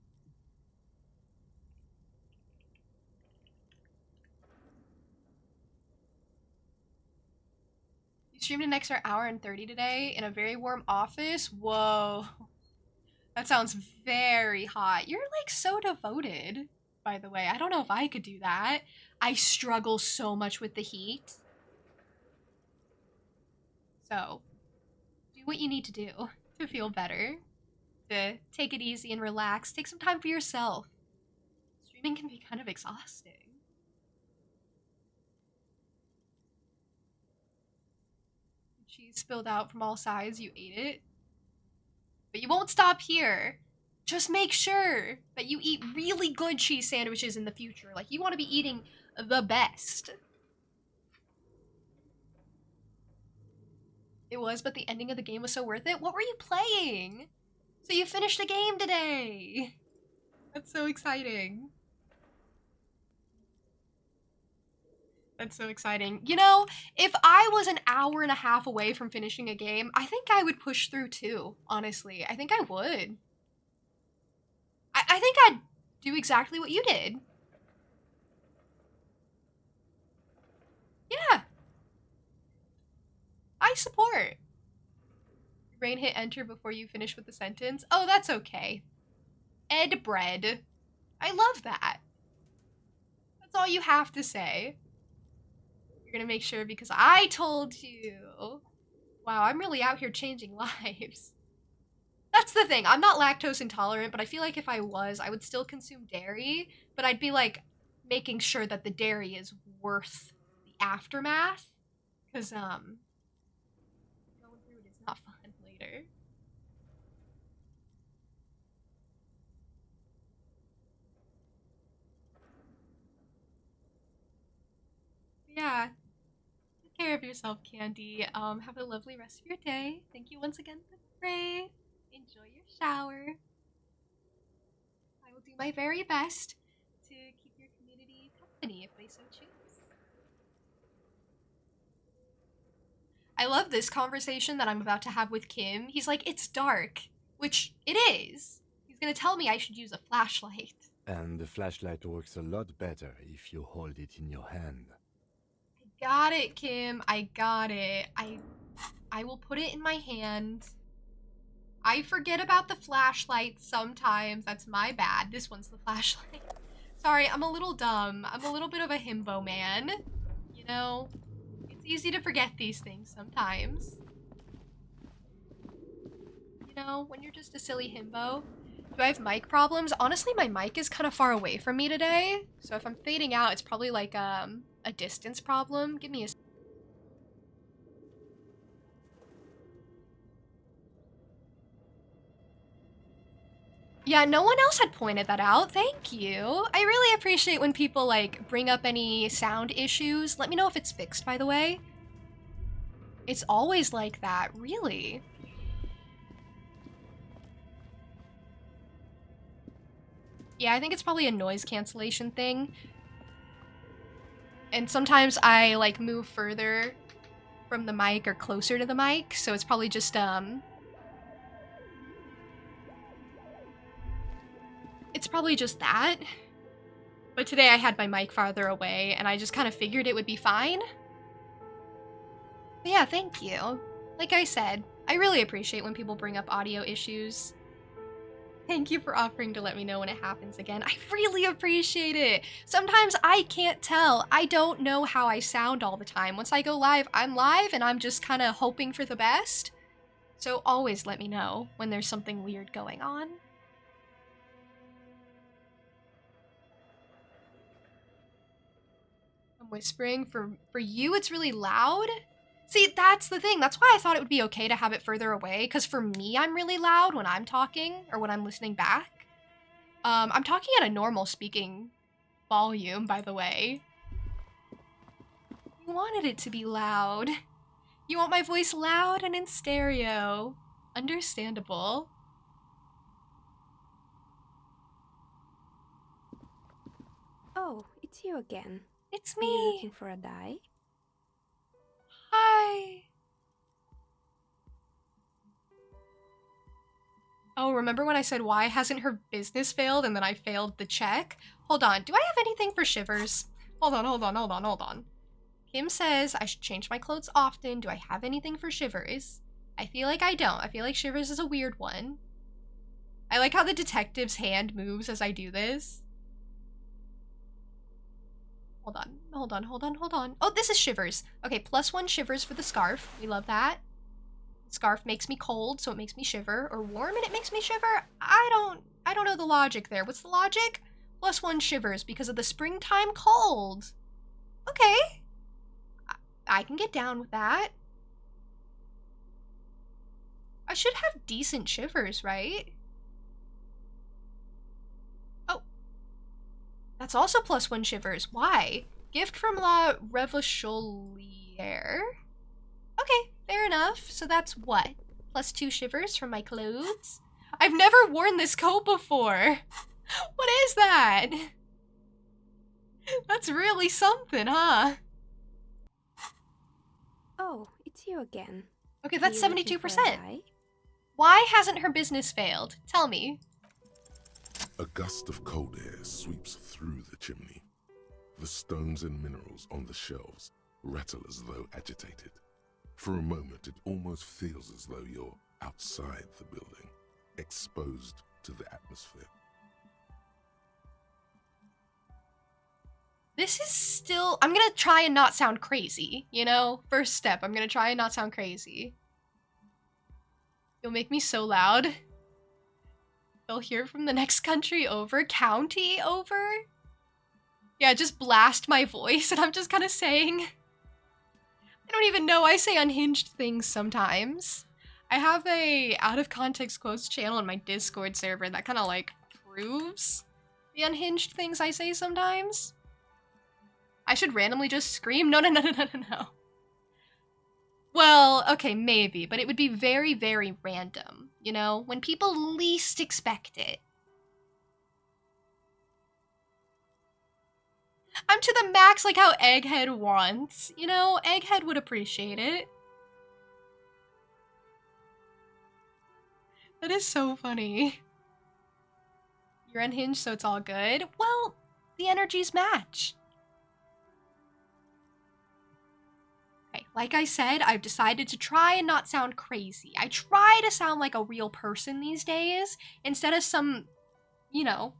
You streamed an extra hour and 30 today in a very warm office? Whoa. That sounds very hot. You're like so devoted, by the way. I don't know if I could do that. I struggle so much with the heat. So, do what you need to do to feel better. To take it easy and relax. Take some time for yourself. Streaming can be kind of exhausting. Cheese spilled out from all sides, you ate it. But you won't stop here. Just make sure that you eat really good cheese sandwiches in the future. Like, you want to be eating the best. It was, but the ending of the game was so worth it. What were you playing? So you finished a game today. That's so exciting. That's so exciting. You know, if I was an hour and a half away from finishing a game, I think I would push through too, honestly. I think I would. I think I'd do exactly what you did. Yeah. I support. Your brain hit enter before you finish with the sentence. Oh, that's okay. Ed bread. I love that. That's all you have to say. You're gonna make sure because I told you. Wow, I'm really out here changing lives. That's the thing. I'm not lactose intolerant, but I feel like if I was, I would still consume dairy, but I'd be like making sure that the dairy is worth the aftermath. Because, going through it is not fun later. Yeah. Take care of yourself, Candy. Have a lovely rest of your day. Thank you once again for the raid. Enjoy your shower. I will do my very best to company if they so choose. I love this conversation that I'm about to have with Kim. He's like, it's dark, which it is. He's gonna tell me I should use a flashlight. And the flashlight works a lot better if you hold it in your hand. Got it, Kim. I got it. I will put it in my hand. I forget about the flashlight sometimes. That's my bad. This one's the flashlight. Sorry, I'm a little dumb. I'm a little bit of a himbo man. You know? It's easy to forget these things sometimes. You know, when you're just a silly himbo. Do I have mic problems? Honestly, my mic is kind of far away from me today. So if I'm fading out, it's probably like a distance problem. Give me a... Yeah, no one else had pointed that out. Thank you. I really appreciate when people, like, bring up any sound issues. Let me know if it's fixed, by the way. It's always like that, really. Yeah, I think it's probably a noise cancellation thing. And sometimes I, like, move further from the mic or closer to the mic, so it's probably just, it's probably just that. But today I had my mic farther away, and I just kind of figured it would be fine. But yeah, thank you. Like I said, I really appreciate when people bring up audio issues. Thank you for offering to let me know when it happens again. I really appreciate it. Sometimes I can't tell. I don't know how I sound all the time. Once I go live, I'm live, and I'm just kind of hoping for the best. So always let me know when there's something weird going on. Whispering for you it's really loud. See, that's the thing. That's why I thought it would be okay to have it further away, because for me I'm really loud when I'm talking or when I'm listening back. I'm talking at a normal speaking volume, by the way. You wanted it to be loud. You want my voice loud and in stereo. Understandable. Oh, it's you again. It's Are you me. looking for a die? Hi. Oh, remember when I said why hasn't her business failed and then I failed the check? Hold on, do I have anything for Shivers? Hold on. Kim says I should change my clothes often. Do I have anything for Shivers? I feel like I don't. I feel like Shivers is a weird one. I like how the detective's hand moves as I do this. Hold on. Oh, this is Shivers. Okay, +1 Shivers for the scarf. We love that. Scarf makes me cold, so it makes me shiver. Or warm and it makes me shiver? I don't know the logic there. What's the logic? +1 Shivers because of the springtime cold. Okay. I can get down with that. I should have decent Shivers, right? That's also +1 Shivers. Why? Gift from La Revacholière. Okay, fair enough. So that's what? +2 Shivers from my clothes? I've never worn this coat before. What is that? That's really something, huh? Oh, it's you again. Okay, that's Are you looking for a 72%. die? Why hasn't her business failed? Tell me. A gust of cold air sweeps through the chimney. The stones and minerals on the shelves rattle as though agitated. For a moment, it almost feels as though you're outside the building, exposed to the atmosphere. This is still... I'm gonna try and not sound crazy, you know? First step, I'm gonna try and not sound crazy. You'll make me so loud. They'll hear from the next country over, county over. Yeah, just blast my voice and I'm just kind of saying... I don't even know, I say unhinged things sometimes. I have a out of context quotes channel in my Discord server that kind of like proves the unhinged things I say sometimes. I should randomly just scream? No. Well, okay, maybe, but it would be very, very random, you know? When people least expect it. I'm drunk to the max like how Egghead wants. You know, Egghead would appreciate it. That is so funny. You're unhinged, so it's all good. Well, the energies match. Okay, like I said, I've decided to try and not sound crazy. I try to sound like a real person these days, instead of some, you know,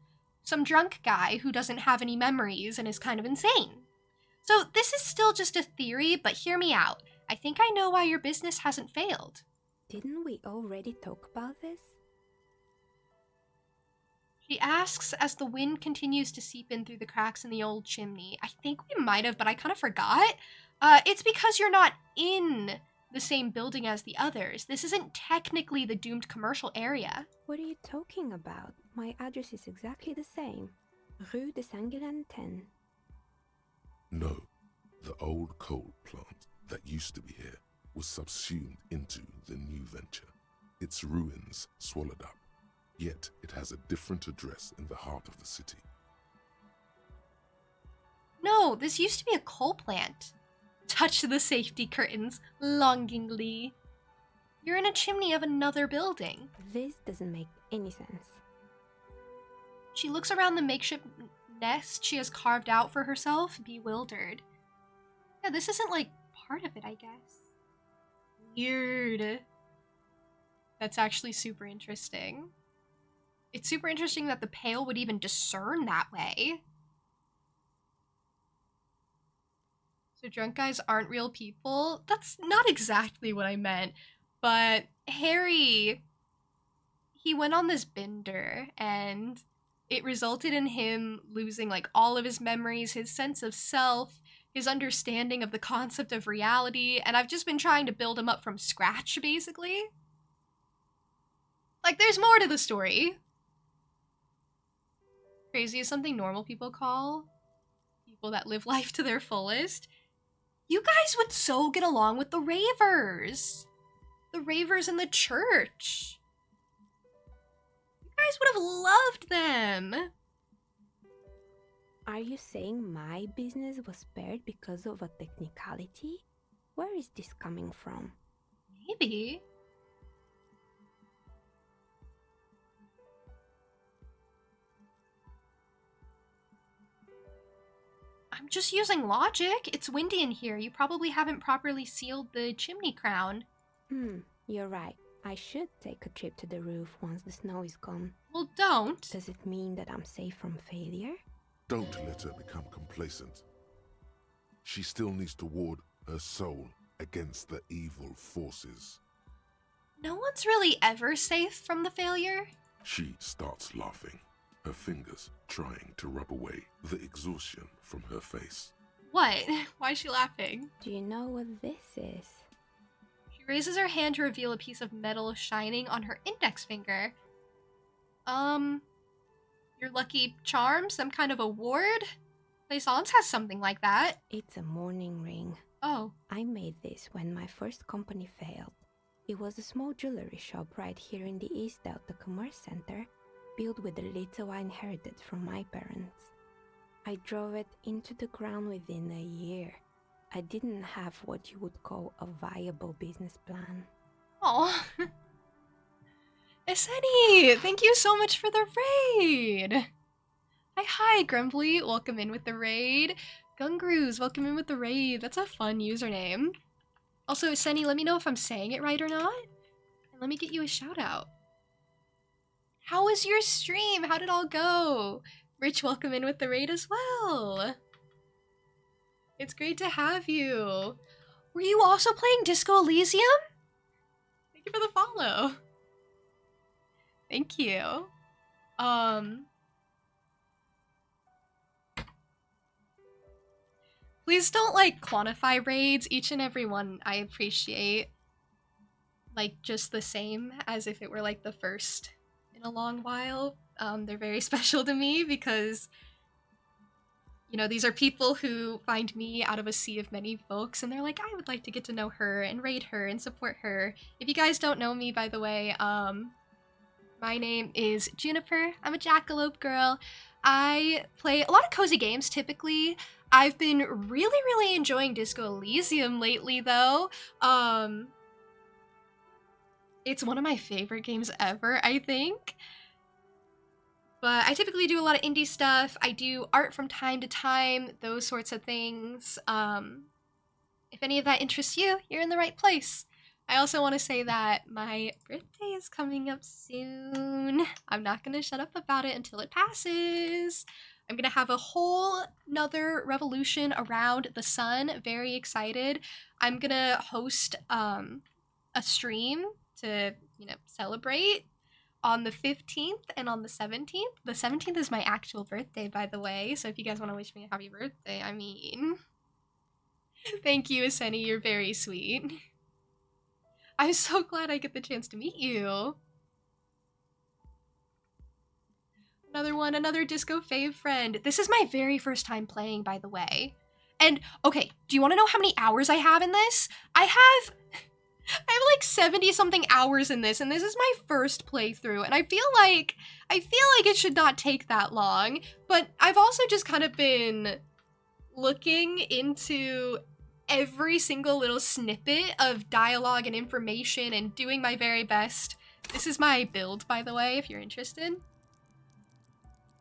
some drunk guy who doesn't have any memories and is kind of insane. So this is still just a theory, but hear me out. I think I know why your business hasn't failed. Didn't we already talk about this? She asks as the wind continues to seep in through the cracks in the old chimney. I think we might have, but I kind of forgot. It's because you're not in the same building as the others. This isn't technically the doomed commercial area. What are you talking about? My address is exactly the same. Rue de Saint-Guilain 10. No, the old coal plant that used to be here was subsumed into the new venture. Its ruins swallowed up. Yet it has a different address in the heart of the city. No, this used to be a coal plant. Touch the safety curtains longingly. You're in a chimney of another building. This doesn't make any sense. She looks around the makeshift nest she has carved out for herself, bewildered. Yeah, this isn't like part of it, I guess. Weird. That's actually super interesting. It's super interesting that the Pale would even discern that way. So drunk guys aren't real people? That's not exactly what I meant. But Harry, he went on this bender and it resulted in him losing like all of his memories, his sense of self, his understanding of the concept of reality, and I've just been trying to build him up from scratch, basically. Like, there's more to the story. Crazy is something normal people call people that live life to their fullest. You guys would so get along with the ravers. The ravers in the church. You guys would have loved them. Are you saying my business was spared because of a technicality? Where is this coming from? Maybe. I'm just using logic. It's windy in here. You probably haven't properly sealed the chimney crown. You're right. I should take a trip to the roof once the snow is gone. Well, don't. Does it mean that I'm safe from failure? Don't let her become complacent. She still needs to ward her soul against the evil forces. No one's really ever safe from the failure. She starts laughing, her fingers trying to rub away the exhaustion from her face. What? Why is she laughing? Do you know what this is? She raises her hand to reveal a piece of metal shining on her index finger. Your lucky charm? Some kind of award? Plaisance has something like that. It's a mourning ring. Oh. I made this when my first company failed. It was a small jewelry shop right here in the East Delta Commerce Center, built with the little I inherited from my parents. I drove it into the ground within a year. I didn't have what you would call a viable business plan. Aw. Esseni, thank you so much for the raid. Hi, Grumbly. Welcome in with the raid. Gungrews, welcome in with the raid. That's a fun username. Also, Esseni, let me know if I'm saying it right or not. And let me get you a shout out. How was your stream? How did it all go? Rich, welcome in with the raid as well. It's great to have you. Were you also playing Disco Elysium? Thank you for the follow. Thank you. Please don't, like, quantify raids. Each and every one I appreciate, like, just the same as if it were, like, the first in a long while. They're very special to me because, you know, these are people who find me out of a sea of many folks, and they're like, I would like to get to know her and raid her and support her. If you guys don't know me, by the way, my name is Juniper. I'm a jackalope girl. I play a lot of cozy games, typically. I've been really enjoying Disco Elysium lately, though. It's one of my favorite games ever, I think. But I typically do a lot of indie stuff. I do art from time to time, those sorts of things. If any of that interests you, you're in the right place. I also want to say that my birthday is coming up soon. I'm not going to shut up about it until it passes. I'm going to have a whole nother revolution around the sun. Very excited. I'm going to host a stream to, celebrate on the 15th and on the 17th. The 17th is my actual birthday, by the way. So if you guys want to wish me a happy birthday, I mean... Thank you, Aseni. You're very sweet. I'm so glad I get the chance to meet you. Another Disco Fave friend. This is my very first time playing, by the way. And, okay, do you want to know how many hours I have in this? I have like 70-something hours in this, and this is my first playthrough, and I feel like it should not take that long, but I've also just kind of been looking into every single little snippet of dialogue and information and doing my very best. This is my build, by the way, if you're interested.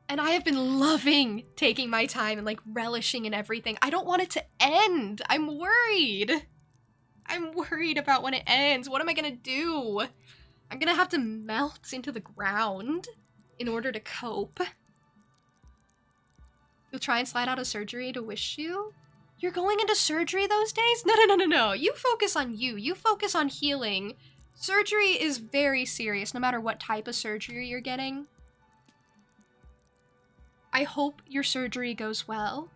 And I have been loving taking my time and, like, relishing in everything. I don't want it to end. I'm worried. I'm worried about when it ends. What am I gonna do? I'm gonna have to melt into the ground in order to cope. You'll try and slide out of surgery to wish you? You're going into surgery those days? No. You focus on you. You focus on healing. Surgery is very serious, no matter what type of surgery you're getting. I hope your surgery goes well.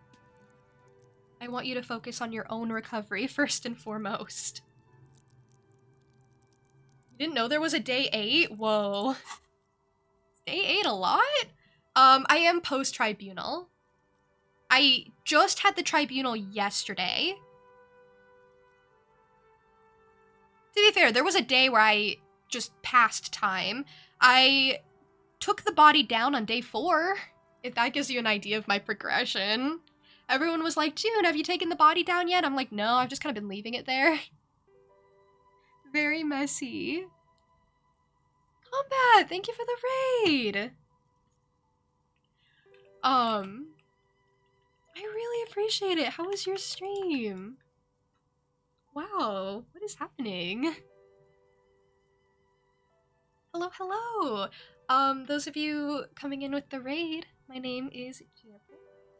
I want you to focus on your own recovery first and foremost. You didn't know there was a day 8? Whoa. Day 8 a lot? I am post-tribunal. I just had the tribunal yesterday. To be fair, there was a day where I just passed time. I took the body down on day 4, if that gives you an idea of my progression. Everyone was like, June, have you taken the body down yet? I'm like, no, I've just kind of been leaving it there. Very messy. Combat, thank you for the raid. I really appreciate it. How was your stream? Wow, what is happening? Hello. Those of you coming in with the raid, my name is Jennifer.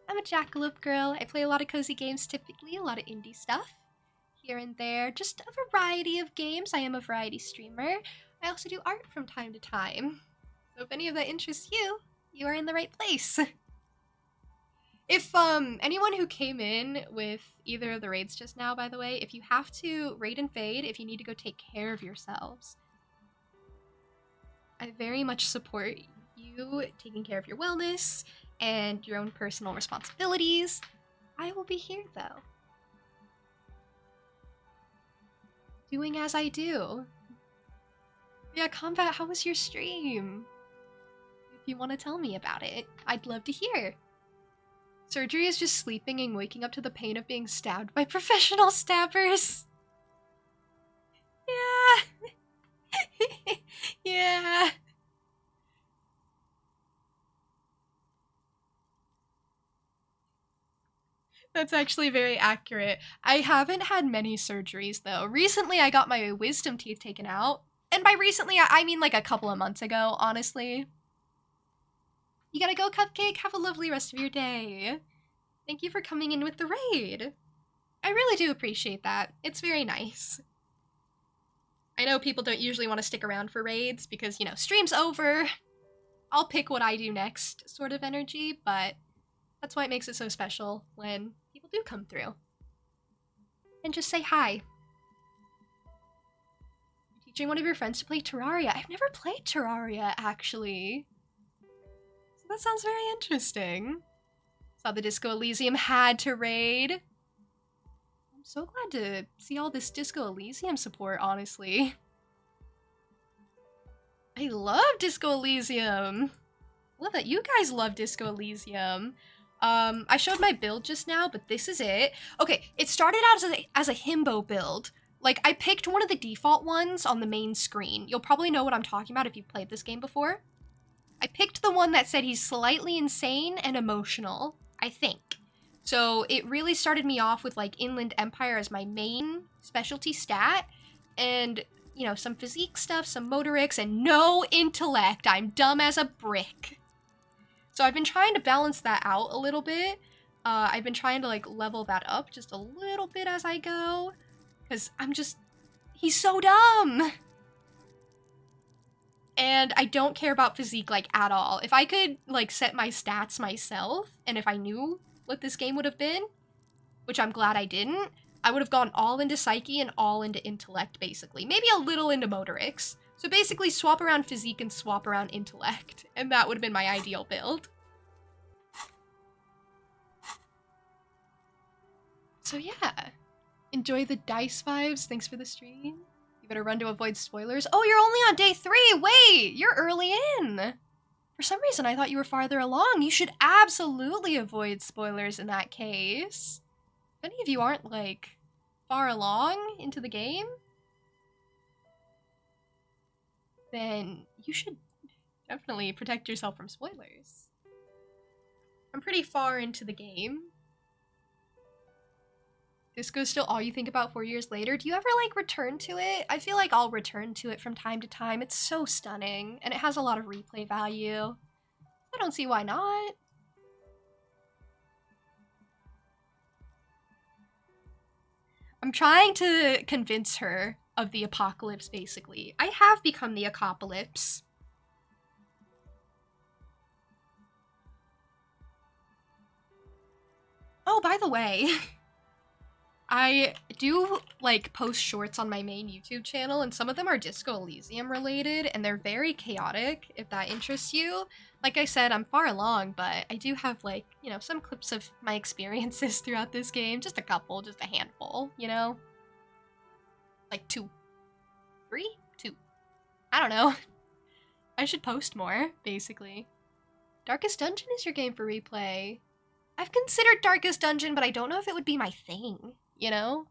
I'm a jackalope girl. I play a lot of cozy games typically, a lot of indie stuff. Here and there, just a variety of games. I am a variety streamer. I also do art from time to time. So if any of that interests you, you are in the right place. If, anyone who came in with either of the raids just now, by the way, if you have to raid and fade, if you need to go take care of yourselves, I very much support you taking care of your wellness and your own personal responsibilities. I will be here, though. Doing as I do. Yeah, Combat, how was your stream? If you want to tell me about it, I'd love to hear. Surgery is just sleeping and waking up to the pain of being stabbed by professional stabbers. Yeah. Yeah. That's actually very accurate. I haven't had many surgeries, though. Recently, I got my wisdom teeth taken out. And by recently, I mean like a couple of months ago, honestly. You gotta go, Cupcake. Have a lovely rest of your day. Thank you for coming in with the raid. I really do appreciate that. It's very nice. I know people don't usually want to stick around for raids because, you know, stream's over. I'll pick what I do next sort of energy, but that's why it makes it so special when people do come through. And just say hi. You're teaching one of your friends to play Terraria. I've never played Terraria, actually. So that sounds very interesting. Saw the Disco Elysium had to raid. I'm so glad to see all this Disco Elysium support, honestly. I love Disco Elysium. Love that you guys love Disco Elysium. I showed my build just now, but this is it. Okay, it started out as a himbo build. Like, I picked one of the default ones on the main screen. You'll probably know what I'm talking about if you've played this game before. I picked the one that said he's slightly insane and emotional, I think. So it really started me off with like Inland Empire as my main specialty stat, and you know, some physique stuff, some motorics, and no intellect. I'm dumb as a brick. So I've been trying to balance that out a little bit. I've been trying to like level that up just a little bit as I go, because he's so dumb. And I don't care about physique like at all. If I could like set my stats myself, and if I knew what this game would have been, which I'm glad I didn't, I would have gone all into psyche and all into intellect, basically. Maybe a little into motorics. So basically swap around physique and swap around intellect, and that would have been my ideal build. So yeah, enjoy the dice vibes. Thanks for the stream. You better run to avoid spoilers. Oh, you're only on day 3. Wait, you're early in. For some reason, I thought you were farther along. You should absolutely avoid spoilers in that case. If any of you aren't, like, far along into the game, then you should definitely protect yourself from spoilers. I'm pretty far into the game. Disco's still all you think about 4 years later. Do you ever, like, return to it? I feel like I'll return to it from time to time. It's so stunning, and it has a lot of replay value. I don't see why not. I'm trying to convince her of the apocalypse, basically. I have become the apocalypse. Oh, by the way... I do, like, post shorts on my main YouTube channel, and some of them are Disco Elysium related, and they're very chaotic, if that interests you. Like I said, I'm far along, but I do have, like, you know, some clips of my experiences throughout this game. Just a couple, just a handful, you know? Like 2. 3? 2. I don't know. I should post more, basically. Darkest Dungeon is your game for replay. I've considered Darkest Dungeon, but I don't know if it would be my thing. You know?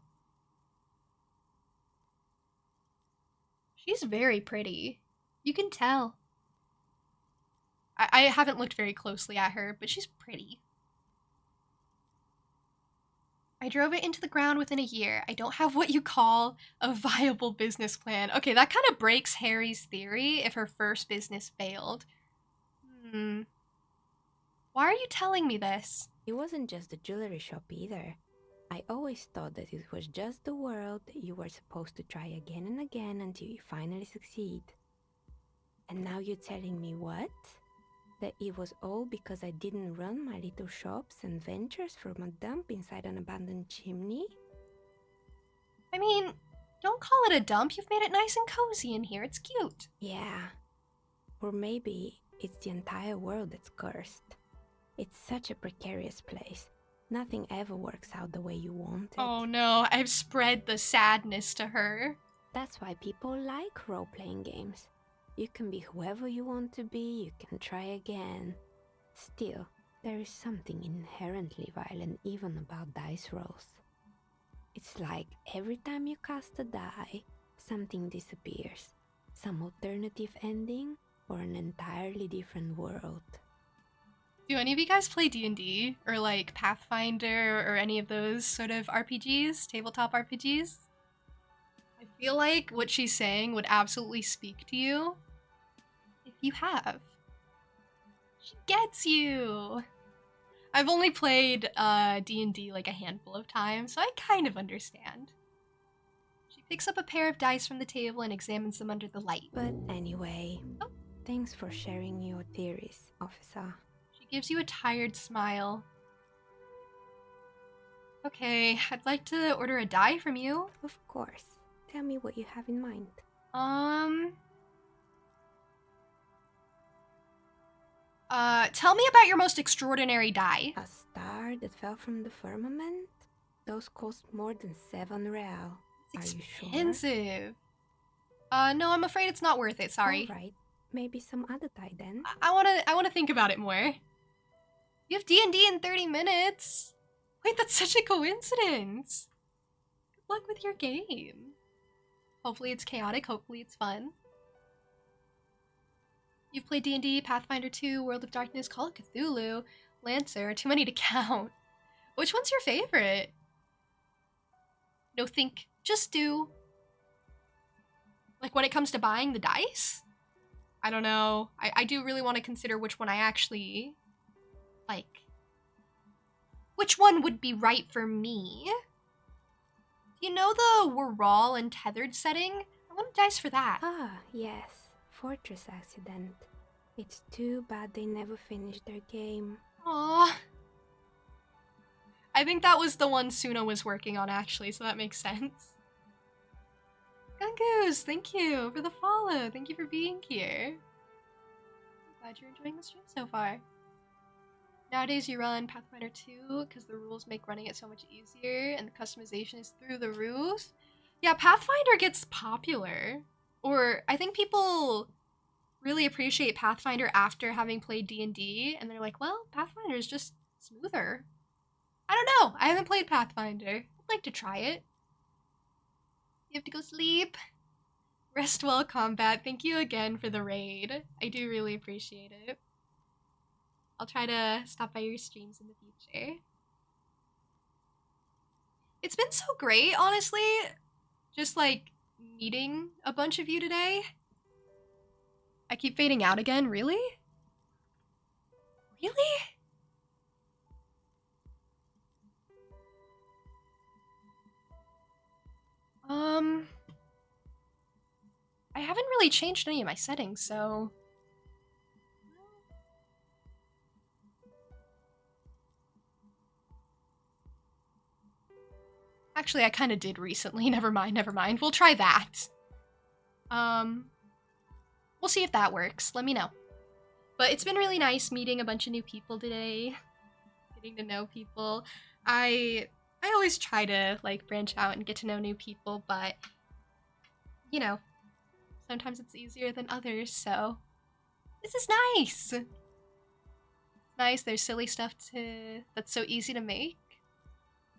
She's very pretty. You can tell. I haven't looked very closely at her, but she's pretty. I drove it into the ground within a year. I don't have what you call a viable business plan. Okay, that kind of breaks Harry's theory if her first business failed. Why are you telling me this? It wasn't just the jewelry shop either. I always thought that it was just the world that you were supposed to try again and again until you finally succeed. And now you're telling me what? That it was all because I didn't run my little shops and ventures from a dump inside an abandoned chimney? I mean, don't call it a dump. You've made it nice and cozy in here. It's cute. Yeah. Or maybe it's the entire world that's cursed. It's such a precarious place. Nothing ever works out the way you want it. Oh no, I've spread the sadness to her. That's why people like role-playing games. You can be whoever you want to be, you can try again. Still, there is something inherently violent even about dice rolls. It's like every time you cast a die, something disappears. Some alternative ending, or an entirely different world. Do any of you guys play D&D or like Pathfinder or any of those sort of RPGs, tabletop RPGs? I feel like what she's saying would absolutely speak to you if you have. She gets you. I've only played D&D like a handful of times, so I kind of understand. She picks up a pair of dice from the table and examines them under the light. But anyway, thanks for sharing your theories, officer. Gives you a tired smile. Okay, I'd like to order a die from you. Of course. Tell me what you have in mind. Tell me about your most extraordinary die. A star that fell from the firmament? Those cost more than 7 real. It's Are you sure? expensive. No, I'm afraid it's not worth it, sorry. Alright, maybe some other die then. I wanna think about it more. You have D&D in 30 minutes. Wait, that's such a coincidence. Good luck with your game. Hopefully it's chaotic, hopefully it's fun. You've played D&D, Pathfinder 2, World of Darkness, Call of Cthulhu, Lancer, too many to count. Which one's your favorite? No think, just do. Like when it comes to buying the dice? I don't know. I do really want to consider which one I actually like. Which one would be right for me? You know the we're raw and tethered setting? I want a dice for that. Ah, yes. Fortress Accident. It's too bad they never finished their game. Aww. I think that was the one Suna was working on actually, so that makes sense. Gungoose, thank you for the follow. Thank you for being here. Glad you're enjoying the stream so far. Nowadays you run Pathfinder 2 because the rules make running it so much easier and the customization is through the roof. Yeah, Pathfinder gets popular. Or I think people really appreciate Pathfinder after having played D&D and they're like, well, Pathfinder is just smoother. I don't know. I haven't played Pathfinder. I'd like to try it. You have to go sleep. Rest well, Combat. Thank you again for the raid. I do really appreciate it. I'll try to stop by your streams in the future. It's been so great, honestly. Just like meeting a bunch of you today. I keep fading out again, really? Really? I haven't really changed any of my settings, so... Actually, I kind of did recently. Never mind. We'll try that. We'll see if that works. Let me know. But it's been really nice meeting a bunch of new people today. Getting to know people. I always try to, like, branch out and get to know new people, but, you know, sometimes it's easier than others, so this is nice. It's nice. There's silly stuff that's so easy to make.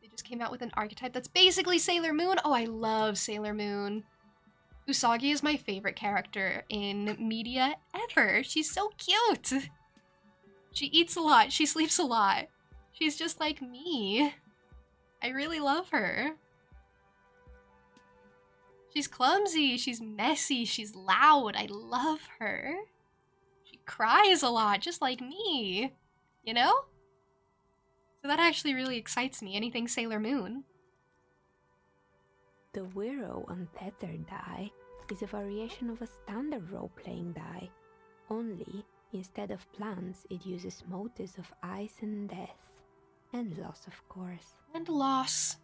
They just came out with an archetype that's basically Sailor Moon. Oh, I love Sailor Moon. Usagi is my favorite character in media ever. She's so cute. She eats a lot. She sleeps a lot. She's just like me. I really love her. She's clumsy. She's messy. She's loud. I love her. She cries a lot, just like me. You know? So that actually really excites me. Anything Sailor Moon. The Wiro Untethered die is a variation of a standard role-playing die. Only, instead of plants, it uses motifs of ice and death. And loss, of course. And loss.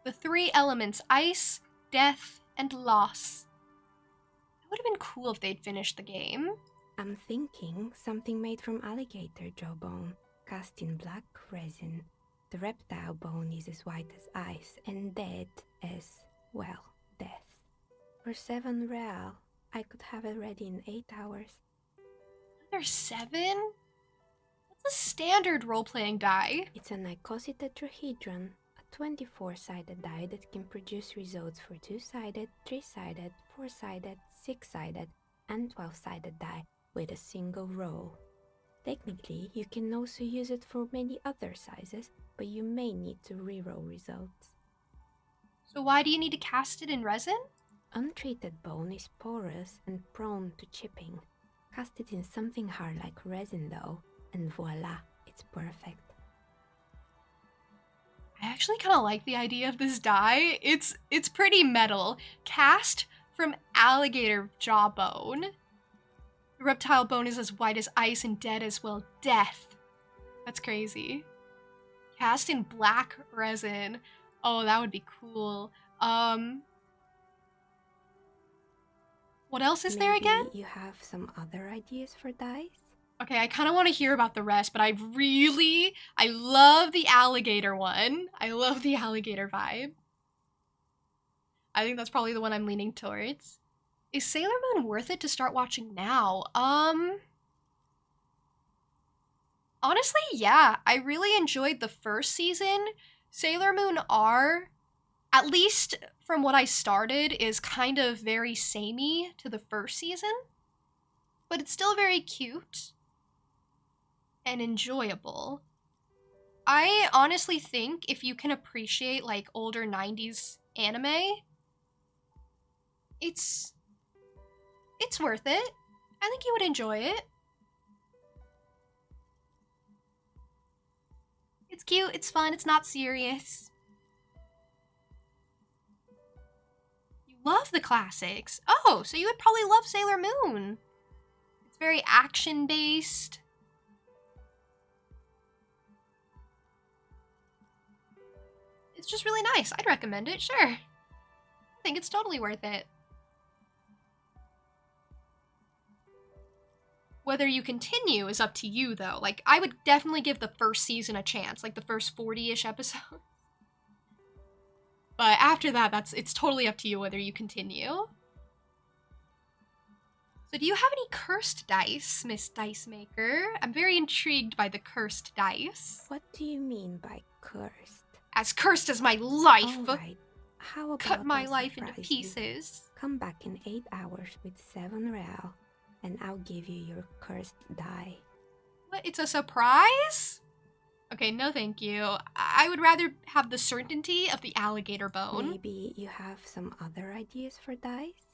The three elements, ice, death, and loss. It would have been cool if they'd finished the game. I'm thinking something made from alligator jawbone, cast in black resin. The reptile bone is as white as ice, and dead as, well, death. For 7 real, I could have it ready in 8 hours. Another 7? What's a standard role-playing die? It's an icosy tetrahedron, a 24-sided die that can produce results for 2-sided, 3-sided, 4-sided, 6-sided, and 12-sided die with a single roll. Technically, you can also use it for many other sizes, but you may need to reroll results. So why do you need to cast it in resin? Untreated bone is porous and prone to chipping. Cast it in something hard like resin though, and voila, it's perfect. I actually kind of like the idea of this die. It's pretty metal. Cast from alligator jawbone. The reptile bone is as white as ice and dead as, well, death. That's crazy. Cast in black resin. Oh, that would be cool. What else is there again? You have some other ideas for dice? Okay, I kind of want to hear about the rest, but I love the alligator one. I love the alligator vibe. I think that's probably the one I'm leaning towards. Is Sailor Moon worth it to start watching now? Honestly, yeah. I really enjoyed the first season. Sailor Moon R, at least from what I started, is kind of very samey to the first season. But it's still very cute and enjoyable. I honestly think if you can appreciate like older 90s anime, it's worth it. I think you would enjoy it. It's cute, it's fun, it's not serious. You love the classics. Oh, so you would probably love Sailor Moon. It's very action-based. It's just really nice. I'd recommend it, sure. I think it's totally worth it. Whether you continue is up to you, though. Like, I would definitely give the first season a chance, like the first 40-ish episodes. But after that, it's totally up to you whether you continue. So do you have any cursed dice, Miss Dice Maker? I'm very intrigued by the cursed dice. What do you mean by cursed? As cursed as my life! All right. How about Cut my I life into surprise you? pieces. Come back in 8 hours with 7 real, and I'll give you your cursed die. What? It's a surprise? Okay, no thank you. I would rather have the certainty of the alligator bone. Maybe you have some other ideas for dice?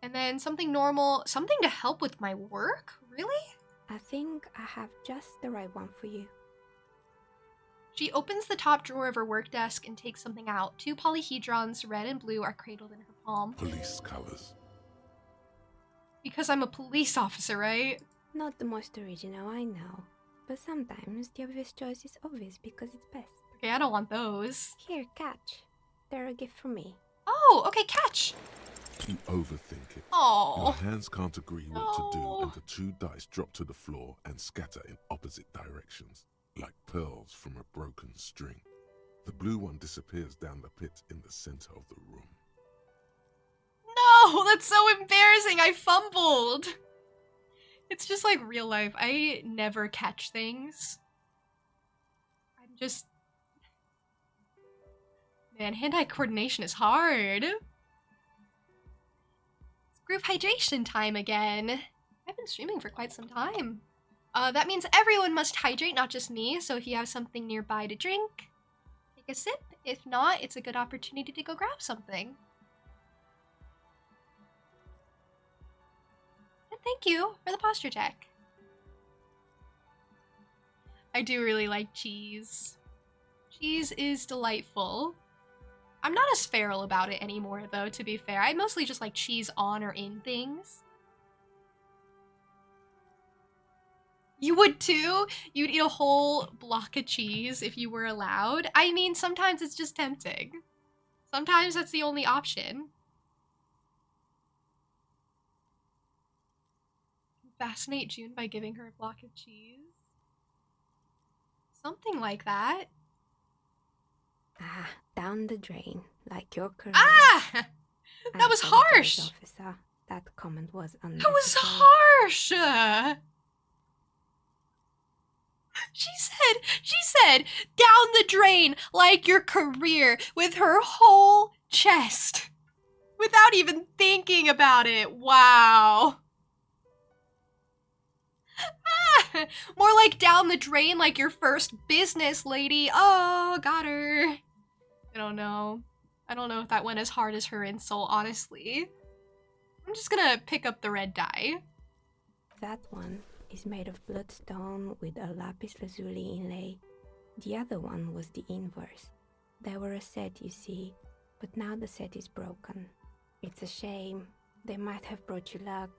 And then something normal, something to help with my work? Really? I think I have just the right one for you. She opens the top drawer of her work desk and takes something out. 2 polyhedrons, red and blue, are cradled in her palm. Police colors. Because I'm a police officer, right? Not the most original, I know. But sometimes the obvious choice is obvious because it's best. Okay, I don't want those. Here, catch. They're a gift from me. Oh, okay, catch. You overthink it. Oh. Your hands can't agree what to do, and the 2 dice drop to the floor and scatter in opposite directions, like pearls from a broken string. The blue one disappears down the pit in the center of the room. No, that's so embarrassing. I fumbled. It's just like real life. I never catch things. I'm just... Man, hand-eye coordination is hard. It's group hydration time again. I've been streaming for quite some time. That means everyone must hydrate, not just me, so if you have something nearby to drink, take a sip. If not, it's a good opportunity to go grab something. And thank you for the posture check. I do really like cheese. Cheese is delightful. I'm not as feral about it anymore, though, to be fair. I mostly just like cheese on or in things. You would too? You'd eat a whole block of cheese if you were allowed? I mean, sometimes it's just tempting. Sometimes that's the only option. Fascinate June by giving her a block of cheese. Something like that. Ah, down the drain, like your career. Ah! That was harsh! Officer. That comment was unnecessary. That was harsh! She said, down the drain like your career with her whole chest. Without even thinking about it. Wow. Ah, more like down the drain like your first business, lady. Oh, got her. I don't know. I don't know if that went as hard as her insult, honestly. I'm just gonna pick up the red die. That one is made of bloodstone with a lapis lazuli inlay. The other one was the inverse. They were a set, you see, but now the set is broken. It's a shame. They might have brought you luck.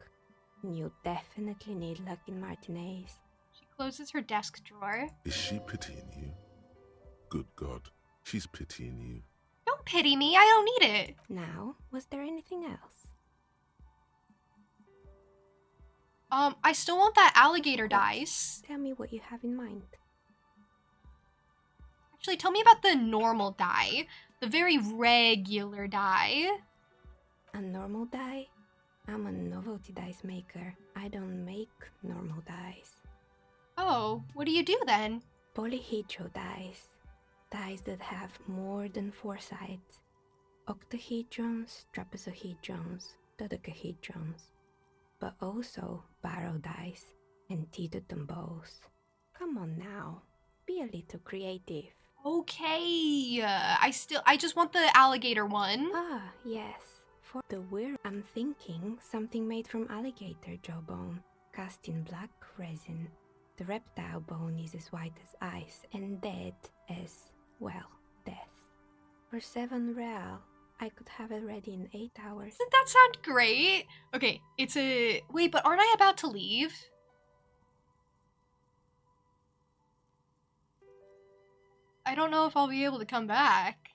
You definitely need luck in Martinez. She closes her desk drawer. Is she pitying you? Good God, she's pitying you. Don't pity me, I don't need it. Now, was there anything else? I still want that alligator dice. Tell me what you have in mind. Actually, tell me about the normal die. The very regular die. A normal die? I'm a novelty dice maker. I don't make normal dice. Oh, what do you do then? Polyhedral dice. Dice that have more than 4 sides. Octahedrons, trapezohedrons, dodecahedrons. But also barrel dice and teetotum bows. Come on now, be a little creative. Okay, I just want the alligator one. Ah, yes. For the weird, I'm thinking something made from alligator jawbone, cast in black resin. The reptile bone is as white as ice and dead as, well, death. For 7 real, I could have it ready in 8 hours. Doesn't that sound great? Okay, it's a... Wait, but aren't I about to leave? I don't know if I'll be able to come back.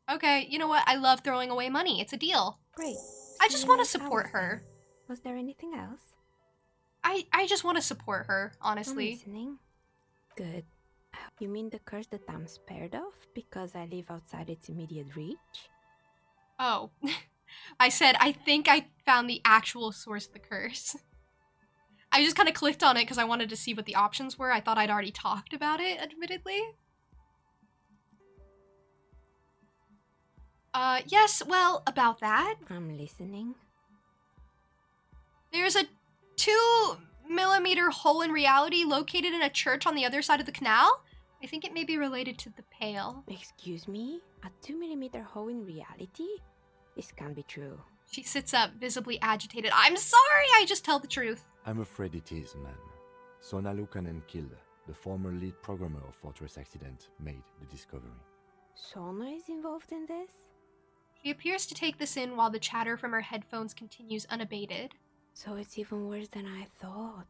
Okay, you know what? I love throwing away money. It's a deal. Great. I just want to support her. Was there anything else? I just want to support her, honestly. I'm listening. Good. You mean the curse that I'm spared of because I live outside its immediate reach? Oh. I said, I think I found the actual source of the curse. I just kind of clicked on it because I wanted to see what the options were. I thought I'd already talked about it, admittedly. Yes, well, about that. I'm listening. There's a 2mm hole in reality located in a church on the other side of the canal. I think it may be related to the Pale. Excuse me? A 2mm hole in reality? This can't be true. She sits up, visibly agitated. I'm sorry, I just tell the truth. I'm afraid it is, ma'am. Sona Lukanen Kill, the former lead programmer of Fortress Accident, made the discovery. Sona is involved in this? She appears to take this in while the chatter from her headphones continues unabated. So it's even worse than I thought.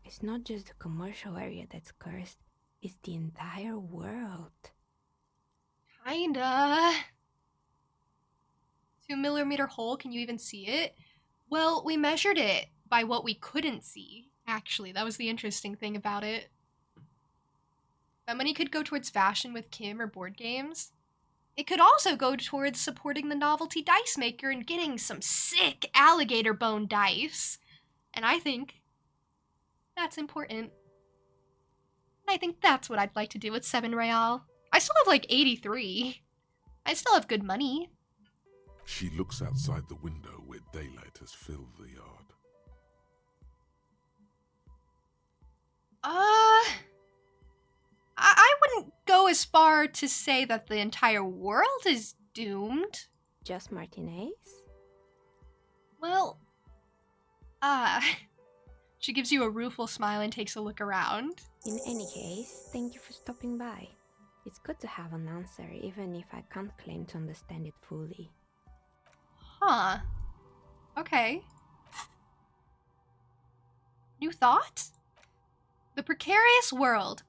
It's not just the commercial area that's cursed, it's the entire world. Kinda. 2mm hole, can you even see it? Well, we measured it by what we couldn't see, actually. That was the interesting thing about it. That money could go towards fashion with Kim or board games. It could also go towards supporting the novelty dice maker and getting some sick alligator bone dice. And I think that's important. I think that's what I'd like to do with 7 real. I still have like 83. I still have good money. She looks outside the window where daylight has filled the yard. I wouldn't go as far to say that the entire world is doomed. Just Martinez? Well, she gives you a rueful smile and takes a look around. In any case, thank you for stopping by. It's good to have an answer, even if I can't claim to understand it fully. Huh. Okay. New thought? The precarious world.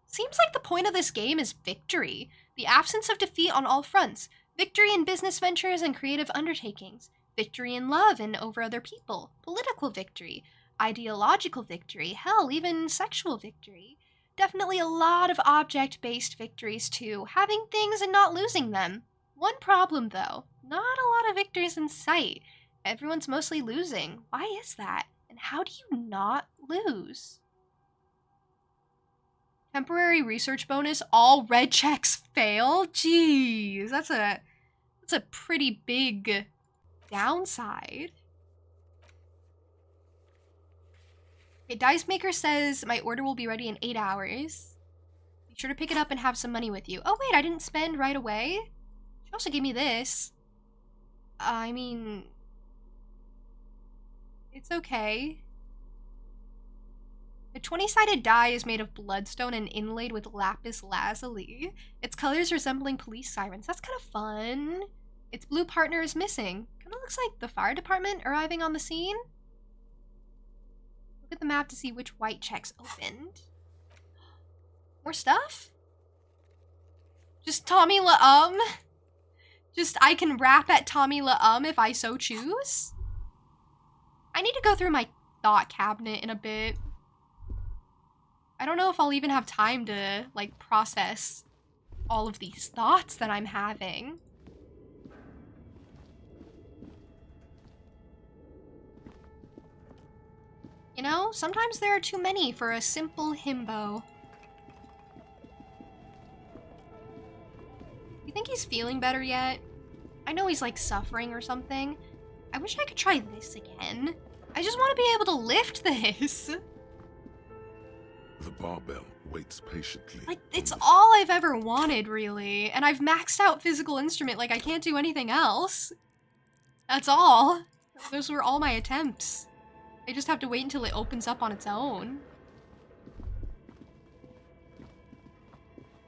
Seems like the point of this game is victory. The absence of defeat on all fronts. Victory in business ventures and creative undertakings. Victory in love and over other people. Political victory. Ideological victory. Hell, even sexual victory. Definitely a lot of object-based victories too. Having things and not losing them. One problem though. Not a lot of victories in sight. Everyone's mostly losing. Why is that? And how do you not lose? Temporary research bonus, all red checks fail? Jeez, that's a pretty big downside. Okay, Dice Maker says my order will be ready in 8 hours. Be sure to pick it up and have some money with you. Oh wait, I didn't spend right away? She also gave me this. I mean, it's okay. The 20-sided die is made of bloodstone and inlaid with lapis lazuli. Its colors resembling police sirens. That's kind of fun. Its blue partner is missing. Kind of looks like the fire department arriving on the scene. Look at the map to see which white checks opened. More stuff? Just Tommy La Just I can rap at Tommy La if I so choose? I need to go through my thought cabinet in a bit. I don't know if I'll even have time to, like, process all of these thoughts that I'm having. You know, sometimes there are too many for a simple himbo. You think he's feeling better yet? I know he's like suffering or something. I wish I could try this again. I just want to be able to lift this. The barbell waits patiently. Like, it's all I've ever wanted, really. And I've maxed out physical instrument, like I can't do anything else. That's all. Those were all my attempts. I just have to wait until it opens up on its own.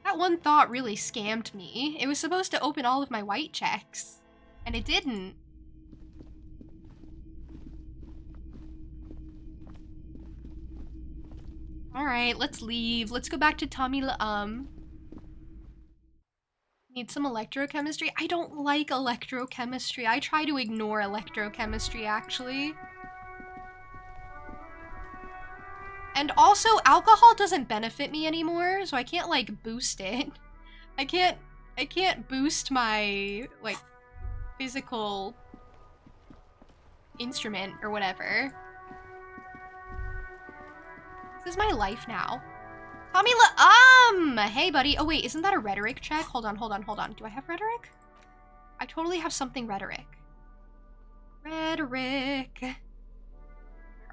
That one thought really scammed me. It was supposed to open all of my white checks. And it didn't. Alright, let's leave. Let's go back to Tommy Need some electrochemistry? I don't like electrochemistry. I try to ignore electrochemistry, actually. And also, alcohol doesn't benefit me anymore, so I can't, like, boost it. I can't boost my, like, physical instrument or whatever. This is my life now. Tommy hey buddy. Oh wait, isn't that a rhetoric check? Hold on. Do I have rhetoric? I totally have something rhetoric. Rhetoric. Where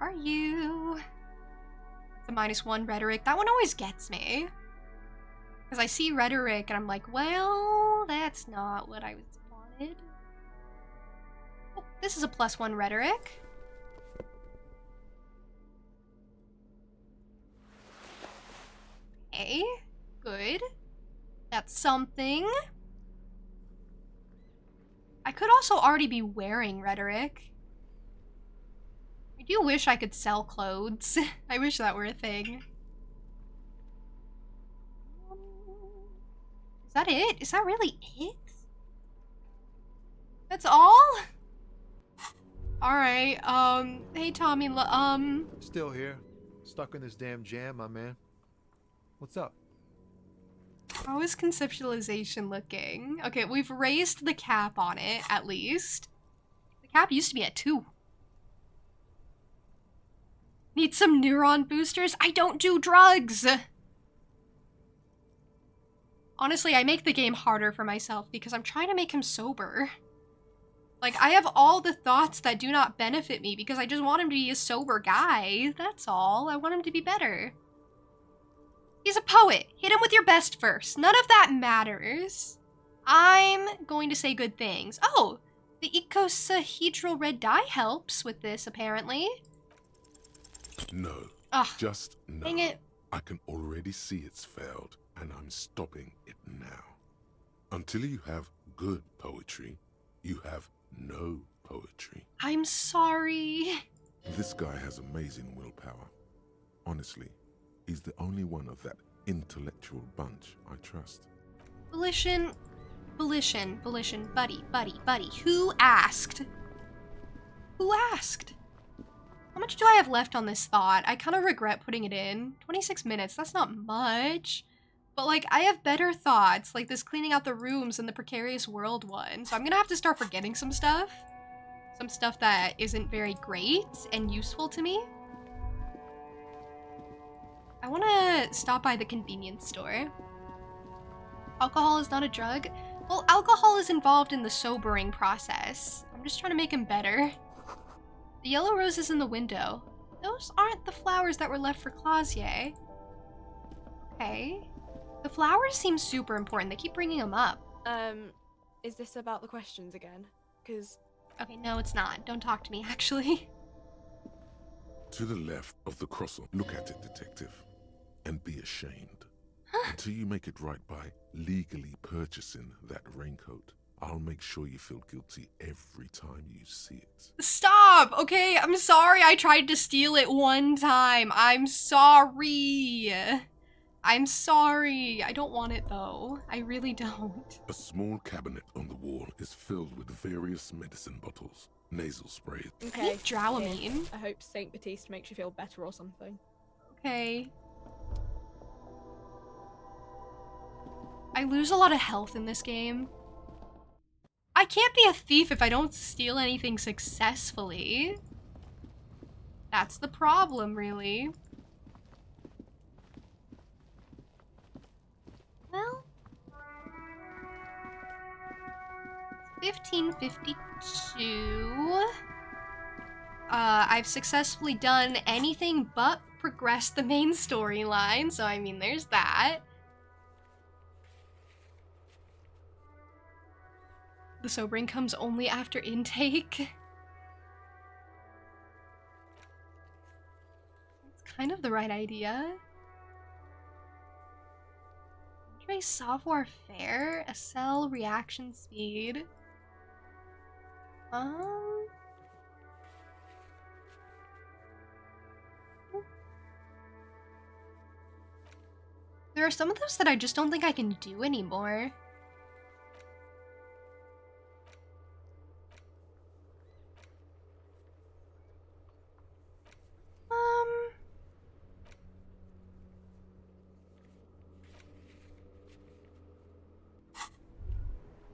are you? It's a -1 rhetoric. That one always gets me. Because I see rhetoric and I'm like, well, that's not what I wanted. Oh, this is a +1 rhetoric. Okay, good. That's something. I could also already be wearing rhetoric. I do wish I could sell clothes. I wish that were a thing. Is that it? Is that really it? That's all? Alright, hey Tommy, Still here. Stuck in this damn jam, my man. What's up? How is conceptualization looking? Okay, we've raised the cap on it, at least. The cap used to be at 2. Need some neuron boosters? I don't do drugs! Honestly, I make the game harder for myself because I'm trying to make him sober. Like, I have all the thoughts that do not benefit me because I just want him to be a sober guy. That's all. I want him to be better. He's a poet. Hit him with your best first. None of that matters. I'm going to say good things. Oh, the icosahedral red dye helps with this, apparently. No. Ugh, just no. dang it. I can already see it's failed, and I'm stopping it now. Until you have good poetry, you have no poetry. I'm sorry. This guy has amazing willpower. Honestly, he's the only one of that intellectual bunch I trust. Volition, buddy. Who asked? Who asked? How much do I have left on this thought? I kind of regret putting it in. 26 minutes, that's not much. But, like, I have better thoughts, like this cleaning out the rooms and the precarious world one. So I'm gonna have to start forgetting some stuff. Some stuff that isn't very great and useful to me. I want to stop by the convenience store. Alcohol is not a drug. Well, alcohol is involved in the sobering process. I'm just trying to make him better. The yellow roses in the window. Those aren't the flowers that were left for Clausier. Okay. The flowers seem super important. They keep bringing them up. Is this about the questions again? Because... Okay, no, it's not. Don't talk to me, actually. To the left of the croissant. Look at it, detective. And be ashamed. Until you make it right by legally purchasing that raincoat, I'll make sure you feel guilty every time you see it. Stop! Okay, I'm sorry I tried to steal it one time. I'm sorry. I'm sorry. I don't want it, though. I really don't. A small cabinet on the wall is filled with various medicine bottles, nasal sprays. Okay. I need Dramamine. I hope Saint Baptiste makes you feel better or something. Okay. I lose a lot of health in this game. I can't be a thief if I don't steal anything successfully. That's the problem, really. Well, 1552. I've successfully done anything but progress the main storyline, so I mean, there's that. The sobering comes only after intake. It's kind of the right idea. Andre savoir faire, a cell reaction speed. There are some of those that I just don't think I can do anymore.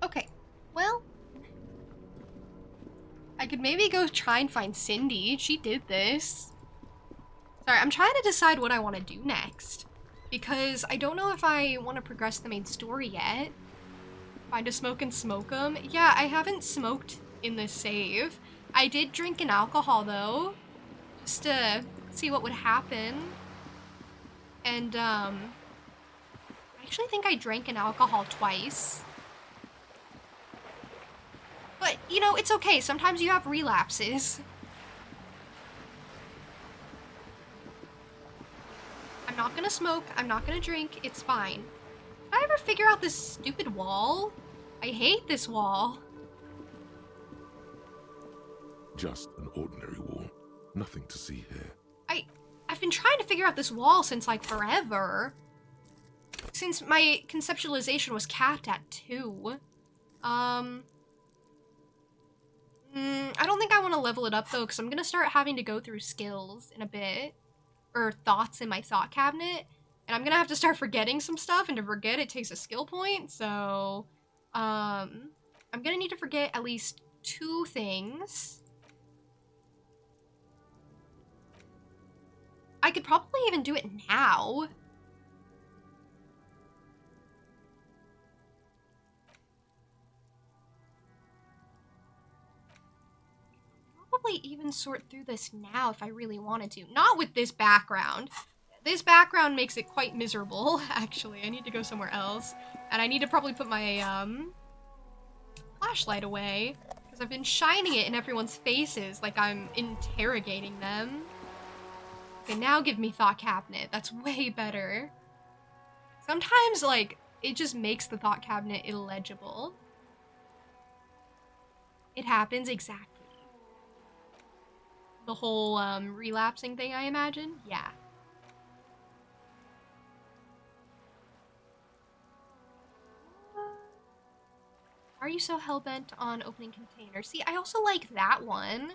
Okay, well, I could maybe go try and find Cindy. She did this. Sorry, I'm trying to decide what I want to do next. Because I don't know if I want to progress the main story yet. Find a smoke and smoke 'em. Yeah, I haven't smoked in this save. I did drink an alcohol though, just to see what would happen. And I actually think I drank an alcohol twice. But, you know, it's okay. Sometimes you have relapses. I'm not gonna smoke. I'm not gonna drink. It's fine. Did I ever figure out this stupid wall? I hate this wall. Just an ordinary wall. Nothing to see here. I've been trying to figure out this wall since, like, forever. Since my conceptualization was capped at 2. I don't think I want to level it up, though, because I'm going to start having to go through skills in a bit. Or thoughts in my thought cabinet. And I'm going to have to start forgetting some stuff, and to forget it takes a skill point, so... I'm going to need to forget at least 2 things. I could probably even do it now. Probably even sort through this now if I really wanted to. Not with this background. This background makes it quite miserable, actually. I need to go somewhere else. And I need to probably put my, flashlight away. Because I've been shining it in everyone's faces like I'm interrogating them. Okay, now give me thought cabinet. That's way better. Sometimes, like, it just makes the thought cabinet illegible. It happens exactly. The whole, relapsing thing, I imagine? Yeah. Are you so hellbent on opening containers? See, I also like that one.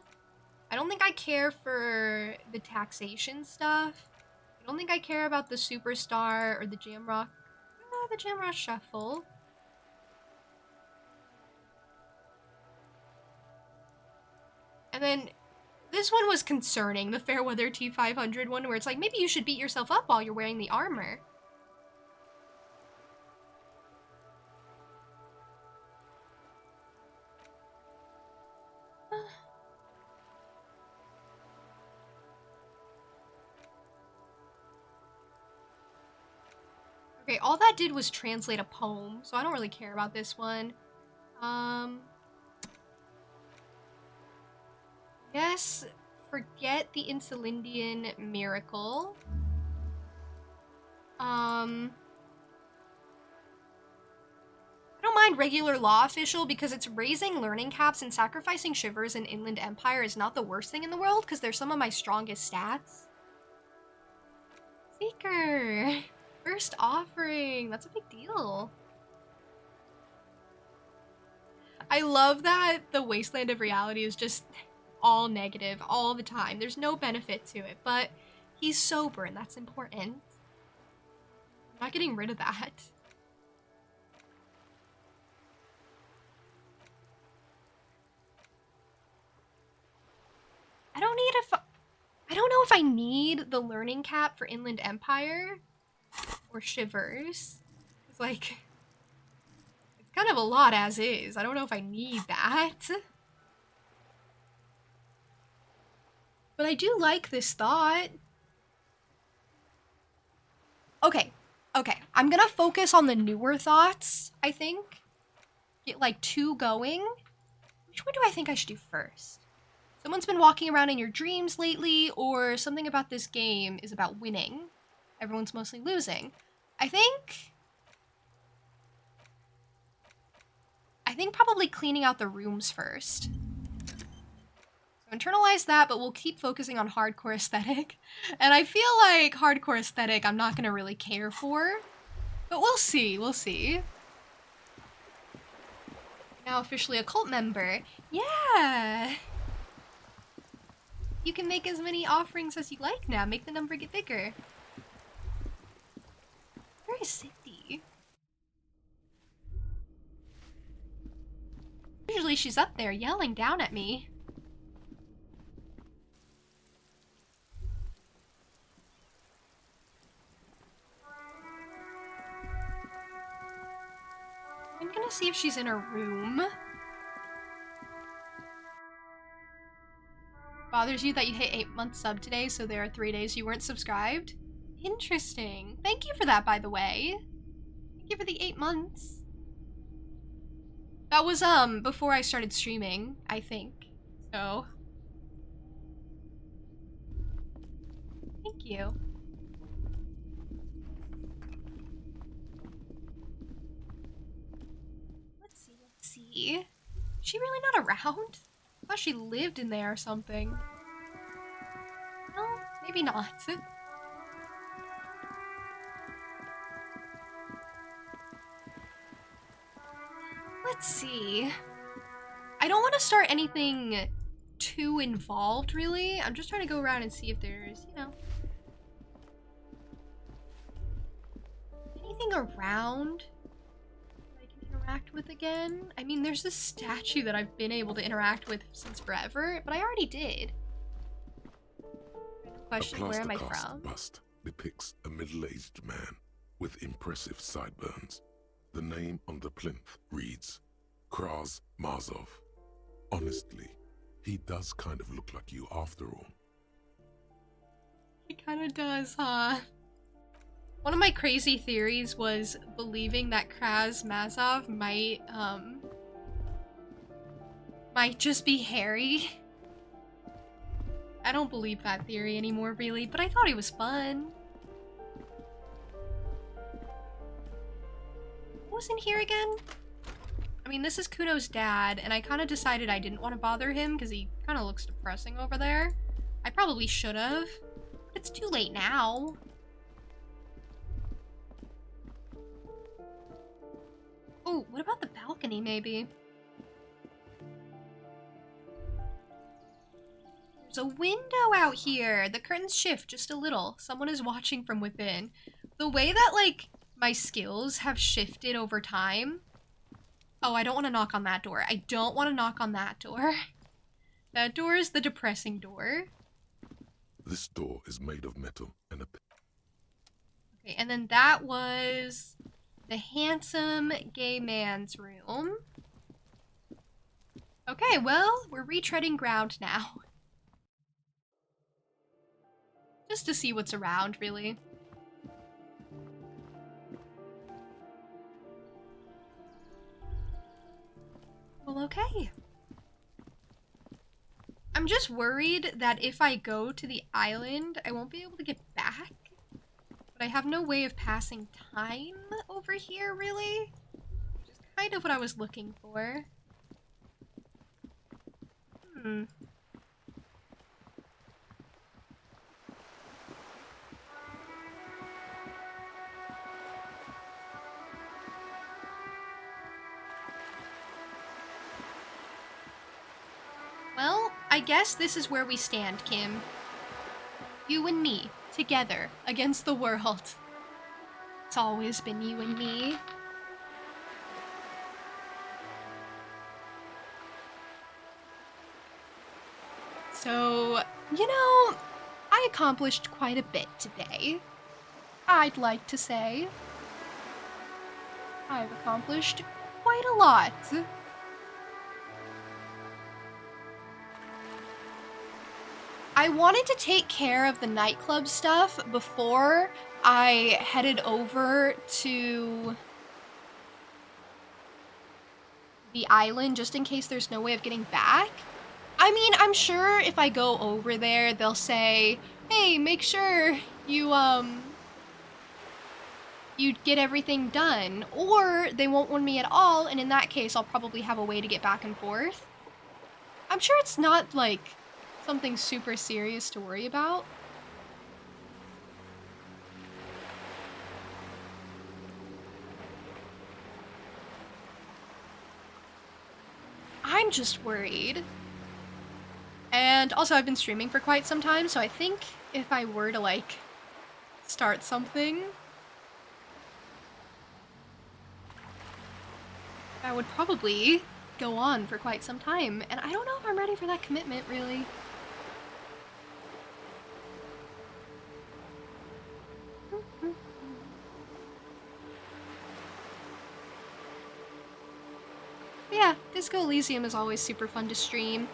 I don't think I care for the taxation stuff. I don't think I care about the Superstar or the Jamrock. The Jamrock Shuffle. And then this one was concerning, the Fairweather T500 one, where it's like, maybe you should beat yourself up while you're wearing the armor. Okay, all that did was translate a poem, so I don't really care about this one. Yes, forget the Insulindian miracle. I don't mind regular law official because it's raising learning caps and sacrificing shivers in Inland Empire is not the worst thing in the world because they're some of my strongest stats. Seeker! First offering! That's a big deal. I love that the Wasteland of Reality is just all negative all the time. There's no benefit to it, but he's sober and that's important. I'm not getting rid of that. don't know if I need the learning cap for Inland Empire or Shivers. It's like, it's kind of a lot as is. I don't know if I need that. But I do like this thought. Okay, I'm gonna focus on the newer thoughts, I think. Get like 2 going. Which one do I think I should do first? Someone's been walking around in your dreams lately, or something about this game is about winning. Everyone's mostly losing. I think probably cleaning out the rooms first. So internalize that, but we'll keep focusing on hardcore aesthetic. And I feel like hardcore aesthetic I'm not gonna really care for. But we'll see, we'll see. Now officially a cult member. Yeah! You can make as many offerings as you like now. Make the number get bigger. Where is Cindy? Usually she's up there yelling down at me. I'm gonna see if she's in her room. Bothers you that you hit 8-month sub today, so there are 3 days you weren't subscribed? Interesting. Thank you for that, by the way. Thank you for the 8 months. That was, before I started streaming, I think. So. Thank you. Let's see. Is she really not around? I thought she lived in there or something. Well, maybe not. Let's see. I don't want to start anything too involved, really. I'm just trying to go around and see if there's, you know, anything around that I can interact with again. I mean, there's this statue that I've been able to interact with since forever, but I already did. Question, where am I from? Bust depicts a middle-aged man with impressive sideburns. The name on the plinth reads Kraz Mazov. Honestly, he does kind of look like you after all. He kind of does, huh? One of my crazy theories was believing that Kraz Mazov might just be Harry. I don't believe that theory anymore, really, but I thought he was fun. What was in here again? I mean, this is Kuno's dad, and I kind of decided I didn't want to bother him because he kind of looks depressing over there. I probably should have, but it's too late now. Oh, what about the balcony, maybe? There's a window out here. The curtains shift just a little. Someone is watching from within. The way that, like, my skills have shifted over time. Oh, I don't want to knock on that door. I don't want to knock on that door. That door is the depressing door. This door is made of metal and a... Okay, and then that was the handsome gay man's room. Okay, well, we're retreading ground now. Just to see what's around, really. Well, okay. I'm just worried that if I go to the island, I won't be able to get back. But I have no way of passing time over here, really. Which is kind of what I was looking for. Well, I guess this is where we stand, Kim. You and me, together, against the world. It's always been you and me. So, you know, I I accomplished quite a bit today. I'd like to say. I've accomplished quite a lot. I wanted to take care of the nightclub stuff before I headed over to the island, just in case there's no way of getting back. I mean, I'm sure if I go over there, they'll say, hey, make sure you get everything done. Or they won't warn me at all, and in that case, I'll probably have a way to get back and forth. I'm sure it's not, like, something super serious to worry about. I'm just worried. And also, I've been streaming for quite some time, so I think if I were to, like, start something, that would probably go on for quite some time. And I don't know if I'm ready for that commitment, really. Yeah, Disco Elysium is always super fun to stream.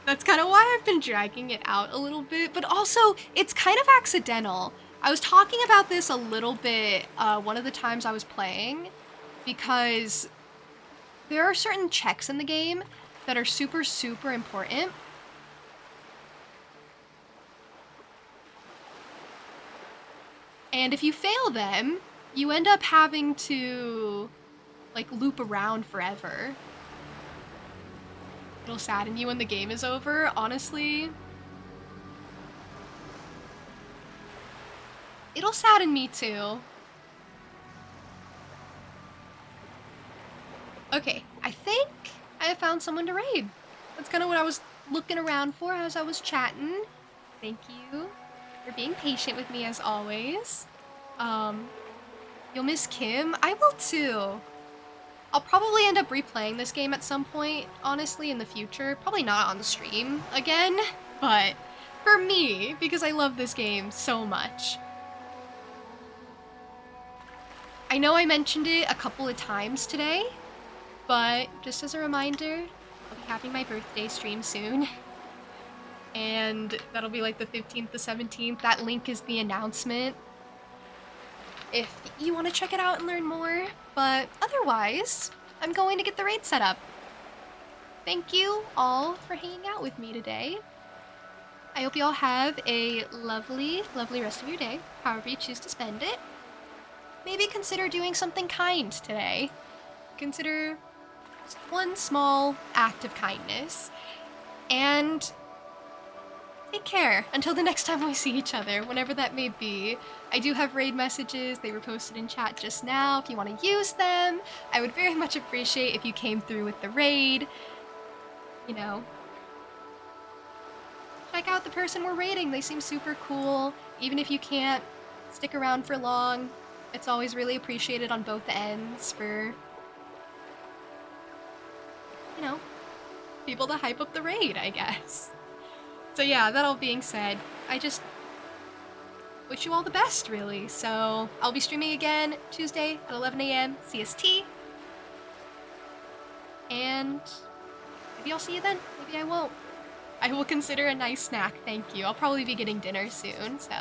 That's kind of why I've been dragging it out a little bit, but also, it's kind of accidental. I was talking about this a little bit one of the times I was playing, because there are certain checks in the game that are super, super important. And if you fail them, you end up having to, like, loop around forever. It'll sadden you when the game is over, honestly. It'll sadden me too. Okay, I think I have found someone to raid. That's kind of what I was looking around for as I was chatting. Thank you for being patient with me as always. You'll miss Kim? I will too. I'll probably end up replaying this game at some point, honestly, in the future. Probably not on the stream again, but for me, because I love this game so much. I know I mentioned it a couple of times today, but just as a reminder, I'll be having my birthday stream soon. And that'll be like the 15th, the 17th. That link is the announcement if you want to check it out and learn more. But otherwise, I'm going to get the raid set up. Thank you all for hanging out with me today. I hope you all have a lovely, lovely rest of your day, however you choose to spend it. Maybe consider doing something kind today. Consider just one small act of kindness. And take care until the next time we see each other, whenever that may be. I do have raid messages. They were posted in chat just now. If you want to use them, I would very much appreciate if you came through with the raid. You know, check out the person we're raiding. They seem super cool. Even if you can't stick around for long, it's always really appreciated on both ends for, you know, people to hype up the raid, I guess. So yeah, that all being said, I just wish you all the best, really. So I'll be streaming again Tuesday at 11 a.m. CST. And maybe I'll see you then. Maybe I won't. I will consider a nice snack, thank you. I'll probably be getting dinner soon, so.